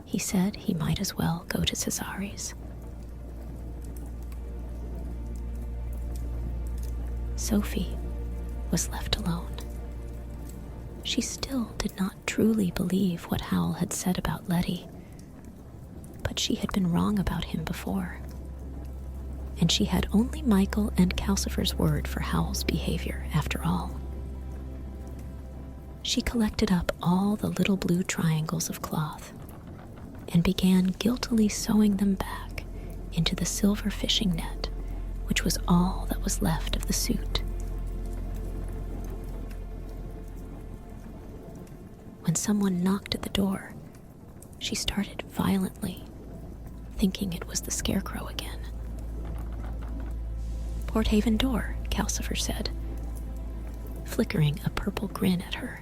He said he might as well go to Cesare's. Sophie was left alone. She still did not truly believe what Howl had said about Letty, but she had been wrong about him before, and she had only Michael and Calcifer's word for Howl's behavior after all. She collected up all the little blue triangles of cloth and began guiltily sewing them back into the silver fishing net, which was all that was left of the suit. When someone knocked at the door, she started violently, thinking it was the scarecrow again. "Porthaven door," Calcifer said, flickering a purple grin at her.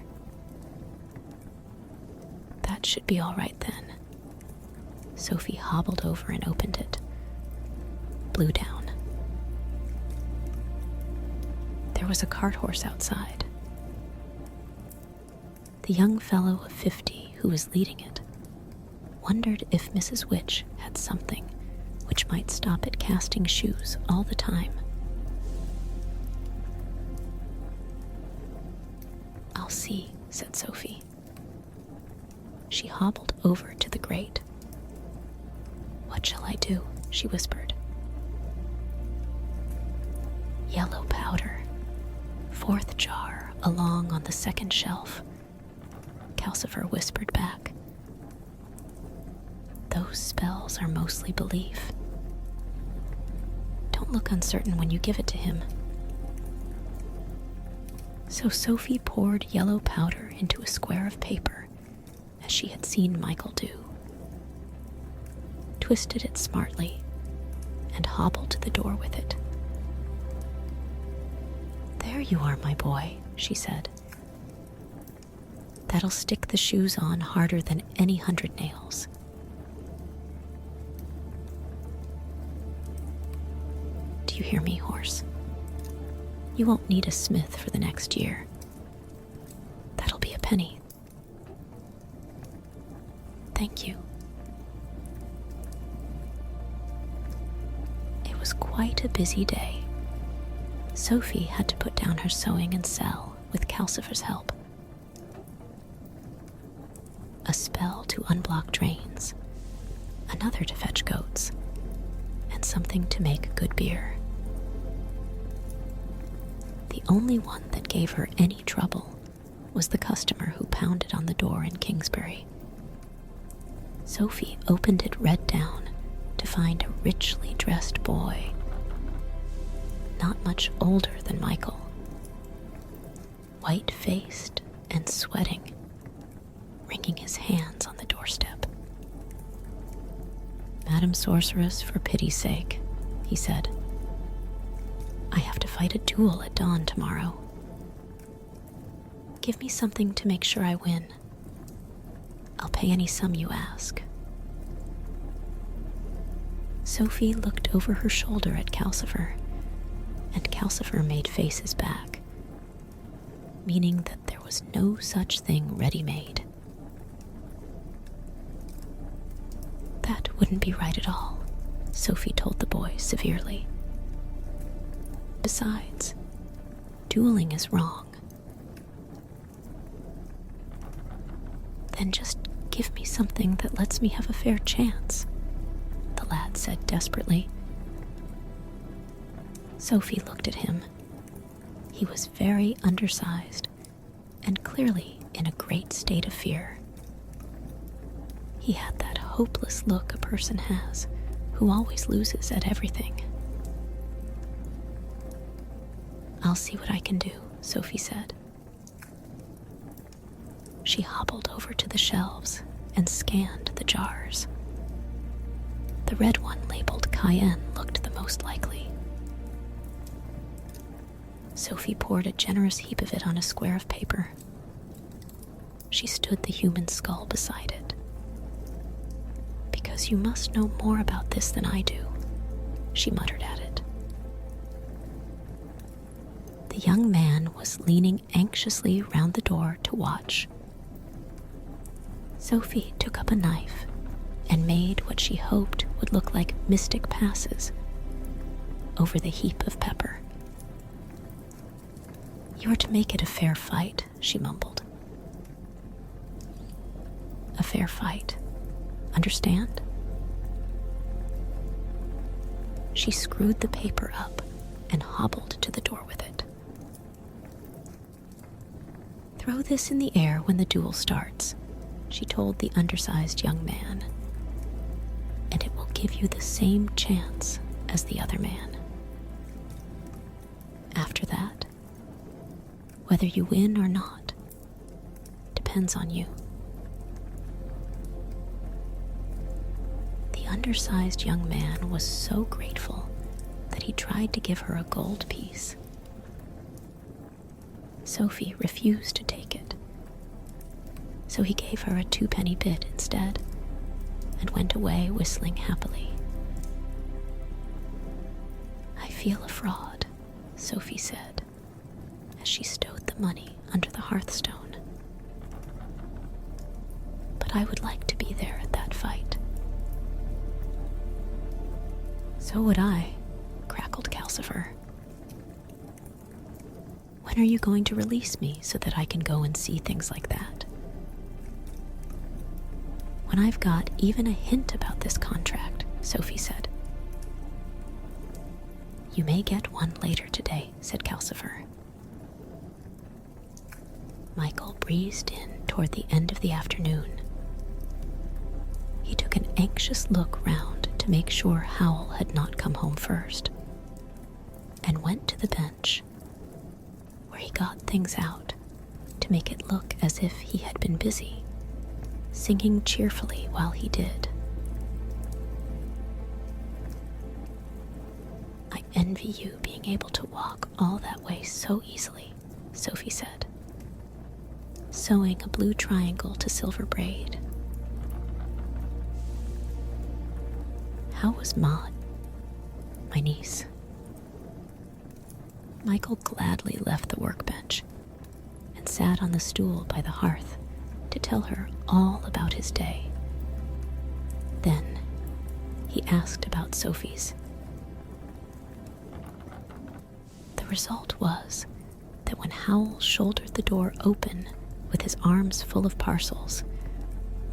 That should be all right then. Sophie hobbled over and opened it. Blew down. There was a cart horse outside. The young fellow of 50 who was leading it wondered if Mrs. Witch had something which might stop it casting shoes all the time. "I'll see," said Sophie. She hobbled over to the grate. "What shall I do?" she whispered. "Yellow powder. 4th jar along on the 2nd shelf," Calcifer whispered back. "Those spells are mostly belief. Don't look uncertain when you give it to him." So Sophie poured yellow powder into a square of paper, as she had seen Michael do, twisted it smartly, and hobbled to the door with it. "There you are, my boy," she said. "That'll stick the shoes on harder than any 100 nails. Do you hear me, horse? You won't need a smith for the next year. That'll be a penny. Thank you." It was quite a busy day. Sophie had to put down her sewing and sell with Calcifer's help. A spell to unblock drains, another to fetch goats, and something to make good beer. The only one that gave her any trouble was the customer who pounded on the door in Kingsbury. Sophie opened it read down to find a richly dressed boy, not much older than Michael, white-faced and sweating, wringing his hands on the doorstep. "Madam Sorceress, for pity's sake," he said. "I have to fight a duel at dawn tomorrow. Give me something to make sure I win. I'll pay any sum you ask." Sophie looked over her shoulder at Calcifer, and Calcifer made faces back, meaning that there was no such thing ready-made. "That wouldn't be right at all," Sophie told the boy severely. "Besides, dueling is wrong." "Then just give me something that lets me have a fair chance," the lad said desperately. Sophie looked at him. He was very undersized and clearly in a great state of fear. He had that hopeless look a person has who always loses at everything. "I'll see what I can do," Sophie said. She hobbled over to the shelves and scanned the jars. The red one labeled Cayenne looked the most likely. Sophie poured a generous heap of it on a square of paper. She stood the human skull beside it. "Because you must know more about this than I do," she muttered at it. The young man was leaning anxiously round the door to watch. Sophie took up a knife and made what she hoped would look like mystic passes over the heap of pepper. "You're to make it a fair fight," she mumbled. "A fair fight. Understand?" She screwed the paper up and hobbled to the door with it. "Throw this in the air when the duel starts," she told the undersized young man, "and it will give you the same chance as the other man. After that, whether you win or not depends on you." The undersized young man was so grateful that he tried to give her a gold piece. Sophie refused to take it, so he gave her a 2-penny bit instead and went away whistling happily. "I feel a fraud," Sophie said as she stowed the money under the hearthstone. "But I would like to be there at that fight." "So would I," crackled Calcifer. "When are you going to release me so that I can go and see things like that?" "When I've got even a hint about this contract," Sophie said. "You may get one later today," said Calcifer. Michael breezed in toward the end of the afternoon. He took an anxious look round to make sure Howl had not come home first, and went to the bench, where he got things out to make it look as if he had been busy, singing cheerfully while he did. "I envy you being able to walk all that way so easily," Sophie said, sewing a blue triangle to silver braid. "How was Maud, my niece?" Michael gladly left the workbench and sat on the stool by the hearth to tell her all about his day. Then he asked about Sophie's. The result was that when Howl shouldered the door open with his arms full of parcels,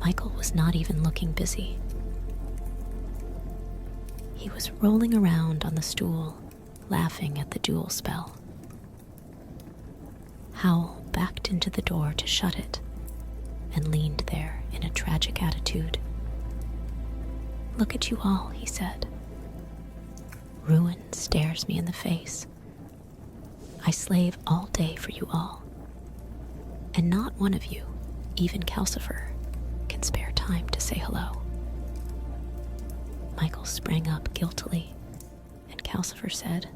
Michael was not even looking busy. He was rolling around on the stool, laughing at the duel spell. Howl backed into the door to shut it and leaned there in a tragic attitude. "Look at you all," he said. "Ruin stares me in the face. I slave all day for you all, and not one of you, even Calcifer, can spare time to say hello." Michael sprang up guiltily, and Calcifer said,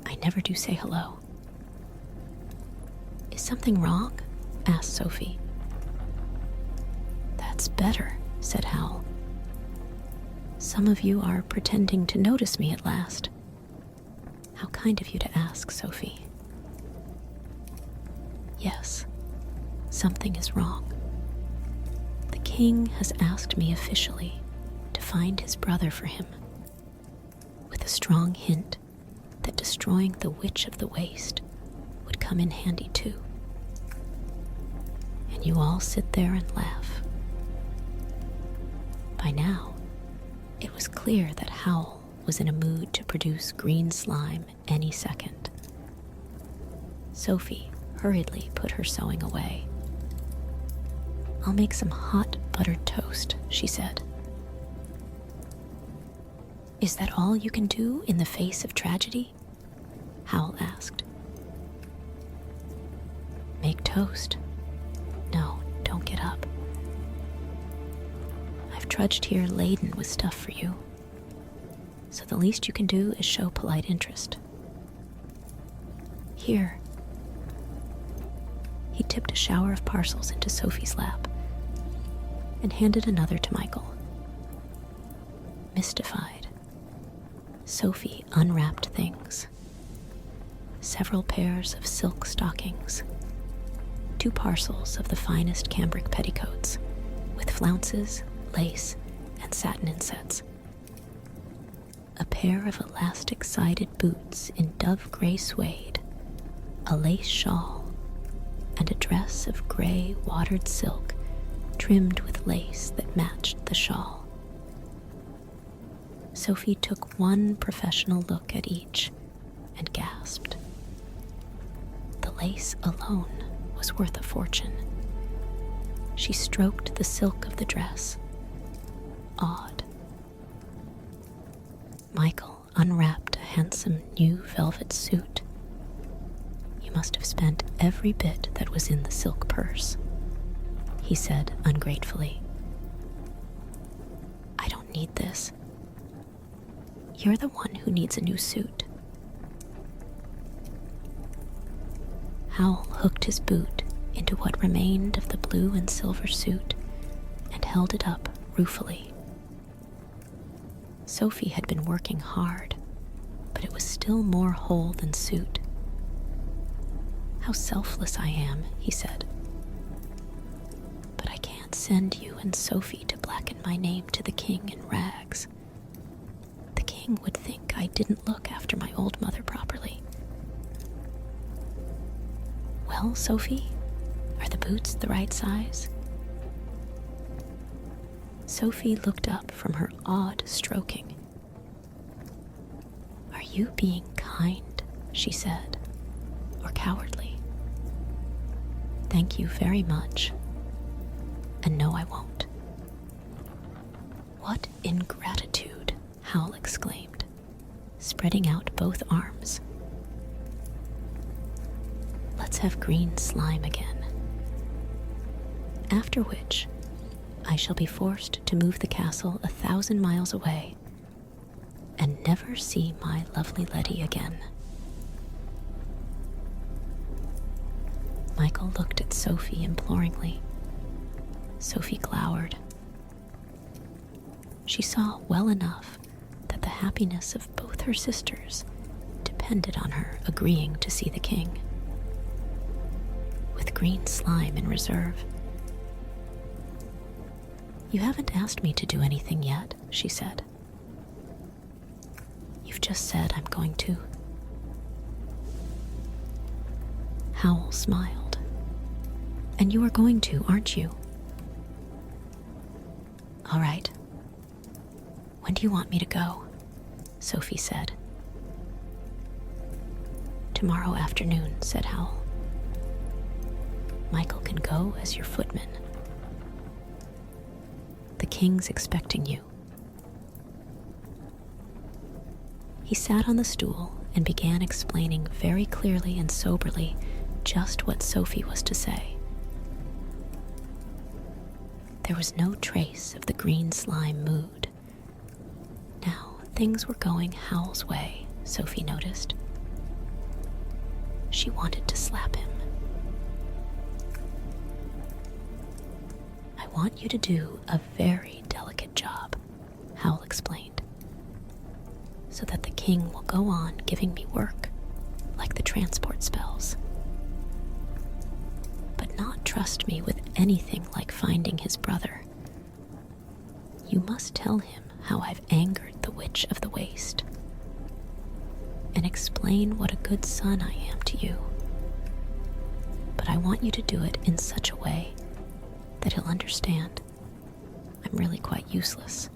"I never do say hello." "Is something wrong?" asked Sophie. "That's better," said Howl. "Some of you are pretending to notice me at last. How kind of you to ask, Sophie." "Yes, something is wrong. The king has asked me officially to find his brother for him, with a strong hint that destroying the Witch of the Waste would come in handy too." And you all sit there and laugh. By now, it was clear that Howl was in a mood to produce green slime any second. Sophie hurriedly put her sewing away. I'll make some hot buttered toast, she said. Is that all you can do in the face of tragedy? Howl asked. Make toast. No, don't get up. I've trudged here laden with stuff for you, so the least you can do is show polite interest. Here. He tipped a shower of parcels into Sophie's lap and handed another to Michael. Mystified, Sophie unwrapped things. Several pairs of silk stockings, 2 parcels of the finest cambric petticoats with flounces, lace, and satin insets, a pair of elastic-sided boots in dove gray suede, a lace shawl, and a dress of gray watered silk trimmed with lace that matched the shawl. Sophie took one professional look at each and gasped. The lace alone was worth a fortune. She stroked the silk of the dress, awed. Michael unwrapped a handsome new velvet suit. You must have spent every bit that was in the silk purse, he said ungratefully. I don't need this. You're the one who needs a new suit. Howl hooked his boot into what remained of the blue and silver suit and held it up ruefully. Sophie had been working hard, but it was still more whole than suit. How selfless I am, he said. But I can't send you and Sophie to blacken my name to the king in rags. The king would think I didn't look after my old mother properly. Well, Sophie, are the boots the right size? Sophie looked up from her awed stroking. Are you being kind, she said, or cowardly? Thank you very much. And no, I won't. What ingratitude, Howl exclaimed, spreading out both arms. Let's have green slime again. After which, I shall be forced to move the castle 1,000 miles away and never see my lovely Letty again. Michael looked at Sophie imploringly. Sophie glowered. She saw well enough that the happiness of both her sisters depended on her agreeing to see the king. With green slime in reserve. You haven't asked me to do anything yet, she said. You've just said I'm going to. Howl smiled. And you are going to, aren't you? All right. When do you want me to go? Sophie said. Tomorrow afternoon, said Howl. Michael can go as your footman. The king's expecting you. He sat on the stool and began explaining very clearly and soberly just what Sophie was to say. There was no trace of the green slime mood. Now, things were going Howl's way, Sophie noticed. She wanted to slap him. I want you to do a very delicate job, Howl explained, so that the king will go on giving me work, like the transport spells. But not trust me with anything like finding his brother. You must tell him how I've angered the Witch of the Waste, and explain what a good son I am to you. But I want you to do it in such a way that he'll understand I'm really quite useless.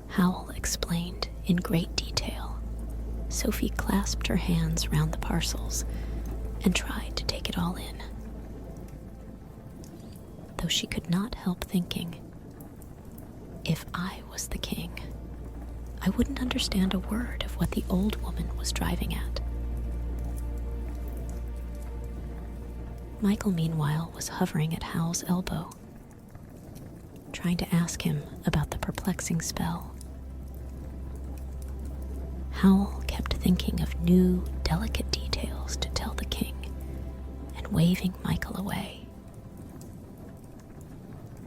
Howl explained in great detail. Sophie clasped her hands round the parcels and tried to take it all in. though she could not help thinking, if I was the king, I wouldn't understand a word of what the old woman was driving at. Michael, meanwhile, was hovering at Howl's elbow, trying to ask him about the perplexing spell. Howl kept thinking of new, delicate details to tell the king and waving Michael away.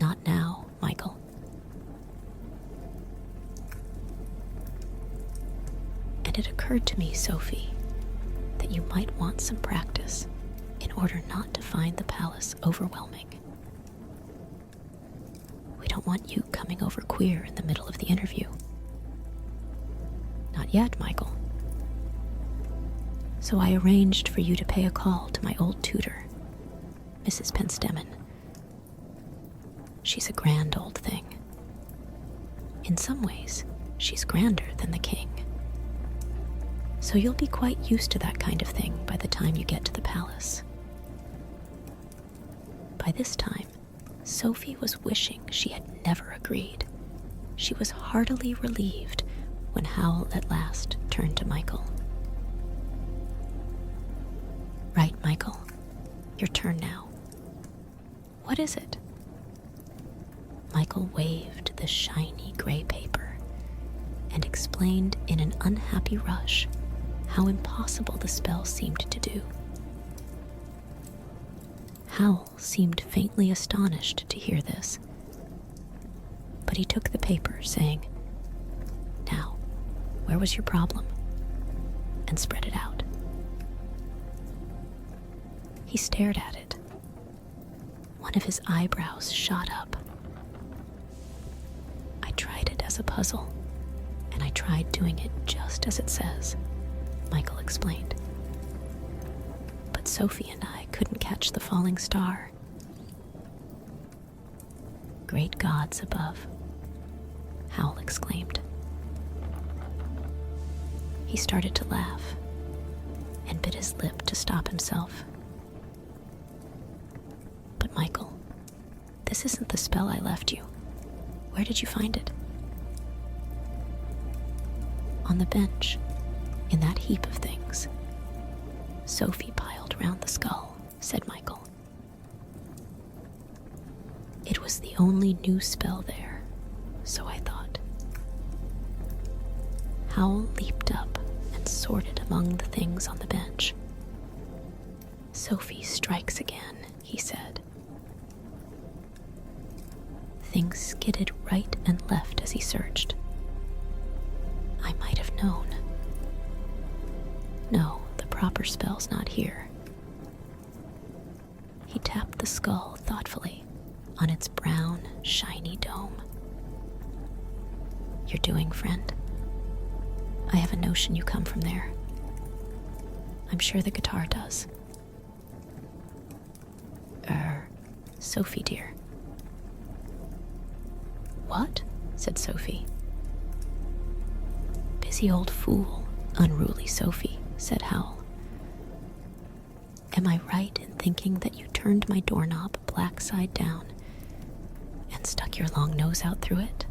Not now, Michael. And it occurred to me, Sophie, that you might want some practice in order not to find the palace overwhelming. We don't want you coming over queer in the middle of the interview. Not yet, Michael. So I arranged for you to pay a call to my old tutor, Mrs. Penstemon. She's a grand old thing. In some ways, she's grander than the king. So you'll be quite used to that kind of thing by the time you get to the palace. By this time, Sophie was wishing she had never agreed. She was heartily relieved when Howl at last turned to Michael. Right, Michael. Your turn now. What is it? Michael waved the shiny gray paper and explained in an unhappy rush how impossible the spell seemed to do. Howl seemed faintly astonished to hear this, but he took the paper, saying, "Now, where was your problem?" and spread it out. He stared at it. One of his eyebrows shot up. I tried it as a puzzle, and I tried doing it just as it says, Michael explained. But Sophie and I couldn't catch the falling star. Great gods above, Howl exclaimed. He started to laugh and bit his lip to stop himself. But Michael, this isn't the spell I left you. Where did you find it? On the bench, in that heap of things. Sophie piled round the skull, said Michael. It was the only new spell there, so I thought. Howl leaped up and sorted among the things on the bench. Sophie strikes again, he said. Things skidded right and left as he searched. I might have known. No, the proper spell's not here. He tapped the skull thoughtfully on its brown, shiny dome. You're doing, friend. I have a notion you come from there. I'm sure the guitar does. Sophie, dear. What? Said Sophie. Busy old fool, unruly Sophie, said Howl. Am I right in thinking that you turned my doorknob black side down and stuck your long nose out through it?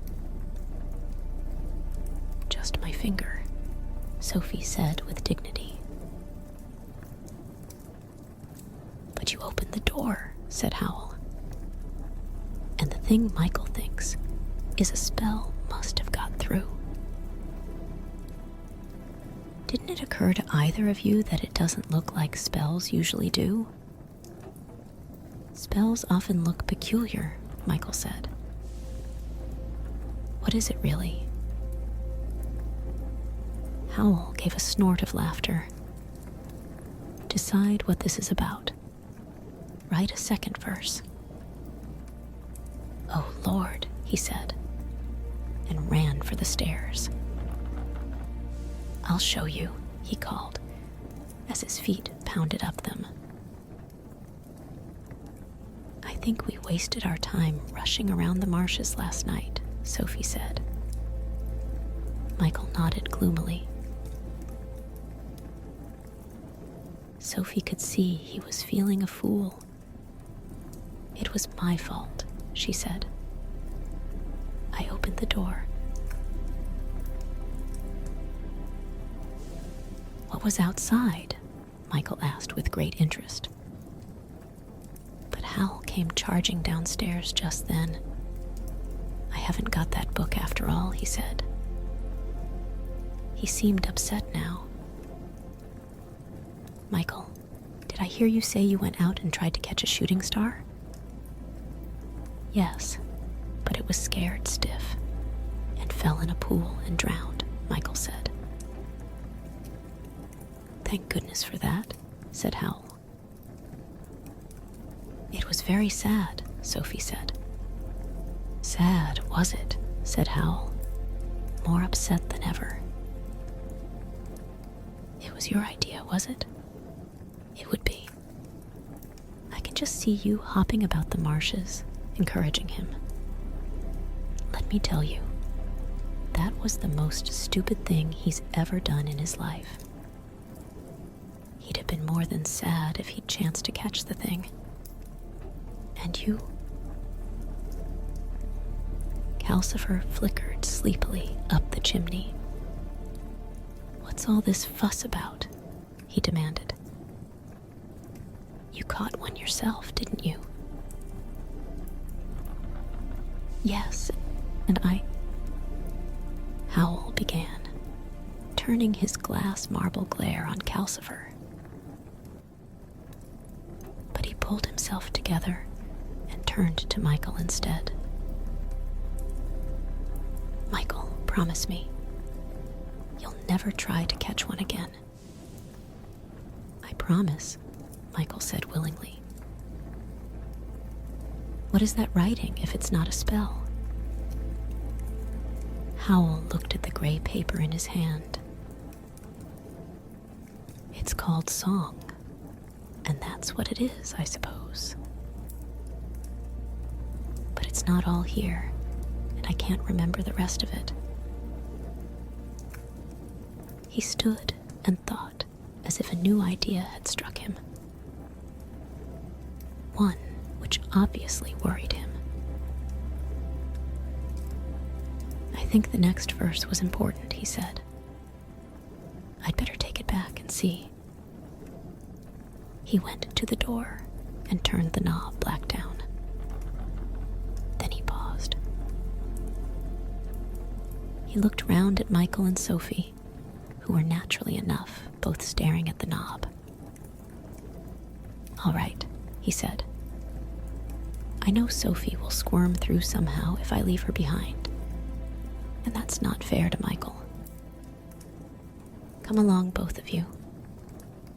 Just my finger, Sophie said with dignity. But you opened the door, said Howl. And the thing Michael thinks is a spell must have got through. Didn't it occur to either of you that it doesn't look like spells usually do? Spells often look peculiar, Michael said. What is it really? Howl gave a snort of laughter. Decide what this is about. Write a second verse. Oh, Lord, he said, and ran for the stairs. I'll show you, he called, as his feet pounded up them. I think we wasted our time rushing around the marshes last night, Sophie said. Michael nodded gloomily. Sophie could see he was feeling a fool. It was was my fault," she said. I opened the door. "What was outside?" Michael asked with great interest. But Howl came charging downstairs just then. "I haven't got that book after all," he said. He seemed upset now. "Michael, did I hear you say you went out and tried to catch a shooting star?" "Yes, but it was scared stiff and fell in a pool and drowned," Michael said. "Thank goodness for that," said Howl. "It was very sad," Sophie said. "Sad, was it?" said Howl, more upset than ever. "It was your idea, was it?" "It would be. I can just see you hopping about the marshes, encouraging him. Let me tell you, that was the most stupid thing he's ever done in his life. He'd have been more than sad if he'd chanced to catch the thing. And you?" Calcifer flickered sleepily up the chimney. "What's all this fuss about?" he demanded. "You caught one yourself, didn't you?" "Yes, and I..." Howl began, turning his glass marble glare on Calcifer. But he pulled himself together and turned to Michael instead. "Michael, promise me, you'll never try to catch one again." "I promise," Michael said willingly. "What is that writing if it's not a spell?" Howl looked at the gray paper in his hand. "It's called song, and that's what it is, I suppose. But it's not all here, and I can't remember the rest of it." He stood and thought, as if a new idea had struck him. One which obviously worried him. "I think the next verse was important," he said. "I'd better take it back and see." He went to the door and turned the knob black down. Then he paused. He looked round at Michael and Sophie, who were naturally enough both staring at the knob. "All right," he said. "I know Sophie will squirm through somehow if I leave her behind, and that's not fair to Michael. Come along, both of you,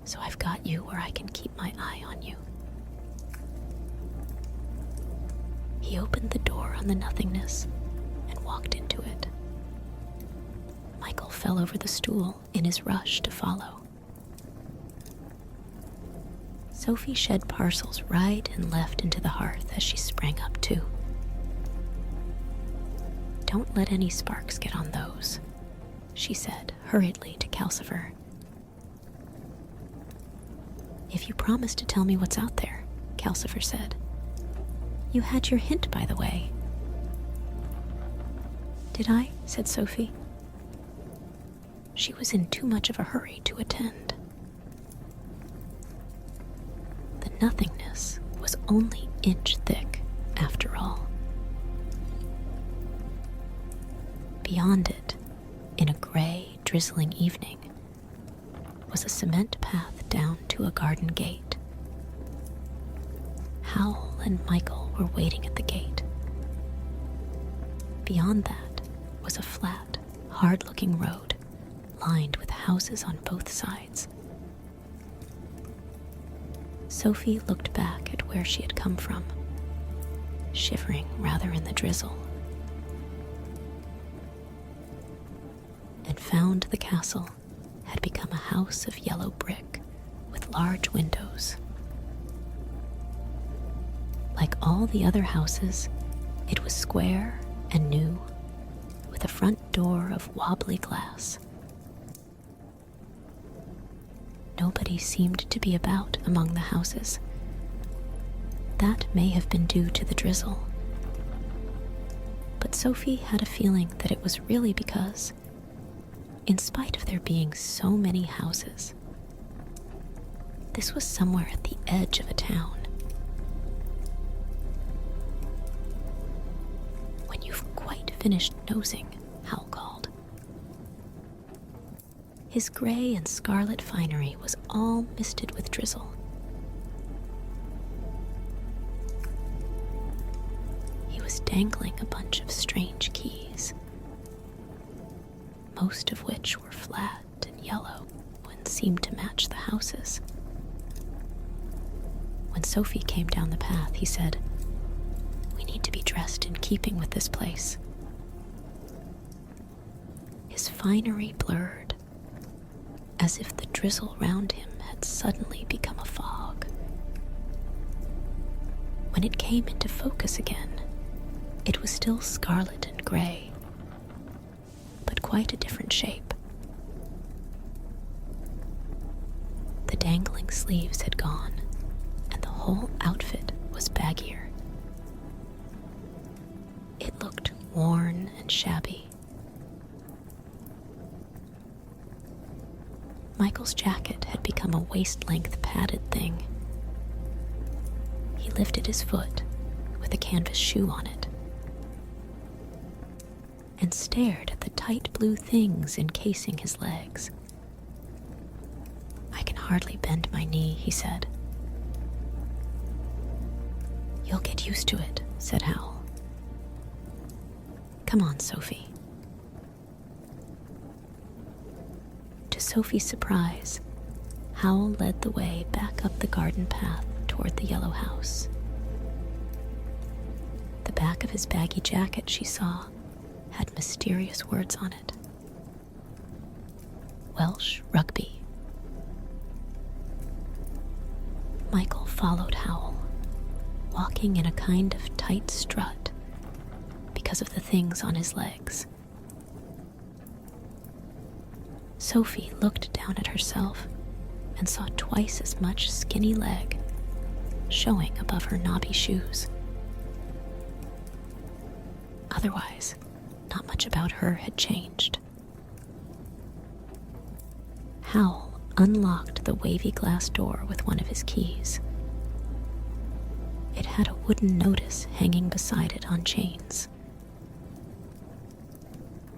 so I've got you where I can keep my eye on you." He opened the door on the nothingness and walked into it. Michael fell over the stool in his rush to follow. Sophie shed parcels right and left into the hearth as she sprang up too. "Don't let any sparks get on those," she said hurriedly to Calcifer. "If you promise to tell me what's out there," Calcifer said. "You had your hint, by the way." "Did I?" said Sophie. She was in too much of a hurry to attend. The nothingness was only inch thick, after all. Beyond it, in a gray, drizzling evening, was a cement path down to a garden gate. Howl and Michael were waiting at the gate. Beyond that was a flat, hard-looking road, lined with houses on both sides. Sophie looked back at where she had come from, shivering rather in the drizzle, and found the castle had become a house of yellow brick with large windows. Like all the other houses, it was square and new, with a front door of wobbly glass. Nobody seemed to be about among the houses. that may have been due to the drizzle. But Sophie had a feeling that it was really because, in spite of there being so many houses, this was somewhere at the edge of a town. "When you've quite finished nosing," Howl called. His gray and scarlet finery was all misted with drizzle. He was dangling a bunch of strange keys, most of which were flat and yellow and seemed to match the houses. When Sophie came down the path, he said, "We need to be dressed in keeping with this place." His finery blurred, as if the drizzle round him had suddenly become a fog. When it came into focus again, it was still scarlet and gray, but quite a different shape. The dangling sleeves had gone, and the whole outfit was baggier. It looked worn and shabby. Michael's jacket had become a waist-length padded thing. He lifted his foot with a canvas shoe on it and stared at the tight blue things encasing his legs. "I can hardly bend my knee," he said. "You'll get used to it," said Howl. "Come on, Sophie." To Sophie's surprise, Howl led the way back up the garden path toward the yellow house. The back of his baggy jacket, she saw, had mysterious words on it. Welsh Rugby. Michael followed Howl, walking in a kind of tight strut because of the things on his legs. Sophie looked down at herself and saw twice as much skinny leg showing above her knobby shoes. Otherwise, not much about her had changed. Howl unlocked the wavy glass door with one of his keys. It had a wooden notice hanging beside it on chains.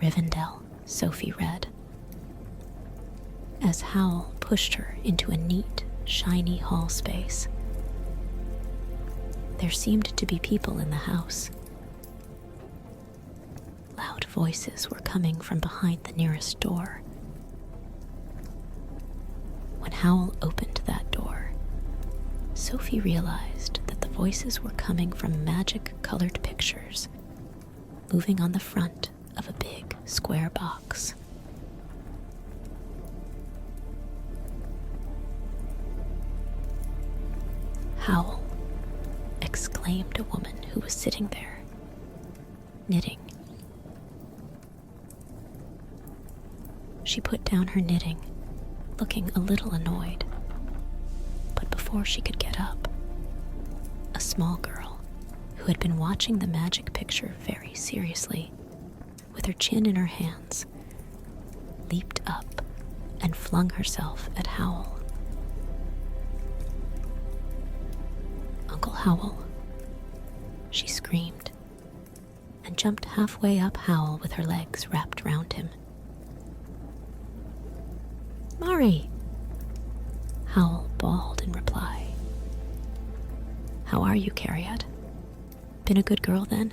"Rivendell," Sophie read, as Howl pushed her into a neat, shiny hall space. There seemed to be people in the house. Loud voices were coming from behind the nearest door. When Howl opened that door, Sophie realized that the voices were coming from magic-colored pictures moving on the front of a big square box. "Howl," exclaimed a woman who was sitting there, knitting. She put down her knitting, looking a little annoyed. But before she could get up, a small girl, who had been watching the magic picture very seriously, with her chin in her hands, leaped up and flung herself at Howl. "Uncle Howl," she screamed, and jumped halfway up Howl with her legs wrapped round him. "Mari!" Howl bawled in reply. "How are you, Cariad? Been a good girl then?"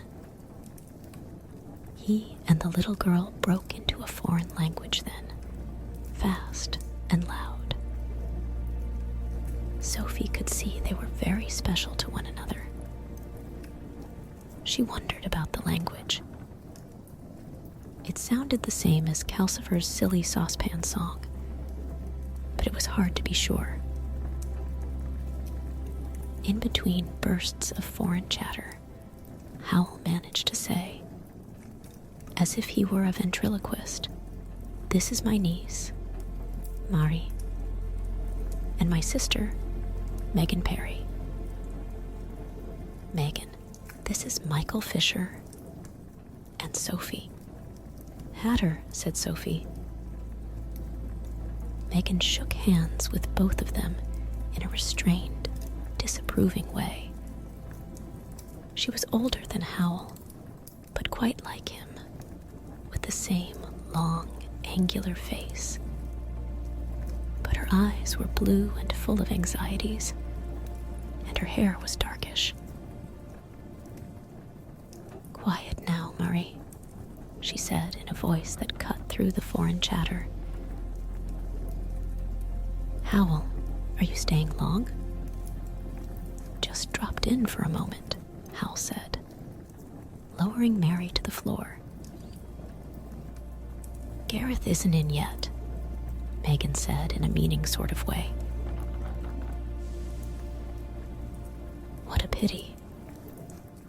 He and the little girl broke into a foreign language then, fast and loud. Sophie could see they were very special to one another. She wondered about the language. It sounded the same as Calcifer's silly saucepan song, but it was hard to be sure. In between bursts of foreign chatter, Howl managed to say, as if he were a ventriloquist, "This is my niece, Mari, and my sister, Megan Perry." Megan, this is Michael Fisher and Sophie. Hatter, said Sophie. Megan shook hands with both of them in a restrained, disapproving way. She was older than Howl, but quite like him, with the same long, angular face. But her eyes were blue and full of anxieties, and her hair was darkish. Quiet now, Murray, she said in a voice that cut through the foreign chatter. Howl, are you staying long? Just dropped in for a moment, Howl said, lowering Mary to the floor. Gareth isn't in yet, Megan said in a meaning sort of way. What a pity.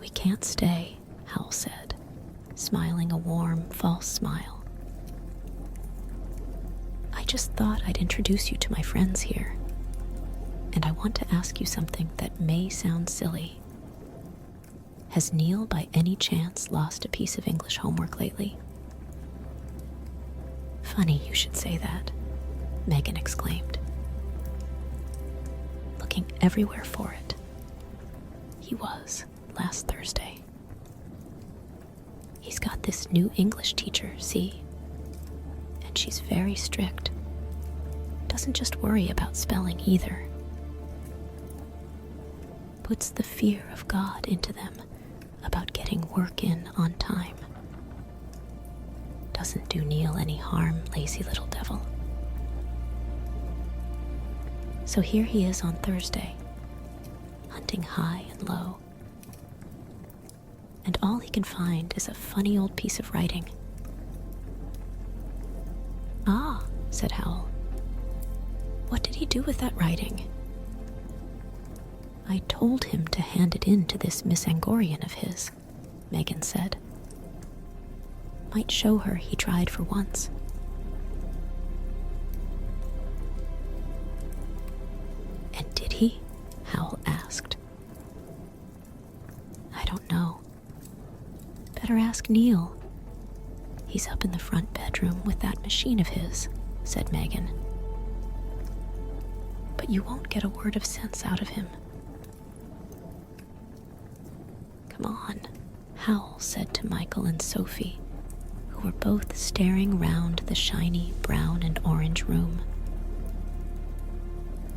We can't stay, Howl said, smiling a warm, false smile. I just thought I'd introduce you to my friends here, and I want to ask you something that may sound silly. Has Neil by any chance lost a piece of English homework lately? Funny you should say that, Megan exclaimed, looking everywhere for it. He was, last Thursday. He's got this new English teacher, see? And she's very strict. Doesn't just worry about spelling either. Puts the fear of God into them about getting work in on time. Doesn't do Neil any harm, lazy little devil. So here he is on Thursday, hunting high and low. And all he can find is a funny old piece of writing. Ah, said Howl. What did he do with that writing? I told him to hand it in to this Miss Angorian of his, Megan said. Might show her he tried for once. And did he? Howl asked. I don't know. Better ask Neil. He's up in the front bedroom with that machine of his, said Megan. But you won't get a word of sense out of him. Come on, Howl said to Michael and Sophie, who were both staring round the shiny brown and orange room.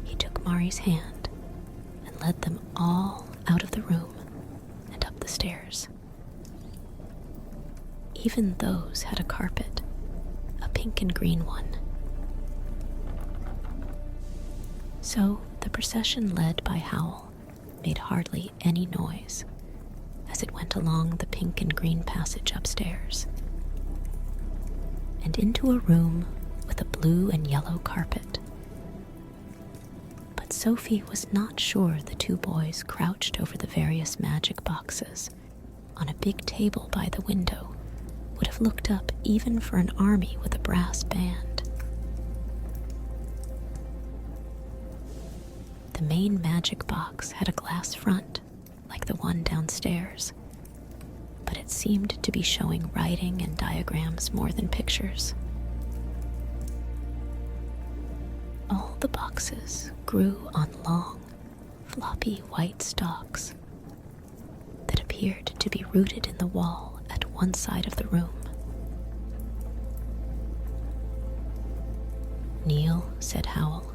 He took Mari's hand and led them all out of the room and up the stairs. Even those had a carpet, a pink and green one. So the procession led by Howl made hardly any noise as it went along the pink and green passage upstairs and into a room with a blue and yellow carpet. But Sophie was not sure the two boys crouched over the various magic boxes on a big table by the window would have looked up even for an army with a brass band. The main magic box had a glass front, like the one downstairs, but it seemed to be showing writing and diagrams more than pictures. All the boxes grew on long, floppy white stalks that appeared to be rooted in the wall at one side of the room. Neil, said Howl.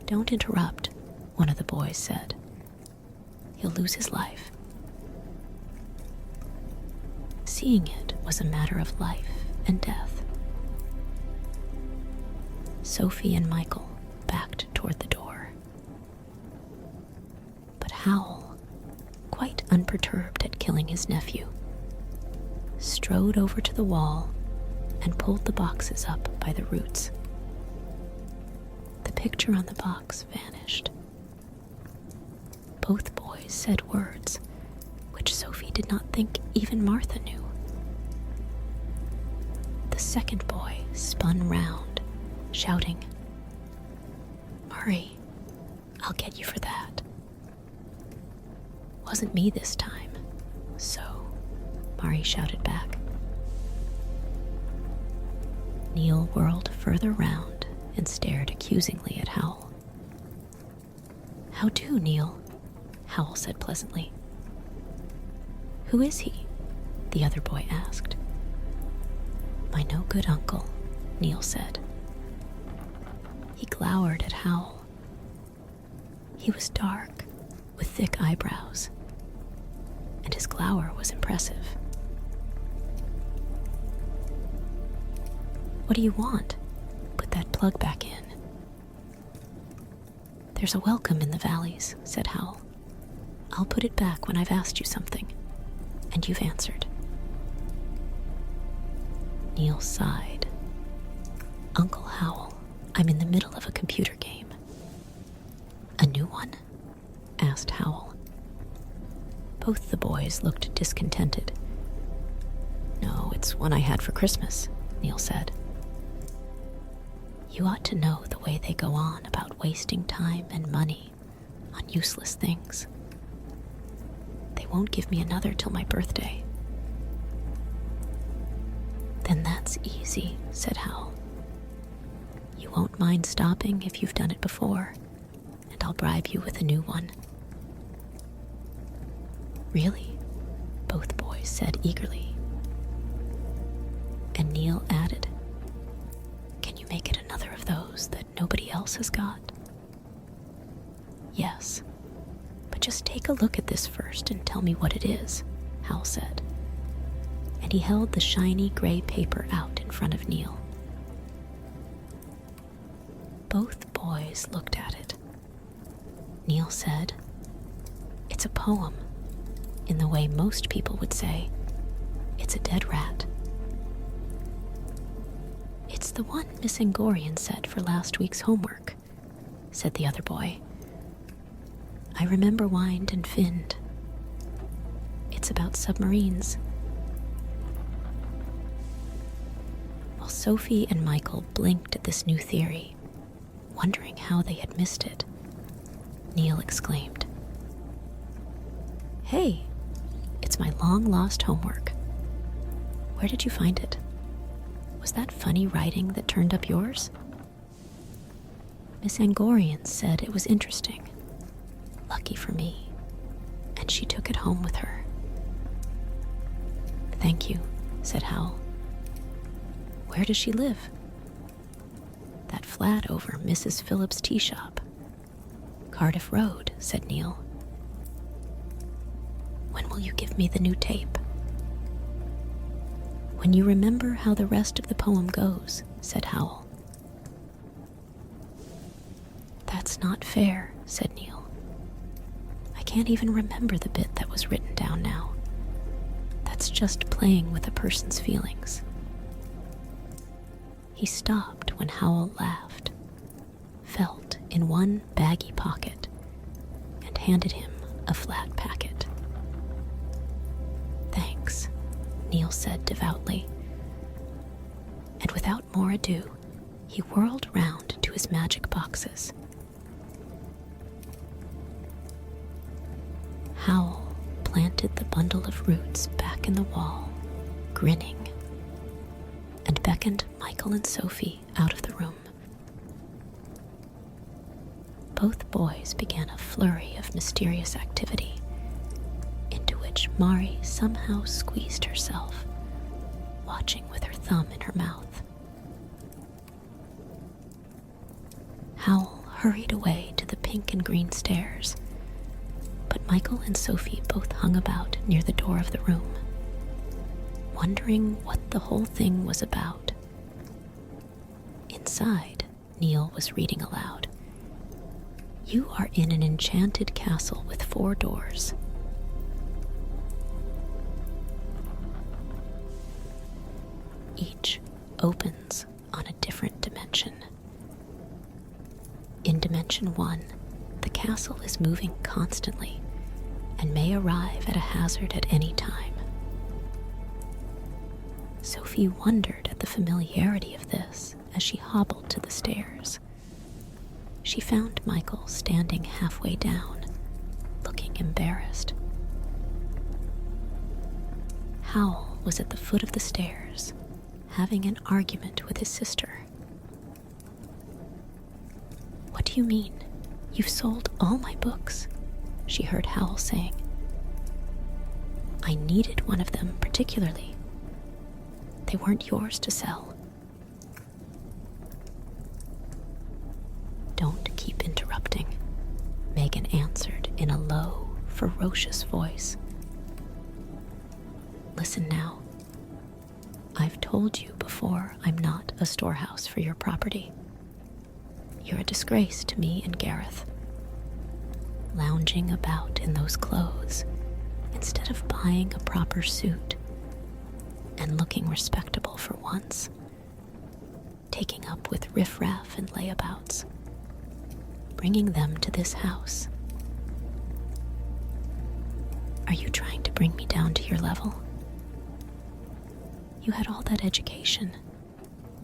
Don't interrupt, one of the boys said. He'll lose his life. Seeing it was a matter of life and death. Sophie and Michael backed toward the door. But Howl, quite unperturbed at killing his nephew, strode over to the wall and pulled the boxes up by the roots. The picture on the box vanished. Both boys said words which Sophie did not think even Martha knew. The second boy spun round, shouting, Murray, I'll get you for that. wasn't me this time. So, Mari shouted back. Neil whirled further round and stared accusingly at Howl. How do, Neil? Howl said pleasantly. Who is he? The other boy asked. My no-good uncle, Neil said. He glowered at Howl. He was dark, with thick eyebrows, and his glower was impressive. What do you want? Put that plug back in. There's a welcome in the valleys, said Howl. I'll put it back when I've asked you something, and you've answered. Neil sighed. Uncle Howl, I'm in the middle of a computer game. A new one? Asked Howl. Both the boys looked discontented. No, it's one I had for Christmas, Neil said. You ought to know the way they go on about wasting time and money on useless things. They won't give me another till my birthday. Then that's easy, said Howl. You won't mind stopping if you've done it before, and I'll bribe you with a new one. Really? Both boys said eagerly. And Neil added, Can you make it another of those that nobody else has got? Yes, but just take a look at this first and tell me what it is, Howl said. And he held the shiny gray paper out in front of Neil. Both boys looked at it. Neil said, It's a poem, in the way most people would say, it's a dead rat. It's the one Miss Angorian said for last week's homework, said the other boy. I remember whined and finned. It's about submarines. While Sophie and Michael blinked at this new theory, wondering how they had missed it, Neil exclaimed, Hey, it's my long-lost homework. Where did you find it? Was that funny writing that turned up yours? Miss Angorian said it was interesting. Lucky for me. And she took it home with her. Thank you, said Howl. Where does she live? That flat over Mrs. Phillips' tea shop. Cardiff Road, said Neil. When will you give me the new tape? When you remember how the rest of the poem goes, said Howl. That's not fair, said Neil. I can't even remember the bit that was written down now. That's just playing with a person's feelings. He stopped when Howl laughed, felt in one baggy pocket, and handed him a flat packet. Thanks, Neil said devoutly. And without more ado, he whirled round to his magic boxes. Howl planted the bundle of roots back in the wall, grinning, and beckoned Michael and Sophie out of the room. Both boys began a flurry of mysterious activity, into which Mari somehow squeezed herself, watching with her thumb in her mouth. Howl hurried away to the pink and green stairs, but Michael and Sophie both hung about near the door of the room, wondering what the whole thing was about. Inside, Neil was reading aloud. You are in an enchanted castle with 4 doors. Each opens on a different dimension. In Dimension 1, the castle is moving constantly and may arrive at a hazard at any time. Sophie wondered at the familiarity of this as she hobbled to the stairs. She found Michael standing halfway down, looking embarrassed. Howl was at the foot of the stairs, having an argument with his sister. "What do you mean? You've sold all my books," she heard Howl saying. "I needed one of them particularly. They weren't yours to sell." "Don't keep interrupting," Megan answered in a low, ferocious voice. "Listen now. I've told you before I'm not a storehouse for your property. You're a disgrace to me and Gareth. Lounging about in those clothes instead of buying a proper suit and looking respectable for once. Taking up with riffraff and layabouts. Bringing them to this house. Are you trying to bring me down to your level? You had all that education,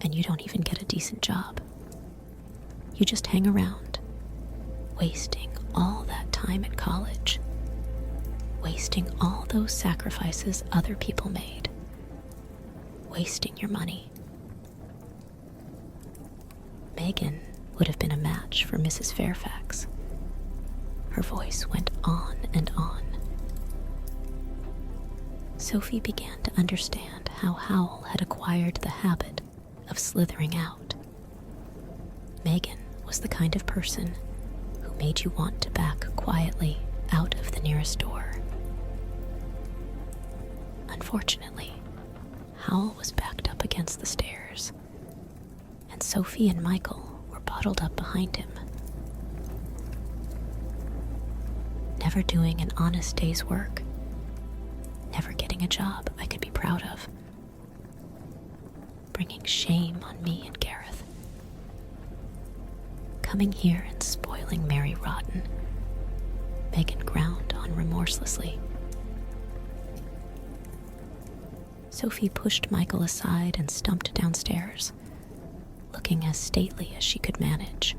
and you don't even get a decent job. You just hang around, wasting all that time at college, wasting all those sacrifices other people made, wasting your money." Megan would have been a match for Mrs. Fairfax. Her voice went on and on. Sophie began to understand how Howl had acquired the habit of slithering out. Megan was the kind of person who made you want to back quietly out of the nearest door. Unfortunately, Howl was backed up against the stairs, and Sophie and Michael were bottled up behind him. Never doing an honest day's work, never getting a job I could be proud of, bringing shame on me and Gareth, coming here and spoiling Mary rotten, Megan ground on remorselessly. Sophie pushed Michael aside and stumped downstairs, looking as stately as she could manage.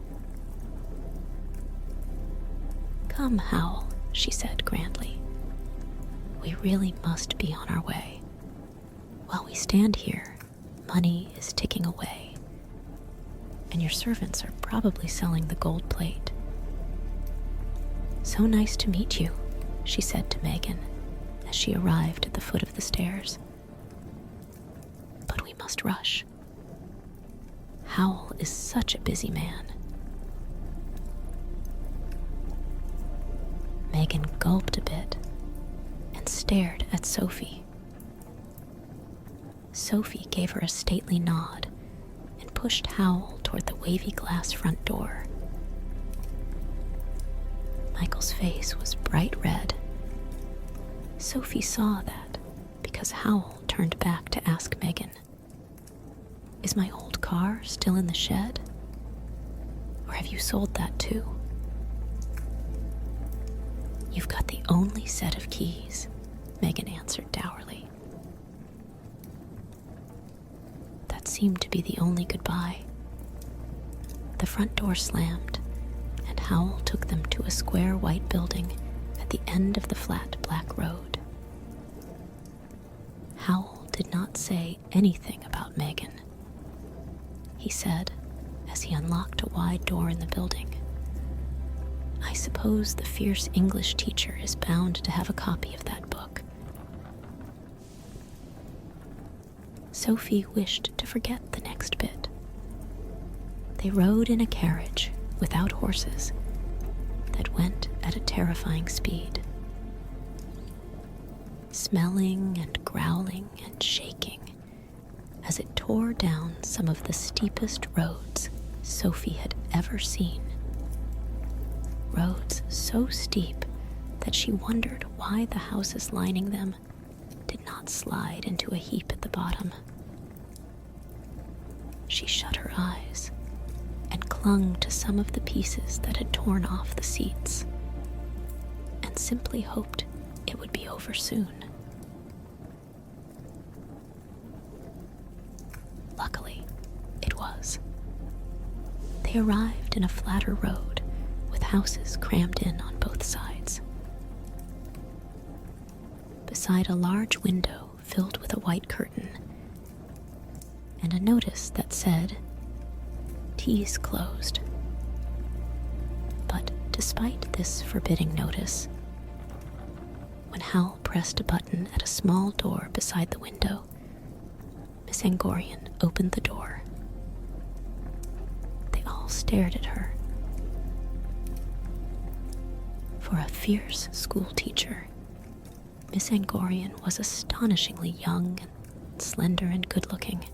"Come, Howl," she said grandly. "We really must be on our way. While we stand here, money is ticking away, and your servants are probably selling the gold plate." "So nice to meet you," she said to Megan as she arrived at the foot of the stairs. "But we must rush. Howl is such a busy man." Megan gulped a bit and stared at Sophie. Sophie gave her a stately nod and pushed Howl toward the wavy glass front door. Michael's face was bright red. Sophie saw that because Howl turned back to ask Megan, "Is my old car still in the shed? Or have you sold that too?" "You've got the only set of keys," Megan answered dourly. That seemed to be the only goodbye. The front door slammed, and Howl took them to a square white building at the end of the flat black road. Howl did not say anything about Megan. He said, as he unlocked a wide door in the building, "I suppose the fierce English teacher is bound to have a copy of that book." Sophie wished to forget the next bit. They rode in a carriage without horses that went at a terrifying speed. Smelling and growling and shaking as it tore down some of the steepest roads Sophie had ever seen. Roads so steep that she wondered why the houses lining them did not slide into a heap at the bottom. She shut her eyes and clung to some of the pieces that had torn off the seats, and simply hoped it would be over soon. Luckily, it was. They arrived in a flatter road with houses crammed in on both sides. Beside a large window filled with a white curtain and a notice that said, "Tea's closed." But despite this forbidding notice, when Howl pressed a button at a small door beside the window, Miss Angorian opened the door. They all stared at her. For a fierce schoolteacher, Miss Angorian was astonishingly young and slender and good-looking.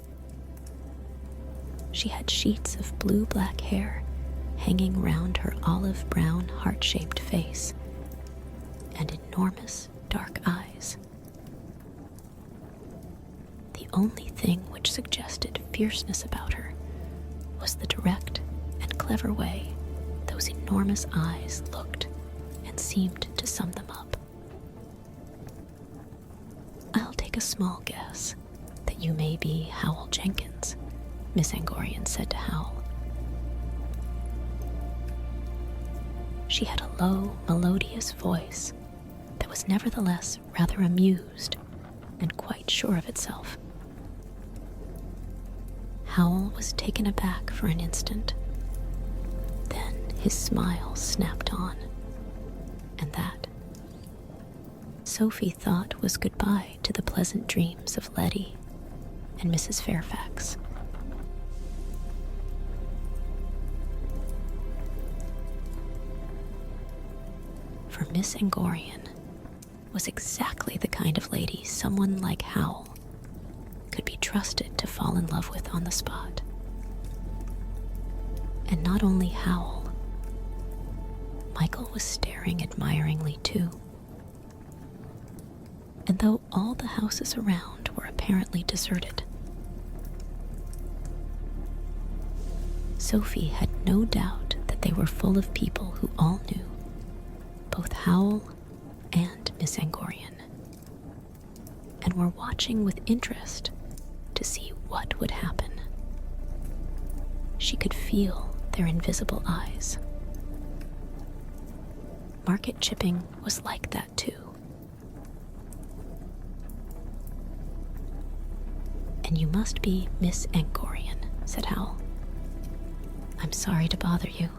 She had sheets of blue-black hair hanging round her olive-brown heart-shaped face and enormous dark eyes. The only thing which suggested fierceness about her was the direct and clever way those enormous eyes looked and seemed to sum them up. "I'll take a small guess that you may be Howl Jenkins," Miss Angorian said to Howl. She had a low, melodious voice that was nevertheless rather amused and quite sure of itself. Howl was taken aback for an instant. Then his smile snapped on, and that, Sophie thought, was goodbye to the pleasant dreams of Letty and Mrs. Fairfax. For Miss Angorian was exactly the kind of lady someone like Howl could be trusted to fall in love with on the spot. And not only Howl, Michael was staring admiringly too. And though all the houses around were apparently deserted, Sophie had no doubt that they were full of people who all knew both Howl and Miss Angorian, and were watching with interest to see what would happen. She could feel their invisible eyes. Market chipping was like that too. "And you must be Miss Angorian," said Howl. "I'm sorry to bother you,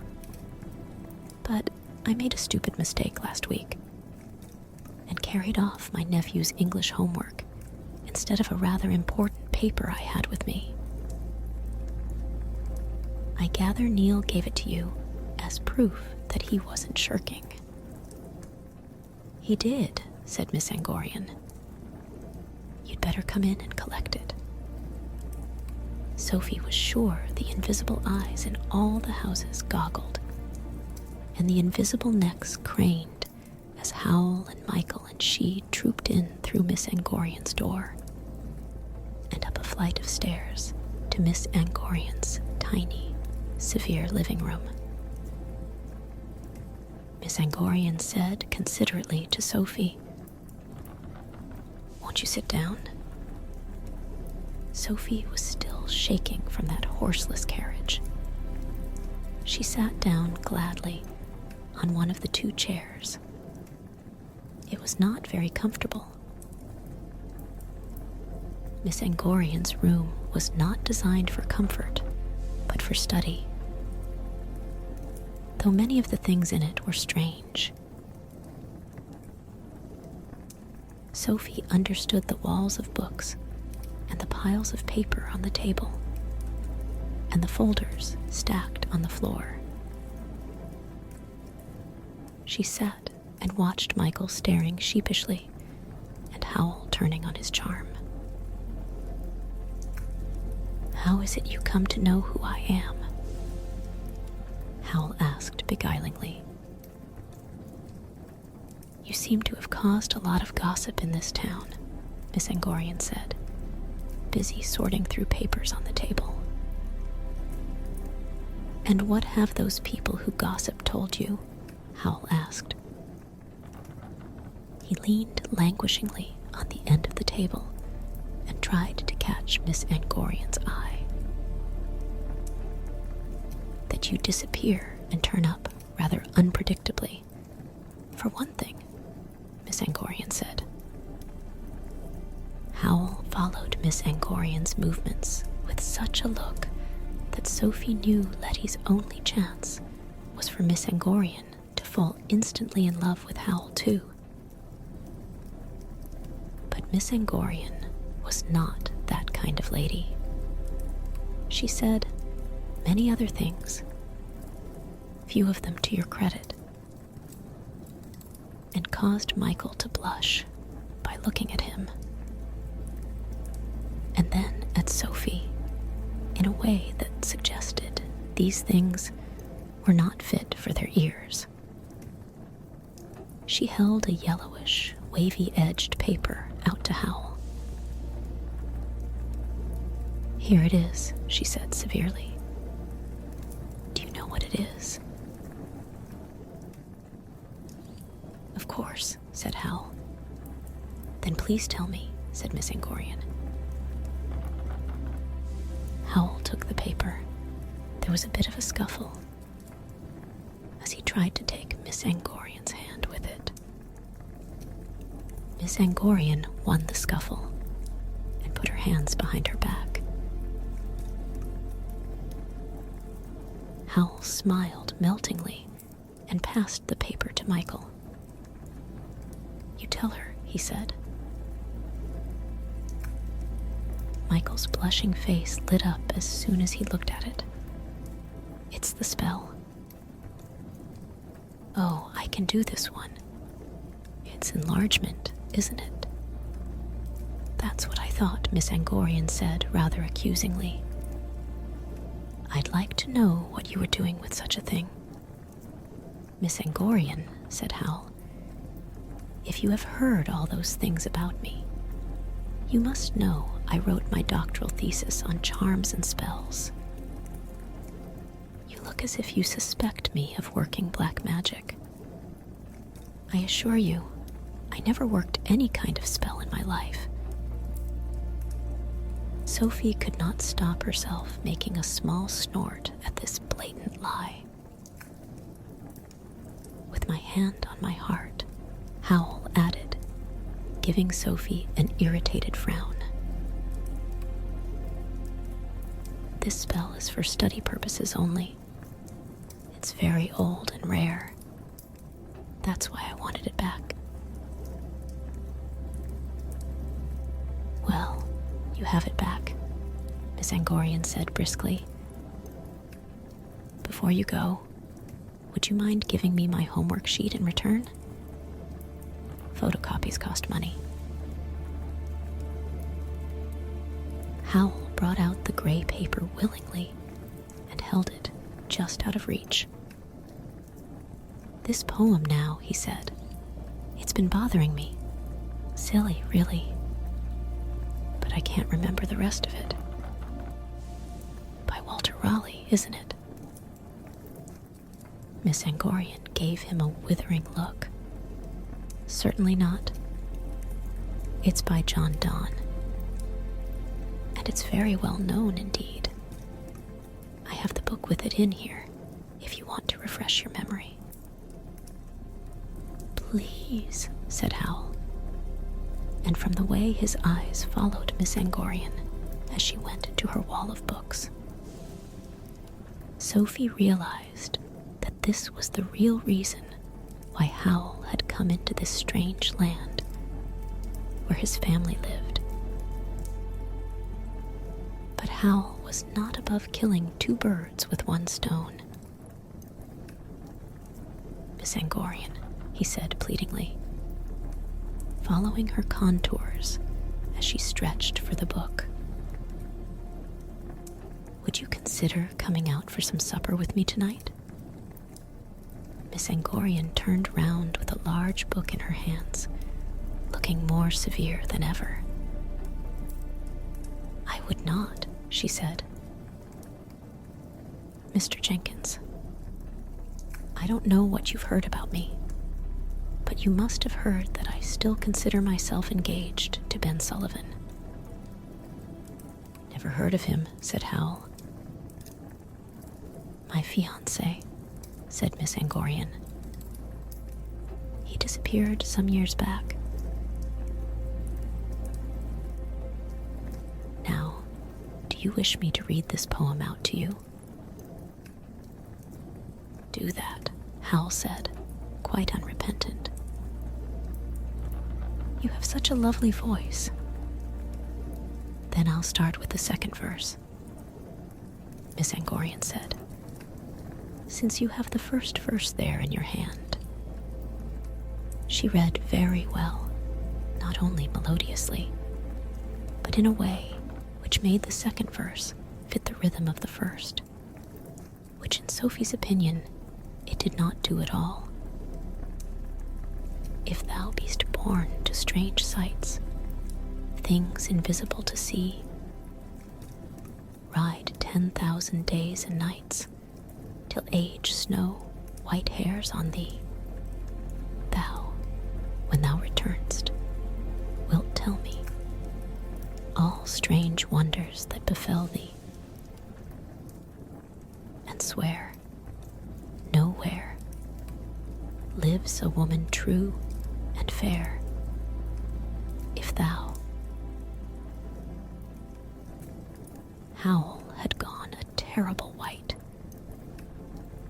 but I made a stupid mistake last week and carried off my nephew's English homework instead of a rather important paper I had with me. I gather Neil gave it to you as proof that he wasn't shirking." "He did," said Miss Angorian. "You'd better come in and collect it." Sophie was sure the invisible eyes in all the houses goggled, and the invisible necks craned as Howl and Michael and she trooped in through Miss Angorian's door and up a flight of stairs to Miss Angorian's tiny, severe living room. Miss Angorian said considerately to Sophie, "Won't you sit down?" Sophie was still shaking from that horseless carriage. She sat down gladly on one of the two chairs. It was not very comfortable. Miss Angorian's room was not designed for comfort, but for study, though many of the things in it were strange. Sophie understood the walls of books and the piles of paper on the table and the folders stacked on the floor. She sat and watched Michael staring sheepishly and Howl turning on his charm. "How is it you come to know who I am?" Howl asked beguilingly. "You seem to have caused a lot of gossip in this town," Miss Angorian said, busy sorting through papers on the table. "And what have those people who gossip told you?" Howl asked. He leaned languishingly on the end of the table and tried to catch Miss Angorian's eye. "That you disappear and turn up rather unpredictably, for one thing," Miss Angorian said. Howl followed Miss Angorian's movements with such a look that Sophie knew Letty's only chance was for Miss Angorian to fall instantly in love with Howl too. But Miss Angorian was not that kind of lady. She said many other things, few of them to your credit, and caused Michael to blush by looking at him, and then at Sophie in a way that suggested these things were not fit for their ears. She held a yellowish, wavy-edged paper out to Howl. "Here it is," she said severely. "Do you know what it is?" "Of course," said Howl. "Then please tell me," said Miss Angorian. Howl took the paper. There was a bit of a scuffle as he tried to take Miss Angorian's hand with it. Miss Angorian won the scuffle and put her hands behind her back. Howl smiled meltingly and passed the paper to Michael. "You tell her," he said. Michael's blushing face lit up as soon as he looked at it. "It's the spell." "Oh, I can do this one. It's enlargement, isn't it?" "That's what I thought," Miss Angorian said rather accusingly. "I'd like to know what you were doing with such a thing." "Miss Angorian," said Howl, "if you have heard all those things about me, you must know I wrote my doctoral thesis on charms and spells. You look as if you suspect me of working black magic. I assure you, I never worked any kind of spell in my life." Sophie could not stop herself making a small snort at this blatant lie. "With my hand on my heart," Howl added, giving Sophie an irritated frown. "This spell is for study purposes only. It's very old and rare. That's why I wanted it back." "Well, you have it back," Miss Angorian said briskly. "Before you go, would you mind giving me my homework sheet in return? Photocopies cost money." Howl brought out the gray paper willingly and held it just out of reach. "This poem now," he said. "It's been bothering me. Silly, really. But I can't remember the rest of it. By Walter Raleigh, isn't it?" Miss Angorian gave him a withering look. "Certainly not. It's by John Donne. And it's very well known indeed. I have the book with it in here, if you want to refresh your memory." "Please," said Howl, and from the way his eyes followed Miss Angorian as she went to her wall of books, Sophie realized that this was the real reason why Howl had come into this strange land where his family lived. But Howl was not above killing two birds with one stone. "Miss Angorian," he said pleadingly, following her contours as she stretched for the book, "would you consider coming out for some supper with me tonight?" Miss Angorian turned round with a large book in her hands, looking more severe than ever. "I would not," she said. "Mr. Jenkins, I don't know what you've heard about me, but you must have heard that I still consider myself engaged to Ben Sullivan." "Never heard of him," said Howl. "My fiancé," said Miss Angorian. "He disappeared some years back. you wish me to read this poem out to you?" "Do that," Howl said, quite unrepentant. "You have such a lovely voice." "Then I'll start with the second verse," Miss Angorian said, "since you have the first verse there in your hand." She read very well, not only melodiously, but in a way which made the second verse fit the rhythm of the first, which in Sophie's opinion it did not do at all. "If thou beest born to strange sights, things invisible to see, ride 10,000 days and nights, till age snow white hairs on thee, thou, when thou return'st, wilt tell me all strange wonders that befell thee, and swear nowhere lives a woman true and fair, if thou—" Howl had gone a terrible white.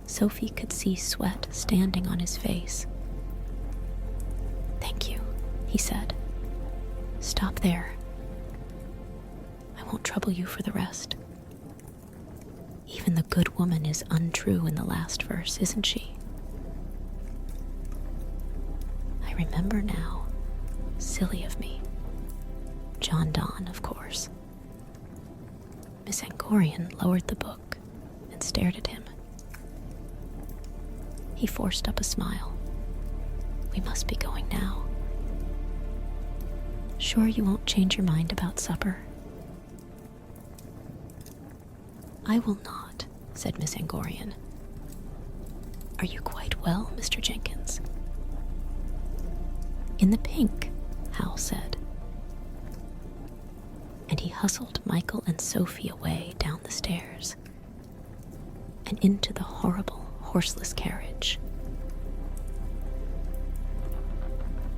Sophie could see sweat standing on his face. "Thank you," he said. "Stop there. I won't trouble you for the rest. Even the good woman is untrue in the last verse, isn't she?" "I remember now. Silly of me. John Donne, of course." Miss Angorian lowered the book and stared at him. He forced up a smile. "We must be going now. Sure you won't change your mind about supper?" "I will not," said Miss Angorian. "Are you quite well, Mr. Jenkins?" "In the pink," Howl said. And he hustled Michael and Sophie away down the stairs and into the horrible horseless carriage.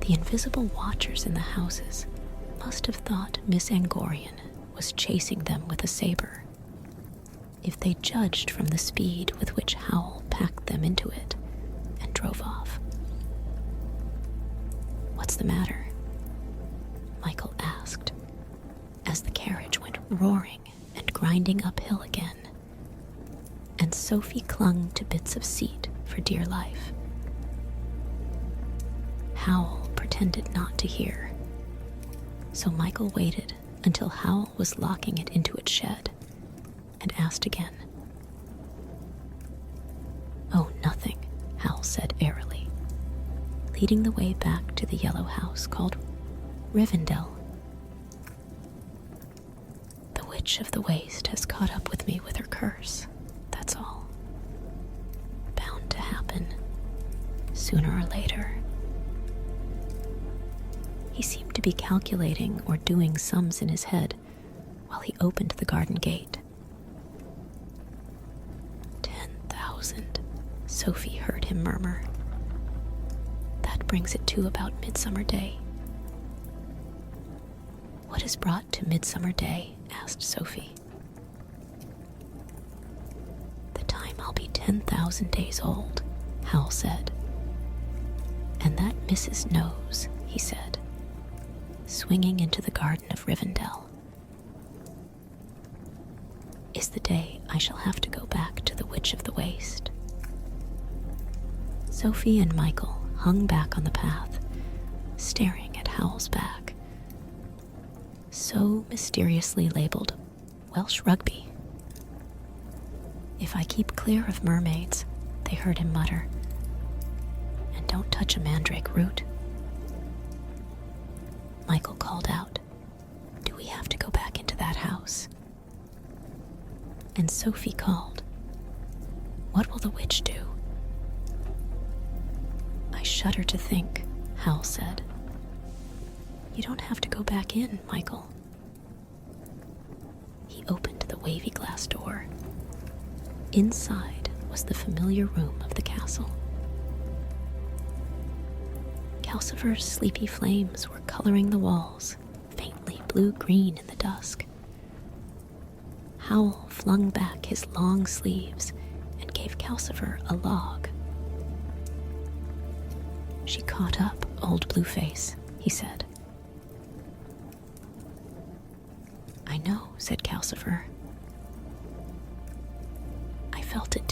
The invisible watchers in the houses must have thought Miss Angorian was chasing them with a saber, if they judged from the speed with which Howl packed them into it and drove off. "What's the matter?" Michael asked, as the carriage went roaring and grinding uphill again, and Sophie clung to bits of seat for dear life. Howl pretended not to hear, so Michael waited until Howl was locking it into its shed and asked again. "Oh, nothing," Howl said airily, leading the way back to the yellow house called Rivendell. "The Witch of the Waste has caught up with me with her curse, that's all. Bound to happen, sooner or later." He seemed to be calculating or doing sums in his head while he opened the garden gate. 10,000, Sophie heard him murmur. "That brings it to about Midsummer Day." "What is brought to Midsummer Day?" asked Sophie. "The time I'll be 10,000 days old," Howl said. "And that Mrs. knows," he said, swinging into the garden of Rivendell, "is the day I shall have to go back to the Witch of the Waste." Sophie and Michael hung back on the path, staring at Howl's back, so mysteriously labeled Welsh Rugby. "If I keep clear of mermaids," they heard him mutter, "and don't touch a mandrake root." Michael called out, "Do we have to go back into that house?" And Sophie called, "What will the witch do?" "I shudder to think," Howl said. "You don't have to go back in, Michael." He opened the wavy glass door. Inside was the familiar room of the castle. Calcifer's sleepy flames were coloring the walls faintly blue-green in the dusk. Howl flung back his long sleeves and gave Calcifer a log. "She caught up, old Blueface," he said. "I know," said Calcifer. "I felt it